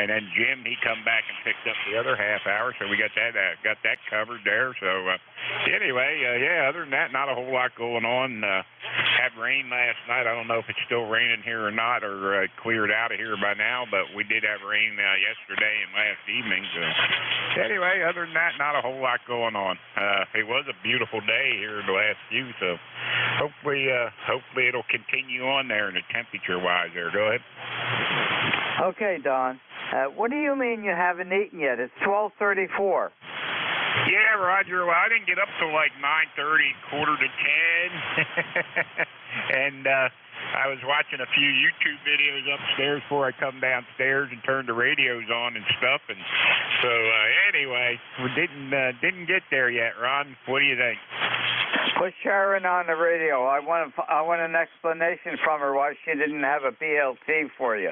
then Jim, he come back and picked up the other half hour, so we got that covered there. So anyway, yeah, other than that, not a whole lot going on. Had rain last night. I don't know if it's still raining here or not, or cleared out of here by now, but we did have rain yesterday and last evening. So anyway, other than that, not a whole lot going on. It was a beautiful day here the last few, so hopefully it'll continue on there in the temperature-wise there. Go ahead. Okay, Don. What do you mean you haven't eaten yet? It's 12:34. Yeah, Roger. Well, I didn't get up till like 9:30, quarter to 10, and I was watching a few YouTube videos upstairs before I come downstairs and turned the radios on and stuff. And so anyway, we didn't get there yet. Ron, what do you think? Put Sharon on the radio. I want an explanation from her why she didn't have a BLT for you.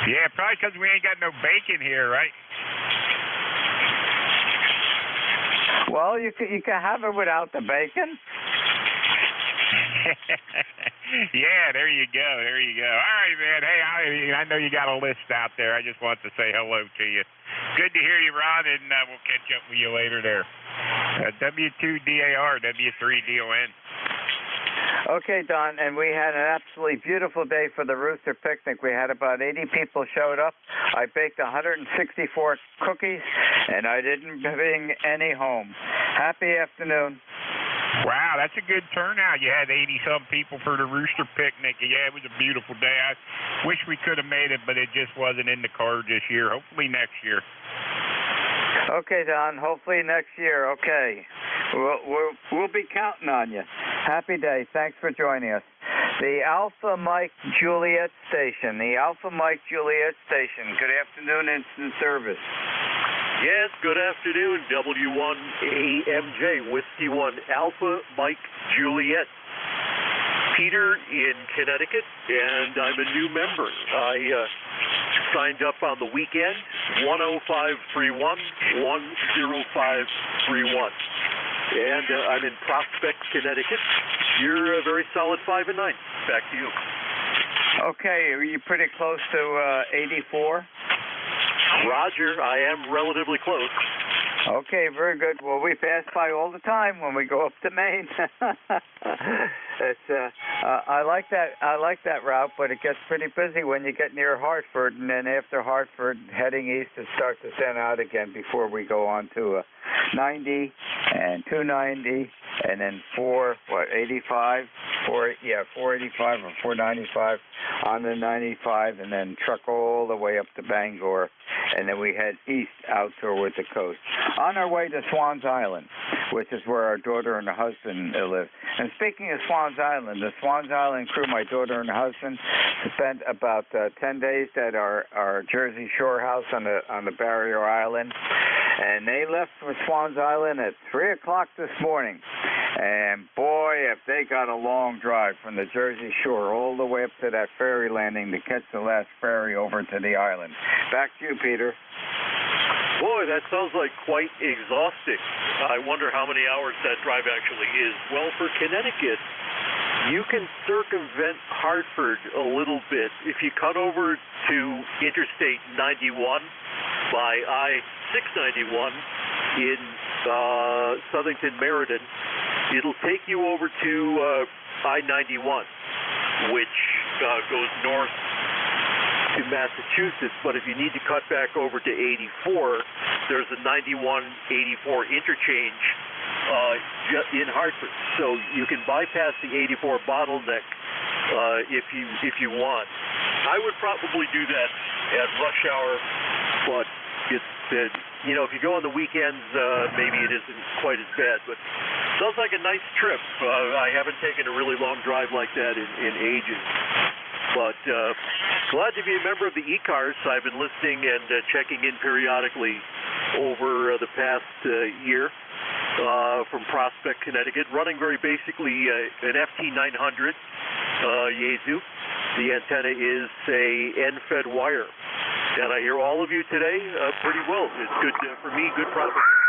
Yeah, probably because we ain't got no bacon here, right? Well, you can have it without the bacon. Yeah, there you go. There you go. All right, man. Hey, I know you got a list out there. I just want to say hello to you. Good to hear you, Ron, and we'll catch up with you later there. W2DAR, W3DON. Okay, Don, and we had an absolutely beautiful day for the Rooster Picnic. We had about 80 people showed up. I baked 164 cookies, and I didn't bring any home. Happy afternoon. Wow, that's a good turnout. You had 80-some people for the Rooster Picnic. Yeah, it was a beautiful day. I wish we could have made it, but it just wasn't in the cards this year. Hopefully next year. Okay, Don. Hopefully next year. Okay. We'll be counting on you. Happy day. Thanks for joining us. The Alpha Mike Juliet Station. The Alpha Mike Juliet Station. Good afternoon, Instant Service. Yes, good afternoon, W1AMJ, Whiskey 1, Alpha Mike Juliet. Peter in Connecticut, and I'm a new member. I signed up on the weekend, 10531, 10531. And I'm in Prospect, Connecticut. You're a very solid 5 and 9. Back to you. Okay, are you pretty close to 84? Roger, I am relatively close. Okay, very good. Well, we pass by all the time when we go up to Maine. It's I like that route, but it gets pretty busy when you get near Hartford, and then after Hartford, heading east, it starts to thin out again before we go on to 90 and 290, and then 485 or 495 on the 95, and then truck all the way up to Bangor, and then we head east out toward the coast. On our way to Swans Island, which is where our daughter and her husband live. And speaking of Swans Island, the Swans Island crew, my daughter and her husband, spent about 10 days at our Jersey Shore house on the Barrier Island, and they left for Swans Island at 3 o'clock this morning. And boy, if they got a long drive from the Jersey Shore all the way up to that ferry landing to catch the last ferry over to the island. Back to you, Peter. Boy, that sounds like quite exhausting. I wonder how many hours that drive actually is. Well, for Connecticut, you can circumvent Hartford a little bit. If you cut over to Interstate 91 by I-691 in Southington, Meriden, it'll take you over to I-91, which goes north to Massachusetts. But if you need to cut back over to 84, there's a 91-84 interchange in Hartford. So you can bypass the 84 bottleneck if you want. I would probably do that at rush hour, but it's if you go on the weekends, maybe it isn't quite as bad. But sounds like a nice trip. I haven't taken a really long drive like that in ages. But glad to be a member of the ECARS. I've been listening and checking in periodically over the past year from Prospect, Connecticut, running very basically an FT900 Yaesu. The antenna is a end-fed wire. And I hear all of you today pretty well. It's good for me, good propagation.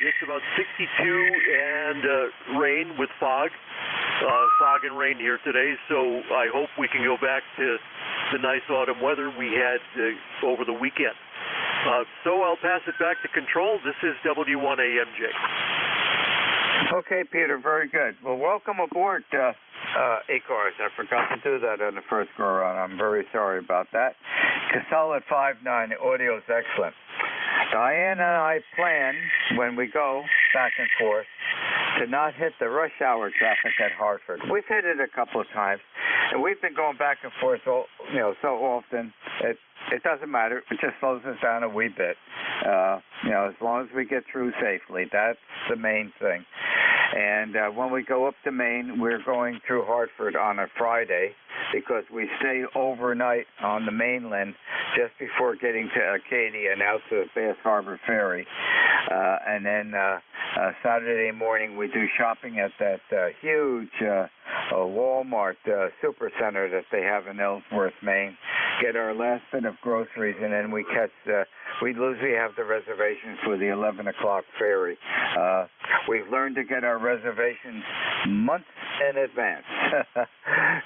It's about 62 and rain with fog. Fog and rain here today, so I hope we can go back to the nice autumn weather we had over the weekend. So I'll pass it back to control. This is W1AMJ. Okay, Peter, very good. Well, welcome aboard, ECARS. I forgot to do that on the first go-around. I'm very sorry about that. Casella at 5.9, the audio is excellent. Diane and I plan, when we go back and forth, to not hit the rush hour traffic at Hartford. We've hit it a couple of times, and we've been going back and forth so often. It doesn't matter. It just slows us down a wee bit. As long as we get through safely, that's the main thing. And when we go up to Maine, we're going through Hartford on a Friday because we stay overnight on the mainland just before getting to Acadia and out to Bass Harbor Ferry. And then Saturday morning, we do shopping at that huge Walmart supercenter that they have in Ellsworth, Maine. Get our last bit of groceries, and then we catch we usually have the reservations for the 11 o'clock ferry. We've learned to get our reservations months in advance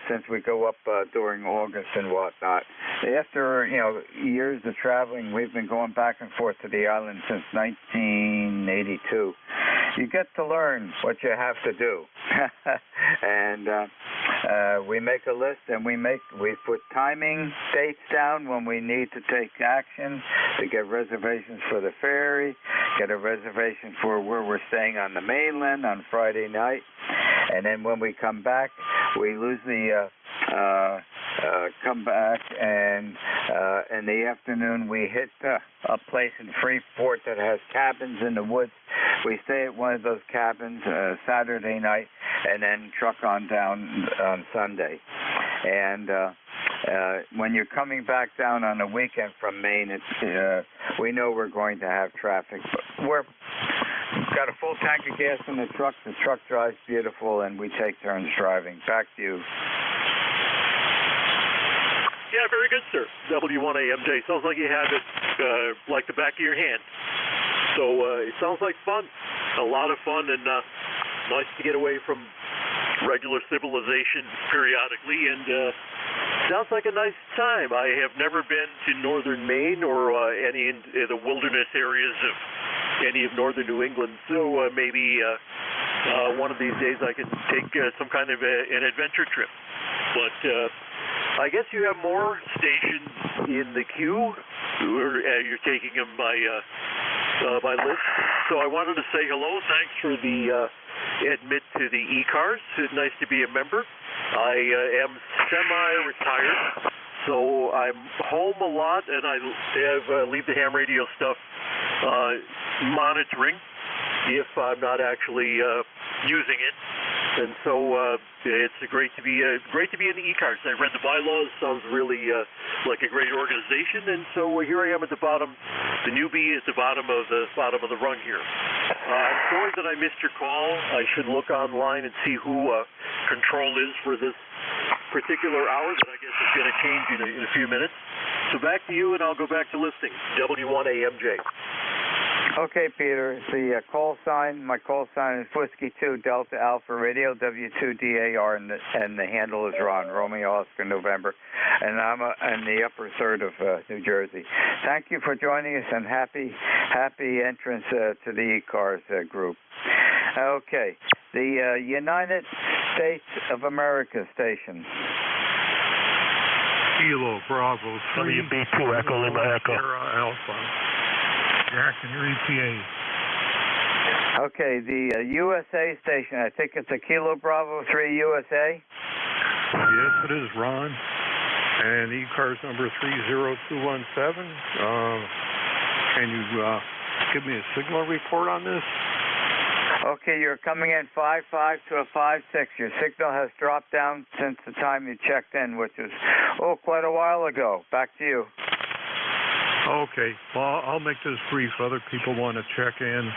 since we go up during August and whatnot. After years of traveling, we've been going back and forth to the island since 1982. You get to learn what you have to do. And we make a list, and we put timing dates down when we need to take action to get reservations for the ferry, get a reservation for where we're staying on the mainland on Friday night, and then when we come back, we usually come back, and in the afternoon we hit a place in Freeport that has cabins in the woods. We stay at one of those cabins Saturday night, and then truck on down on Sunday. And when you're coming back down on a weekend from Maine, we know we're going to have traffic, but we've got a full tank of gas in the truck. The truck drives beautiful, and we take turns driving. Back to you. Yeah, very good, sir. W1AMJ. Sounds like you have it like the back of your hand. So it sounds like fun. A lot of fun, and nice to get away from regular civilization periodically and Sounds like a nice time. I have never been to northern Maine or any in the wilderness areas of any of northern New England, so maybe one of these days I can take some kind of an adventure trip. But I guess you have more stations in the queue. You're taking them by list. So I wanted to say hello. Thanks for the admit to the ECARS. It's nice to be a member. I am semi-retired, so I'm home a lot, and I leave the ham radio stuff monitoring if I'm not actually using it. And so it's great to be in the ECARS. I read the bylaws. Sounds really like a great organization. And so here I am at the bottom, the newbie at the bottom of the rung here. I'm sorry that I missed your call. I should look online and see who control is for this particular hour that I guess is going to change in a few minutes. So back to you, and I'll go back to listening. W1AMJ. Okay, Peter. The call sign, my call sign is Whiskey 2 Delta Alpha Radio, W2DAR, and the handle is Ron, Romeo Oscar November, and I'm in the upper third of New Jersey. Thank you for joining us, and happy entrance to the ECARS group. Okay, the United States of America station. Kilo Bravo 3 WB2 Echo Lima Echo. Alpha. Jackson, your ETA. Okay, the USA station, I think it's a Kilo Bravo 3 USA? Yes, it is, Ron. And ECARS number 30217. Can you give me a signal report on this? Okay, you're coming in 5.5 to a 5.6. Your signal has dropped down since the time you checked in, which was, quite a while ago. Back to you. Okay, well, I'll make this brief. Other people want to check in,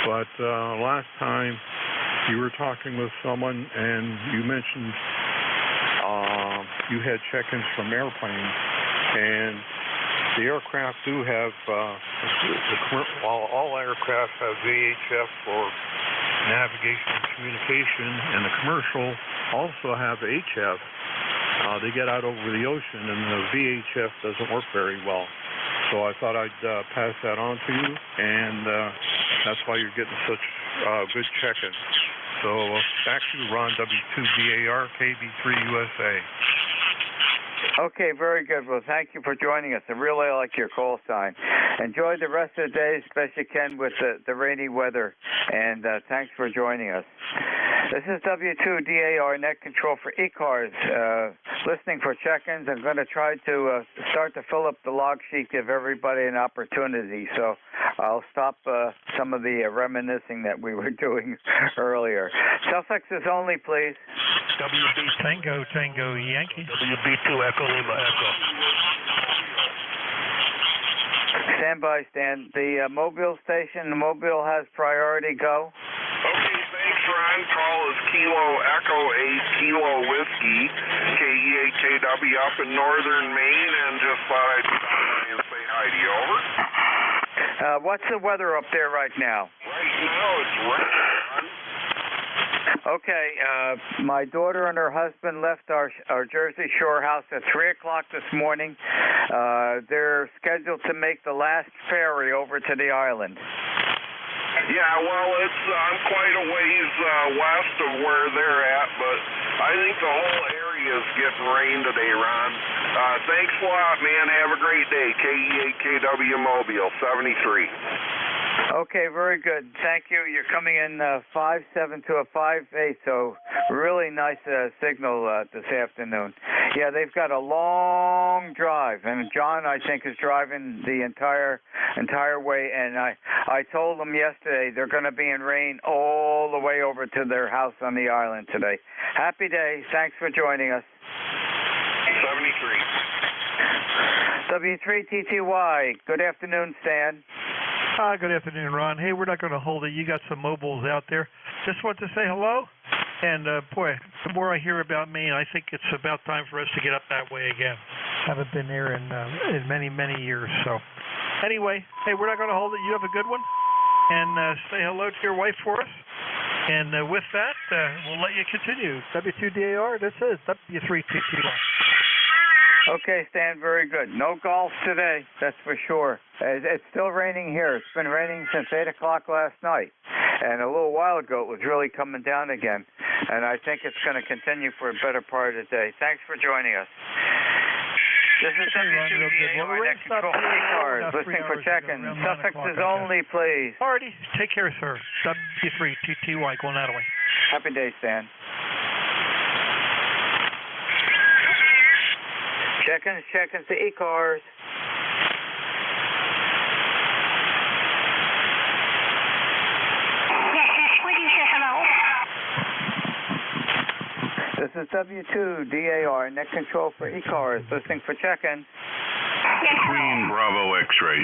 but last time you were talking with someone and you mentioned you had check-ins from airplanes, and the aircraft do have, all aircraft have VHF for navigation and communication, and the commercial also have HF. They get out over the ocean, and the VHF doesn't work very well. So I thought I'd pass that on to you, and that's why you're getting such good check-in. So back to you, Ron, W2DAR, KB3USA. Okay, very good. Well, thank you for joining us. I really like your call sign. Enjoy the rest of the day as best you can with the rainy weather, and thanks for joining us. This is W2DAR Net Control for ECARS, listening for check-ins. I'm going to try to start to fill up the log sheet, give everybody an opportunity. So I'll stop some of the reminiscing that we were doing earlier. Suffixes only, please. WB Tango, Tango Yankee. WB2 Echo Lima Echo. Stand by, Stan. The Mobile station, the Mobile has priority. Go. Okay, thanks, Ron. Call is Kilo Echo 8 Kilo Whiskey, KEAKW up in northern Maine, and just thought I'd stop by and say hi to you. Over. What's the weather up there right now? Right now it's raining, Ron. Okay, my daughter and her husband left our Jersey Shore house at 3 o'clock this morning. They're scheduled to make the last ferry over to the island. Yeah, well, it's quite a ways west of where they're at, but I think the whole area is getting rain today, Ron. Thanks a lot, man. Have a great day. KEAKW Mobile, 73. Okay, very good. Thank you. You're coming in 5.7 to a 5.8, so really nice signal this afternoon. Yeah, they've got a long drive, and John, I think, is driving the entire way, and I told them yesterday they're going to be in rain all the way over to their house on the island today. Happy day. Thanks for joining us. 73. W3TTY. Good afternoon, Stan. Hi, good afternoon, Ron. Hey, we're not going to hold it. You got some mobiles out there. Just want to say hello. And, boy, the more I hear about Maine, I think it's about time for us to get up that way again. Haven't been there in many, many years. So, anyway, hey, we're not going to hold it. You have a good one. And say hello to your wife for us. And with that, we'll let you continue. W2DAR, this is W3TTY. Okay, Stan, very good. No golf today, that's for sure. It's still raining here. It's been raining since 8 o'clock last night. And a little while ago, it was really coming down again. And I think it's going to continue for a better part of the day. Thanks for joining us. This is NJ2US Net Control for ECARS. Listening for check-in. Suffixes only, please. Alrighty, take care, sir. W3TTY going that way. Happy day, Stan. Check-ins to ECARS. This is W2DAR, Net Control for ECARS, listening for check-in. Queen Bravo X-ray.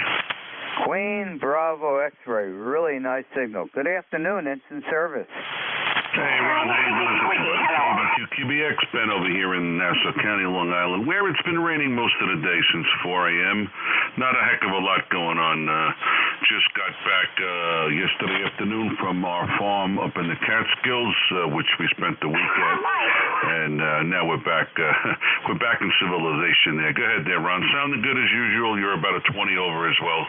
Queen Bravo X-ray, really nice signal. Good afternoon, instant service. Hey, Ron, how you doing? QBX Ben over here in Nassau County, Long Island, where it's been raining most of the day since 4 a.m. Not a heck of a lot going on. Just got back yesterday afternoon from our farm up in the Catskills, which we spent the week at, and now we're back in civilization there. Go ahead there, Ron. Sounding good as usual. You're about a 20 over as well.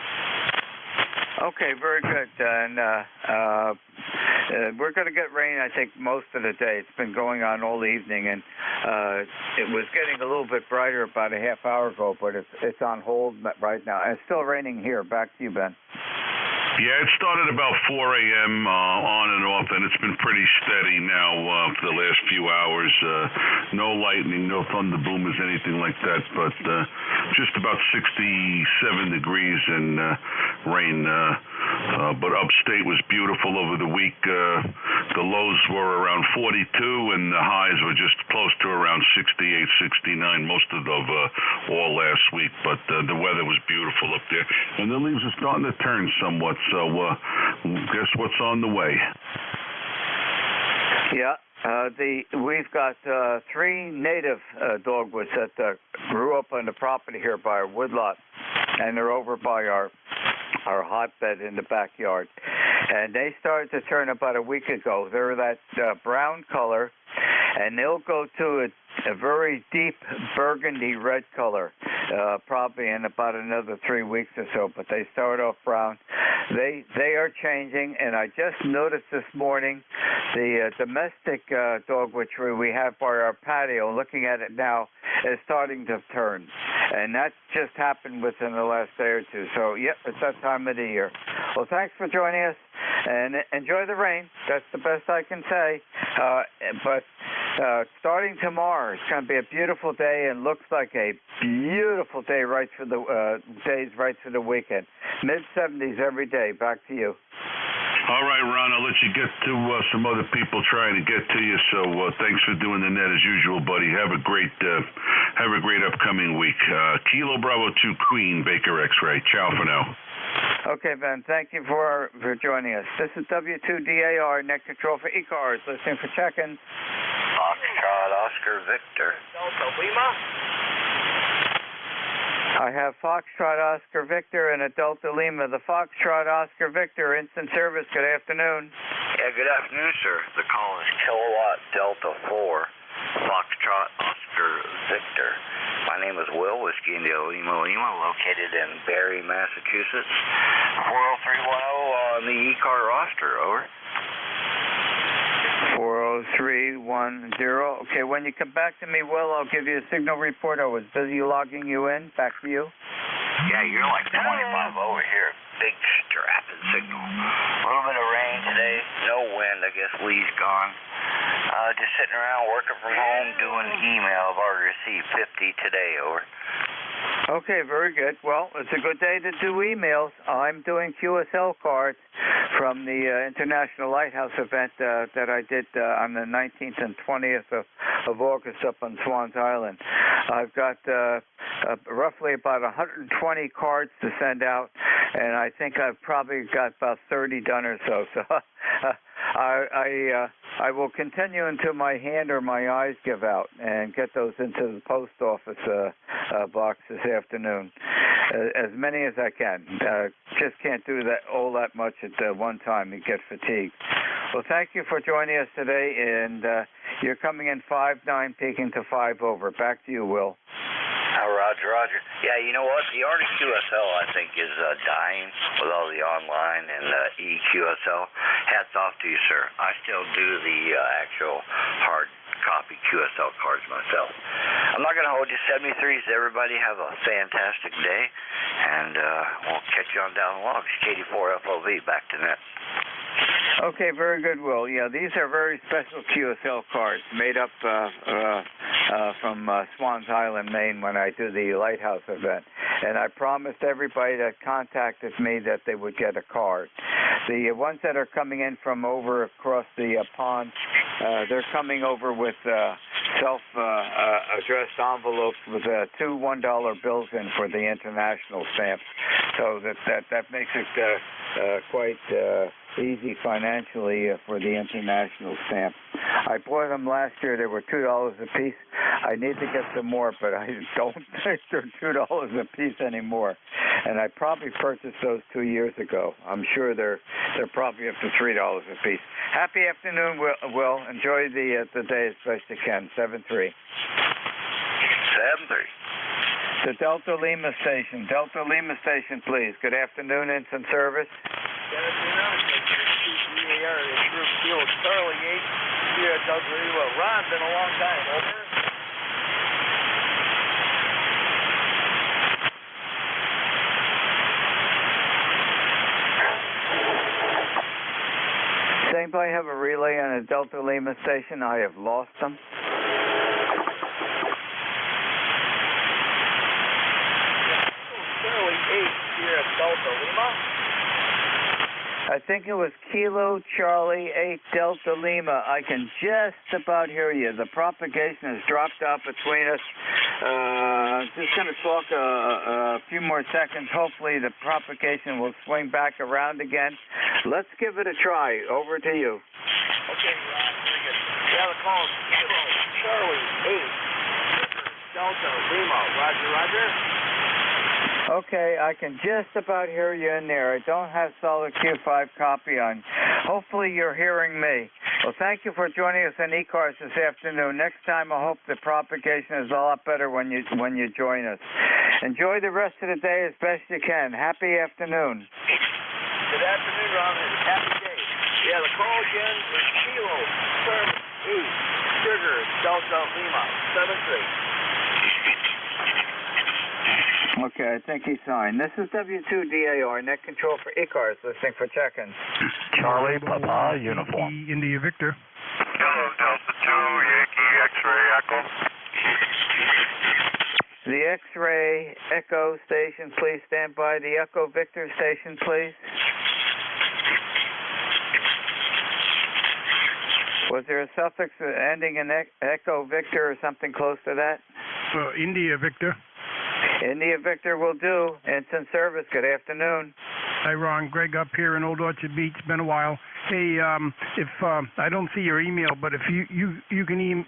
Okay, very good. And we're going to get rain, I think, most of the day. It's been going on all evening, and it was getting a little bit brighter about a half hour ago, but it's on hold right now. And it's still raining here. Back to you, Ben. Yeah, it started about 4 a.m. On and off, and it's been pretty steady now for the last few hours. No lightning, no thunder boomers, anything like that, but just about 67 degrees and rain. But upstate was beautiful over the week. The lows were around 42, and the highs were just close to around 68, 69 most of all last week. But the weather was beautiful up there, and the leaves are starting to turn somewhat. So guess what's on the way? Yeah, we've got 3 native dogwoods that grew up on the property here by our woodlot, and they're over by our hotbed in the backyard. And they started to turn about a week ago. They're that brown color, and they'll go to a very deep burgundy red color, probably in about another 3 weeks or so. But they start off brown. They are changing, and I just noticed this morning the domestic dogwood tree we have by our patio, looking at it now, is starting to turn. And that just happened within the last day or two. So, yep, it's that time of the year. Well, thanks for joining us, and enjoy the rain. That's the best I can say. But starting tomorrow, it's going to be a beautiful day, and looks like a beautiful day right for the right for the weekend. Mid-70s every day. Back to you. All right, Ron, I'll let you get to some other people trying to get to you. So thanks for doing the net as usual, buddy. Have a great upcoming week. Kilo Bravo 2 Queen Baker X-ray. Ciao for now. Okay, Ben. Thank you for joining us. This is W2DAR, Net Control for ECARS. Listening for check-ins. Foxtrot Oscar Victor. Delta Lima. I have Foxtrot Oscar Victor and a Delta Lima. The Foxtrot Oscar Victor, instant service. Good afternoon. Yeah, good afternoon, sir. The call is Kilowatt Delta 4, Foxtrot Oscar Victor. My name is Will, Whiskey India Lima Lima, located in Barre, Massachusetts. 40310 on the ECAR roster, over. 40310. Okay, when you come back to me, Will, I'll give you a signal report. I was busy logging you in. Back to you. Yeah, you're like 25 over here. Big strapping signal. A little bit of rain today. No wind. I guess Lee's gone. Just sitting around working from home doing email. I've already received 50 today, over. Okay, very good. Well, it's a good day to do emails. I'm doing QSL cards from the International Lighthouse event that I did on the 19th and 20th of August up on Swans Island. I've got roughly about 120 cards to send out, and I think I've probably got about 30 done or so. So I will continue until my hand or my eyes give out and get those into the post office box this afternoon. As many as I can. Just can't do all that much at one time. You get fatigued. Well, thank you for joining us today, and you're coming in 5-9, peaking to 5 over. Back to you, Will. All Roger, Roger. Yeah, you know what? The Arctic QSL, I think, is dying with all the online and EQSL. Hats off to you, sir. I still do the actual hard copy QSL cards myself. I'm not going to hold you. 73s, everybody have a fantastic day, and we'll catch you on down the logs. KD4FOV, back to net. Okay, very good, Will. Yeah, these are very special QSL cards made up from Swans Island, Maine, when I do the Lighthouse event. And I promised everybody that contacted me that they would get a card. The ones that are coming in from over across the pond, they're coming over with self-addressed envelopes with two $1 bills in for the international stamps. So that makes it quite easy financially for the international stamp. I bought them last year. They were $2 a piece. I need to get some more, but I don't think they're $2 a piece anymore. And I probably purchased those 2 years ago. I'm sure they're probably up to $3 a piece. Happy afternoon, Will. Enjoy the day as best you can. 7-3. 7-3. The Delta Lima Station. Delta Lima Station, please. Good afternoon, Instant Service. Good afternoon. Charlie 8 here at Delta Lima. Ron, been a long time. Over. Does anybody have a relay on a Delta Lima station? I have lost them. Charlie 8 here at Delta Lima. I think it was Kilo Charlie 8 Delta Lima. I can just about hear you. The propagation has dropped out between us. Just going to talk a few more seconds. Hopefully the propagation will swing back around again. Let's give it a try. Over to you. Okay, Ron, very good. Yeah, the call is Kilo Charlie 8 Delta Lima. Roger, Roger. Okay, I can just about hear you in there. I don't have solid Q5 copy on. Hopefully you're hearing me. Well, thank you for joining us on ECARS this afternoon. Next time, I hope the propagation is a lot better when you join us. Enjoy the rest of the day as best you can. Happy afternoon. Good afternoon, Ron. Happy day. Yeah, the call again is Kilo Charlie 8 Sugar Delta Lima 7-3. Okay, I think he signed. This is W2DAR, net control for ECARS, listening for check-in. Charlie Papa Uniform. India Victor. Hello, Delta 2, Yankee X-ray Echo. The X-ray Echo station, please stand by. The Echo Victor station, please. Was there a suffix ending in Echo Victor or something close to that? India Victor. India Victor will do. Instant Service, good afternoon. Hi, Ron. Greg up here in Old Orchard Beach. Been a while. Hey, if I don't see your email, but if you can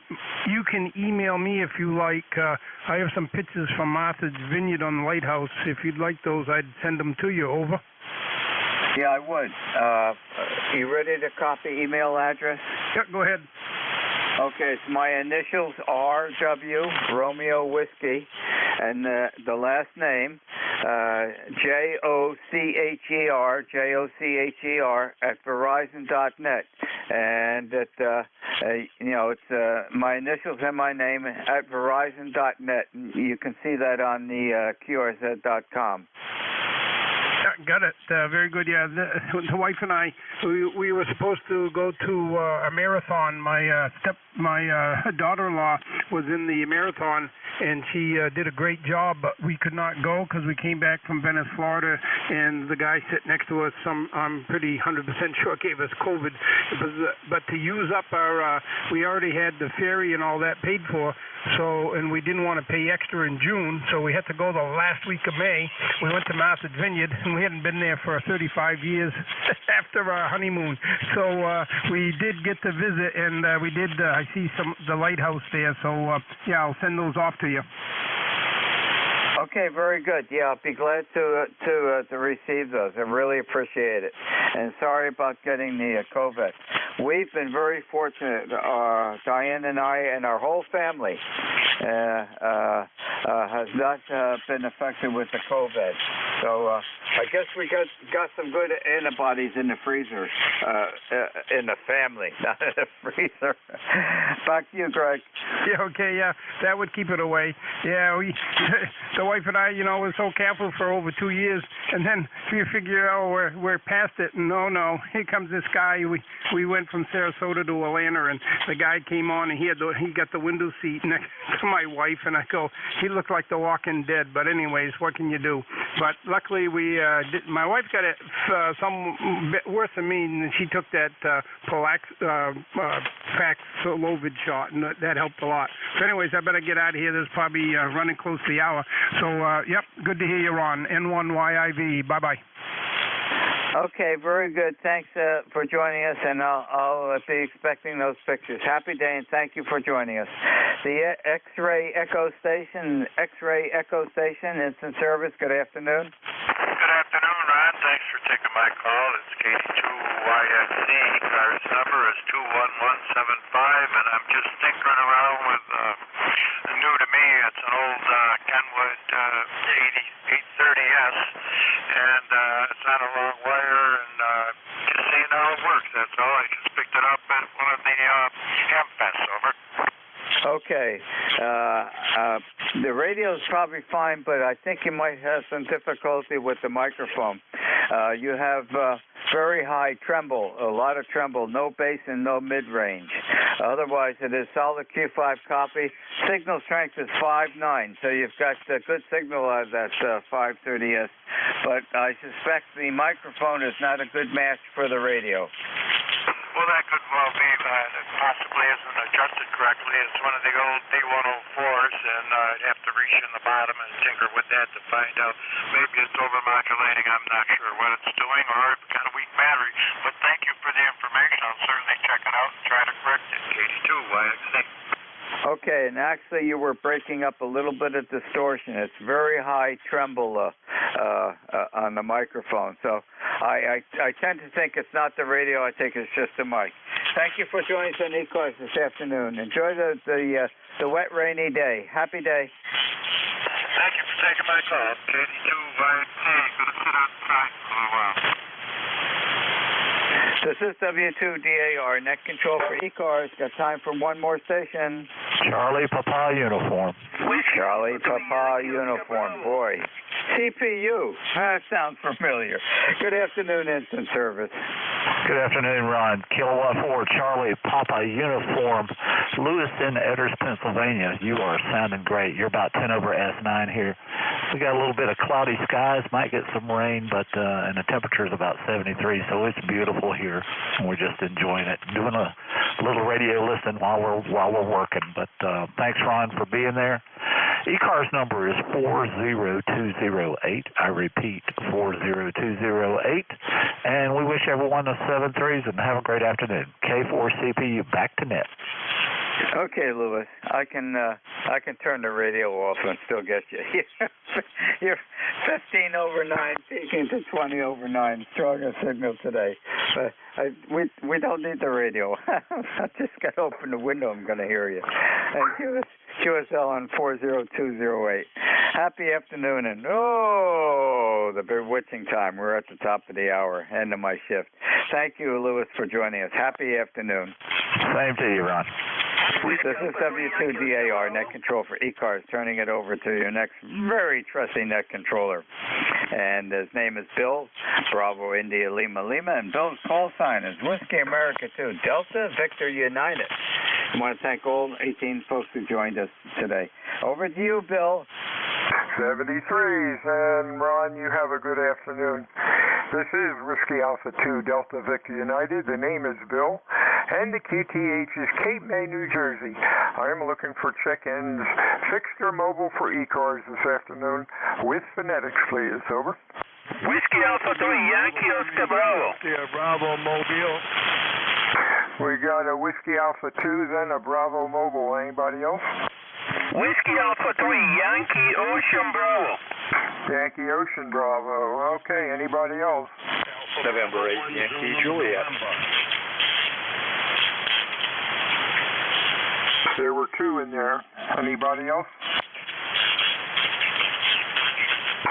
email me if you like. I have some pictures from Martha's Vineyard on the lighthouse. If you'd like those, I'd send them to you. Over. Yeah, I would. You ready to copy email address? Yeah, go ahead. Okay, it's my initials, R.W., Romeo Whiskey, and the last name, J-O-C-H-E-R, J-O-C-H-E-R, at Verizon.net. And it's my initials and my name at Verizon.net. You can see that on the QRZ.com. Got it. Very good. Yeah, the wife and I, we were supposed to go to a marathon. My daughter-in-law was in the marathon, and she did a great job. But we could not go because we came back from Venice, Florida, and the guy sitting next to us, I'm pretty 100% sure, gave us COVID. But to use up our, we already had the ferry and all that paid for. So, and we didn't want to pay extra in June, so we had to go the last week of May. We went to Martha's Vineyard, and we hadn't been there for 35 years after our honeymoon. So we did get to visit, and we did. I see the lighthouse there. So yeah, I'll send those off to you. Okay, very good. Yeah, I'll be glad to receive those. I really appreciate it. And sorry about getting the COVID. We've been very fortunate. Diane and I and our whole family has not been affected with the COVID. So I guess we got some good antibodies in the freezer, in the family, not in the freezer. Back to you, Greg. Yeah, okay, yeah, that would keep it away. Yeah, the wife and I, was so careful for over 2 years, and then we figure, we're past it, and no, here comes this guy. We went from Sarasota to Atlanta, and the guy came on, and he got the window seat next to my wife, and I go, he looked like the Walking Dead, but anyways, what can you do? But luckily, my wife got it some bit worse than me, and she took that Paxlovid shot, and that helped a lot. So anyways, I better get out of here. There's probably running close to the hour. So, yep, good to hear you, Ron. N1YIV. Bye-bye. Okay, very good. Thanks for joining us, and I'll be expecting those pictures. Happy day, and thank you for joining us. The X-Ray Echo Station, instant service. Good afternoon. Good afternoon, Ron. Thanks for taking my call. It's NJ2US. ECARS number is 21175, and I'm just tinkering around with new to me. It's an old Kenwood 830S, and it's on a long wire, and just seeing how it works. That's all. I just picked it up at one of the Hamfests. Over. Okay. The radio is probably fine, but I think you might have some difficulty with the microphone. You have very high tremble, a lot of tremble, no bass and no mid-range. Otherwise, it is solid Q5 copy. Signal strength is 5.9, so you've got a good signal out of that 530S. But I suspect the microphone is not a good match for the radio. Well, that could well be that it possibly isn't adjusted correctly. It's one of the old D104s, and I'd have to reach in the bottom and tinker with that to find out. Maybe it's overmodulating. I'm not sure what it's doing, or it's got a weak battery. But thank you for the information. I'll certainly check it out and try to correct it. NJ2US. Okay, and actually you were breaking up a little bit of distortion. It's very high tremble on the microphone. So I tend to think it's not the radio. I think it's just the mic. Thank you for joining us on ECARS this afternoon. Enjoy the wet, rainy day. Happy day. Thank you for taking my call. NJ2US. Going to sit outside for a while. This is W2DAR, net control for ECARS. Got time for one more station. Charlie Papa Uniform. Charlie Papa Uniform, boy. CPU, that sounds familiar. Good afternoon, instant service. Good afternoon, Ron. Kilowatt 4, Charlie Papa Uniform, Lewiston, Edders, Pennsylvania. You are sounding great. You're about 10 over S9 here. We got a little bit of cloudy skies, might get some rain, but and the temperature is about 73, so it's beautiful here. And we're just enjoying it, doing a little radio listen while we're working. But thanks, Ron, for being there. ECARS number is 40208. I repeat, 40208. And we wish everyone the 7-3s and have a great afternoon. K4CPU, back to net. Okay, Lewis, I can turn the radio off and still get you. You're 15 over 9, peaking to 20 over 9. Stronger signal today. We don't need the radio. I just got to open the window. I'm going to hear you. And QSL on 40208. Happy afternoon, and the bewitching time. We're at the top of the hour, end of my shift. Thank you, Lewis, for joining us. Happy afternoon. Same to you, Ron. This is W2DAR, net control for ECARS, turning it over to your next very trusty net controller. And his name is Bill, Bravo India Lima Lima, and Bill's call sign is Whiskey America 2, Delta Victor United. I want to thank all 18 folks who joined us today. Over to you, Bill. 73s, and Ron, you have a good afternoon. This is Whiskey Alpha 2 Delta Victor United. The name is Bill, and the QTH is Cape May, New Jersey. I am looking for check-ins, fixed or mobile, for ECARS this afternoon with phonetics, please. Over. Whiskey Alpha 3, Yankee Oscar Bravo. Bravo Mobile. We got a Whiskey Alpha 2, then a Bravo Mobile. Anybody else? Whiskey Alpha 3, Yankee Ocean Bravo. Yankee Ocean Bravo. Okay, anybody else? November 8, Yankee Juliet. There were 2 in there. Anybody else?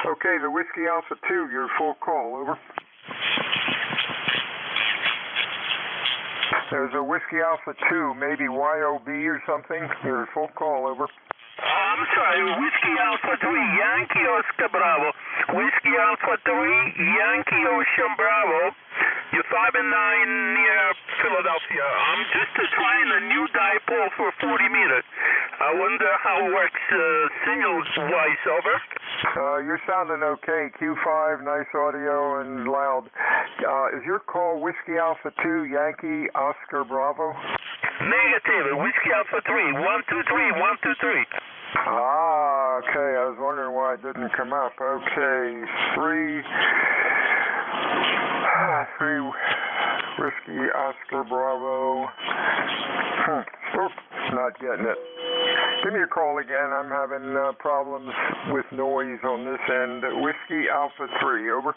Okay, the Whiskey Alpha 2, your full call, over. There's a Whiskey Alpha 2, maybe YOB or something. Your full call, over. I'm sorry, Whiskey Alpha 3, Yankee Oscar Bravo. Whiskey Alpha 3, Yankee Ocean Bravo. You're 5 and 9 near Philadelphia. I'm just trying a new dipole for 40 meters. I wonder how it works signals-wise, over. You're sounding okay. Q5, nice audio and loud. Is your call Whiskey Alpha 2, Yankee Oscar Bravo? Negative. Whiskey Alpha 3, 123, 123. Ah, okay. I was wondering why it didn't come up. Okay, 3 Whiskey Oscar Bravo. Still not getting it. Give me a call again. I'm having problems with noise on this end. Whiskey Alpha 3, over.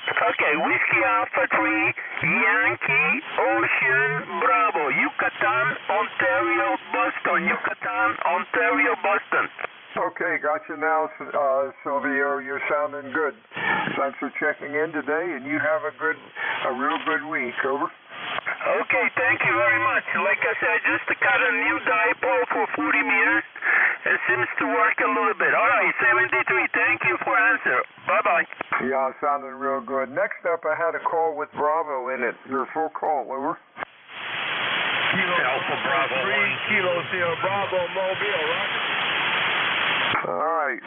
Okay, Whiskey Alpha 3, Yankee Ocean Bravo, Yucatan, Ontario, Boston, Yucatan, Ontario, Boston. Okay, got you now, Silvio. You're sounding good. Thanks for checking in today, and you have a real good week, over. Okay, thank you very much. Like I said, just got a new dipole for 40 meters. It seems to work a little bit. All right, 73, thank you for answer. Bye-bye. Yeah, sounding real good. Next up, I had a call with Bravo in it. Your full call, over. Kilo Alpha Bravo 3, Kilo Sierra Bravo, Mobile, right? All right,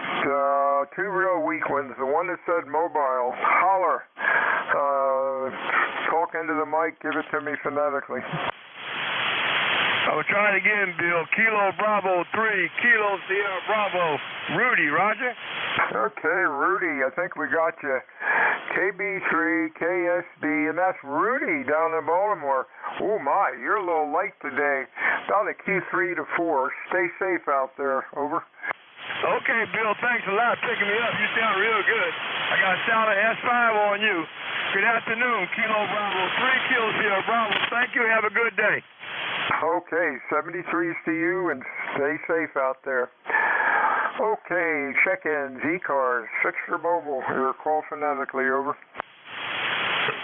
2 real weak ones. The one that said mobile, holler. Talk into the mic, give it to me phonetically. I will try it again, Bill. Kilo Bravo 3, Kilo Sierra Bravo. Rudy, roger? Okay, Rudy, I think we got you. KB3, KSB, and that's Rudy down in Baltimore. Oh my, you're a little light today. About a Q3 to 4. Stay safe out there, over. Okay, Bill, thanks a lot for picking me up. You sound real good. I got a shout of S5 on you. Good afternoon, Kilo Bravo 3, Kilo Sierra Bravo. Thank you. Have a good day. Okay, 73s to you, and stay safe out there. Okay, check-ins, ECARS, Fixture Mobile. Your call phonetically, over.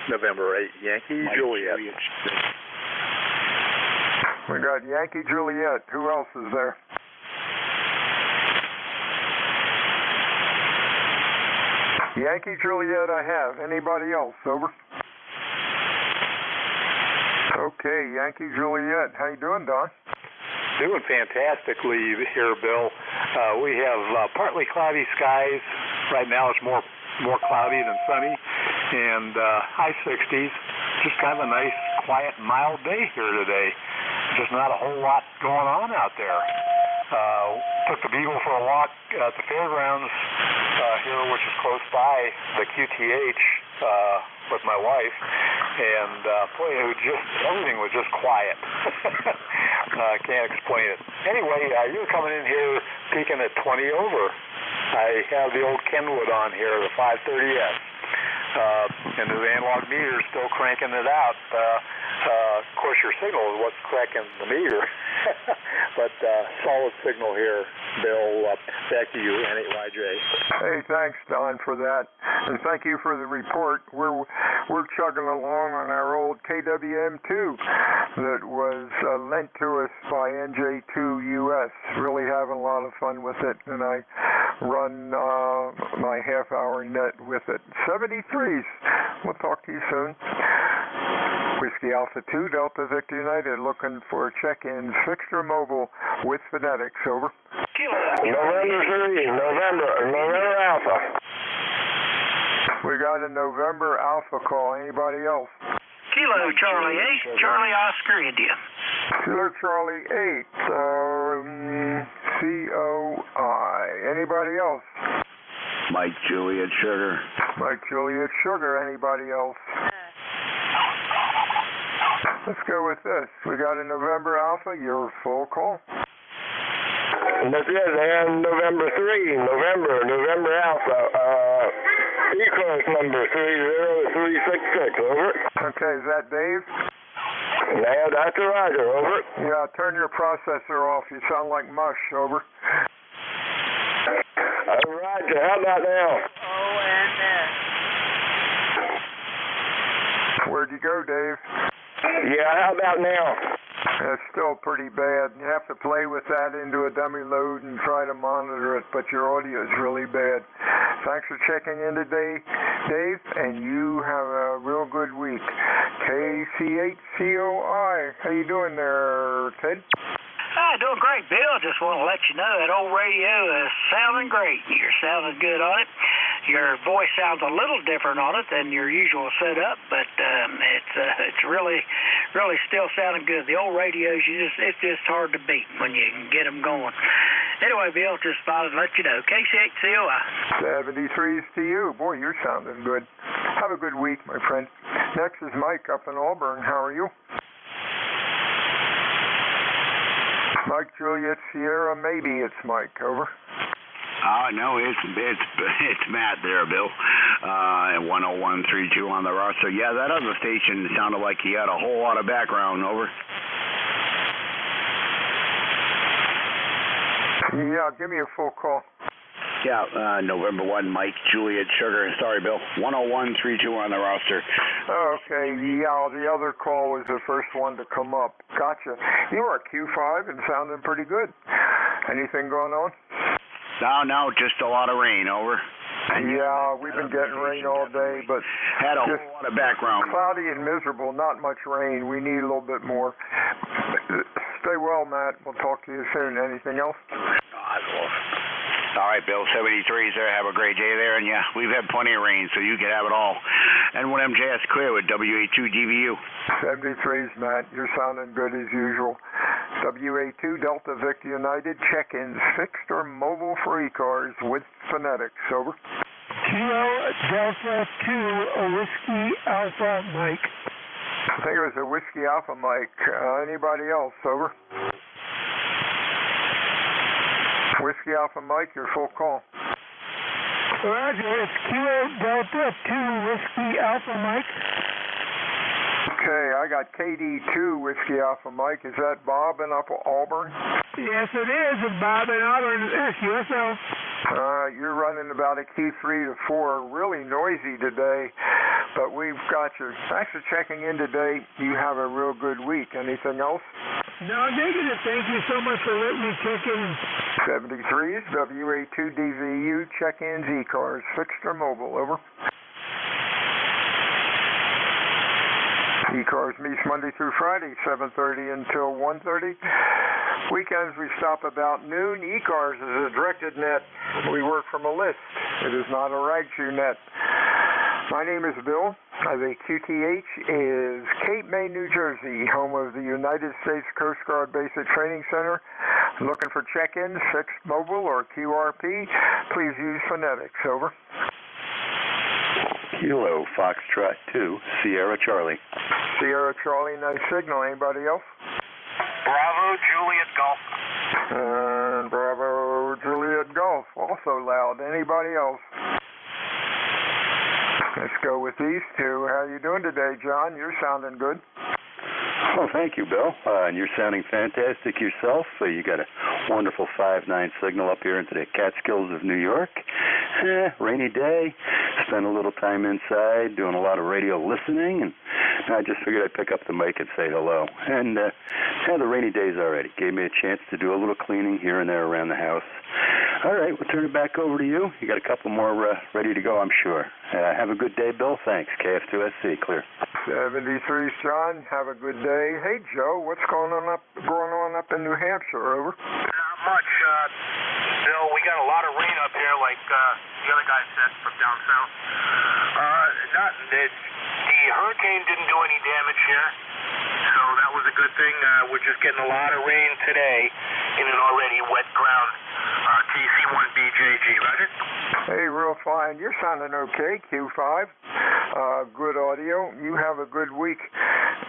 November 8, Yankee Juliet. We got Yankee Juliet. Who else is there? Yankee Juliet I have. Anybody else? Over. Okay, Yankee Juliet. How you doing, Don? Doing fantastically here, Bill. We have partly cloudy skies. Right now it's more cloudy than sunny, and high 60s. Just kind of a nice, quiet, mild day here today. Just not a whole lot going on out there. Took the Beagle for a walk at the fairgrounds here, which is close by the QTH with my wife, and boy, everything was just quiet. I can't explain it. Anyway, you're coming in here peaking at 20 over. I have the old Kenwood on here, the 530S, and the analog meter is still cranking it out. Of course, your signal is what's cracking the meter, but solid signal here, Bill. Back to you, NJ2US. Hey, thanks, Don, for that, and thank you for the report. We're chugging along on our old KWM2 that was lent to us by NJ2US. Really having a lot of fun with it, and I run my half-hour net with it. 73s. We'll talk to you soon. Whiskey Alpha 2, Delta Victor United, looking for check-ins. Fixture Mobile with phonetics, over. November 3, November Alpha. We got a November Alpha call. Anybody else? Kilo Charlie 8, Charlie Oscar India. Kilo Charlie 8, COI. Anybody else? Mike Juliet Sugar. Mike Juliet Sugar. Anybody else? Let's go with this. We got a November Alpha. Your full call. This is and November 3, November Alpha, ECARS number 30366, over. Okay, is that Dave? Yeah, that's Roger, over. Yeah, turn your processor off. You sound like mush, over. Roger, how about now? ONS. Where'd you go, Dave? Yeah, how about now? It's still pretty bad. You have to play with that into a dummy load and try to monitor it, but your audio is really bad. Thanks for checking in today, Dave, and you have a real good week. KCHCOI. How you doing there, Ted? Hi, doing great, Bill. Just want to let you know that old radio is sounding great. You're sounding good on it. Your voice sounds a little different on it than your usual setup, but it's really still sounding good. The old radios, it's just hard to beat when you can get them going. Anyway, Bill, just thought I'd let you know. KCHCOI. 73s to you. Boy, you're sounding good. Have a good week, my friend. Next is Mike up in Auburn. How are you? Mike, Juliet, Sierra, maybe it's Mike, over. No, it's Matt there, Bill, at 101.32 on the roster. Yeah, that other station sounded like he had a whole lot of background, over. Yeah, give me a full call. Yeah, November 1, Mike, Juliet, Sugar. Sorry, Bill. 101.32 on the roster. Okay, yeah, the other call was the first one to come up. Gotcha. You were at Q5 and sounding pretty good. Anything going on? No, just a lot of rain, over. Yeah, we've been getting rain all day, but had a whole lot of background. Cloudy and miserable, not much rain. We need a little bit more. Stay well, Matt. We'll talk to you soon. Anything else? All right, Bill, 73s there. Have a great day there. And yeah, we've had plenty of rain, so you can have it all. And when MJS clear with WA2DVU. 73s, Matt. You're sounding good as usual. WA2 Delta Victor United. Check-ins fixed or mobile for ECARS with phonetics. Over. Kilo Delta 2 Whiskey Alpha Mike. I think it was a Whiskey Alpha Mike. Anybody else? Over. Whiskey Alpha Mike, your full call. Roger, it's Kilo Delta 2 Whiskey Alpha Mike. Okay, I got KD2 Whiskey Alpha Mike. Is that Bob in Auburn? Yes, it is. It's Bob in Auburn. That's yourself. You're running about a Q3 to 4. Really noisy today, but we've got you. Thanks for checking in today. You have a real good week. Anything else? No, negative. Thank you so much for letting me check in. 73s, WA2DVU, check-ins, ECARS, fixed or mobile, over. ECARS meets Monday through Friday, 7:30 until 1:30. Weekends we stop about noon. ECARS is a directed net. We work from a list. It is not a rag shoe net. My name is Bill. The QTH is Cape May, New Jersey, home of the United States Coast Guard Basic Training Center. Looking for check-ins, fixed, mobile, or QRP? Please use phonetics. Over. Kilo Foxtrot 2, Sierra Charlie. Sierra Charlie, nice signal. Anybody else? Bravo Juliet Golf. And Bravo Juliet Golf, also loud. Anybody else? Let's go with these two. How you doing today, John? You're sounding good. Oh, thank you, Bill. And you're sounding fantastic yourself. You got a wonderful 5.9 signal up here into the Catskills of New York. Rainy day. Spent a little time inside doing a lot of radio listening, and I just figured I'd pick up the mic and say hello. And the rainy days already gave me a chance to do a little cleaning here and there around the house. All right, we'll turn it back over to you. You got a couple more ready to go, I'm sure. Have a good day, Bill. Thanks. KF2SC, clear. 73, John. Have a good day. Hey, Joe, what's going on up in New Hampshire? Over. Not much, Bill. We got a lot of rain up here, like the other guy said from down south. The hurricane didn't do any damage here, so that was a good thing. We're just getting a lot of rain today in an already wet ground. TC1BJG, Roger? Hey, real fine. You're sounding okay, Q5. good audio. You have a good week.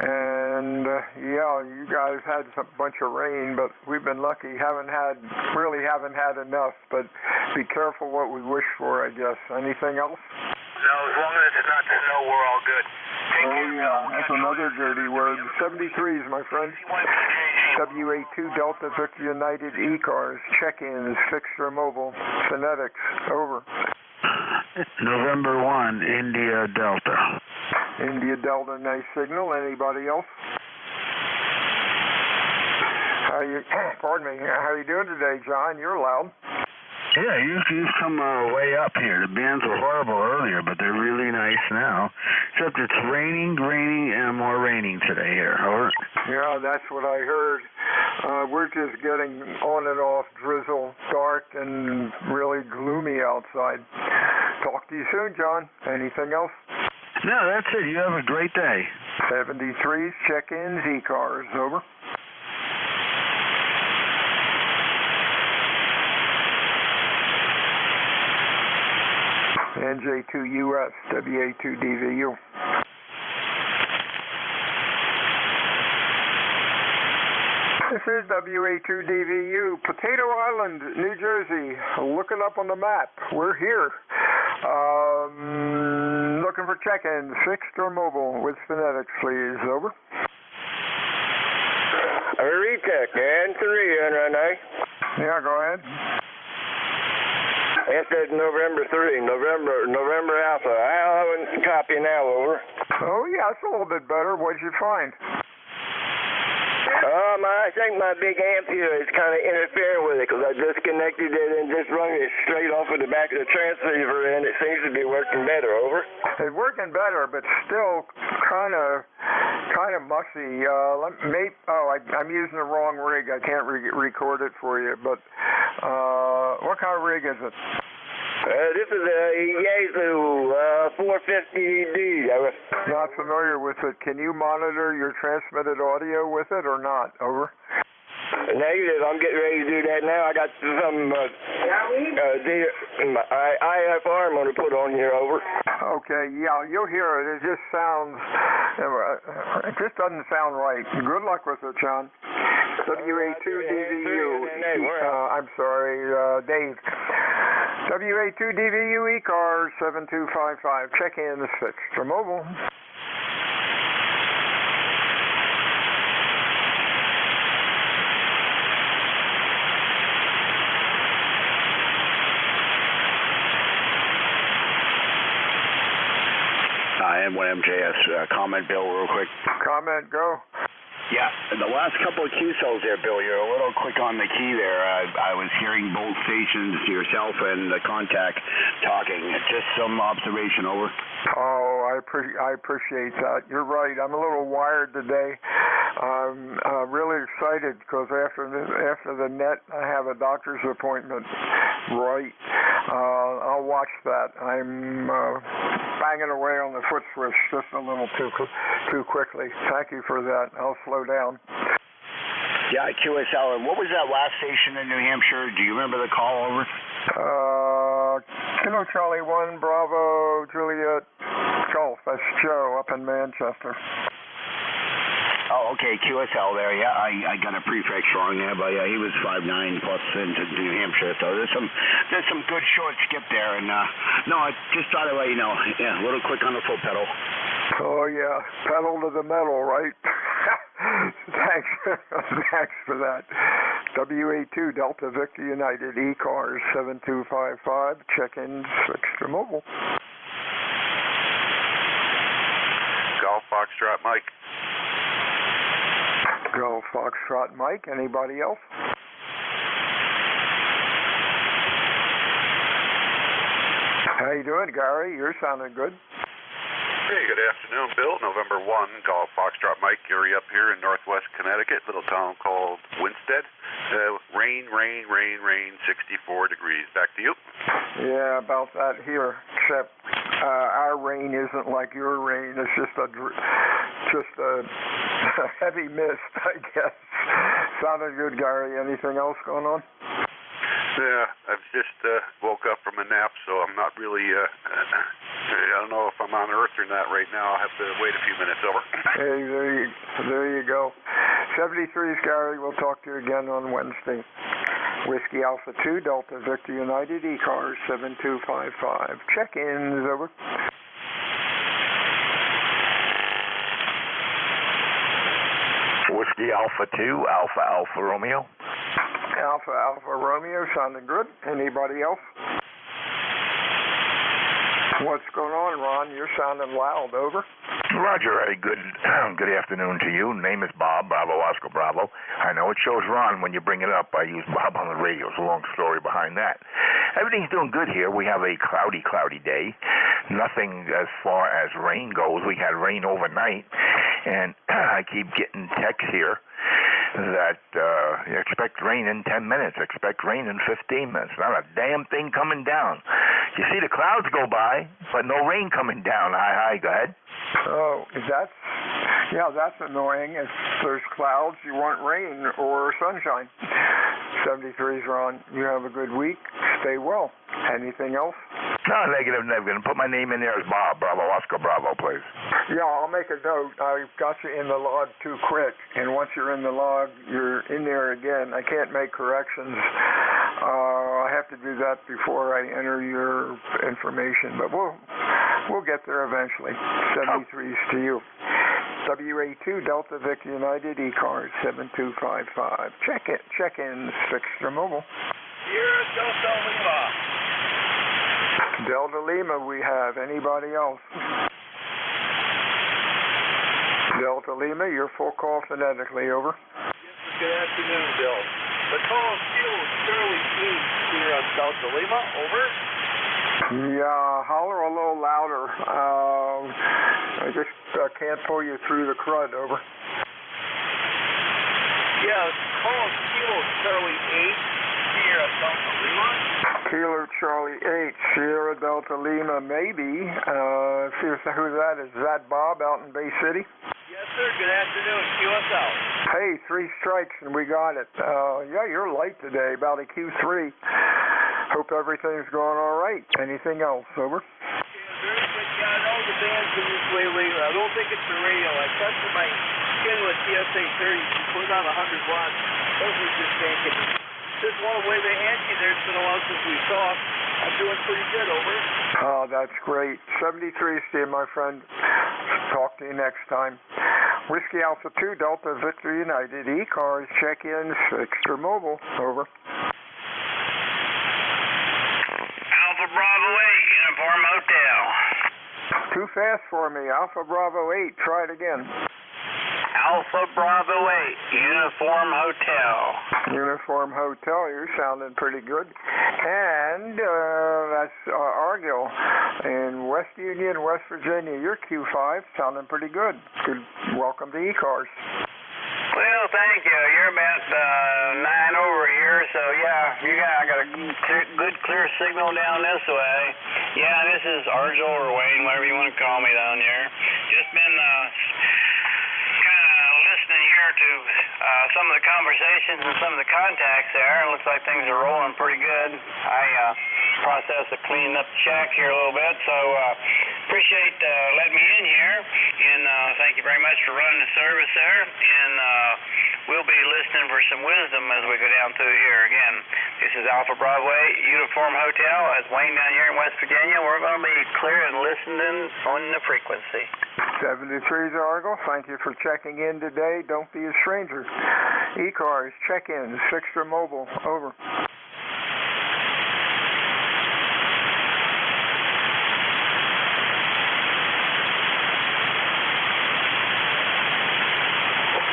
And yeah, you guys had a bunch of rain, but we've been lucky. Really haven't had enough. But be careful what we wish for, I guess. Anything else? No, as long as it's not snow, we're all good. Yeah, that's another dirty word. 73s, my friend. WA2 Delta Victor United ECARS, check-ins, fixture mobile, phonetics, over. November 1, India Delta. India Delta, nice signal. Anybody else? Pardon me, how you doing today, John? You're loud. Yeah, you've come way up here. The bands were horrible earlier, but they're really nice now. Except it's raining, and more raining today here. Over. Yeah, that's what I heard. We're just getting on and off drizzle, dark, and really gloomy outside. Talk to you soon, John. Anything else? No, that's it. You have a great day. 73s, check-ins, ECARS, over. NJ2US, WA2DVU. This is WA2DVU, Potato Island, New Jersey. Looking up on the map. We're here. Looking for check-ins, fixed or mobile, with phonetics, please. Over. Retech, and 3 in right now. Yeah, go ahead. It says November 3, November Alpha. I have a copy now, over. Oh, yeah, it's a little bit better. What'd you find? I think my big amp here is kind of interfering with it because I disconnected it and just run it straight off of the back of the transceiver, and it seems to be working better, over. It's working better, but still kind of mussy. I'm using the wrong rig. I can't record it for you, but what kind of rig is it? This is a Yaesu 450D. Not familiar with it. Can you monitor your transmitted audio with it or not? Over. Negative. I'm getting ready to do that now. I got some IFR I'm going to put on here, over. Okay, yeah, you'll hear it. It just sounds, it just doesn't sound right. Good luck with it, John. WA2DVU. I'm sorry, Dave. WA2DVU ECARS 7255. Check-in fixed for mobile. N1MJS, comment, Bill, real quick. Comment, go. Yeah, the last couple of Q cells there, Bill, you're a little quick on the key there. I was hearing both stations, yourself and the contact talking. Just some observation, over. Oh, I appreciate that. You're right. I'm a little wired today. I'm really excited because after the net, I have a doctor's appointment. Right. I'll watch that. I'm banging away on the foot switch just a little too quickly. Thank you for that. I'll slow down. Yeah, QSL. And what was that last station in New Hampshire? Do you remember the call, over? Kilo Charlie 1, Bravo, Juliet, Golf. That's Joe up in Manchester. Oh, okay, QSL there. Yeah, I got a prefix wrong there, but yeah, he was 5'9" plus into New Hampshire. So there's some good short skip there, and no, I just thought I'd let you know. Yeah, a little quick on the foot pedal. Oh yeah, pedal to the metal, right? Thanks for that. WA2 Delta Victor United ECARS 7255. Check-in fixed mobile. Golf Foxtrot Mike. Golf Foxtrot Mike. Anybody else? How you doing, Gary? You're sounding good. Hey, good afternoon, Bill. November 1, Golf Foxtrot Mike, Erie up here in northwest Connecticut, little town called Winsted. Rain, 64 degrees. Back to you. Yeah, about that here, except our rain isn't like your rain. It's just a heavy mist, I guess. Sounded good, Gary. Anything else going on? Yeah, I've just woke up from a nap, so I'm not really I don't know if I'm on Earth or not right now. I'll have to wait a few minutes. Over. Hey, there you go. 73's Gary. We'll talk to you again on Wednesday. Whiskey Alpha 2, Delta Victor United, ECARS 7255. Check-ins, over. Whiskey Alpha 2, Alpha Alpha Romeo. Alpha Alpha Romeo, sounding good. Anybody else? What's going on, Ron? You're sounding loud, over. Roger, a good afternoon to you. Name is Bob, Bravo Oscar Bravo. I know it shows Ron when you bring it up. I use Bob on the radio. It's a long story behind that. Everything's doing good here. We have a cloudy day. Nothing as far as rain goes. We had rain overnight, and I keep getting texts here that expect rain in 10 minutes, expect rain in 15 minutes. Not a damn thing coming down. You see the clouds go by, but no rain coming down. Hi, go ahead. Oh, that's annoying. If there's clouds, you want rain or sunshine. 73's Ron. You have a good week. Stay well. Anything else? No, negative. Put my name in there as Bob, Bravo Oscar Bravo, please. Yeah, I'll make a note. I got you in the log too quick, and once you're in the log, you're in there again. I can't make corrections. I have to do that before I enter your information, but we'll get there eventually. 73's to you. WA2 Delta Victor United, ECARS 7255. Check-ins, Fixture Mobile. Here's Delta Lima. Delta Lima we have. Anybody else? Delta Lima, you're full call phonetically, over. Yes, good afternoon, Bill. The call Kilo Charlie 8 here on Delta Lima, over. Yeah, holler a little louder. I just can't pull you through the crud, over. Yeah, call Kilo Charlie 8 here at Delta Lima. Kilo Charlie 8, Sierra Delta Lima, maybe. See who that is. Is that Bob out in Bay City? Yes, sir. Good afternoon. QSL. Hey, 3 strikes and we got it. Yeah, you're late today, about a Q3. Hope everything's going all right. Anything else, over? Yeah, very good. Yeah, I know the band's been this way lately. I don't think it's the radio. I tested my skin with TSA 30. She put on 100 watts. Those are just thinking. Just want to wave a hand to you there. It's been a while since we talked. I'm doing pretty good, over. Oh, that's great. 73, Steve, my friend. Talk to you next time. Whiskey Alpha 2, Delta Victor United, ECARS, check-ins, Fixture Mobile, over. Alpha Bravo 8, Uniform Hotel. Too fast for me. Alpha Bravo 8, try it again. Alpha Bravo 8, Uniform Hotel. Uniform Hotel, you're sounding pretty good. And that's Argyll in West Union, West Virginia. You're Q5, sounding pretty good. Good. Welcome to ECARS. Well, thank you. You're about 9 over here, so yeah, I got a good clear signal down this way. Yeah, this is Argyll or Wayne, whatever you want to call me down here. Just been kind of listening here to some of the conversations and some of the contacts there. It looks like things are rolling pretty good. I processed the cleaning up the shack here a little bit, so appreciate letting me in here, and thank you very much for running the service there, and we'll be listening for some wisdom as we go down through here again. This is Alpha Bravo 8 Uniform Hotel. That's Wayne down here in West Virginia. We're going to be clear and listening on the frequency. 73's Argyll, thank you for checking in today. Don't be a stranger. ECARS, check-ins, Fixture Mobile, over.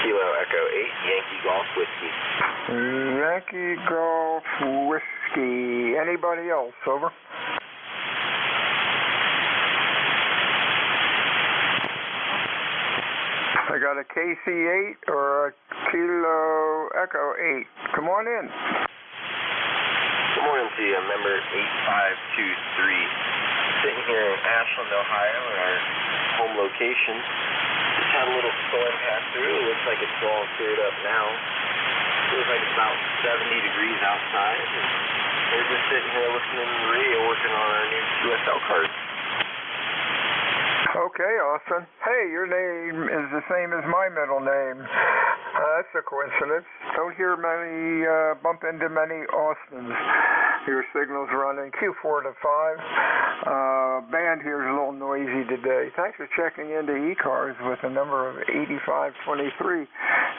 Kilo Echo 8, Yankee Golf Whiskey. Yankee Golf Whiskey. Anybody else, over? I got a KC8 or a Kilo Echo 8. Come on in. Good morning to you, member 8523. Sitting here in Ashland, Ohio, at our home location. Just had a little storm pass through. It looks like it's all cleared up now. Feels like it's about 70 degrees outside. And we're just sitting here listening to the radio, working on our new QSL cards. Okay, Austin. Hey, your name is the same as my middle name. That's a coincidence. Don't hear many, bump into many Austins. Your signal's running Q4 to 5. Band here is a little noisy today. Thanks for checking into ECARS with a number of 8523.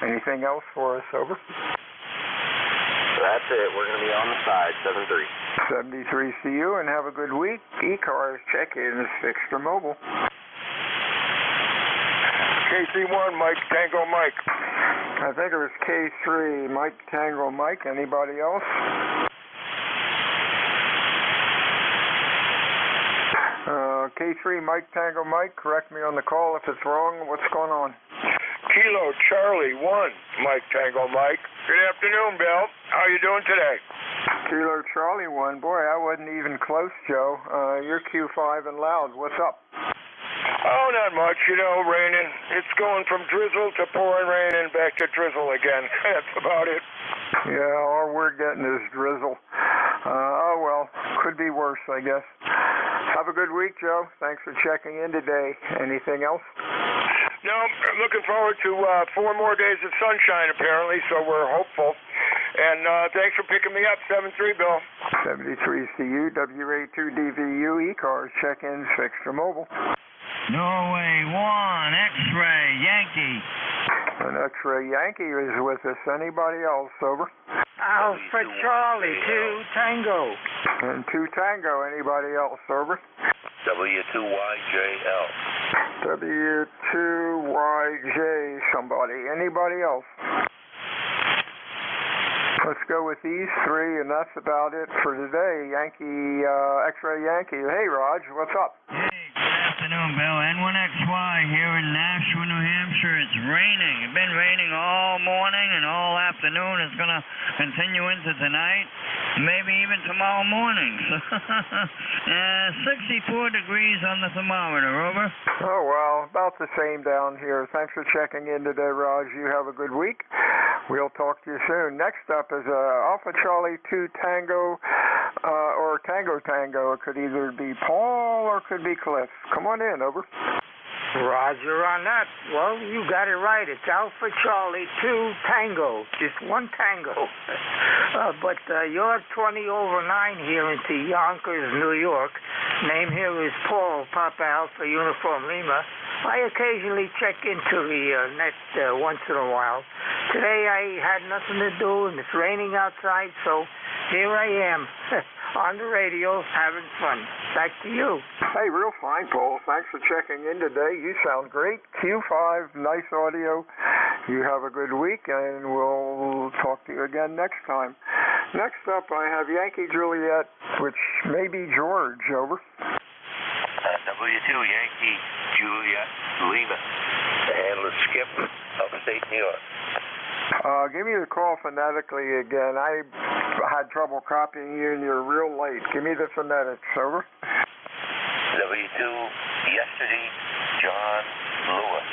Anything else for us? Over. That's it. We're going to be on the side, 7-3. 73 see you, and have a good week. ECARS check-in is fixed or mobile. KC1, Mike Tango Mike. I think it was K3, Mike Tango Mike. Anybody else? K3, Mike Tango Mike. Correct me on the call if it's wrong. What's going on? Kilo Charlie 1, Mike Tango Mike. Good afternoon, Bill. How you doing today? Kilo Charlie 1. Boy, I wasn't even close, Joe. You're Q5 and loud. What's up? Oh, not much. You know, raining. It's going from drizzle to pouring rain and back to drizzle again. That's about it. Yeah, all we're getting is drizzle. Oh, well, could be worse, I guess. Have a good week, Joe. Thanks for checking in today. Anything else? No, I'm looking forward to 4 more days of sunshine, apparently, so we're hopeful. And thanks for picking me up, 7-3, Bill. 73CU, WA2DVU, ECARS, check-ins, fixed or mobile. Norway 1, X-Ray, Yankee. An X-Ray Yankee is with us. Anybody else? Over. Alpha Charlie, 2 Tango. And 2 Tango. Anybody else? Over. W2YJL. W2YJ. Somebody. Anybody else? Let's go with these 3, and that's about it for today. Yankee, X-Ray Yankee. Hey, Raj, what's up? Hey, good afternoon, Bill. N1XY here in Nashua, New Hampshire. It's raining. It's been raining all morning and all afternoon. It's going to continue into tonight, maybe even tomorrow morning. 64 degrees on the thermometer. Over. Oh, well, about the same down here. Thanks for checking in today, Raj. You have a good week. We'll talk to you soon. Next up is Alpha Charlie 2 Tango, or Tango Tango. It could either be Paul or it could be Cliff. Come on in, over. Roger on that. Well, you got it right. It's Alpha Charlie 2 Tango. Just 1 Tango. But you're 20 over 9 here into Yonkers, New York. Name here is Paul, Papa Alpha Uniform Lima. I occasionally check into the net once in a while. Today I had nothing to do and it's raining outside, so here I am on the radio having fun. Back to you. Hey, real fine, Paul. Thanks for checking in today. You sound great. Q5, nice audio. You have a good week, and we'll talk to you again next time. Next up, I have Yankee Juliet, which may be George. Over. W2 Yankee Juliet Lima. The handler Skip, upstate New York. Give me the call phonetically again. I had trouble copying you and you're real late. Give me the phonetics. Over. W2 Yesterday John Lewis.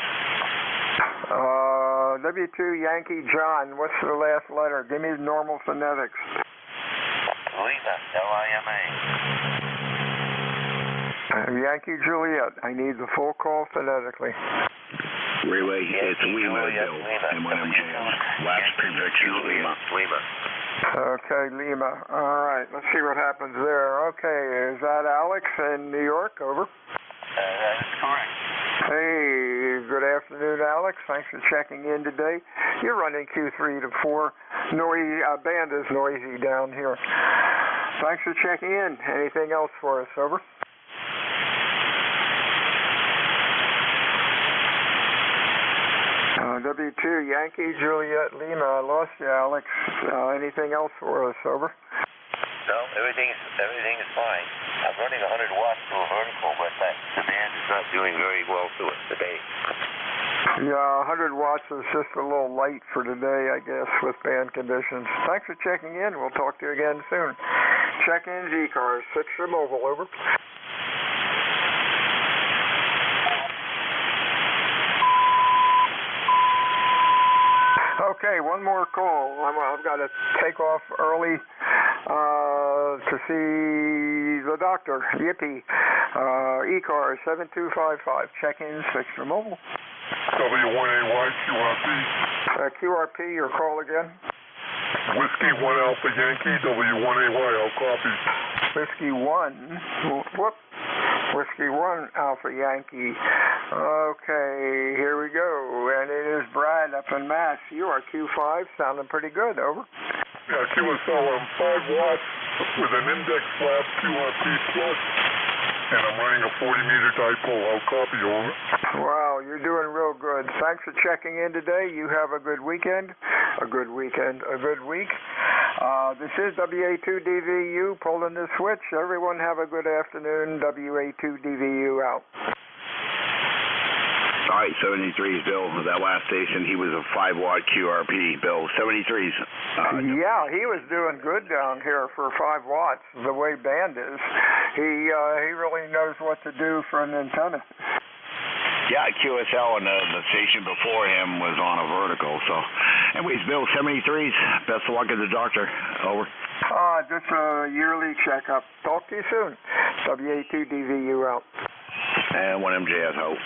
W2 Yankee John. What's the last letter? Give me the normal phonetics. Lima, Lima. Yankee Juliet. I need the full call phonetically. Relay, it's Lima, Bill. M1MJM. Last prefixes Lima. Okay, Lima. All right, let's see what happens there. Okay, is that Alex in New York? Over. That is correct. Hey, good afternoon, Alex. Thanks for checking in today. You're running Q3 to 4. Band is noisy down here. Thanks for checking in. Anything else for us? Over. W2 Yankee Juliet Lima. I lost you, Alex. Anything else for us? Over. No, everything is fine. I'm running 100 watts to a vertical, but the band is not doing very well to us today. Yeah, 100 watts is just a little light for today, I guess, with band conditions. Thanks for checking in. We'll talk to you again soon. Check-in ECARS, 6 for mobile. Over. Okay, one more call. I've got to take off early to see the doctor. Yippee. ECARS 7255, check-in, Extra Mobile. W1AY QRP. QRP, your call again. Whiskey 1 Alpha Yankee, W1AY, I'll copy. Whiskey 1, whoop. Whiskey 1 Alpha Yankee. Okay, here we go. And it is Brad up in Mass. You are Q5, sounding pretty good, over. Yeah, QSL, I'm 5 watts with an index slab QRP plus, and I'm running a 40-meter dipole. I'll copy, over. Wow, you're doing real good. Thanks for checking in today. You have a good weekend. A good week. This is WA2DVU pulling the switch. Everyone have a good afternoon. WA2DVU out. All right, 73s, Bill. That last station, he was a 5-watt QRP, Bill. 73s. Yeah, he was doing good down here for 5 watts, the way band is. He really knows what to do for an antenna. Yeah, QSL and the station before him was on a vertical. So, anyways, Bill, 73s. Best of luck at the doctor. Over. Just a yearly checkup. Talk to you soon. WA2DVU out. And 1MJS out.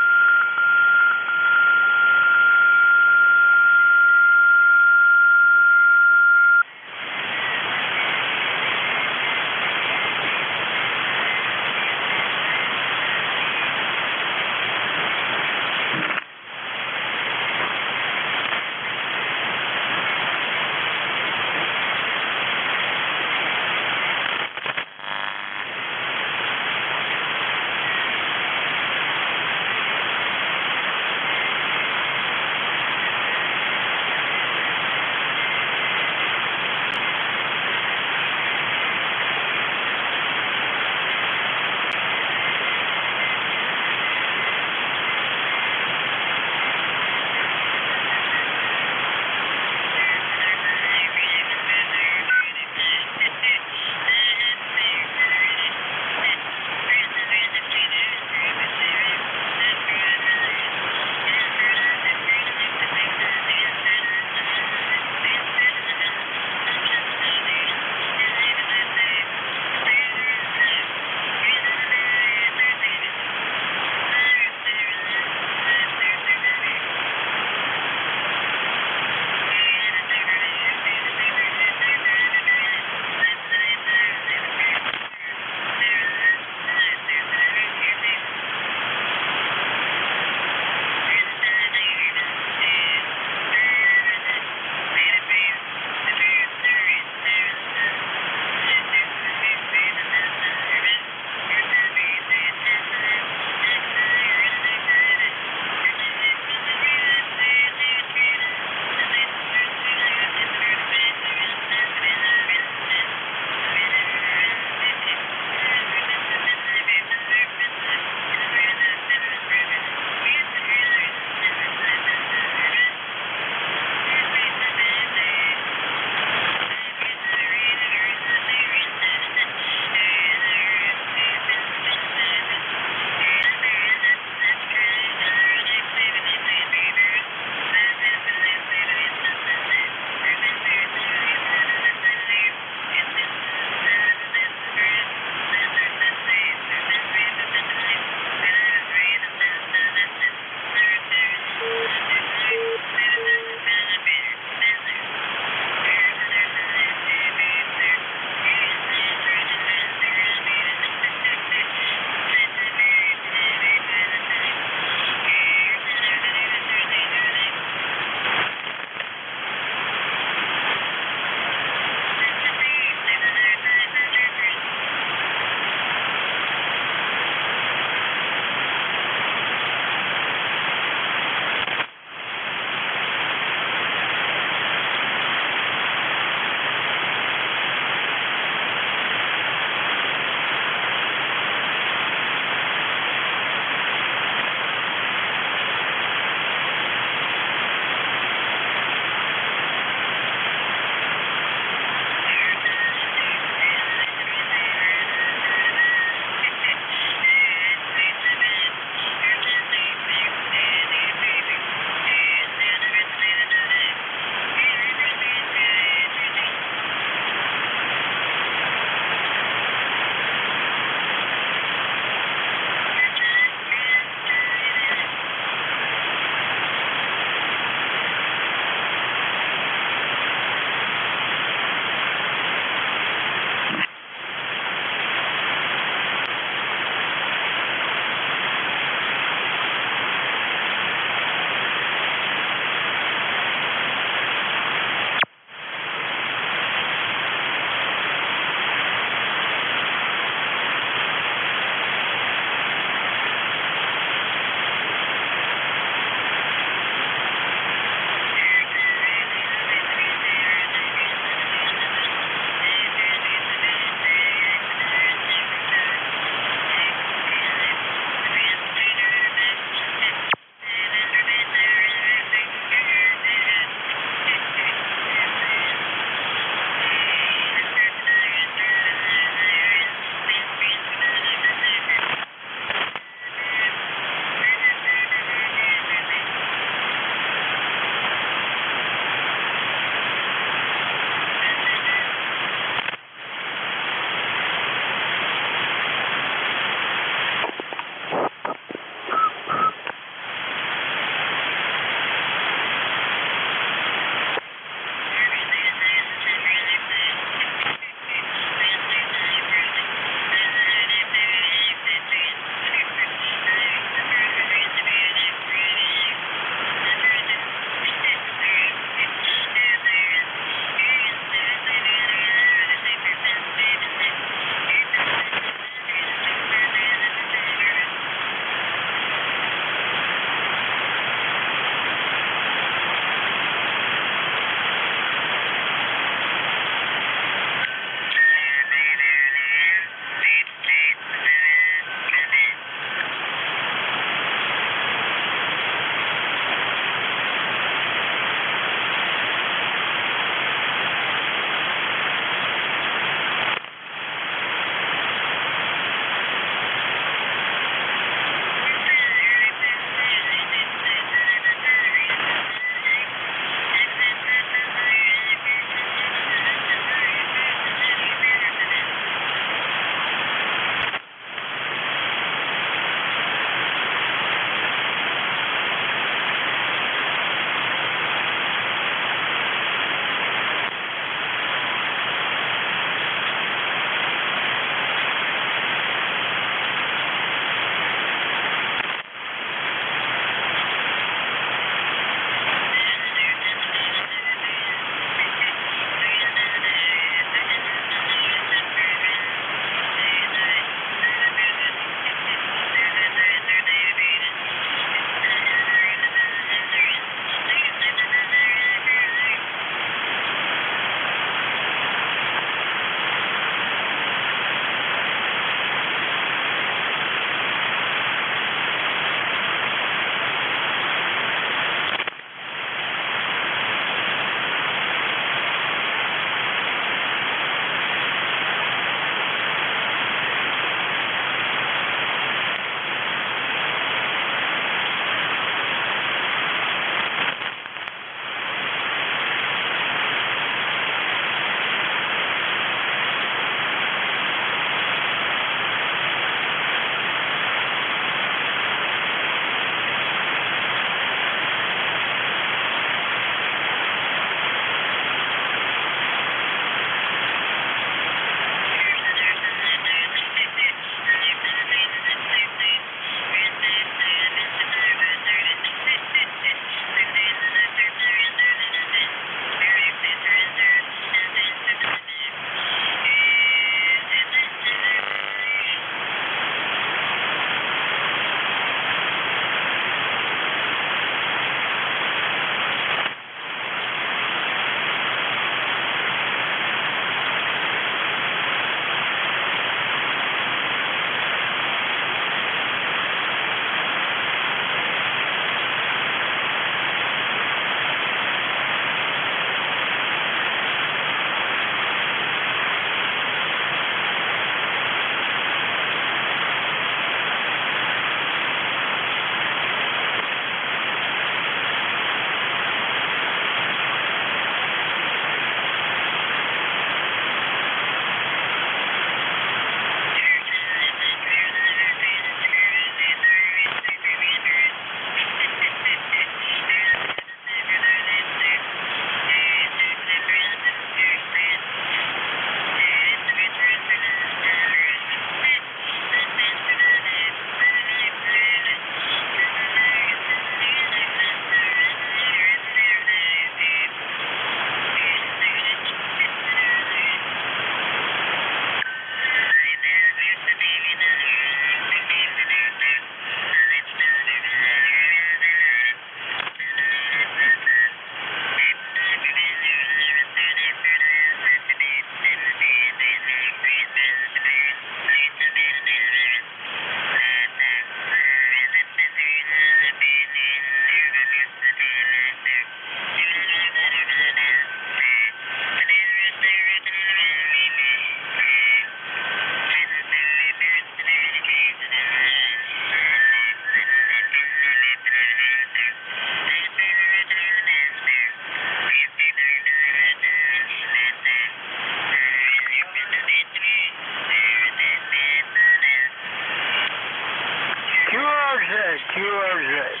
Yours is.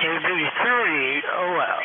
It'll be 30 OL.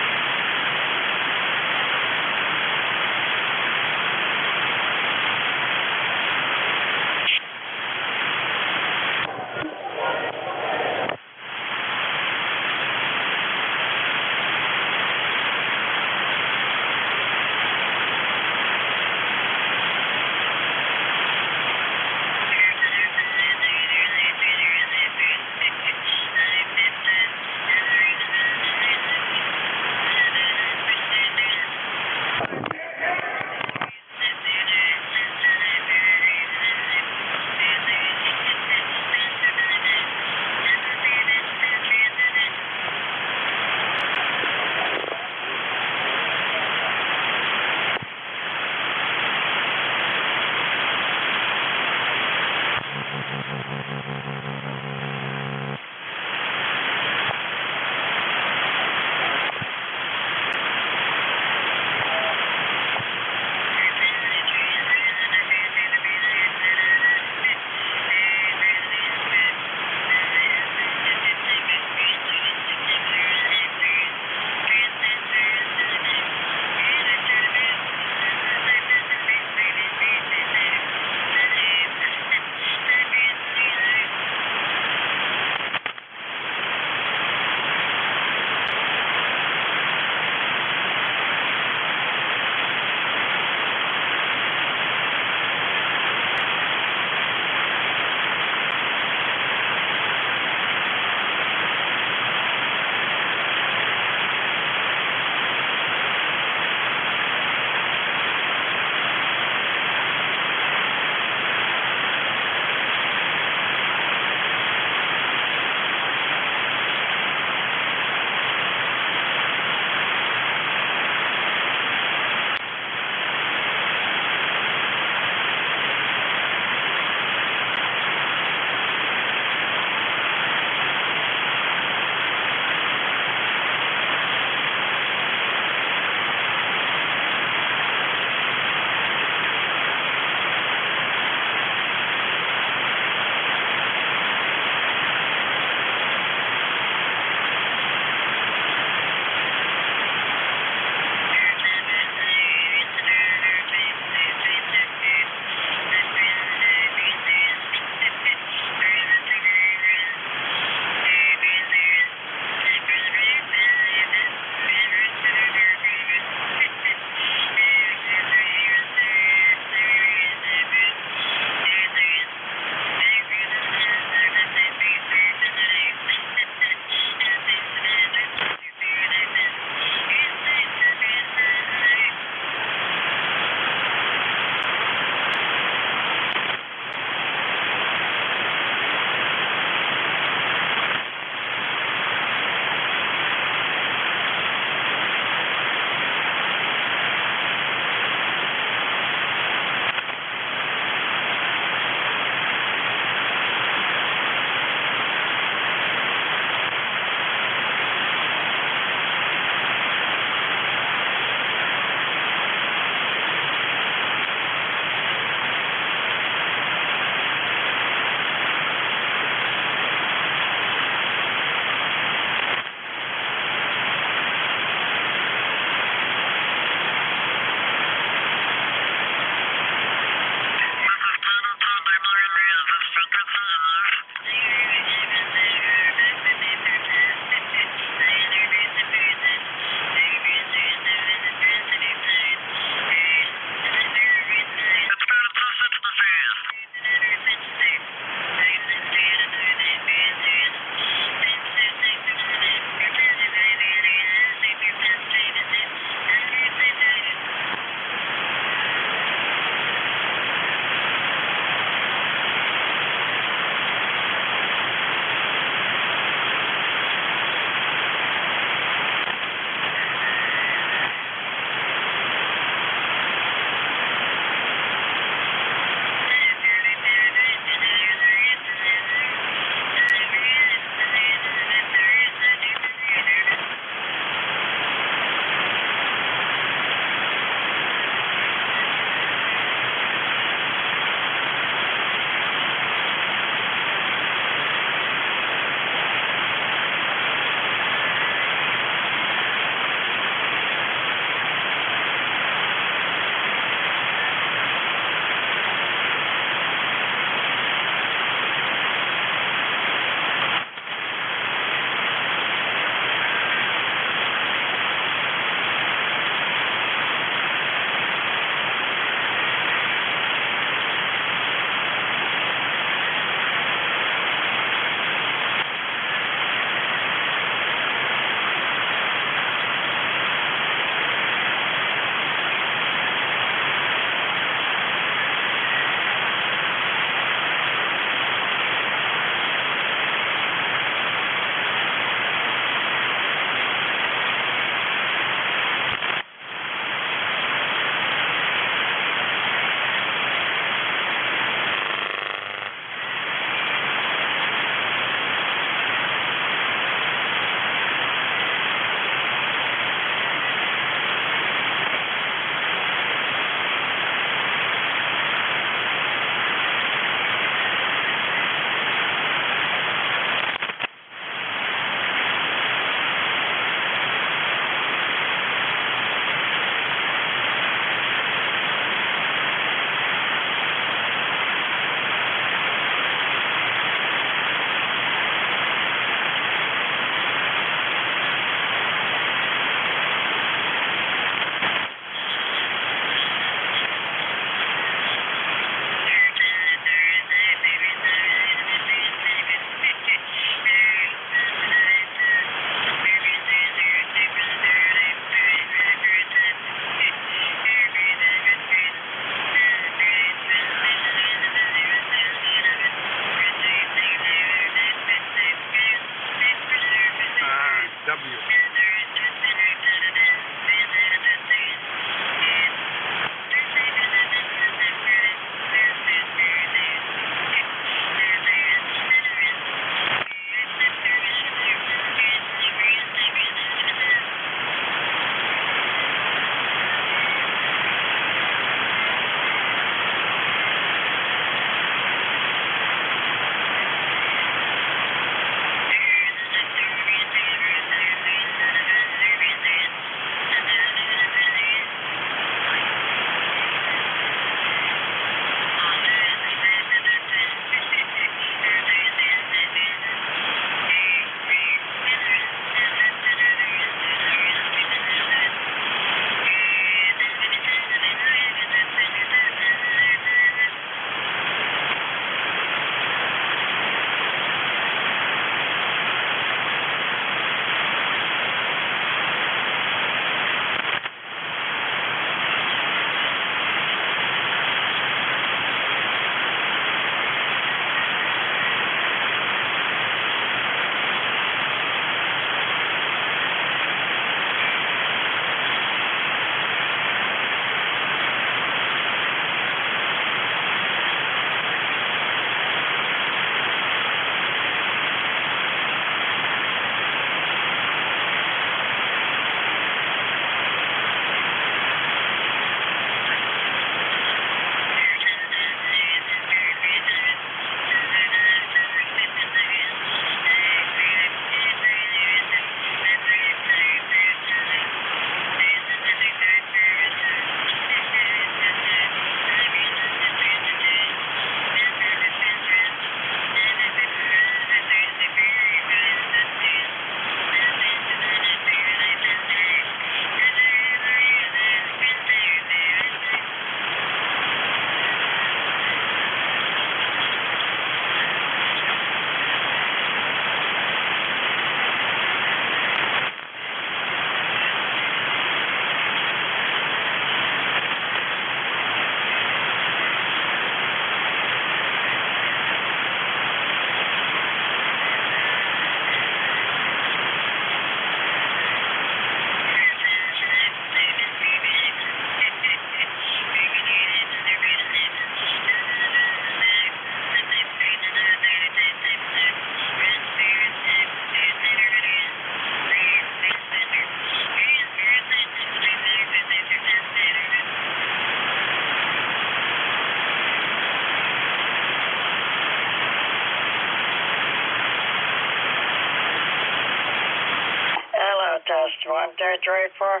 That's right for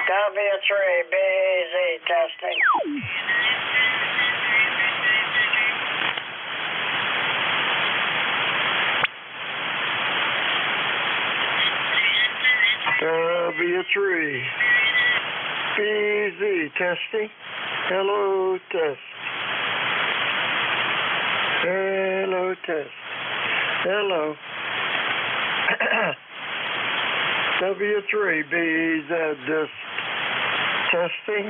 W3BZ testing. W3BZ testing. Hello, test. Hello, test. Hello. W3BZ testing.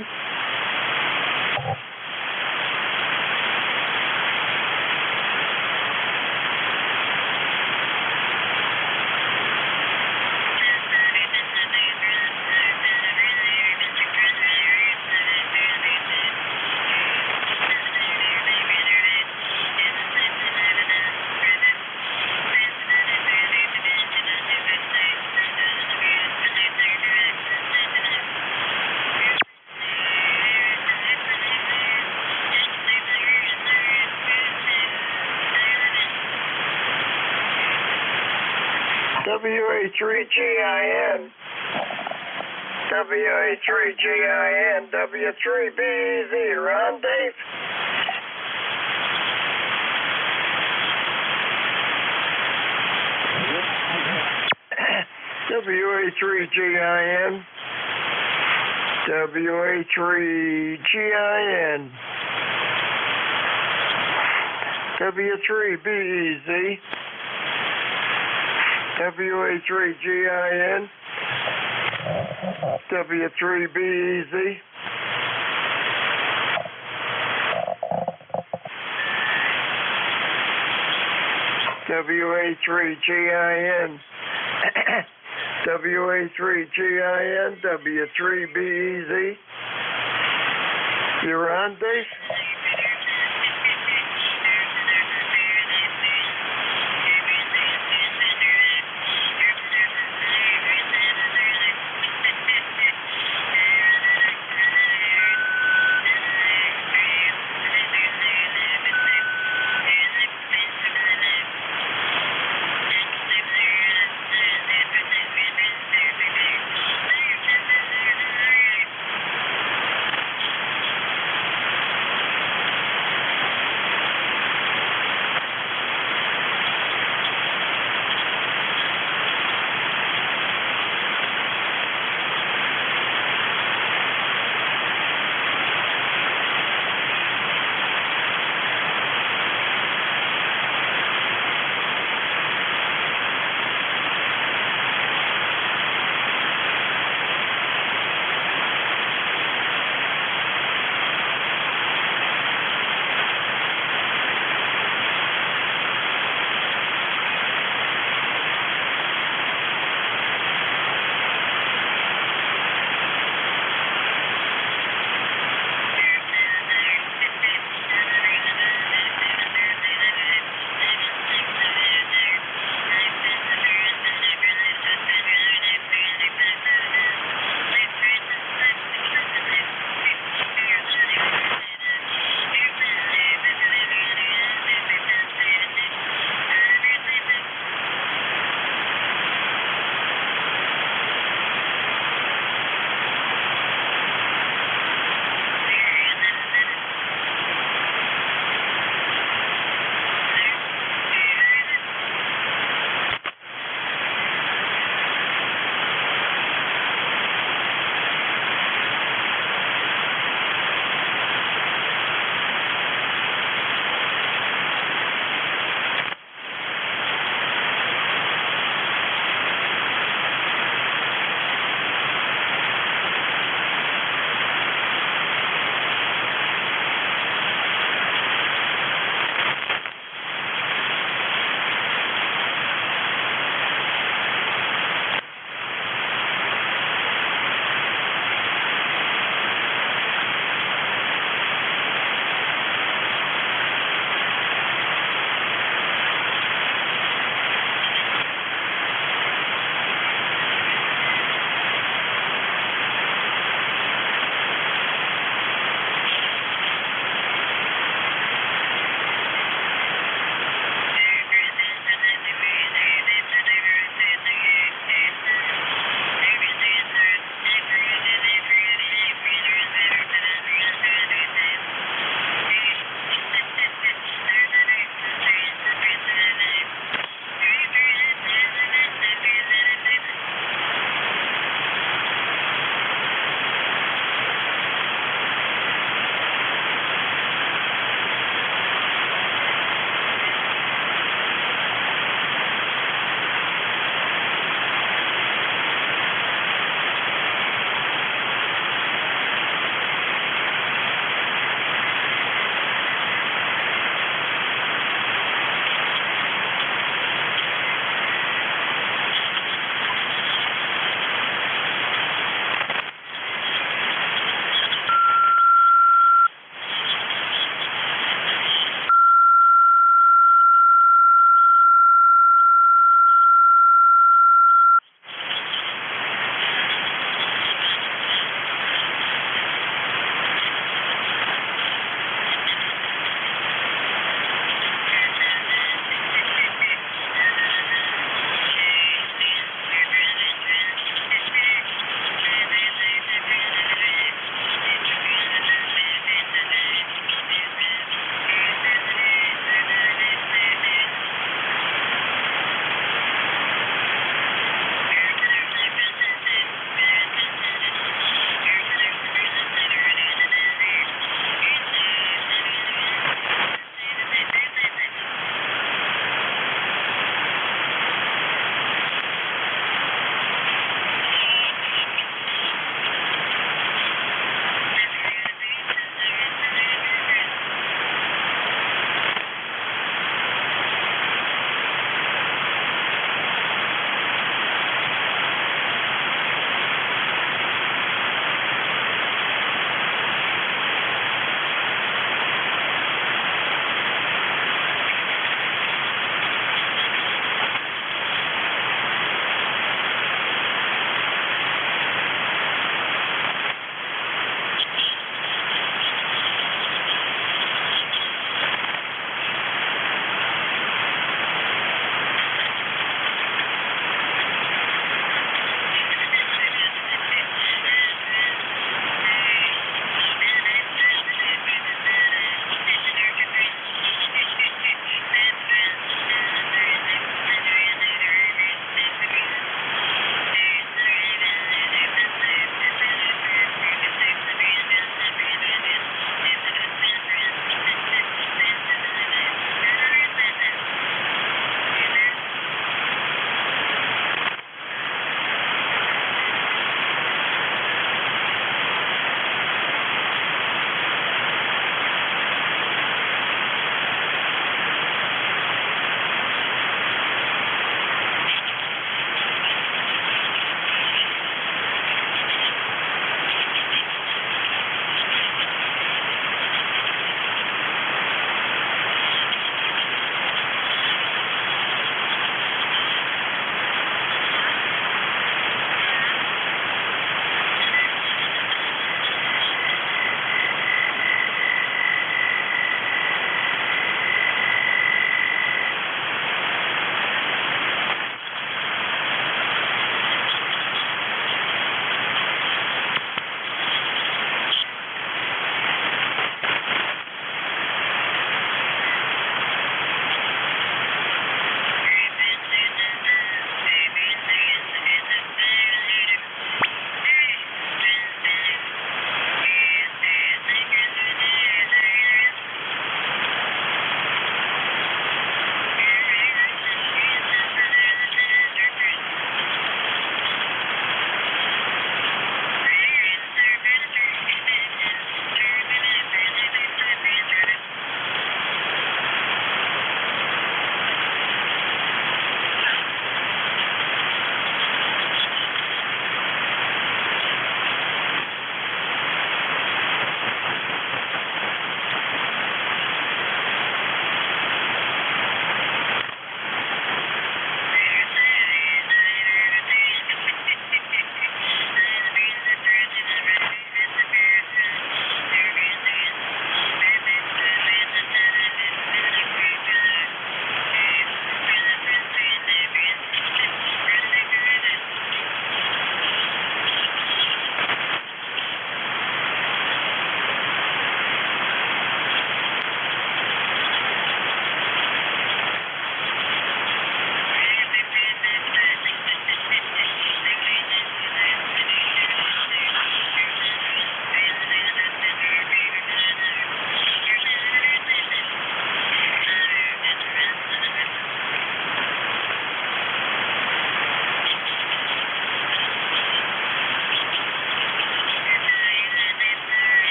WA3GIN. WA3GIN. W3BZ. Ron Dave. WA3GIN. WA3GIN. W3BZ. WA3GIN. W3BZ. WA3GIN. WA3GIN. W3BZ. You're on, Dave?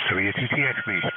WTTXB.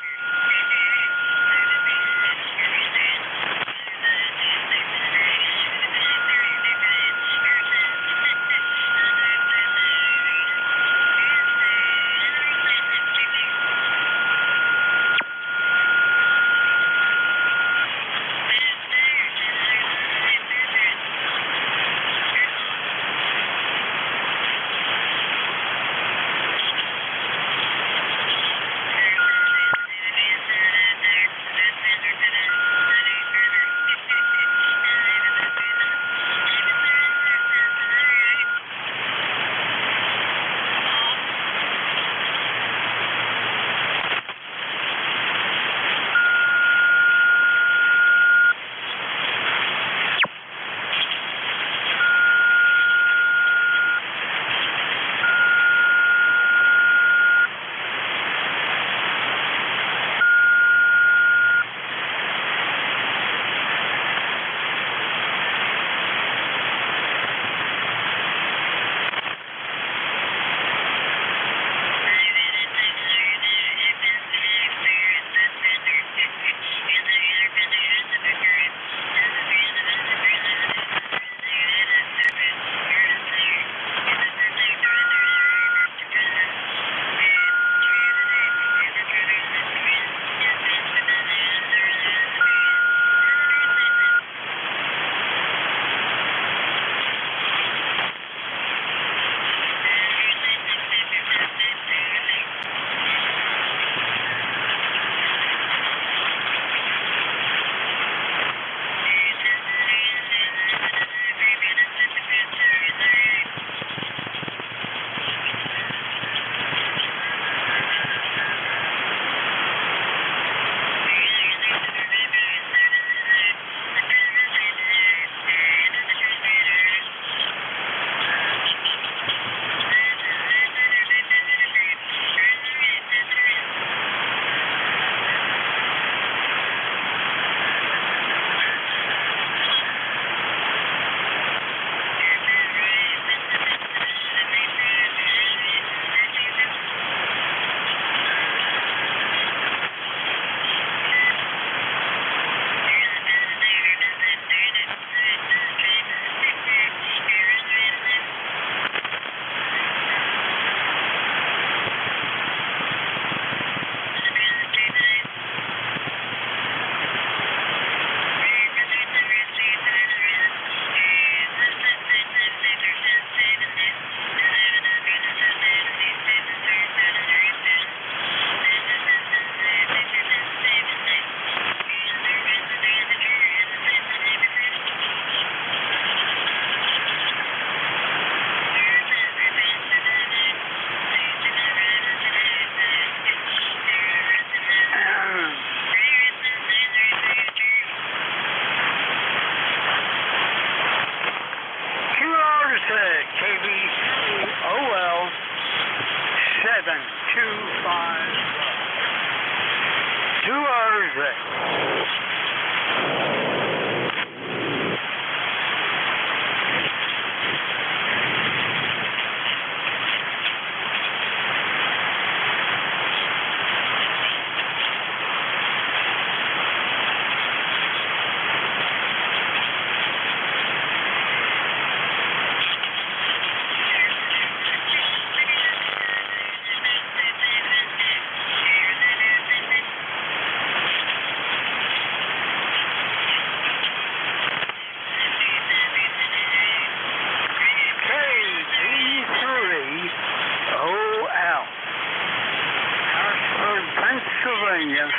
Pennsylvania. 7255.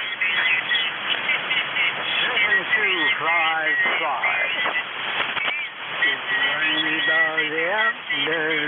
Is there anybody out there?